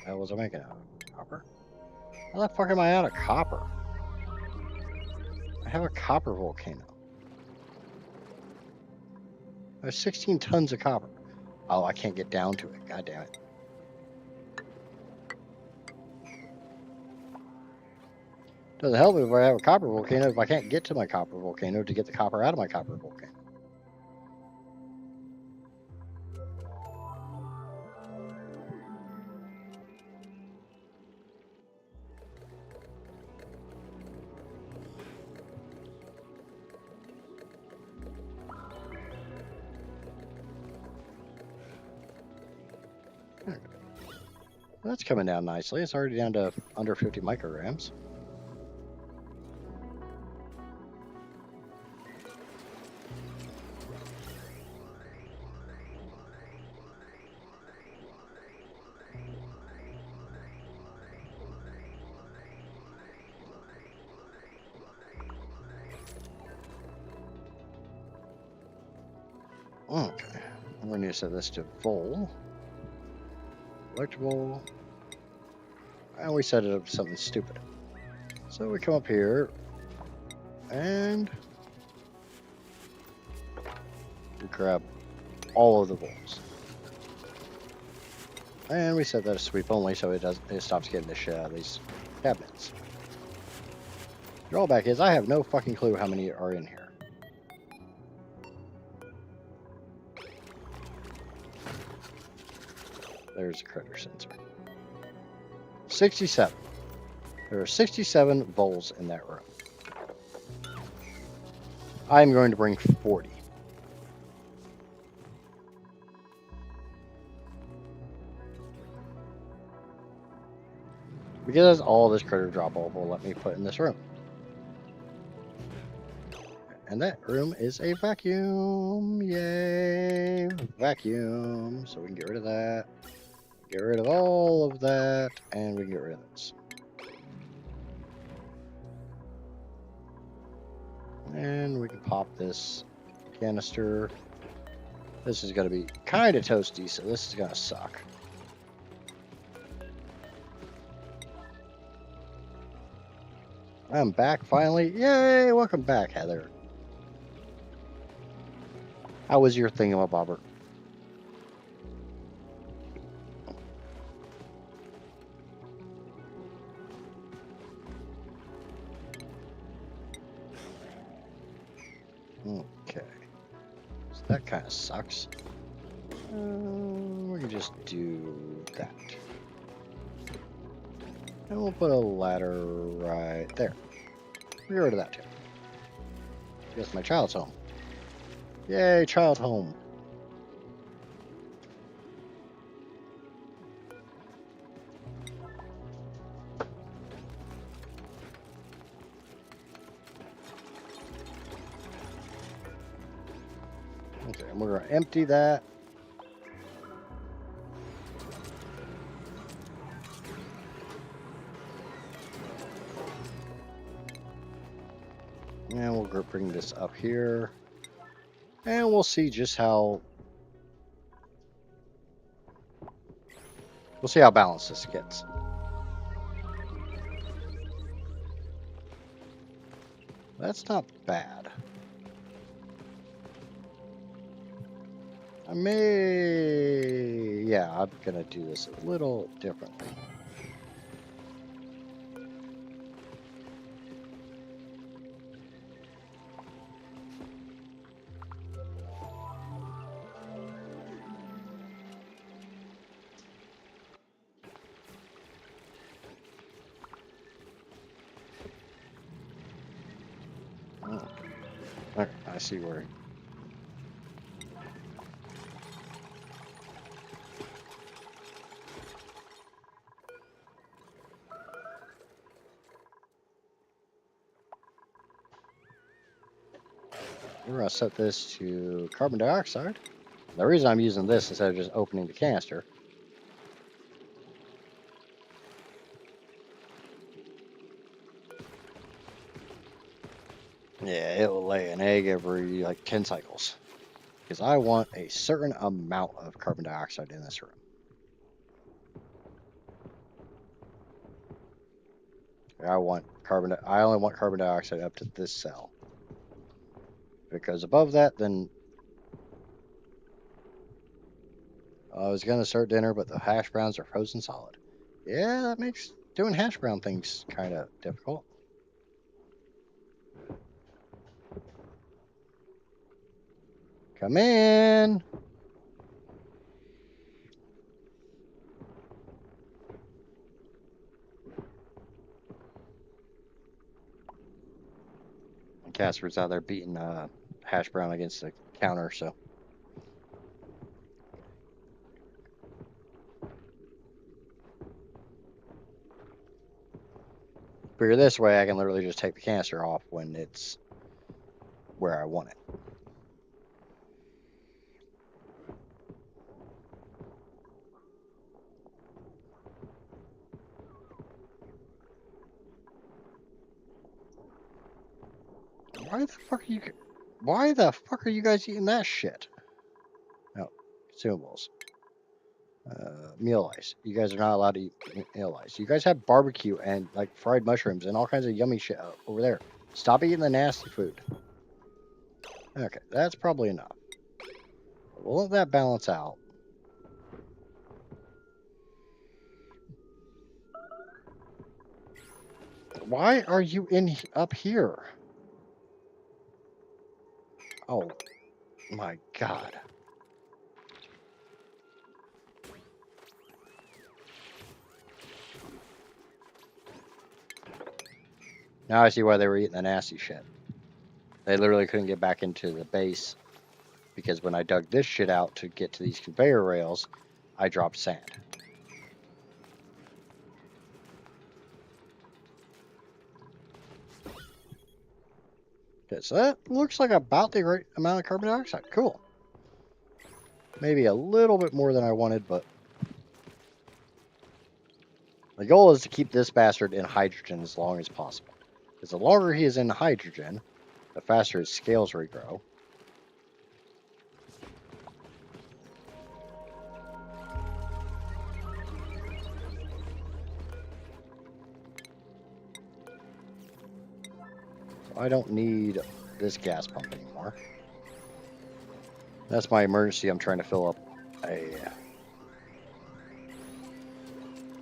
How was I making out of copper? How the fuck am I out of copper? I have a copper volcano. I have 16 tons of copper. Oh, I can't get down to it. God damn it. Doesn't help if I have a copper volcano if I can't get to my copper volcano to get the copper out of my copper volcano. That's coming down nicely. It's already down to under 50 micrograms. Okay, I'm going to set this to vol. Electable. And we set it up to something stupid. So we come up here and we grab all of the volts. And we set that to sweep only so it stops getting these cabinets. Drawback is I have no fucking clue how many are in here. There's a critter sensor. 67. There are 67 voles in that room. I'm going to bring 40. Because all this critter drop off will let me put in this room. And that room is a vacuum. Yay! Vacuum. So we can get rid of that. Get rid of all of that. And we can get rid of this. And we can pop this canister. This is going to be kind of toasty, so this is going to suck. I'm back finally. Yay! Welcome back, Heather. How was your thingamabobber? Okay. So that kind of sucks. We can just do that. And we'll put a ladder right there. Get rid of that too. Guess my child's home. Yay, child home. Okay, and we're gonna empty that. And we'll bring this up here. And we'll see just how... We'll see how balanced this gets. That's not bad. I may... Yeah, I'm gonna do this a little differently. Okay, I see where. We're gonna set this to carbon dioxide. The reason I'm using this instead of just opening the canister. Yeah, it will lay an egg every like 10 cycles. Because I want a certain amount of carbon dioxide in this room. I only want carbon dioxide up to this cell. If it goes above that, then I was gonna start dinner, but the hash browns are frozen solid. Yeah, that makes doing hash brown things kind of difficult. Come in. Casper's out there beating Hash Brown against the counter, so. Figure this way, I can literally just take the canister off when it's where I want it. Why the fuck are you guys eating that shit? No, consumables. Meal ice. You guys are not allowed to eat meal ice. You guys have barbecue and like fried mushrooms and all kinds of yummy shit over there. Stop eating the nasty food. Okay, that's probably enough. We'll let that balance out. Why are you up here? Oh my god. Now I see why they were eating the nasty shit. They literally couldn't get back into the base because when I dug this shit out to get to these conveyor rails, I dropped sand. Okay, so that looks like about the right amount of carbon dioxide. Cool. Maybe a little bit more than I wanted, but the goal is to keep this bastard in hydrogen as long as possible. Because the longer he is in hydrogen, the faster his scales regrow. So I don't need this gas pump anymore. That's my emergency. I'm trying to fill up a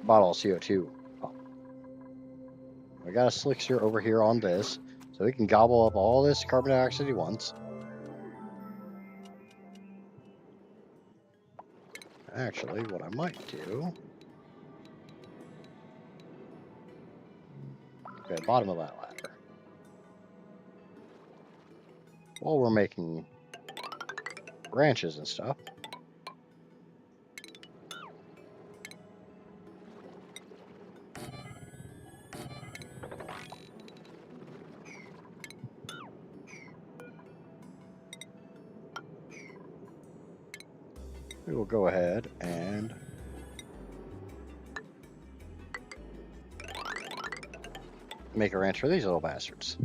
bottle of CO2 pump. We got a Slickster over here on this, so we can gobble up all this carbon dioxide at once. Actually, what I might do... Okay, bottom of that ladder. While we're making branches and stuff. We will go ahead and make a ranch for these little bastards.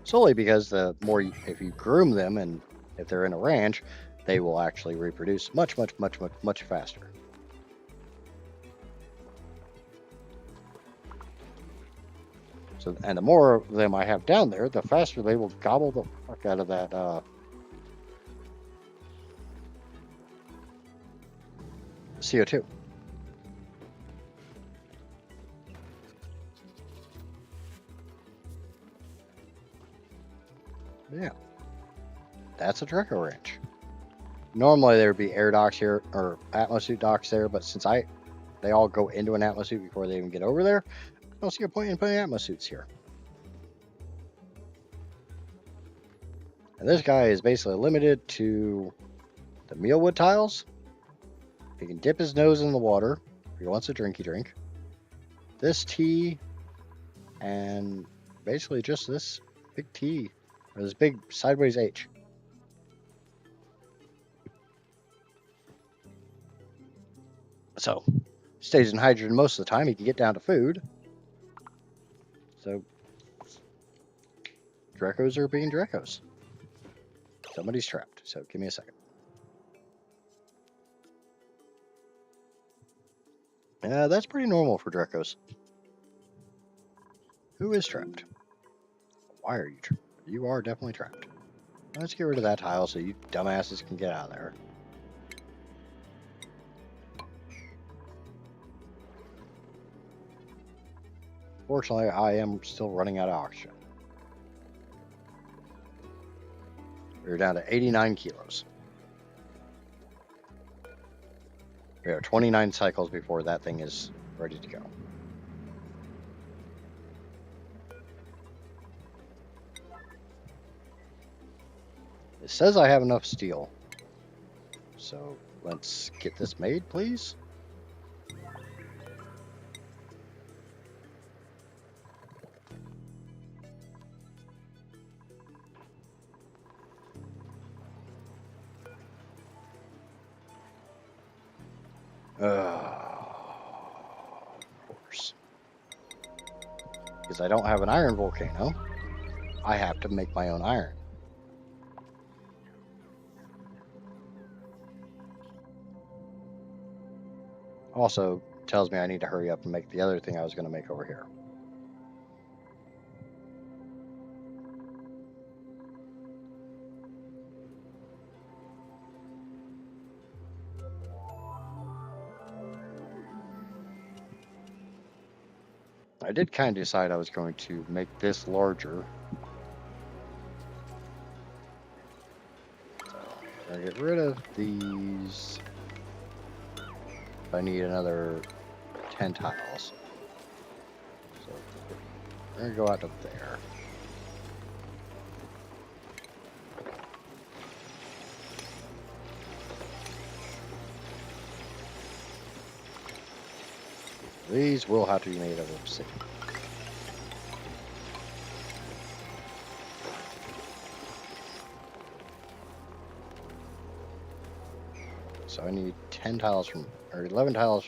Solely because the more if you groom them and if they're in a ranch, they will actually reproduce much faster. So, and the more of them I have down there, the faster they will gobble the fuck out of that CO2. Yeah, that's a Draco ranch. Normally there would be air docks here or atmosuit docks there, but since they all go into an atmosuit before they even get over there, I don't see a point in putting atmosuits here. And this guy is basically limited to the mealwood tiles. He can dip his nose in the water if he wants a drinky drink. This T, and basically just this big T, or this big sideways H. So, stays in hydrogen most of the time. He can get down to food. So, Dracos are being Dracos. Somebody's trapped, so give me a second. That's pretty normal for Dracos. Who is trapped? Why are you trapped? You are definitely trapped. Let's get rid of that tile so you dumbasses can get out of there. Fortunately, I am still running out of oxygen. We're down to 89 kilos. We have 29 cycles before that thing is ready to go. It says I have enough steel. So let's get this made, please. Of course. Because I don't have an iron volcano, I have to make my own iron. Also tells me I need to hurry up and make the other thing I was going to make over here. I did kind of decide I was going to make this larger. So I'm going to get rid of these. I need another 10 tiles. So we're going to go out to there. These will have to be made of obsidian. So I need 10 tiles from, or 11 tiles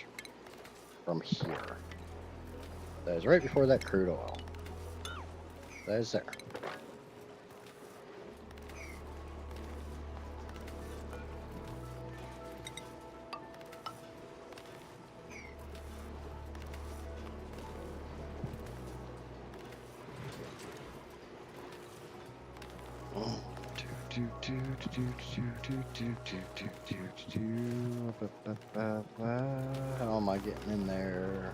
from here. That is right before that crude oil. That is there. How am I getting in there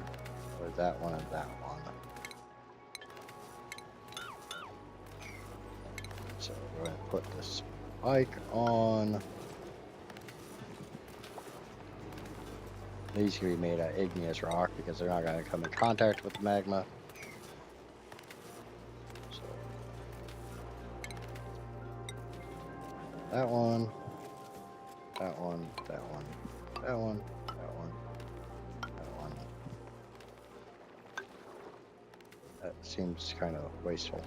with that one and that one? So we're going to put this spike on. These can be made out of igneous rock because they're not going to come in contact with the magma. So that one, that one, that one, that one, that one, that one. That seems kind of wasteful.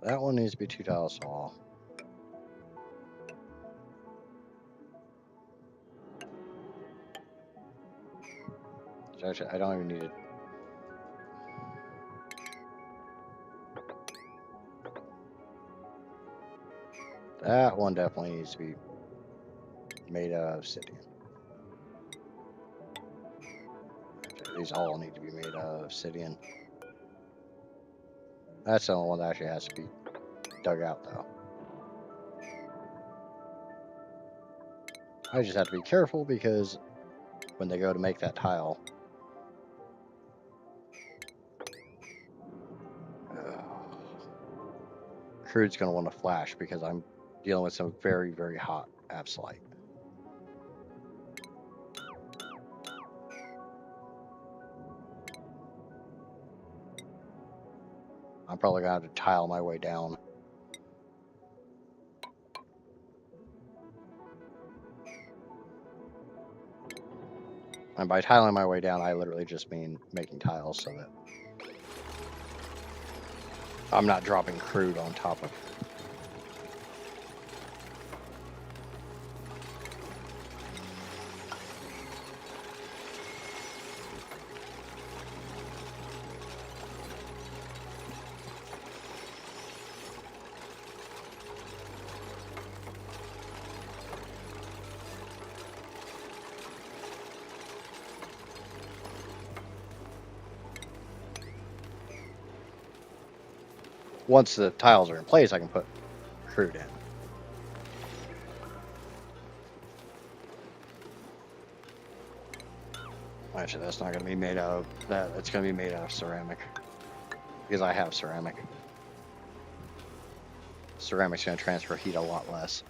That one needs to be 2 tiles tall. Actually, I don't even need it. That one definitely needs to be made out of obsidian. Actually, these all need to be made out of obsidian. That's the only one that actually has to be dug out, though. I just have to be careful because when they go to make that tile, crude's going to want to flash because I'm dealing with some very, very hot absolite. I'm probably going to have to tile my way down. And by tiling my way down, I literally just mean making tiles so that I'm not dropping crude on top of it. once the tiles are in place, I can put crude in. Actually, that's not going to be made out of that. It's going to be made out of ceramic because I have ceramic. Ceramic's going to transfer heat a lot less.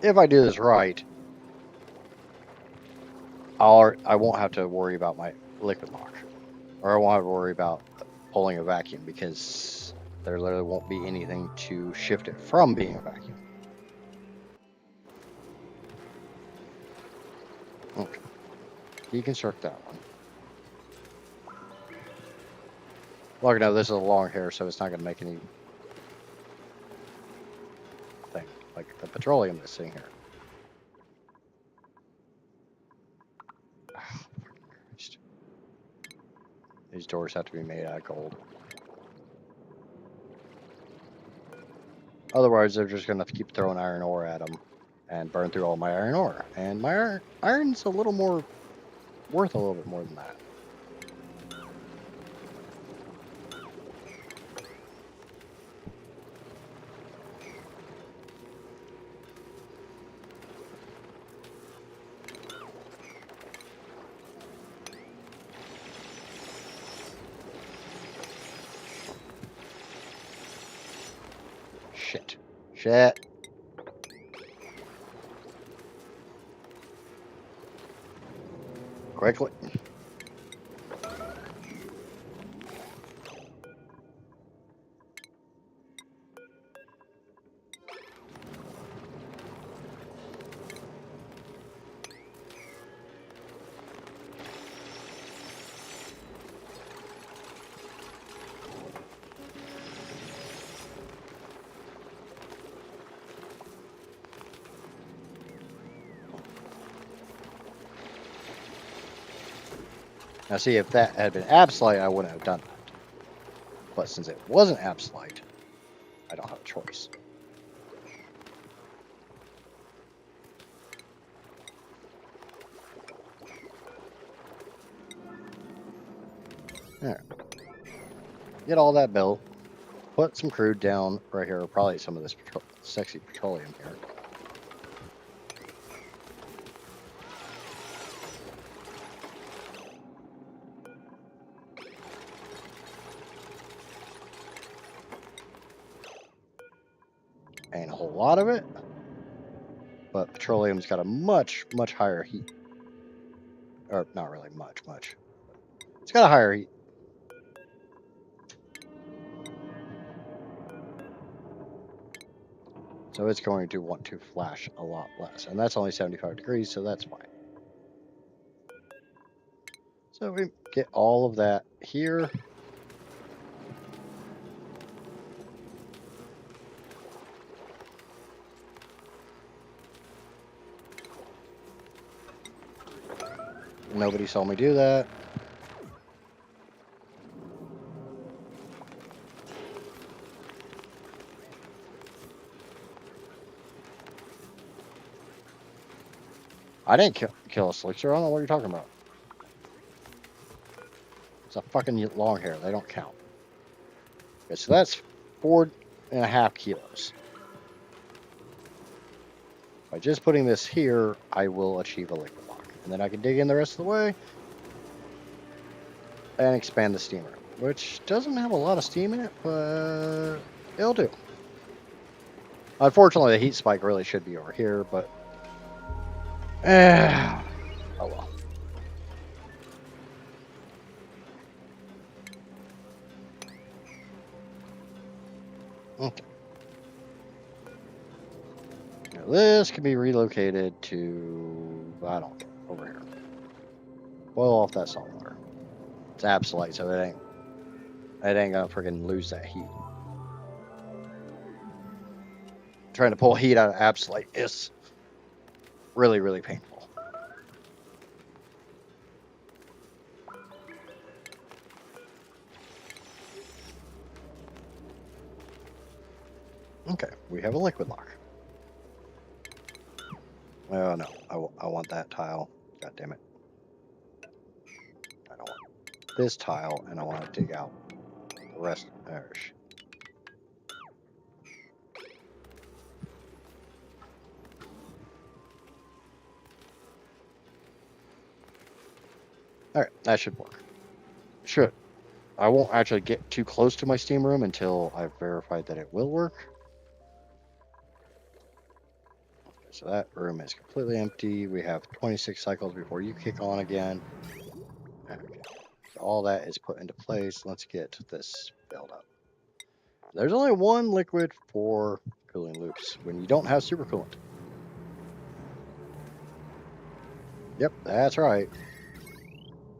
If I do this right, I won't have to worry about my liquid lock, or I won't have to worry about pulling a vacuum because there literally won't be anything to shift it from being a vacuum. Okay, deconstruct that one. Well, no, this is a long hair, so it's not going to make any thing like the petroleum that's sitting here. These doors have to be made out of gold. Otherwise, they're just going to keep throwing iron ore at them and burn through all my iron ore. And my iron's a little more worth a little bit more than that. Shit. Quickly. Now see, if that had been Absolite, I wouldn't have done that. But since it wasn't Absolite, I don't have a choice. There. Get all that built. Put some crude down right here, or probably some of this sexy petroleum here. Ain't a whole lot of it, but petroleum's got a much, much higher heat. Or not really much. It's got a higher heat. So it's going to want to flash a lot less. And that's only 75 degrees, so that's fine. So we get all of that here. Nobody saw me do that. I didn't kill a Slixer. I don't know what you're talking about. It's a fucking long hair. They don't count. Okay, so that's 4.5 kilos. By just putting this here, I will achieve a liquid lock. And then I can dig in the rest of the way and expand the steamer, which doesn't have a lot of steam in it, but it'll do. Unfortunately, the heat spike really should be over here, but oh well. Okay. Now this can be relocated to, I don't know, over here. Boil off that salt water. It's Absolite, so it ain't gonna friggin' lose that heat. Trying to pull heat out of Absolite is really, really painful. we have a liquid lock. Oh no, I want that tile. God damn it. I don't want this tile, and I want to dig out the rest. Alright, that should work. Should. I won't actually get too close to my steam room until I've verified that it will work. Okay, so that room is completely empty. We have 26 cycles before you kick on again. Okay. So all that is put into place. Let's get this filled up. There's only one liquid for cooling loops when you don't have supercoolant. Yep, that's right.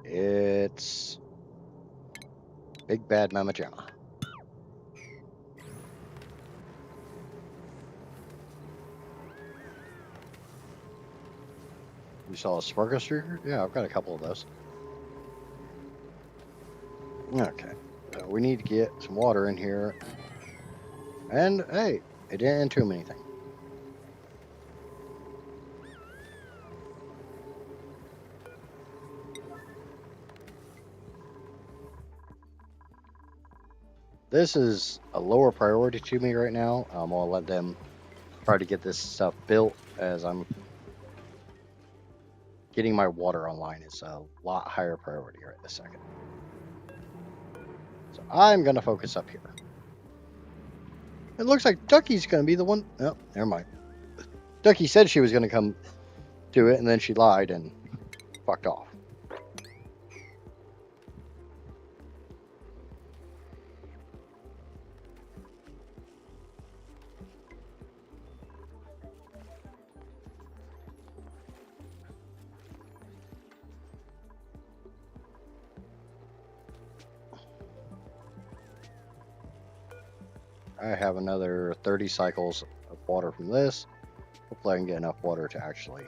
It's Big Bad Mama Jamma. You saw a Sparkle Streaker? Yeah, I've got a couple of those. Okay, so we need to get some water in here. And hey, it didn't entomb anything. This is a lower priority to me right now. I'll let them try to get this stuff built as I'm getting my water online. Is a lot higher priority right this second. So I'm going to focus up here. It looks like Ducky's going to be the one. Oh, never mind. Ducky said she was going to come do it, and then she lied and fucked off. I have another 30 cycles of water from this. Hopefully I can get enough water to actually...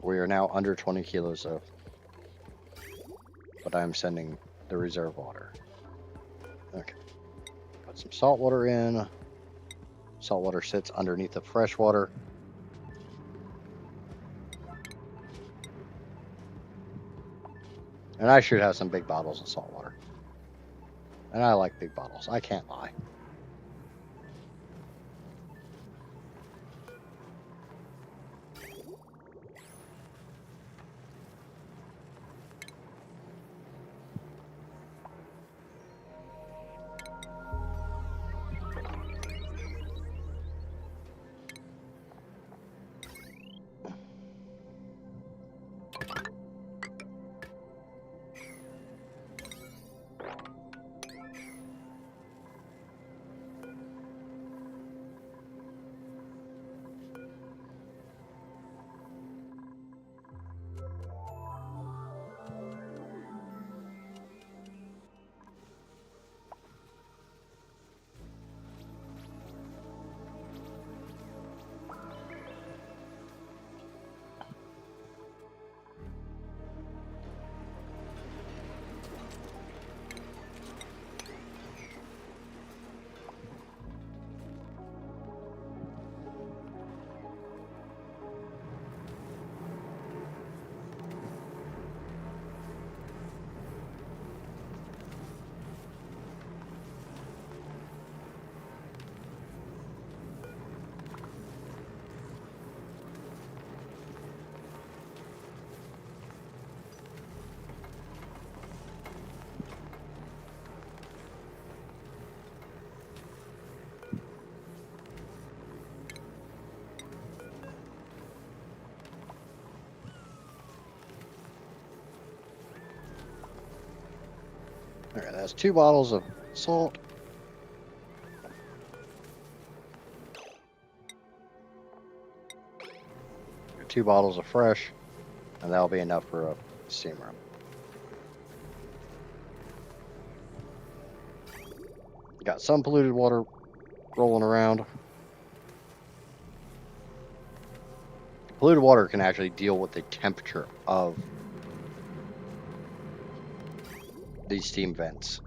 We are now under 20 kilos of... But I'm sending the reserve water. Okay. Put some salt water in. Salt water sits underneath the fresh water. And I should have some big bottles of salt water. And I like big bottles. I can't lie. Alright, that's 2 bottles of salt. Two bottles of fresh, and that'll be enough for a steam room. Got some polluted water rolling around. Polluted water can actually deal with the temperature of these steam vents.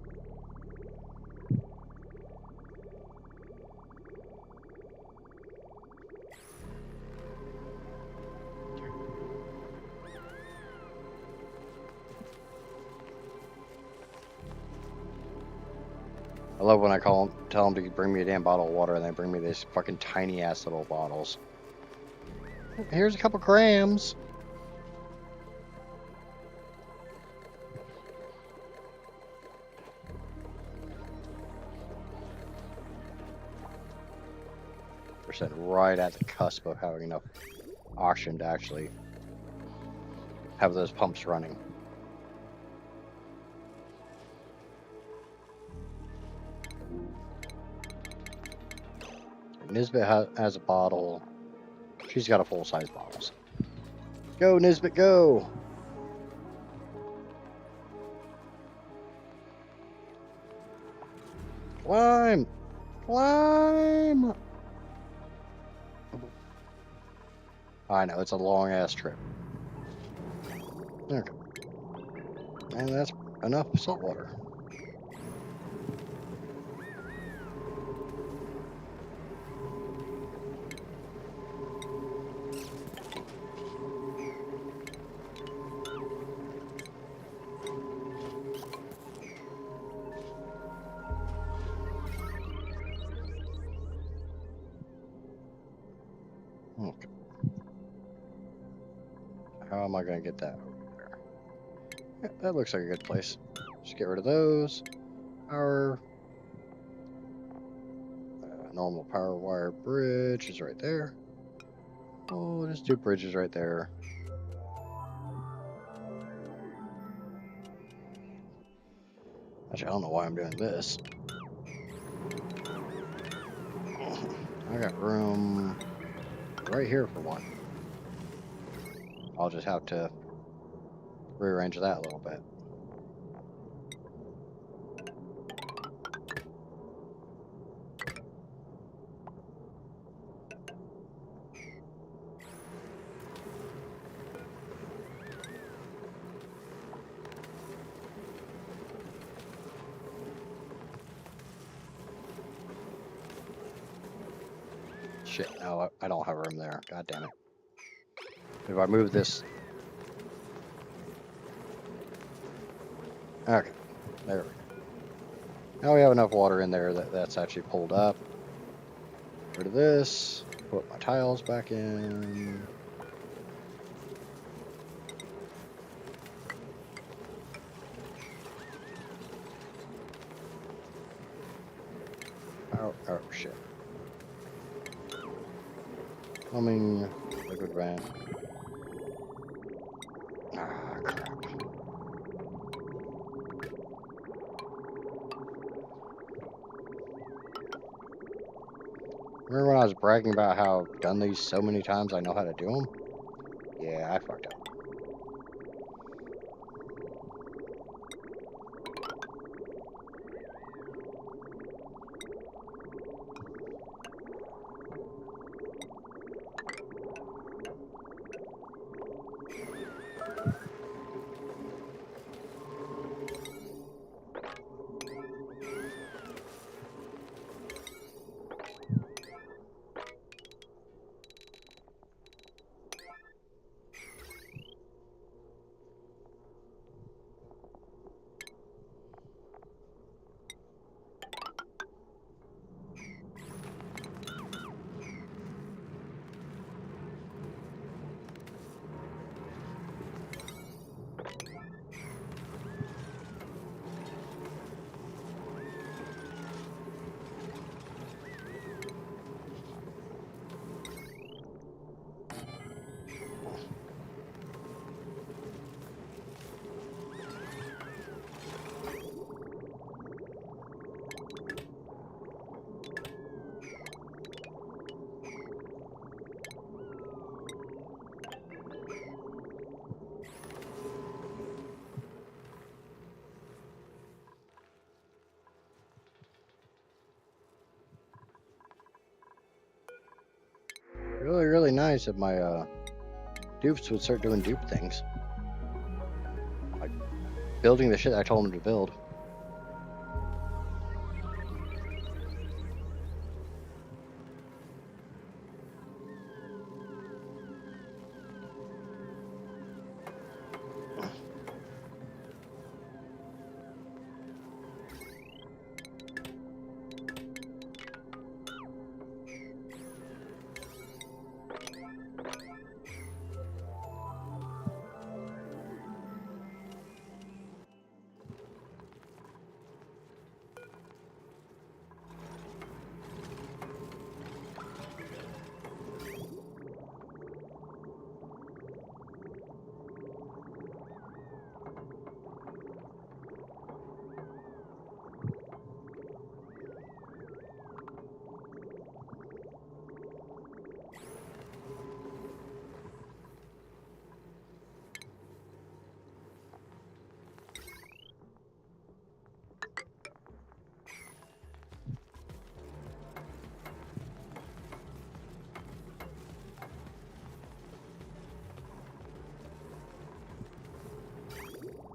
love when I tell them to bring me a damn bottle of water, and they bring me these fucking tiny ass little bottles. Here's a couple grams. We're sitting right at the cusp of having enough oxygen to actually have those pumps running. Nisbet has a bottle. She's got a full-size bottle. So. Go, Nisbet, go! Climb! Climb! I know, it's a long-ass trip. Okay. And that's enough salt water. Okay. How am I going to get that over there? Yeah, that looks like a good place. Just get rid of those. Our normal power wire bridge is right there. Oh, there's two bridges right there. Actually, I don't know why I'm doing this. I got room right here for one. I'll just have to rearrange that a little bit. Shit, no, I don't have room there. God damn it. If I move this... Okay, there we go. Now we have enough water in there that's actually pulled up. Get rid of this. Put my tiles back in. Oh shit. Plumbing, liquid vent. Ah, crap. Remember when I was bragging about how I've done these so many times I know how to do them? Yeah, I fucked up. Really nice if my dupes would start doing dupe things. Like building the shit I told them to build.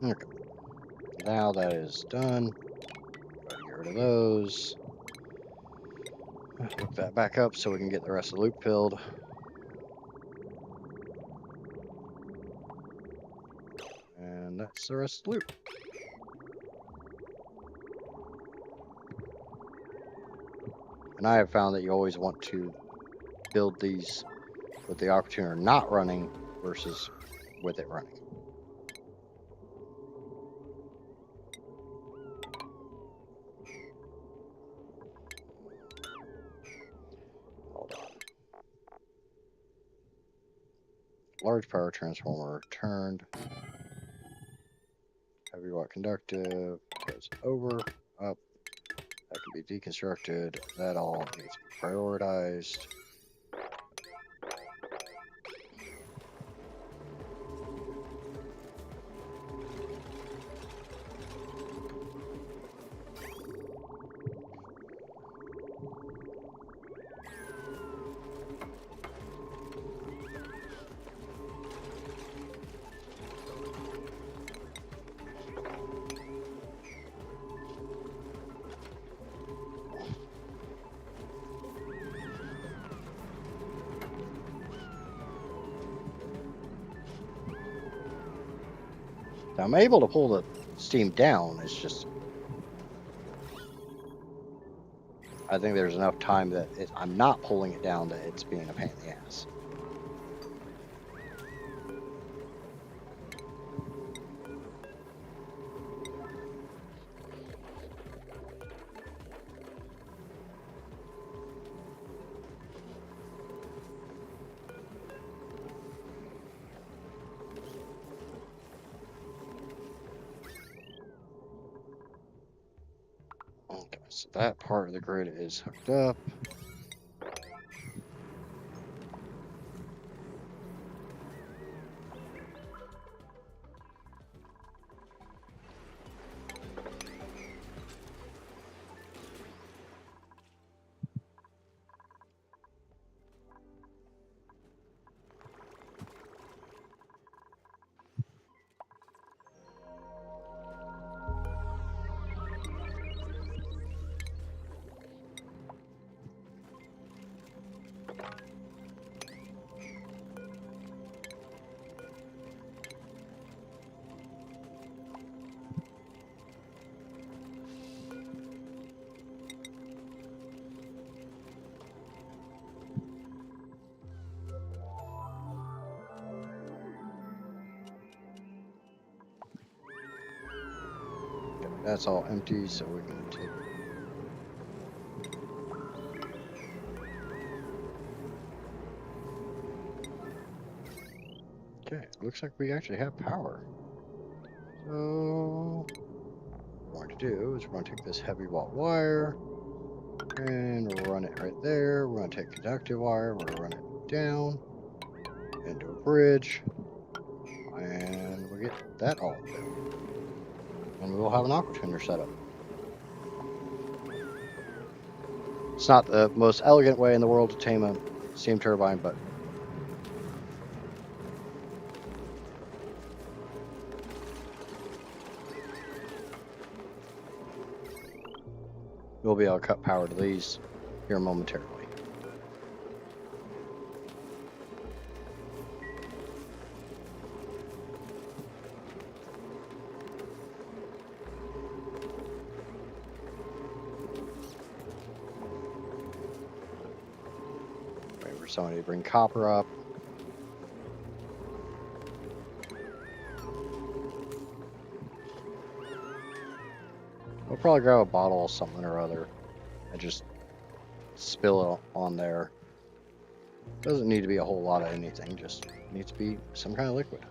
Okay. Now that is done. Get rid of those. Hook that back up so we can get the rest of the loop filled. And that's the rest of the loop. And I have found that you always want to build these with the Aqua Tuner not running versus with it running. Hold on. Large power transformer turned. Heavy watt conductive goes over, up. That can be deconstructed. That all needs to be prioritized. Now, I'm able to pull the steam down. It's just, I think there's enough time that I'm not pulling it down that it's being a pain in the ass. Okay, so that part of the grid is hooked up. Okay, that's all empty, so we can take. Okay, looks like we actually have power. So, what we're going to do is we're going to take this heavy watt wire and run it right there. We're going to take conductive wire, we're going to run it down into a bridge, and we'll get that all filled. And we will have an Aqua Tuner set up. It's not the most elegant way in the world to tame a steam turbine, but we'll be able to cut power to these here momentarily. Wait for somebody to bring copper up. We'll probably grab a bottle of something or other and just spill it on there. Doesn't need to be a whole lot of anything, just needs to be some kind of liquid.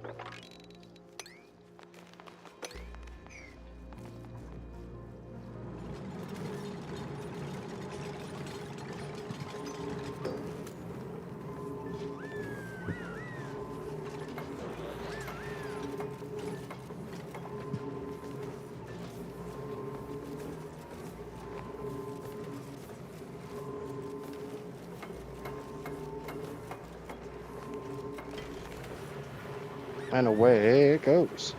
And away it goes.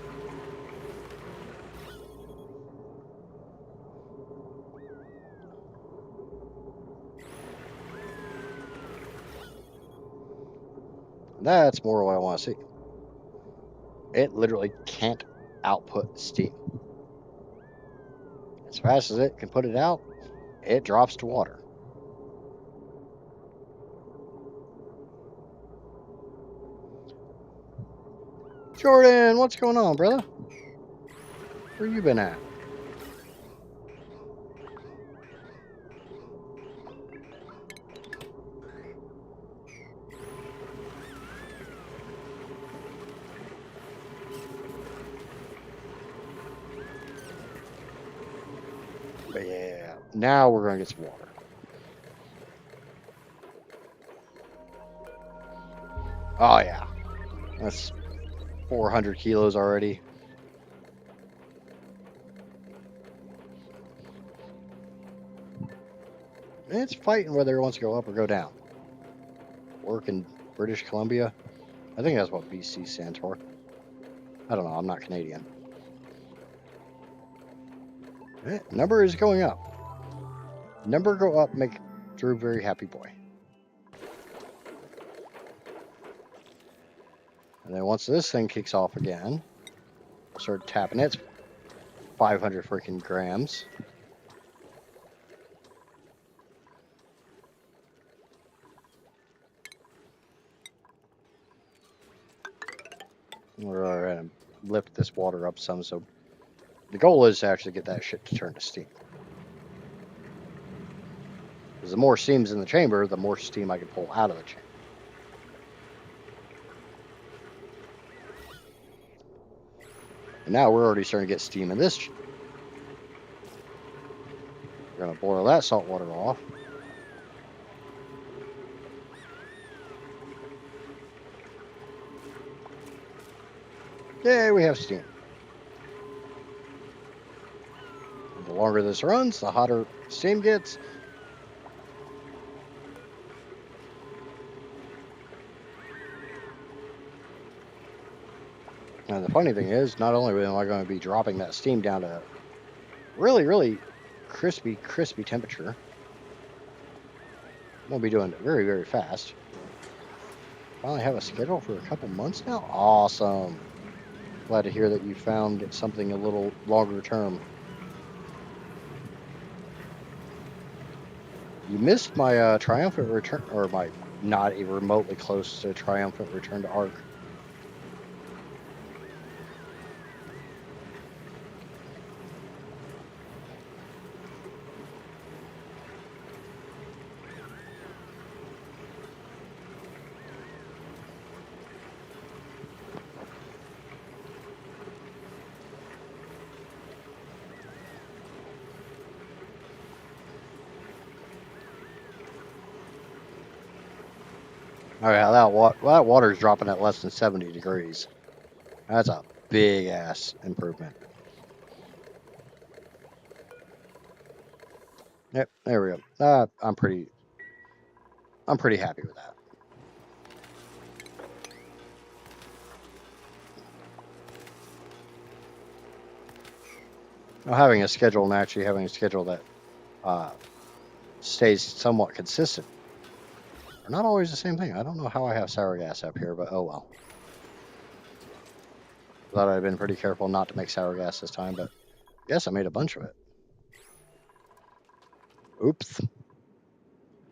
That's more what I want to see. It literally can't output steam. As fast as it can put it out, it drops to water. Jordan, what's going on, brother? Where you been at? But yeah, now we're gonna get some water. Oh yeah, that's 400 kilos already. It's fighting whether it wants to go up or go down. Work in British Columbia. I think that's what BC stands for. I don't know. I'm not Canadian. Number is going up. Number go up, make Drew very happy boy. And then once this thing kicks off again, start tapping it. It's 500 freaking grams. We're going to lift this water up some. So the goal is to actually get that shit to turn to steam. Because the more steam's in the chamber, the more steam I can pull out of the chamber. And now we're already starting to get steam in this. We're going to boil that salt water off. Yay, we have steam. And the longer this runs, the hotter steam gets. And the funny thing is, not only am I going to be dropping that steam down to really, really crispy temperature, I'm going to be doing it very, very fast. Finally have a schedule for a couple months now. Awesome. Glad to hear that you found something a little longer term. You missed my triumphant return, or my not even remotely close to triumphant return to Ark. All right, that water's dropping at less than 70 degrees. That's a big ass improvement. Yep, there we go. I'm pretty happy with that. Now, having a schedule and actually having a schedule that stays somewhat consistent are not always the same thing. I don't know how I have sour gas up here, but oh well. Thought I'd been pretty careful not to make sour gas this time, but I guess I made a bunch of it. Oops.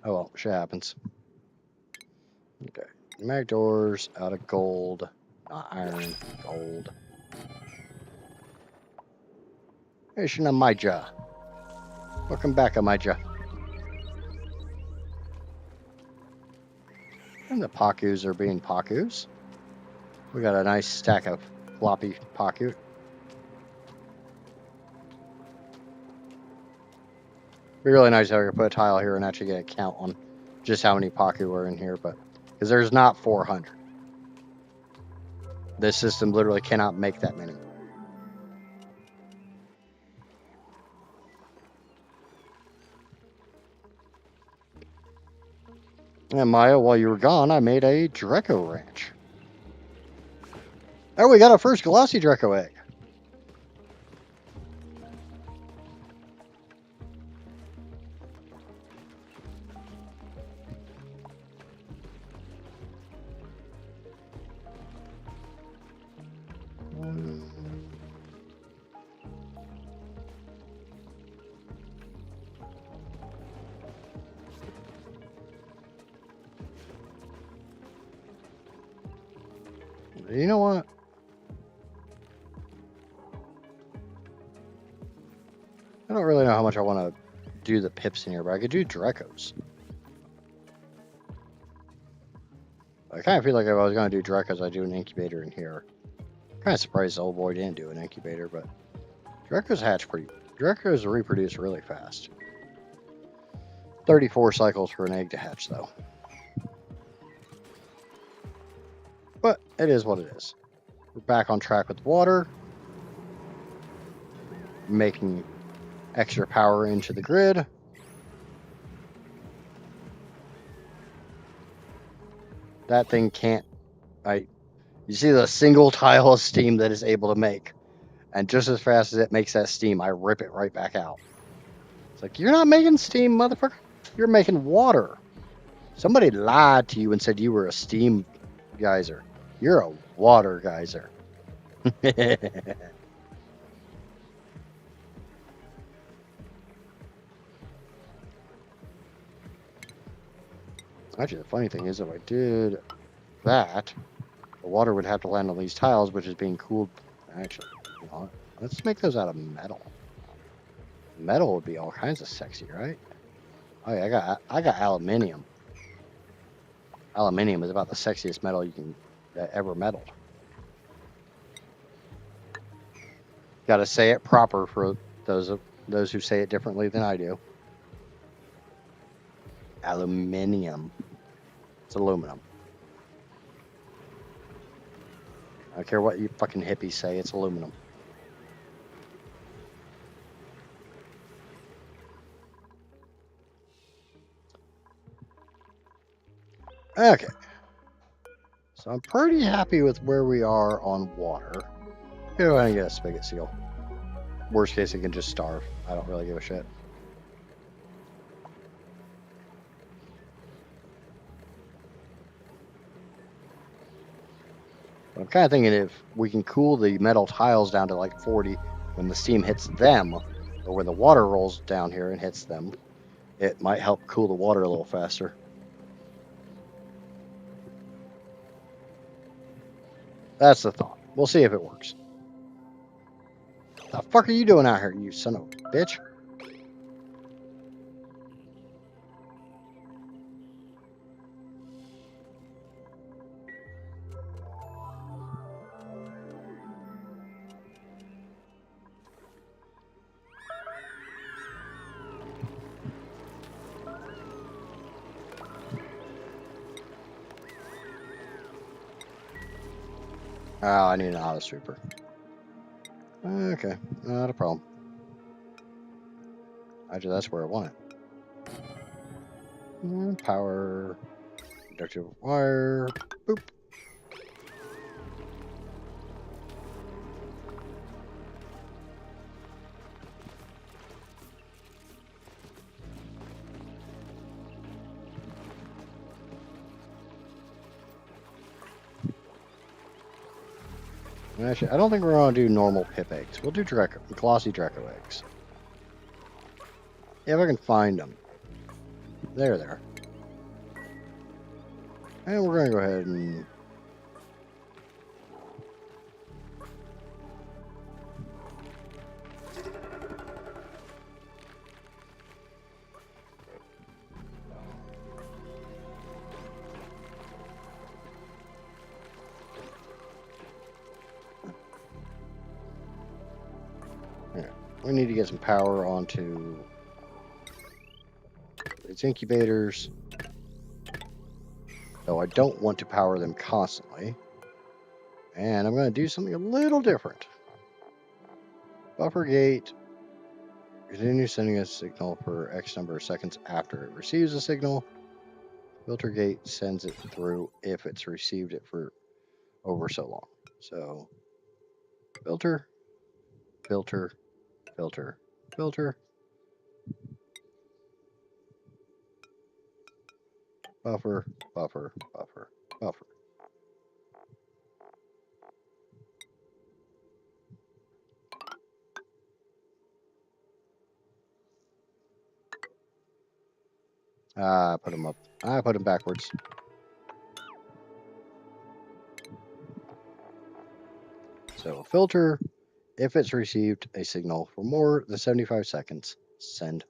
Oh well, shit happens. Okay. Mag doors out of gold, not iron, gold. Hey, Shinamaija. Welcome back, Amaija. And the Pakus are being Pakus. We got a nice stack of floppy Paku. Be really nice if I could put a tile here and actually get a count on just how many Paku are in here, but because there's not 400. This system literally cannot make that many. And Maya, while you were gone, I made a Dreco ranch. Oh, we got our first glossy Dreco egg. You know what? I don't really know how much I want to do the pips in here, but I could do Drecos. I kind of feel like if I was going to do Drecos, I'd do an incubator in here. Kind of surprised the old boy didn't do an incubator, but Drecos hatch pretty. Drecos reproduce really fast. 34 cycles for an egg to hatch, though. But it is what it is. We're back on track with water. Making extra power into the grid. That thing can't. You see the single tile of steam that is able to make. And just as fast as it makes that steam, I rip it right back out. It's like, you're not making steam, motherfucker. You're making water. Somebody lied to you and said you were a steam geyser. You're a water geyser. Actually, the funny thing is, if I did that, the water would have to land on these tiles, which is being cooled. Actually, you know what? Let's make those out of metal. Metal would be all kinds of sexy, right? Oh yeah, I got aluminium. Aluminium is about the sexiest metal you can ever metal. Got to say it proper for those who say it differently than I do. Aluminium. It's aluminum. I don't care what you fucking hippies say. It's aluminum. Okay. So I'm pretty happy with where we are on water. Go ahead and get a spigot seal. Worst case, it can just starve. I don't really give a shit. But I'm kind of thinking if we can cool the metal tiles down to like 40 when the steam hits them, or when the water rolls down here and hits them, it might help cool the water a little faster. That's the thought. We'll see if it works. The fuck are you doing out here, you son of a bitch? Oh, I need an auto sweeper. Okay, not a problem. Actually, that's where I want it. Power, conductive wire, boop. Actually, I don't think we're going to do normal pip eggs. We'll do glossy Draco eggs. Yeah, if I can find them. There. And we're going to go ahead and... We need to get some power onto its incubators. Though I don't want to power them constantly. And I'm going to do something a little different. Buffer gate. Continue sending a signal for X number of seconds after it receives a signal. Filter gate sends it through if it's received it for over so long. So filter, filter, filter, filter. Buffer, buffer, buffer, buffer. I put them up. I put them backwards. So filter, if it's received a signal for more than 75 seconds, send.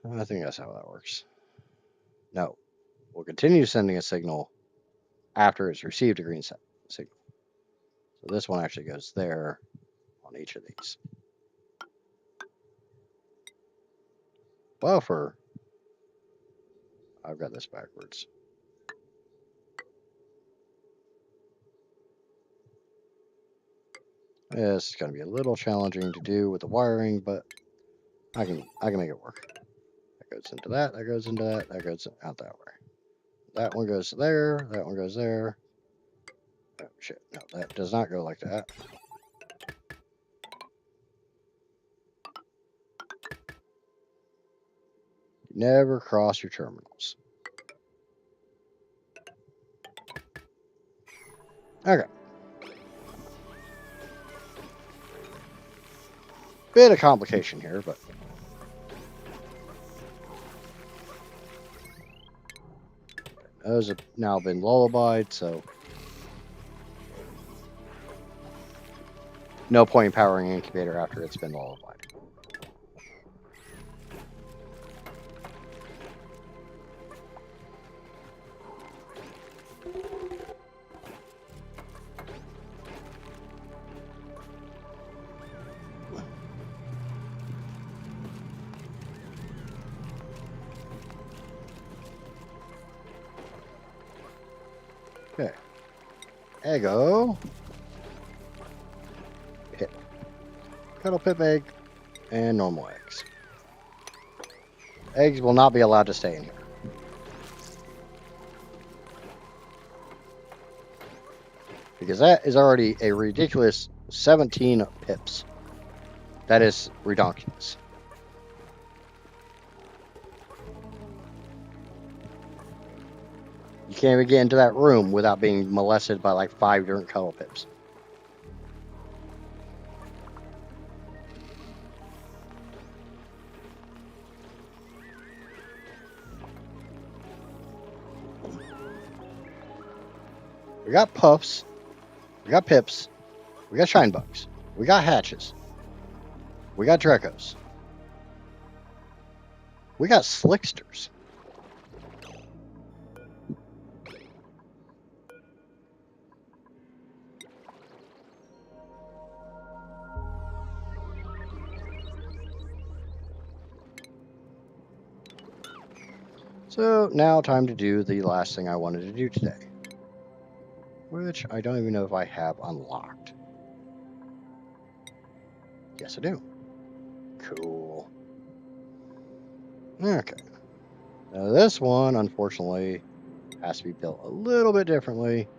I think that's how that works. No, we'll continue sending a signal after it's received a green signal. So this one actually goes there on each of these. Buffer. I've got this backwards. This is going to be a little challenging to do with the wiring, but I can make it work. That goes into that. That goes into that. That goes out that way. That one goes there. That one goes there. Oh shit! No, that does not go like that. Never cross your terminals. Okay. Bit of complication here, but those have now been lullabied, so no point in powering an incubator after it's been lullabied. Okay. Eggo. Pip. Cuddle pip egg. And normal eggs. Eggs will not be allowed to stay in here. Because that is already a ridiculous 17 pips. That is redonkulous. You can't even get into that room without being molested by like 5 different cuddle pips. We got puffs. We got pips. We got shine bugs. We got hatches. We got Drecos. We got slicksters. So now time to do the last thing I wanted to do today, which I don't even know if I have unlocked. Yes, I do. Cool. Okay. Now this one, unfortunately, has to be built a little bit differently.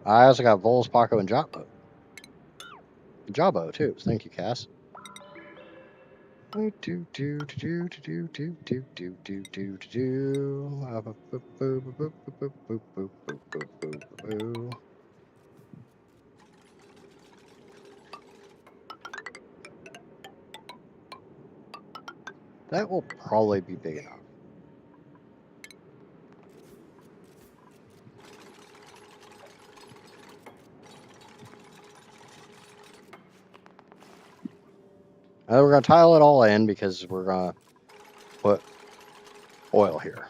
I also got Vols, Paco, and Jabbo. Jabbo too. Thank you, Cass. That will probably be big enough. We're going to tile it all in because we're going to put oil here.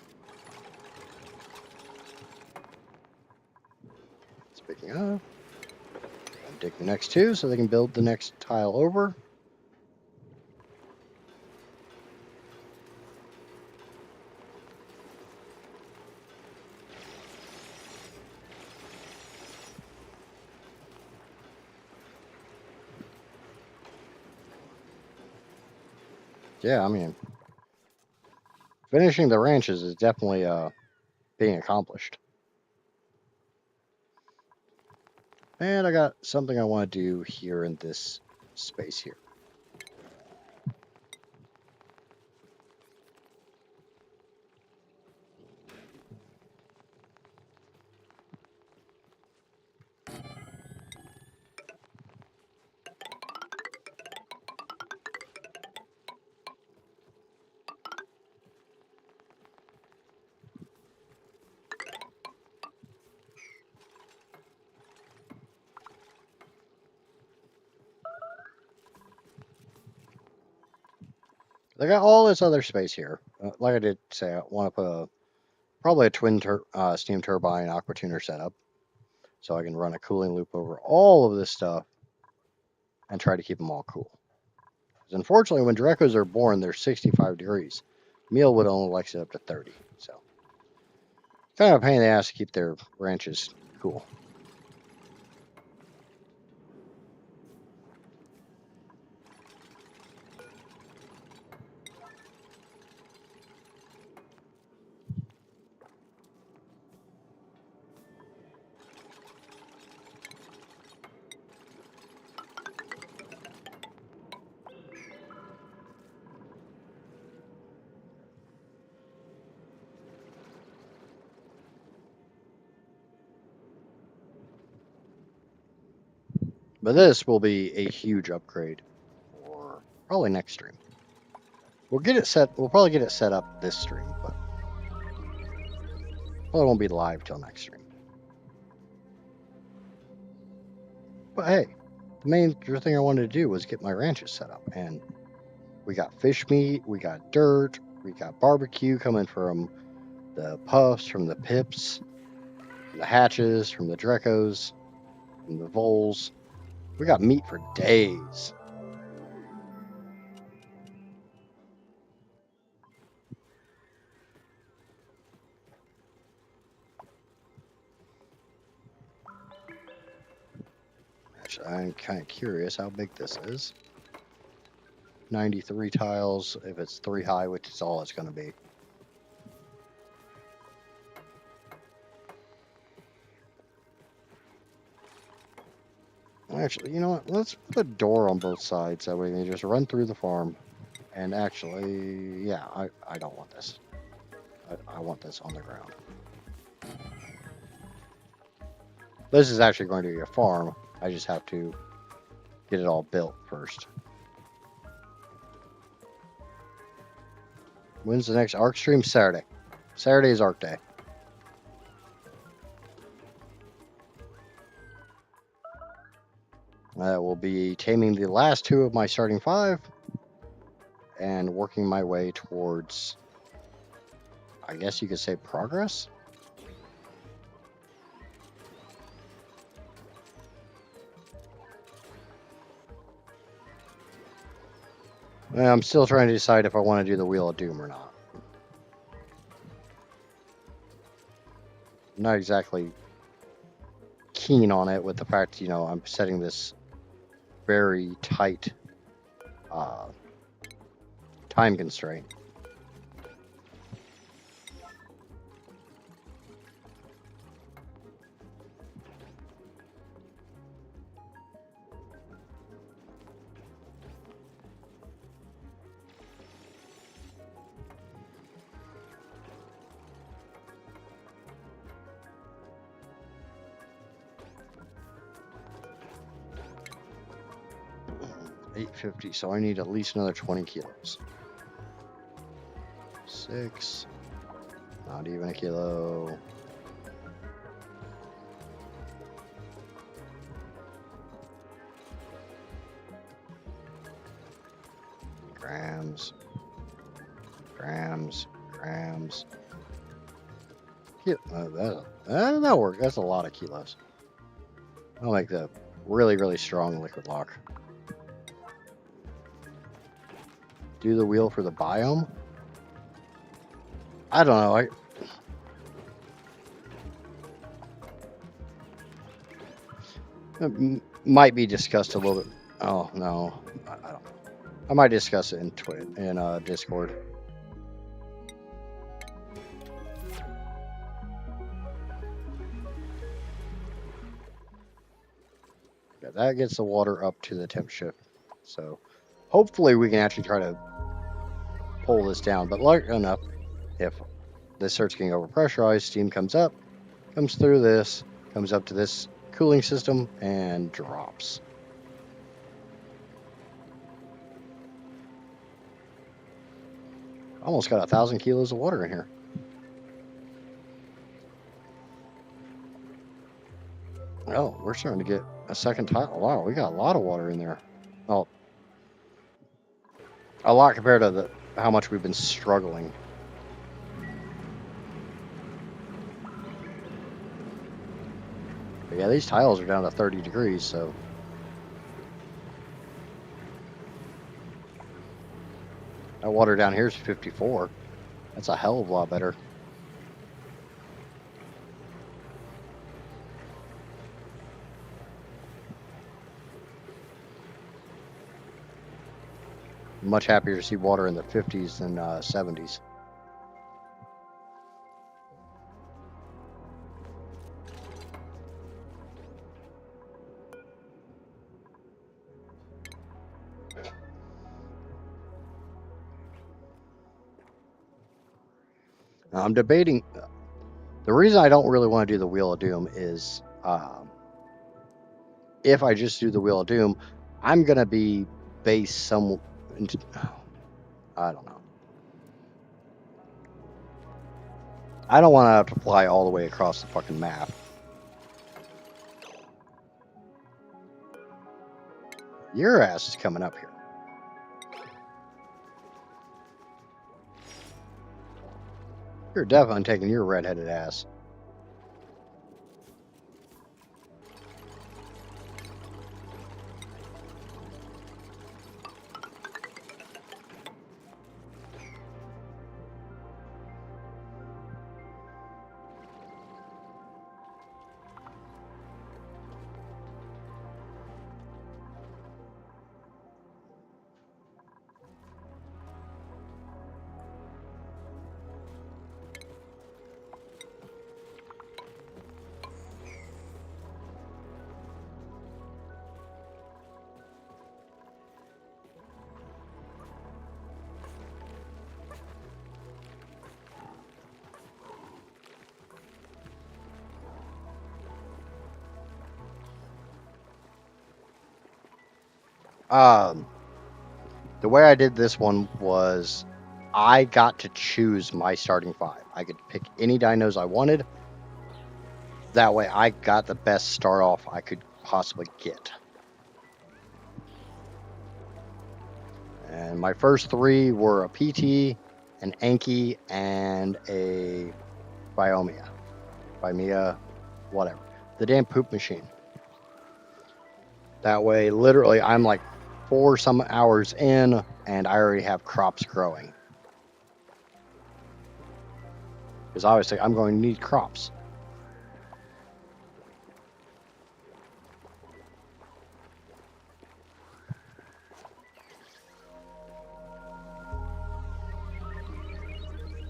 Speaking of, I'll dig the next 2 so they can build the next tile over. Yeah, I mean, finishing the ranches is definitely being accomplished. And I got something I want to do here in this space here. They got all this other space here. Like I did say, I want to put probably a twin steam turbine aqua tuner setup, so I can run a cooling loop over all of this stuff and try to keep them all cool. Because unfortunately, when Drecos are born, they're 65 degrees. Mealwood only likes it up to 30, so kind of a pain in the ass to keep their ranches cool. But this will be a huge upgrade for probably next stream. We'll get it set. We'll probably get it set up this stream, but probably won't be live till next stream. But hey, the main thing I wanted to do was get my ranches set up, and we got fish meat, we got dirt, we got barbecue coming from the puffs, from the pips, from the hatches, from the Drecos, from the voles. We got meat for days. Actually, I'm kind of curious how big this is. 93 tiles if it's 3 high, which is all it's going to be. Actually, you know what? Let's put a door on both sides. That way they just run through the farm. And actually, yeah, I don't want this. I want this on the ground. This is actually going to be a farm. I just have to get it all built first. When's the next ARK stream? Saturday. Saturday is ARK day. I will be taming the last 2 of my starting 5 and working my way towards, I guess you could say, progress. I'm still trying to decide if I want to do the Wheel of Doom or not. I'm not exactly keen on it with the fact, you know, I'm setting this very tight time constraint. $850, so I need at least another 20 kilos. 6, not even a kilo. Grams. That'll work. That's a lot of kilos. I'll make the really, really strong liquid lock. Do the wheel for the biome? I don't know. It might be discussed a little bit. Oh no, I don't. I might discuss it in Discord. Yeah, that gets the water up to the temp shift. So hopefully we can actually try to pull this down. But lucky enough, if this starts getting overpressurized, steam comes up, comes through this, comes up to this cooling system, and drops. Almost got 1,000 kilos of water in here. Oh, we're starting to get a second tile. Wow, we got a lot of water in there. Well, a lot compared to the how much we've been struggling. But yeah, these tiles are down to 30 degrees, so that water down here is 54. That's a hell of a lot better. Much happier to see water in the 50s than 70s. Now, I'm debating. The reason I don't really want to do the Wheel of Doom is if I just do the Wheel of Doom, I'm going to be based some. I don't know. I don't want to have to fly all the way across the fucking map. Your ass is coming up here. You're definitely taking your redheaded ass. The way I did this one was I got to choose my starting 5. I could pick any dinos I wanted. That way I got the best start off I could possibly get. And my first 3 were a PT, an Anki, and a Biomia, whatever. The damn poop machine. That way, literally, I'm like 4 some hours in, and I already have crops growing. Because obviously, I'm going to need crops.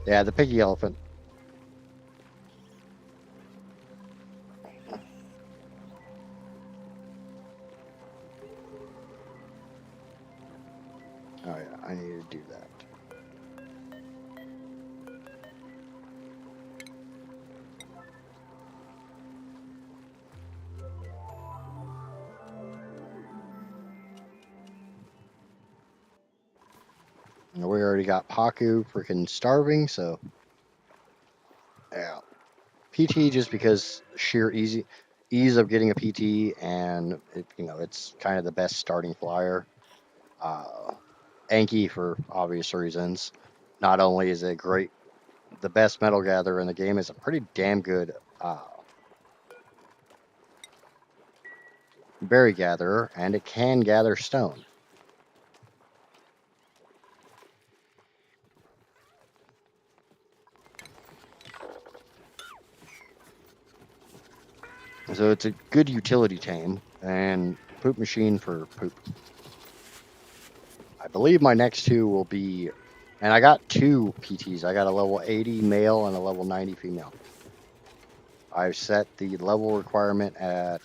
Yeah, the piggy elephant. Oh yeah, I need to do that. And we already got Paku freaking starving, so yeah. PT just because sheer ease of getting a PT, and it's kind of the best starting flyer. Anki for obvious reasons. Not only is it the best metal gatherer in the game, is a pretty damn good berry gatherer, and it can gather stone. So it's a good utility tame, and poop machine for poop. I believe my next 2 will be, and I got 2 PTs. I got a level 80 male and a level 90 female. I've set the level requirement at,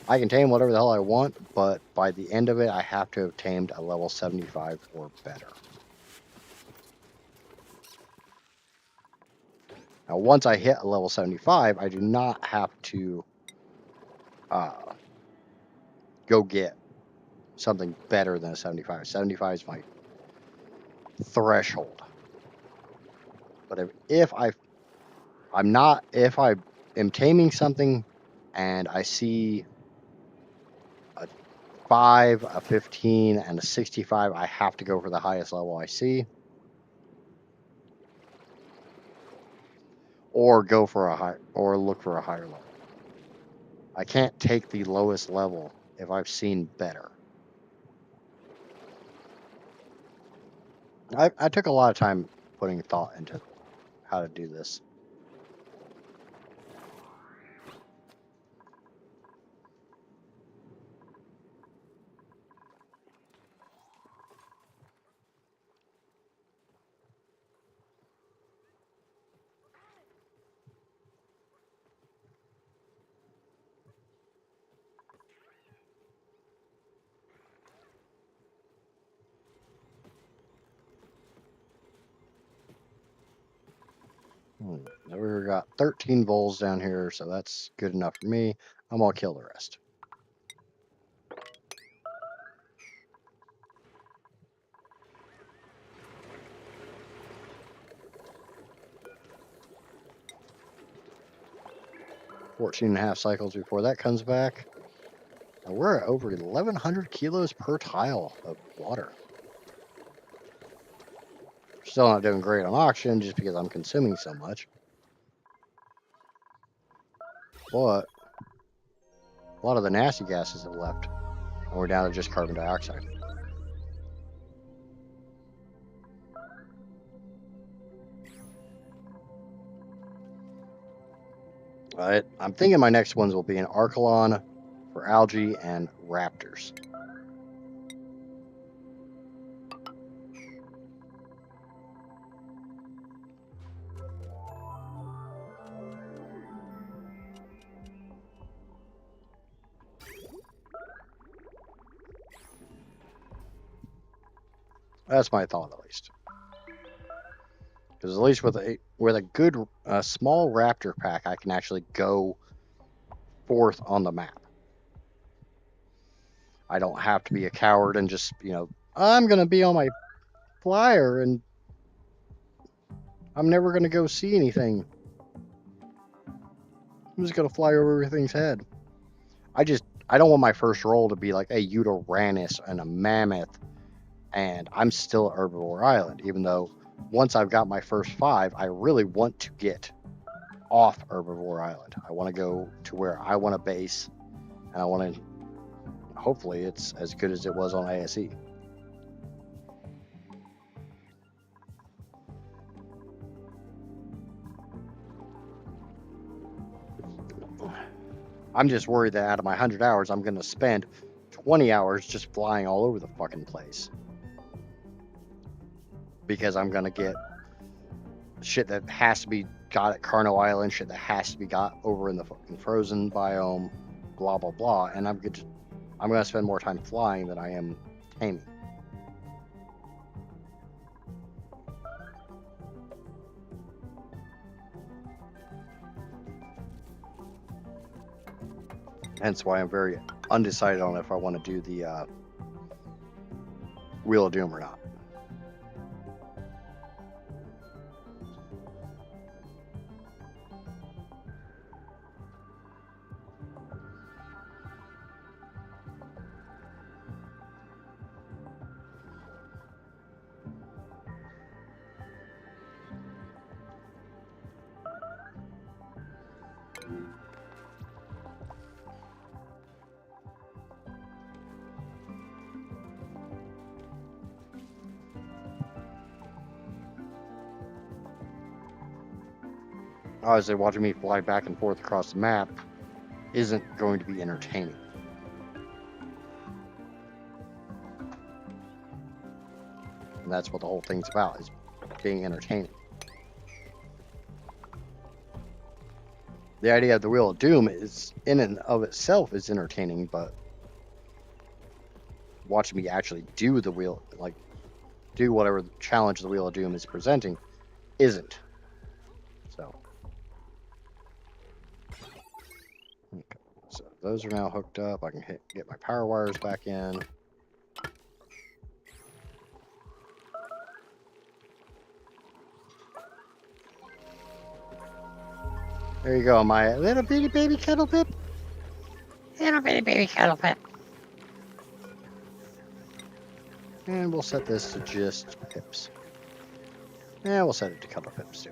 I can tame whatever the hell I want, but by the end of it, I have to have tamed a level 75 or better. Now, once I hit a level 75, I do not have to go get something better than a 75. 75 is my threshold. But if I am taming something and I see a 5, a 15, and a 65, I have to go for the highest level I see. or go for a high, or look for a higher level. I can't take the lowest level if I've seen better. I took a lot of time putting thought into how to do this. We've got 13 voles down here, so that's good enough for me. I'm gonna kill the rest. "14 and a half cycles before that comes back. Now we're at over 1,100 kilos per tile of water. Still not doing great on oxygen just because I'm consuming so much. But a lot of the nasty gases have left, and we're down to just carbon dioxide. I'm thinking my next ones will be an Archelon for algae and raptors. That's my thought, at least. Because at least with a good small raptor pack, I can actually go forth on the map. I don't have to be a coward and just, I'm going to be on my flyer and I'm never going to go see anything. I'm just going to fly over everything's head. I don't want my first roll to be like a Yutyrannus and a mammoth, and I'm still at Herbivore Island, even though once I've got my first 5, I really want to get off Herbivore Island. I want to go to where I want to base, and I want to, hopefully it's as good as it was on ASE. I'm just worried that out of my 100 hours, I'm going to spend 20 hours just flying all over the fucking place. Because I'm going to get shit that has to be got at Carno Island, shit that has to be got over in the fucking frozen biome, blah, blah, blah. And I'm going to spend more time flying than I am taming. Hence why I'm very undecided on if I want to do the Wheel of Doom or not. Obviously, watching me fly back and forth across the map isn't going to be entertaining. And that's what the whole thing's about, is being entertaining. The idea of the Wheel of Doom is, in and of itself, is entertaining, but watching me actually do the wheel, do whatever challenge the Wheel of Doom is presenting, isn't. So those are now hooked up. I can get my power wires back in. There you go, my little bitty baby Cuddlepip. Little bitty baby Cuddlepip. And we'll set this to just pips. And we'll set it to Cuddlepips too.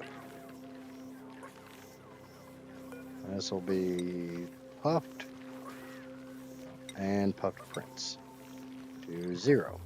This will be puffed and puffed prints to 0.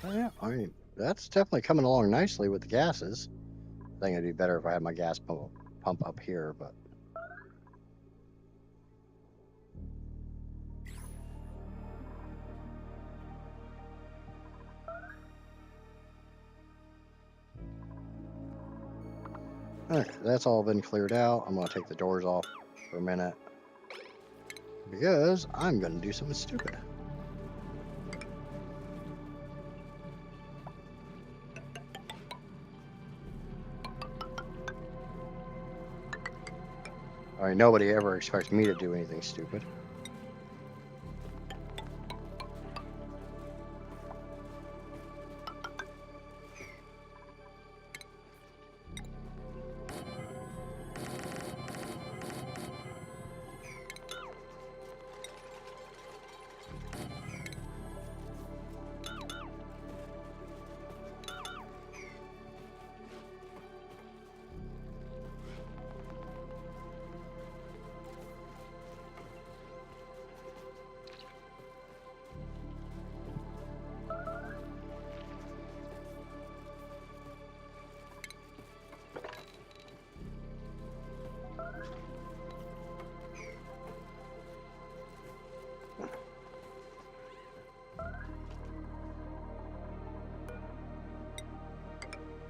Yeah, I mean, that's definitely coming along nicely with the gases. I think it'd be better if I had my gas pump up here, but okay, that's all been cleared out. I'm gonna take the doors off for a minute because I'm gonna do something stupid. I mean, nobody ever expects me to do anything stupid.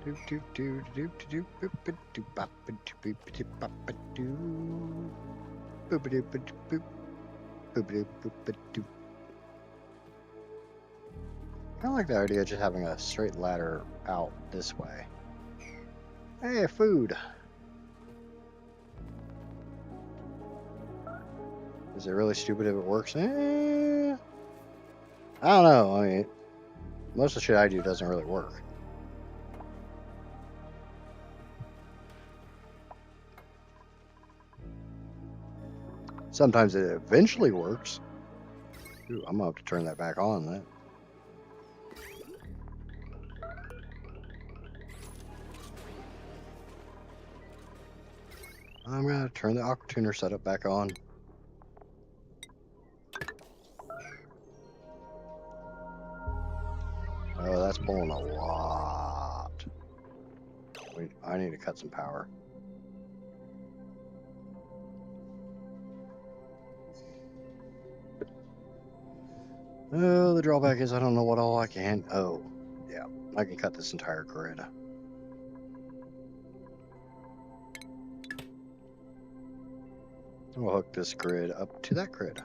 Do do do do do do boop do bop do boop do bop do boop do boop boop boop do boop do. I like the idea of just having a straight ladder out this way. Hey, food. Is it really stupid if it works? I don't know. I mean, most of the shit I do doesn't really work. Sometimes it eventually works. Ooh, I'm gonna have to turn that back on then. I'm gonna turn the aqua tuner setup back on. Oh, that's pulling a lot. Wait, I need to cut some power. Oh, the drawback is I don't know what all I can. Oh, yeah, I can cut this entire grid. We'll hook this grid up to that grid.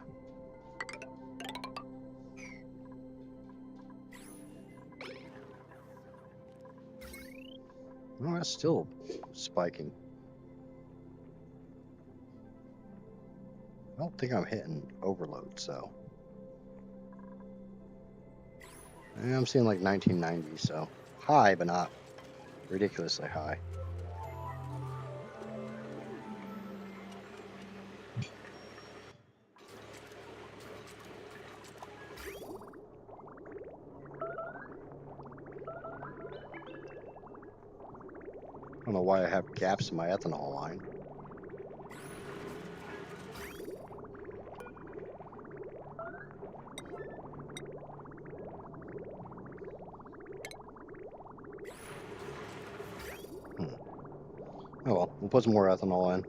Oh, that's still spiking. I don't think I'm hitting overload, so. Yeah, I'm seeing like 1990, so high, but not ridiculously high. I don't know why I have gaps in my ethanol line. Oh well, we'll put some more ethanol in.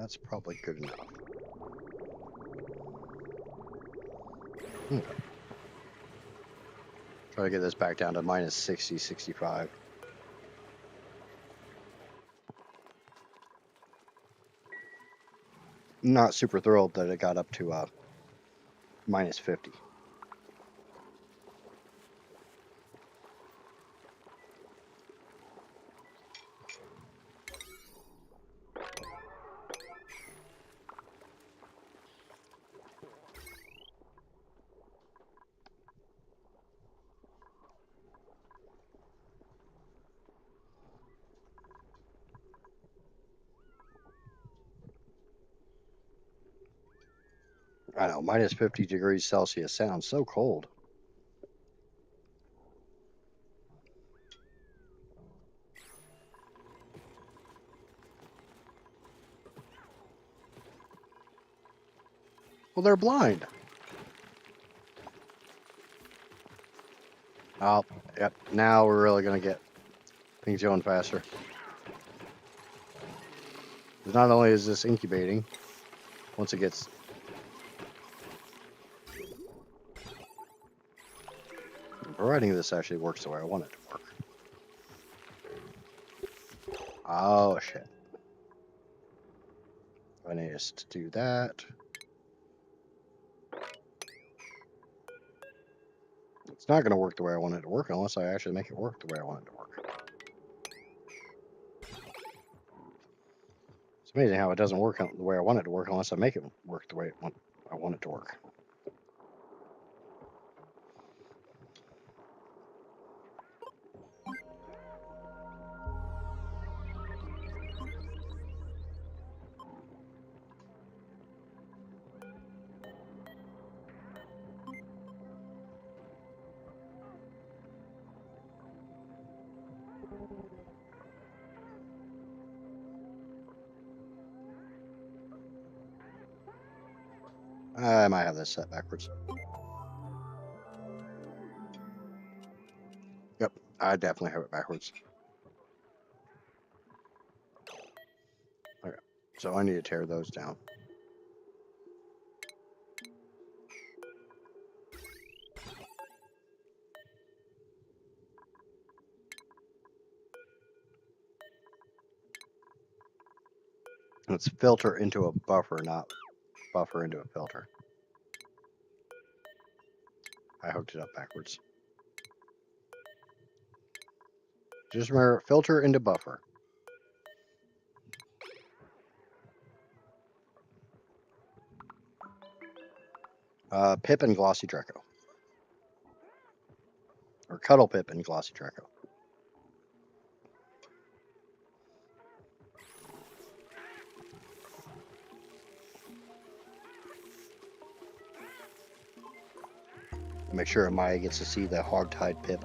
That's probably good enough. Okay. Try to get this back down to minus 60, 65. Not super thrilled that it got up to minus 50. I know, minus 50 degrees Celsius sounds so cold. Well, they're blind. Oh, yep. Now we're really going to get things going faster. Not only is this incubating, once it gets... Providing this actually works the way I want it to work. Oh, shit. I need us to do that. It's not going to work the way I want it to work unless I actually make it work the way I want it to work. It's amazing how it doesn't work the way I want it to work unless I make it work the way I want it to work. I might have this set backwards. Yep, I definitely have it backwards. Okay, so I need to tear those down. Let's filter into a buffer, not buffer into a filter. I hooked it up backwards. Just remember, filter into buffer. Pip and Glossy Draco. Or Cuddle Pip and Glossy Draco. Make sure Amaya gets to see the hog-tied Pip.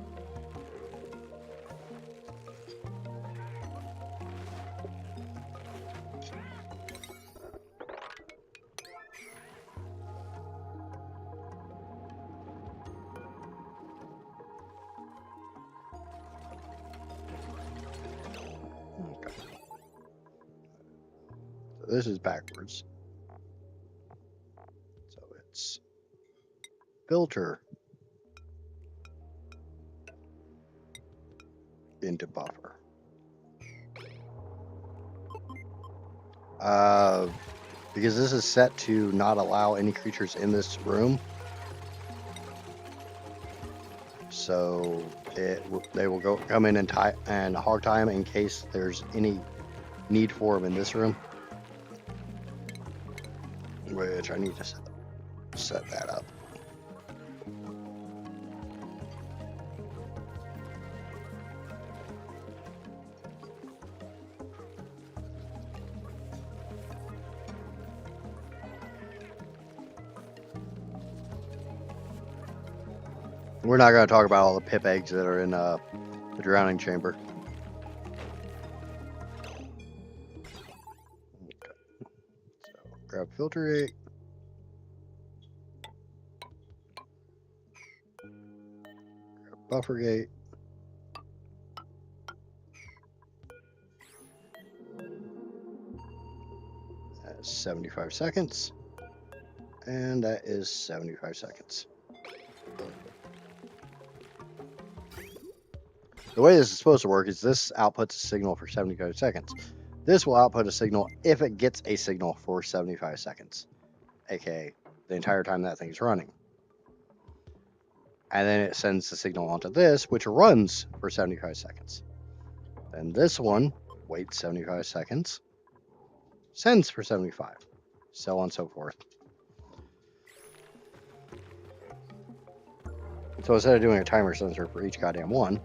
Okay. So this is backwards. So it's filter into buffer. Because this is set to not allow any creatures in this room. So they will come in and hog tie them in case there's any need for them in this room. Which I need to set that up. We're not going to talk about all the Pip eggs that are in the drowning chamber. Okay. So grab filter egg. Grab buffer gate. That's 75 seconds. And that is 75 seconds. The way this is supposed to work is this outputs a signal for 75 seconds. This will output a signal if it gets a signal for 75 seconds, aka the entire time that thing's running. And then it sends the signal onto this, which runs for 75 seconds. Then this one waits 75 seconds, sends for 75, so on and so forth. So instead of doing a timer sensor for each goddamn one,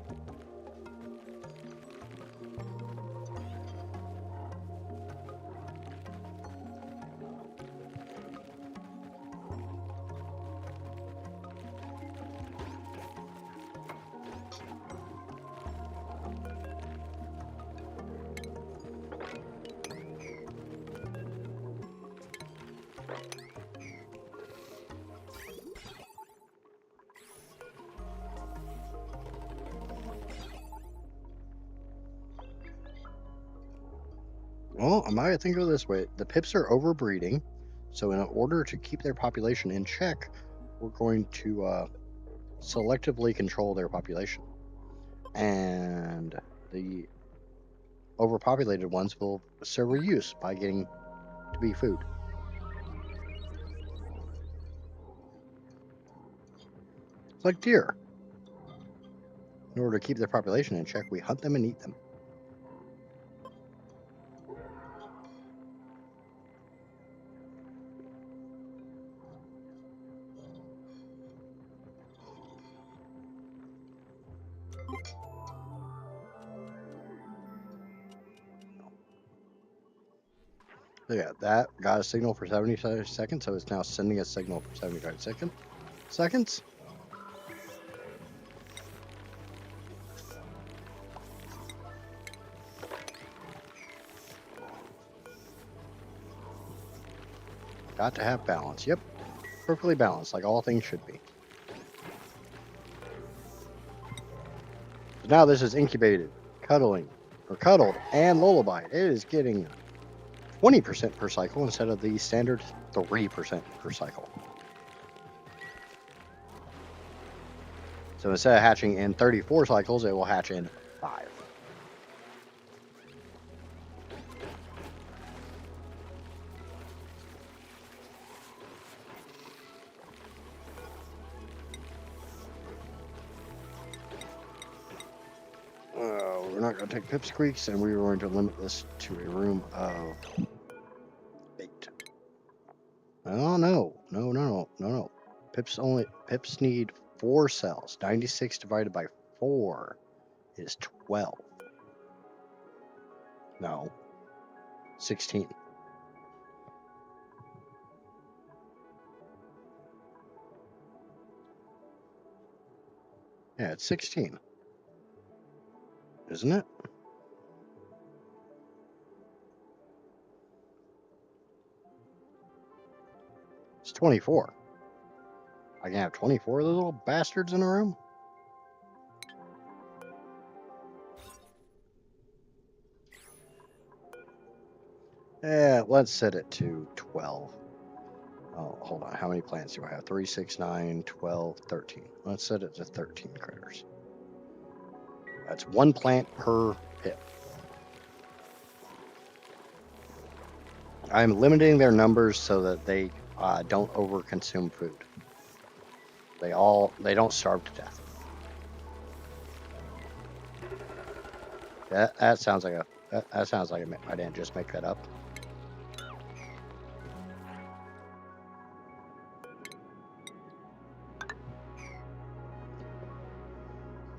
well, I might think of it this way. The pips are overbreeding, so in order to keep their population in check, we're going to selectively control their population. And the overpopulated ones will serve reuse by getting to be food. It's like deer. In order to keep their population in check, we hunt them and eat them. So yeah, that got a signal for 75 seconds, so it's now sending a signal for 75 seconds. Got to have balance. Yep, perfectly balanced, like all things should be. So now this is incubated, cuddled, and lullabied. It is getting 20% per cycle instead of the standard 3% per cycle. So instead of hatching in 34 cycles, it will hatch in 5. We're not going to take pipsqueaks, and we're going to limit this to a room of 8. Oh no. Pips need 4 cells. 96 divided by 4 is 12. No. 16. Yeah, it's 16. Isn't it? It's 24. I can have 24 of those little bastards in a room? Yeah, let's set it to 12. Oh, hold on. How many plants do I have? 3, 6, 9, 12, 13. Let's set it to 13 critters. That's 1 plant per pip. I'm limiting their numbers so that they don't overconsume food. They don't starve to death. That sounds like I didn't just make that up.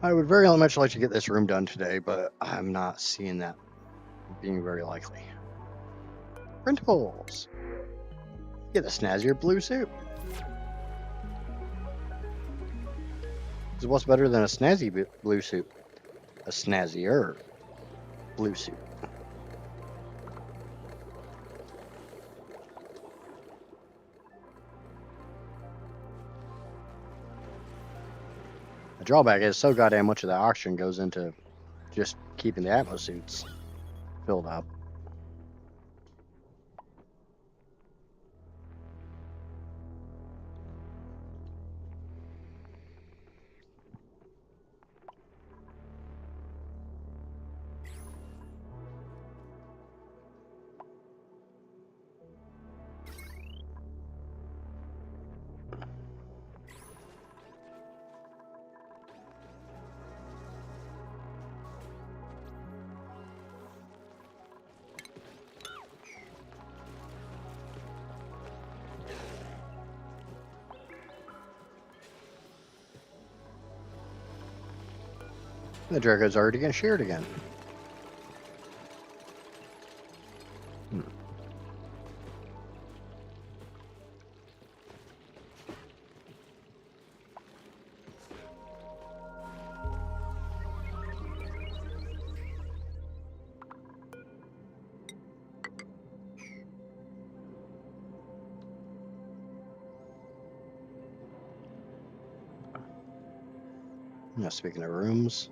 I would very much like to get this room done today, but I'm not seeing that being very likely. Printables. Get a snazzier blue suit. Because what's better than a snazzy blue suit? A snazzier blue suit. The drawback is so goddamn much of the oxygen goes into just keeping the atmosuits filled up. The Draco's already getting sheared again. Now, speaking of rooms,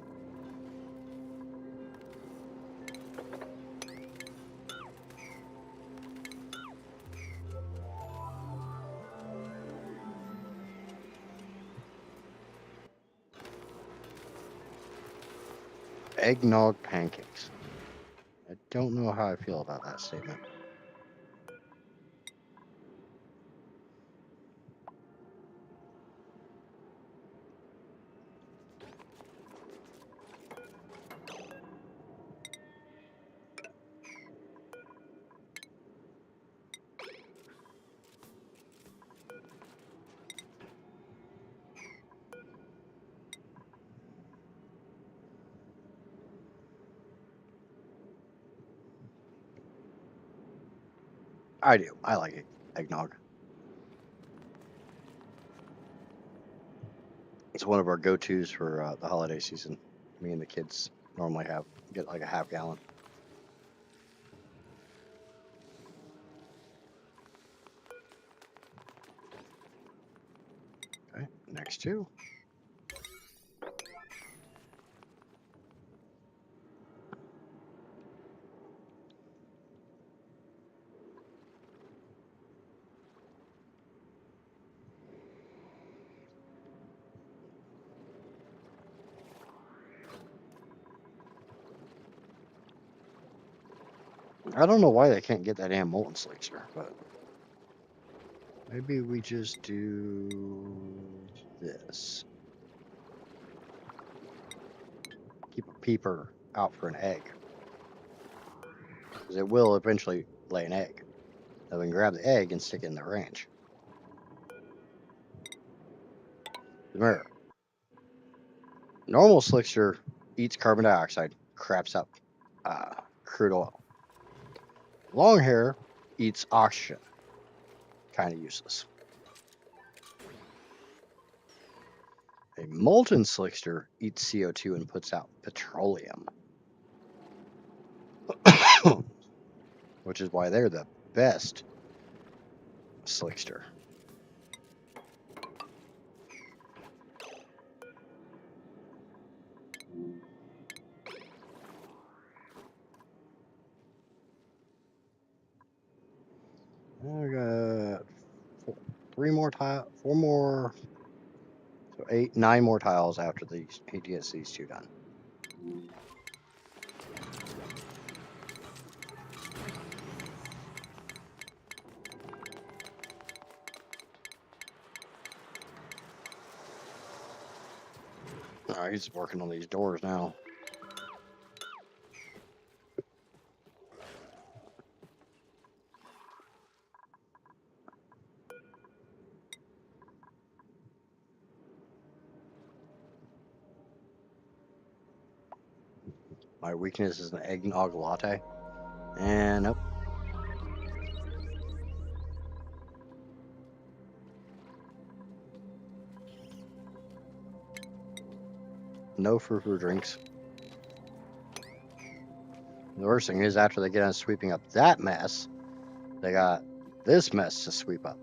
eggnog pancakes. I don't know how I feel about that statement. I do. I like it. Eggnog. It's one of our go-tos for the holiday season. Me and the kids normally get like a half gallon. Okay, next two. I don't know why they can't get that damn molten slicer, but maybe we just do this. Keep a peeper out for an egg. Because it will eventually lay an egg. Then we can grab the egg and stick it in the range. Remember, normal slicer eats carbon dioxide, craps up crude oil. Long hair eats oxygen. Kind of useless. A molten slickster eats CO2 and puts out petroleum. Which is why they're the best slickster. I got four more, so 9 more tiles after he gets these two done. He's working on these doors now. My weakness is an eggnog latte. And nope. No frou-frou drinks. The worst thing is, after they get on sweeping up that mess, they got this mess to sweep up.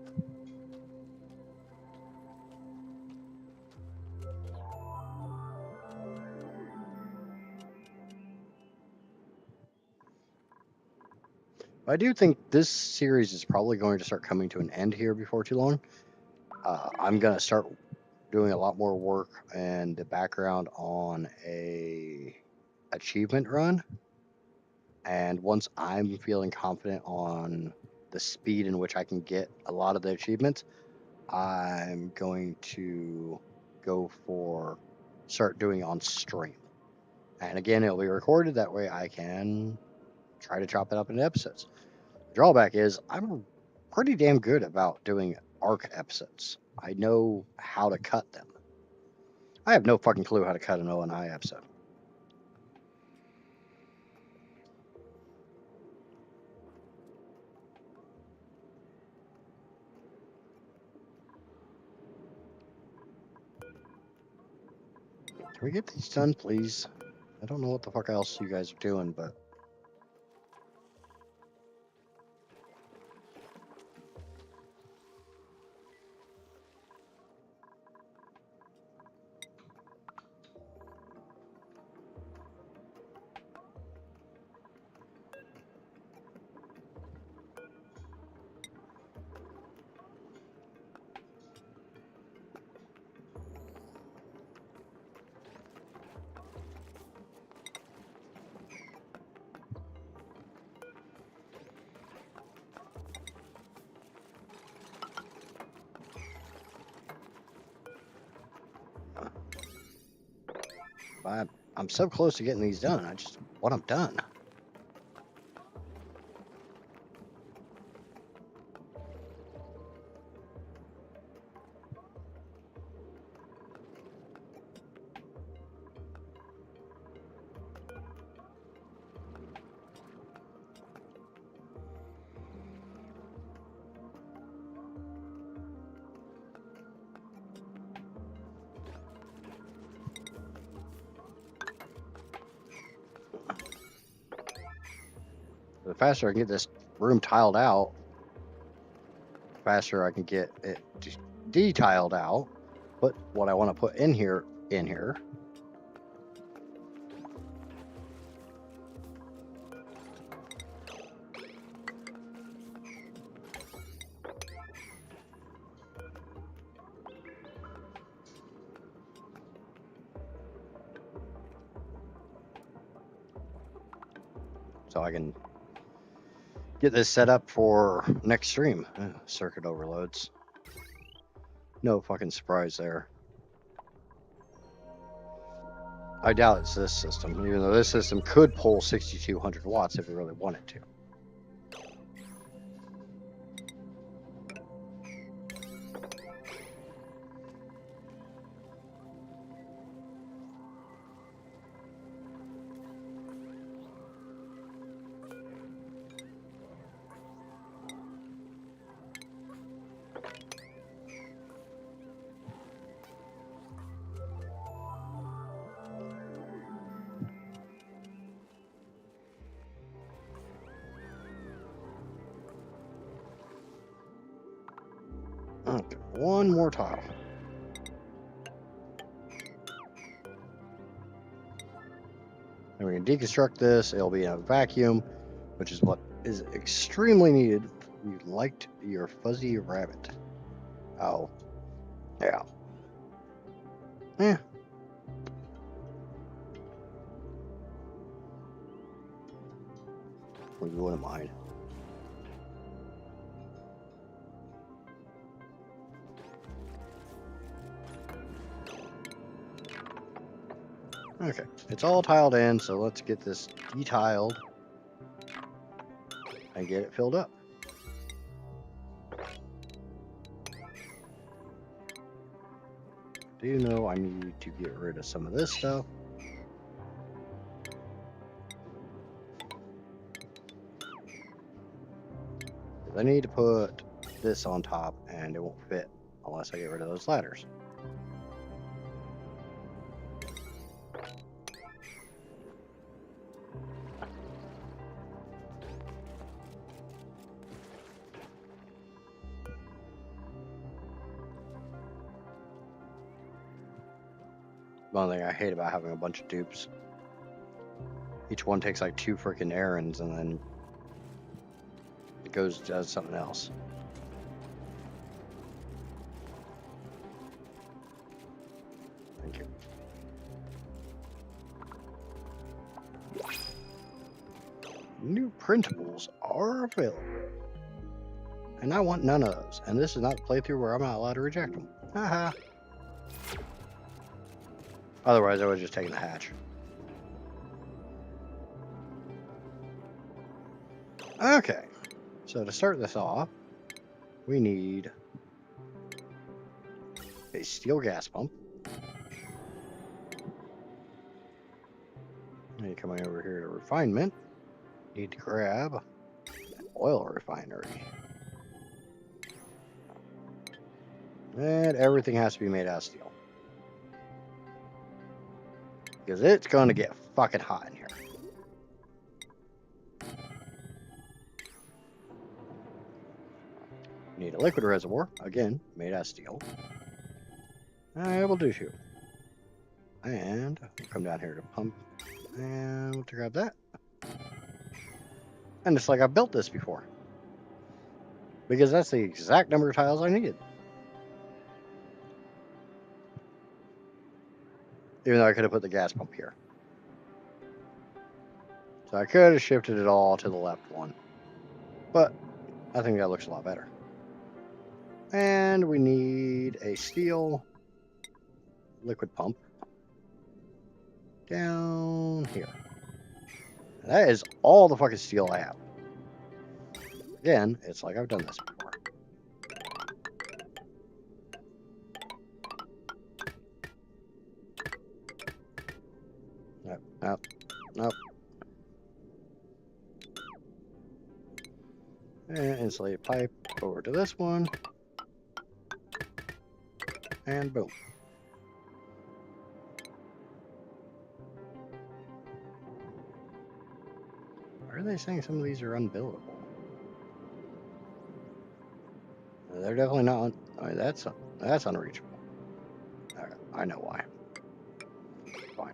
I do think this series is probably going to start coming to an end here before too long. I'm going to start doing a lot more work and the background on a achievement run. And once I'm feeling confident on the speed in which I can get a lot of the achievements, I'm going to start doing on stream. And again, it'll be recorded. That way I can try to chop it up into episodes. The drawback is I'm pretty damn good about doing arc episodes. I know how to cut them. I have no fucking clue how to cut an ONI episode. Can we get these done, please? I don't know what the fuck else you guys are doing, but... I'm so close to getting these done. I just want them done. The faster I can get this room tiled out, the faster I can get it de-tiled out. Put what I want to put in here. So I can get this set up for next stream. Circuit overloads. No fucking surprise there. I doubt it's this system, even though this system could pull 6200 watts if it really wanted to. Okay, one more tile. And we can deconstruct this. It'll be in a vacuum, which is what is extremely needed. You liked your fuzzy rabbit. Oh. Yeah. Yeah. We wouldn't mind. Okay, it's all tiled in, so let's get this de-tiled and get it filled up. Do you know I need to get rid of some of this stuff? I need to put this on top and it won't fit unless I get rid of those ladders. One thing I hate about having a bunch of dupes. Each one takes like 2 freaking errands and then it goes and does something else. Thank you. New printables are available. And I want none of those. And this is not the playthrough where I'm not allowed to reject them. Haha. Otherwise, I would have just taken the hatch. Okay. So to start this off, we need a steel gas pump. And coming over here to refinement, need to grab an oil refinery. And everything has to be made out of steel. Because it's going to get fucking hot in here. Need a liquid reservoir, again, made out of steel. I will do too. And we'll come down here to pump, and we'll grab that. And it's like I've built this before. Because that's the exact number of tiles I needed. Even though I could have put the gas pump here. So I could have shifted it all to the left one. But I think that looks a lot better. And we need a steel liquid pump down here. That is all the fucking steel I have. Again, it's like I've done this before. Nope. And insulate pipe over to this one. And boom. Why are they saying some of these are unbuildable? They're definitely not. I mean, that's unreachable. I know why. Fine.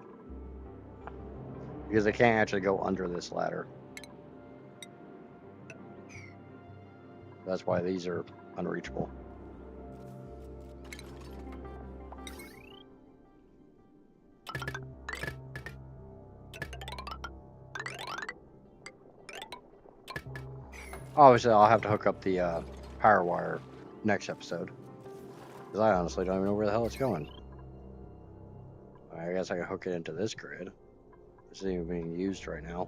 Because they can't actually go under this ladder. That's why these are unreachable. Obviously, I'll have to hook up the power wire next episode. Because I honestly don't even know where the hell it's going. I guess I can hook it into this grid. This isn't even being used right now.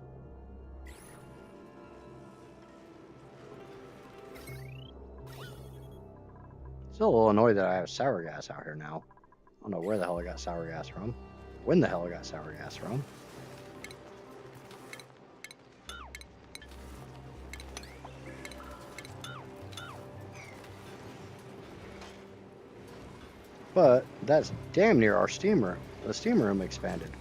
Still a little annoyed that I have sour gas out here now. I don't know where the hell I got sour gas from. When the hell I got sour gas from. But that's damn near our steamer. The steam room expanded.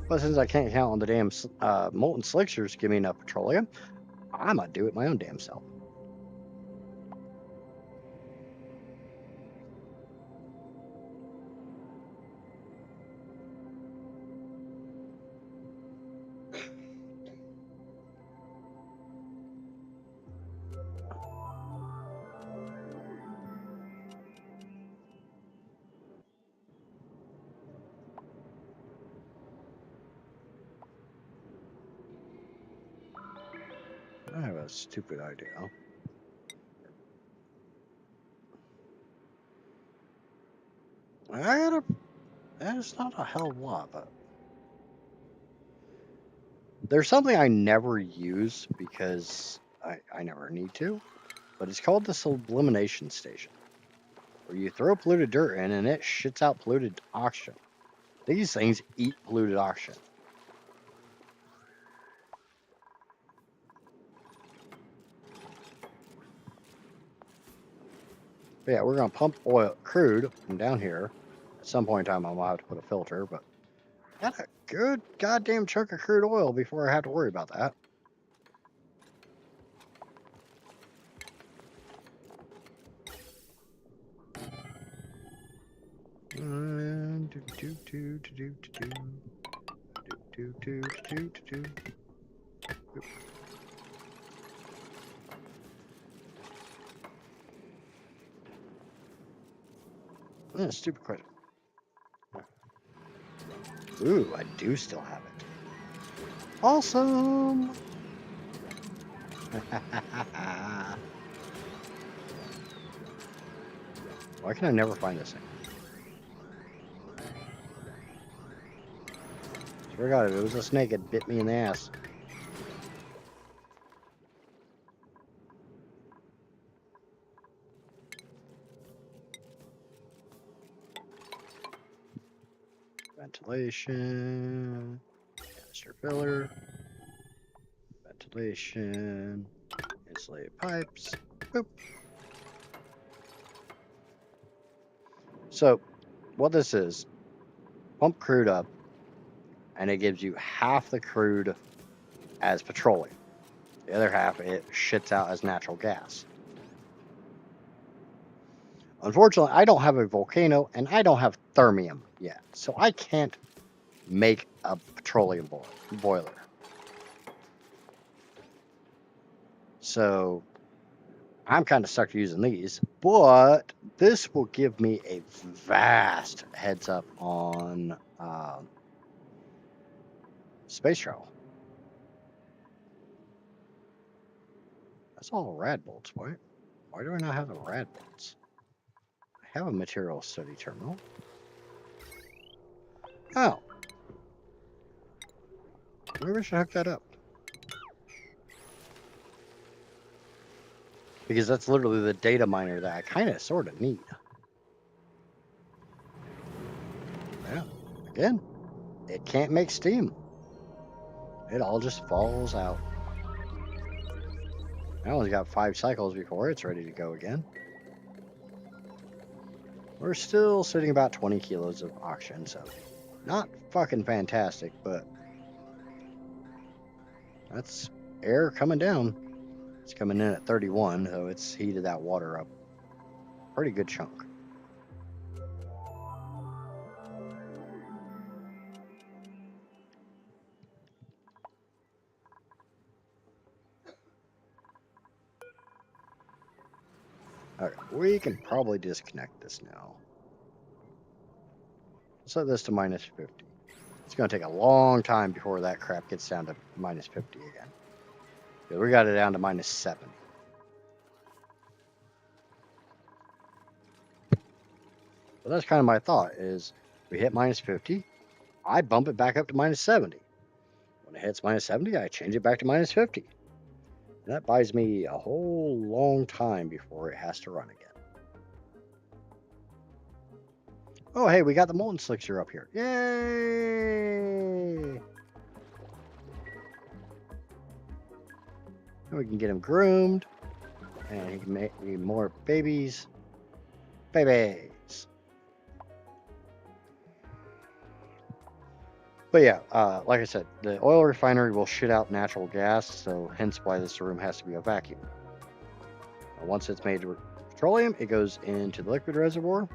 But since I can't count on the damn molten slicksters to give me enough petroleum, I'm gonna do it my own damn self. I have a stupid idea. That's not a hell of a lot, but there's something I never use because I never need to, but it's called the sublimation station, where you throw polluted dirt in and it shits out polluted oxygen. These things eat polluted oxygen. But yeah, we're gonna pump crude from down here. At some point in time, I'm gonna have to put a filter, but got a good goddamn chunk of crude oil before I have to worry about that. Stupid question. Ooh, I do still have it. Awesome! Why can I never find this thing? Swear to God, if it was a snake, it bit me in the ass. Ventilation. Canister filler. Ventilation. Insulated pipes. Boop. So, what this is, pump crude up, and it gives you half the crude as petroleum. The other half it shits out as natural gas. Unfortunately, I don't have a volcano and I don't have thermium yet, so I can't make a petroleum boiler. So I'm kind of stuck using these, but this will give me a vast heads up on space travel. That's all rad bolts. Why do I not have the rad bolts? I have a material study terminal. Oh. Maybe I should hook that up. Because that's literally the data miner that I kind of sort of need. Yeah. Again, it can't make steam. It all just falls out. I only got 5 cycles before it's ready to go again. We're still sitting about 20 kilos of oxygen, so not fucking fantastic, but that's air coming down. It's coming in at 31, so it's heated that water up. Pretty good chunk. Okay, we can probably disconnect this now. Set this to minus 50. It's going to take a long time before that crap gets down to minus 50 again. Yeah, we got it down to minus 70. But that's kind of my thought is we hit minus 50, I bump it back up to minus 70. When it hits minus 70, I change it back to minus 50. And that buys me a whole long time before it has to run again. Oh, hey, we got the molten slicer up here. Yay! And we can get him groomed. And he can make me more babies. Babies! But yeah, like I said, the oil refinery will shit out natural gas, so hence why this room has to be a vacuum. Once it's made petroleum, it goes into the liquid reservoir.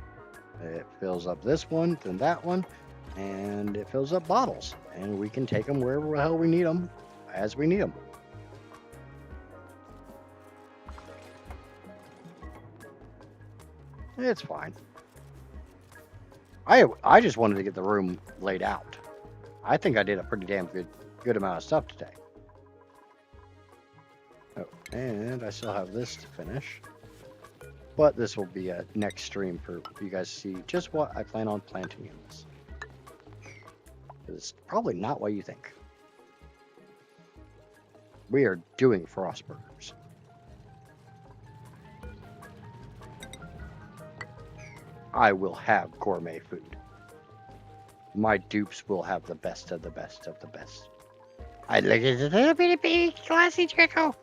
It fills up this one, then that one, and it fills up bottles. And we can take them wherever the hell we need them, as we need them. It's fine. I just wanted to get the room laid out. I think I did a pretty damn good amount of stuff today. Oh, and I still have this to finish. But this will be a next stream for you guys to see just what I plan on planting in this. It's probably not what you think. We are doing Frostburgers. I will have gourmet food. My dupes will have the best of the best of the best. I look at the little bitty glossy Draco.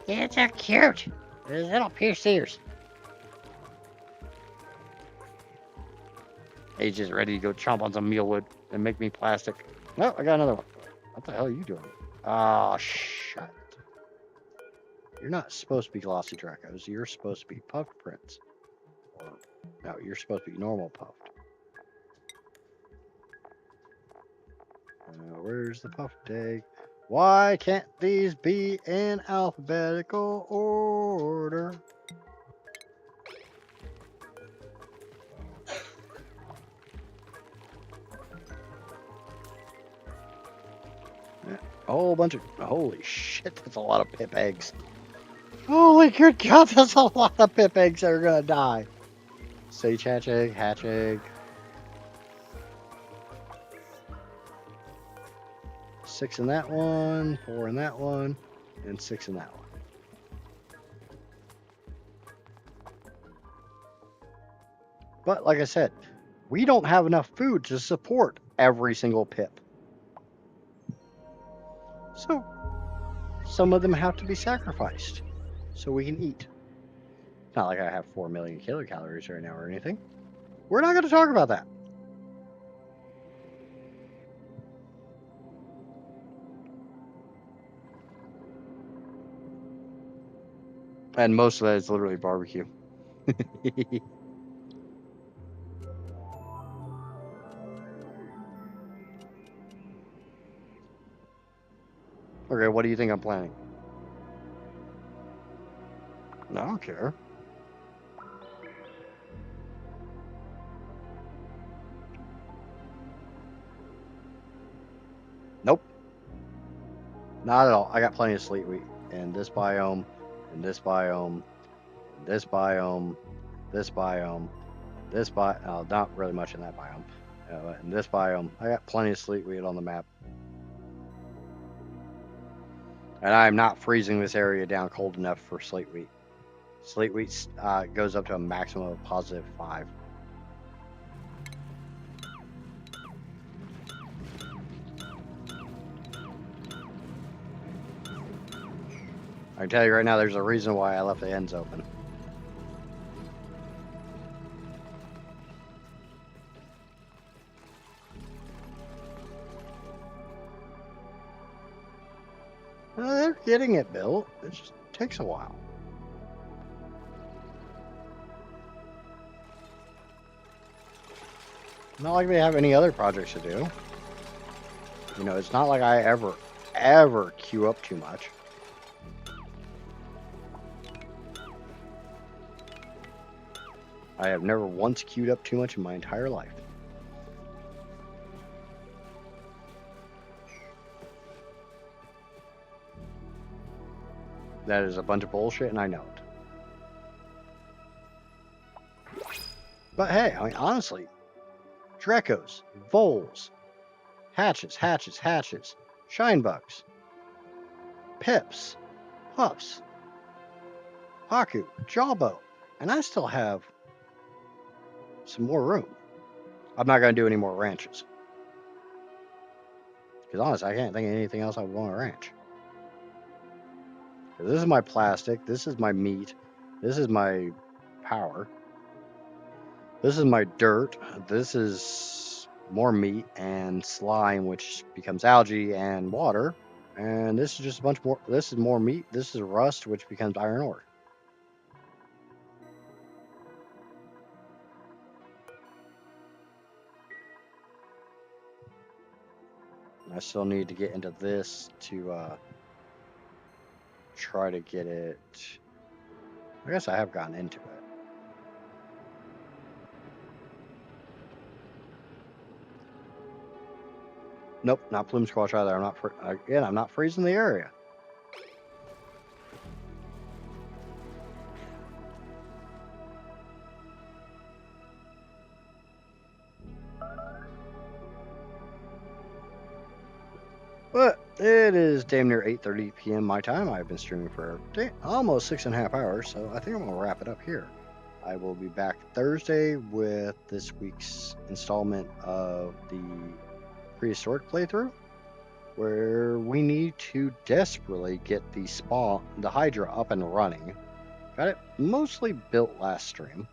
It's so cute. His little pierced ears. He's just ready to go chomp on some mealwood and make me plastic. Oh, I got another one. What the hell are you doing? Oh, shit. You're not supposed to be glossy Dracos. You're supposed to be puffed prints. Or, no, you're supposed to be normal puffed. Where's the puffed egg? Why can't these be in alphabetical order? A whole bunch of... Holy shit, that's a lot of pip eggs. Holy good God, that's a lot of pip eggs that are gonna die. Sage hatch egg. 6 in that one, 4 in that one, and 6 in that one. But like I said, we don't have enough food to support every single pip. So some of them have to be sacrificed so we can eat. It's not like I have 4 million kilocalories right now or anything. We're not going to talk about that. And most of that is literally barbecue. Okay, what do you think I'm planning? I don't care. Nope. Not at all. I got plenty of sleet wheat in this biome, in this biome, in this biome, this biome, this biome. Not really much in that biome. But in this biome, I got plenty of sleet wheat on the map. And I'm not freezing this area down cold enough for sleet wheat. Sleet wheat goes up to a maximum of +5. I can tell you right now, there's a reason why I left the ends open. They're getting it built. It just takes a while. Not like they have any other projects to do. You know, it's not like I ever queue up too much. I have never once queued up too much in my entire life. That is a bunch of bullshit, and I know it. But hey, I mean, honestly, Drekos, Voles, Hatches, Shinebugs, Pips, Puffs, Haku, Jawbo, and I still have some more room. I'm not going to do any more ranches. Because honestly, I can't think of anything else I would want to ranch. Because this is my plastic, this is my meat, this is my power, this is my dirt, this is more meat and slime, which becomes algae and water, and this is just a bunch more. This is more meat, this is rust, which becomes iron ore. I still need to get into this to try to get it. I guess I have gotten into it. Nope, not plume squash either. I'm not freezing the area. But it is damn near 8:30 p.m. my time. I've been streaming for almost 6.5 hours, so I think I'm gonna wrap it up here. I will be back Thursday with this week's installment of the prehistoric playthrough, where we need to desperately get the Hydra up and running. Got it mostly built last stream.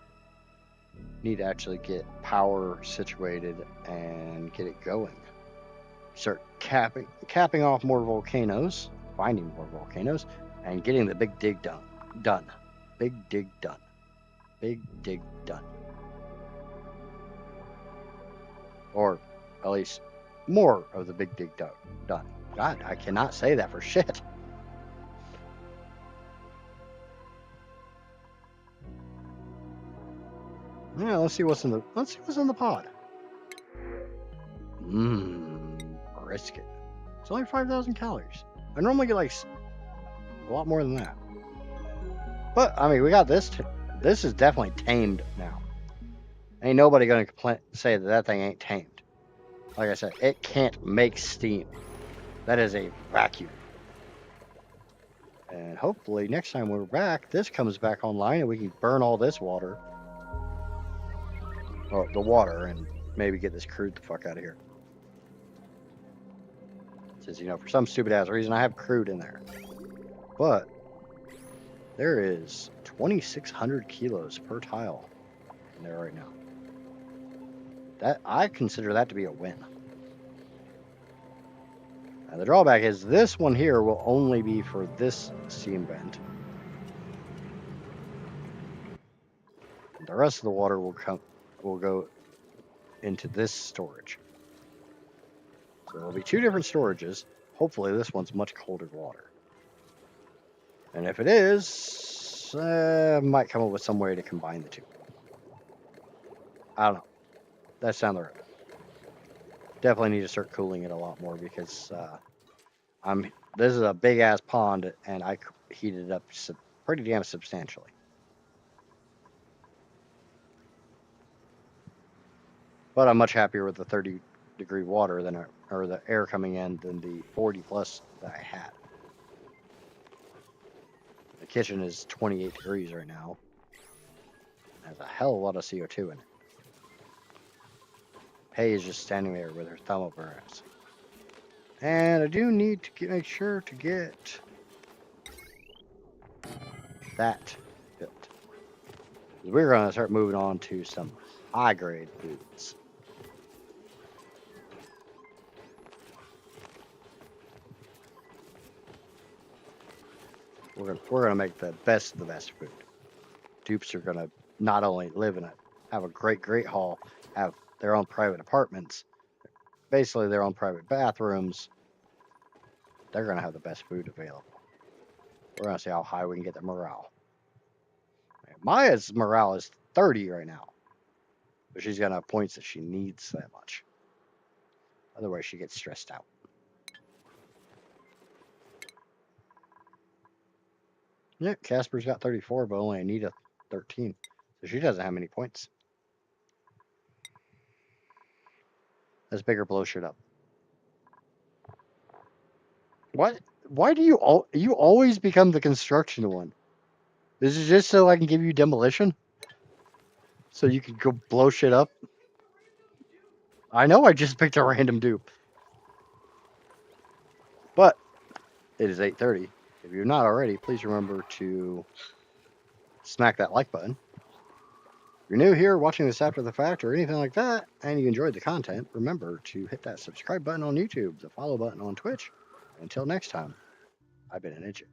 Need to actually get power situated and get it going. Start capping off more volcanoes, finding more volcanoes, and getting the big dig done. Big dig done. Big dig done. Or at least more of the big dig done. God, I cannot say that for shit. Yeah, let's see what's in the pod. Brisket. It's only 5,000 calories. I normally get like a lot more than that. But I mean, we got this. This is definitely tamed now. Ain't nobody gonna say that thing ain't tamed. Like I said, it can't make steam. That is a vacuum. And hopefully next time we're back, this comes back online and we can burn all this water. Well, the water, and maybe get this crude the fuck out of here. Since, you know, for some stupid ass reason, I have crude in there. But there is 2,600 kilos per tile in there right now. I consider that to be a win. Now the drawback is this one here will only be for this steam vent. The rest of the water will go into this storage. So there'll be 2 different storages. Hopefully this one's much colder water. And if it is, I might come up with some way to combine the 2. I don't know. That's down the road. Definitely need to start cooling it a lot more because this is a big ass pond and I heated it up pretty damn substantially. But I'm much happier with the 30-degree water or the air coming in than the 40 plus that I had. The kitchen is 28 degrees right now. There's a hell of a lot of CO2 in it. Hay is just standing there with her thumb up her ass. And I do need to make sure to get that built. We're going to start moving on to some high-grade foods. We're gonna make the best of the best food. Dupes are gonna not only live in it, have a great hall, have their own private apartments, basically their own private bathrooms. They're gonna have the best food available. We're gonna see how high we can get the morale. Maya's morale is 30 right now, but she's gonna have points that she needs that much. Otherwise, she gets stressed out. Yeah, Casper's got 34, but only Anita 13. So she doesn't have many points. Let's bigger blow shit up. What? Why do you always become the construction one? This is just so I can give you demolition? So you can go blow shit up? I know I just picked a random dupe. But it is 8:30. If you're not already, please remember to smack that like button. If you're new here watching this after the fact or anything like that, and you enjoyed the content, remember to hit that subscribe button on YouTube, the follow button on Twitch. Until next time, I've been an Ninja.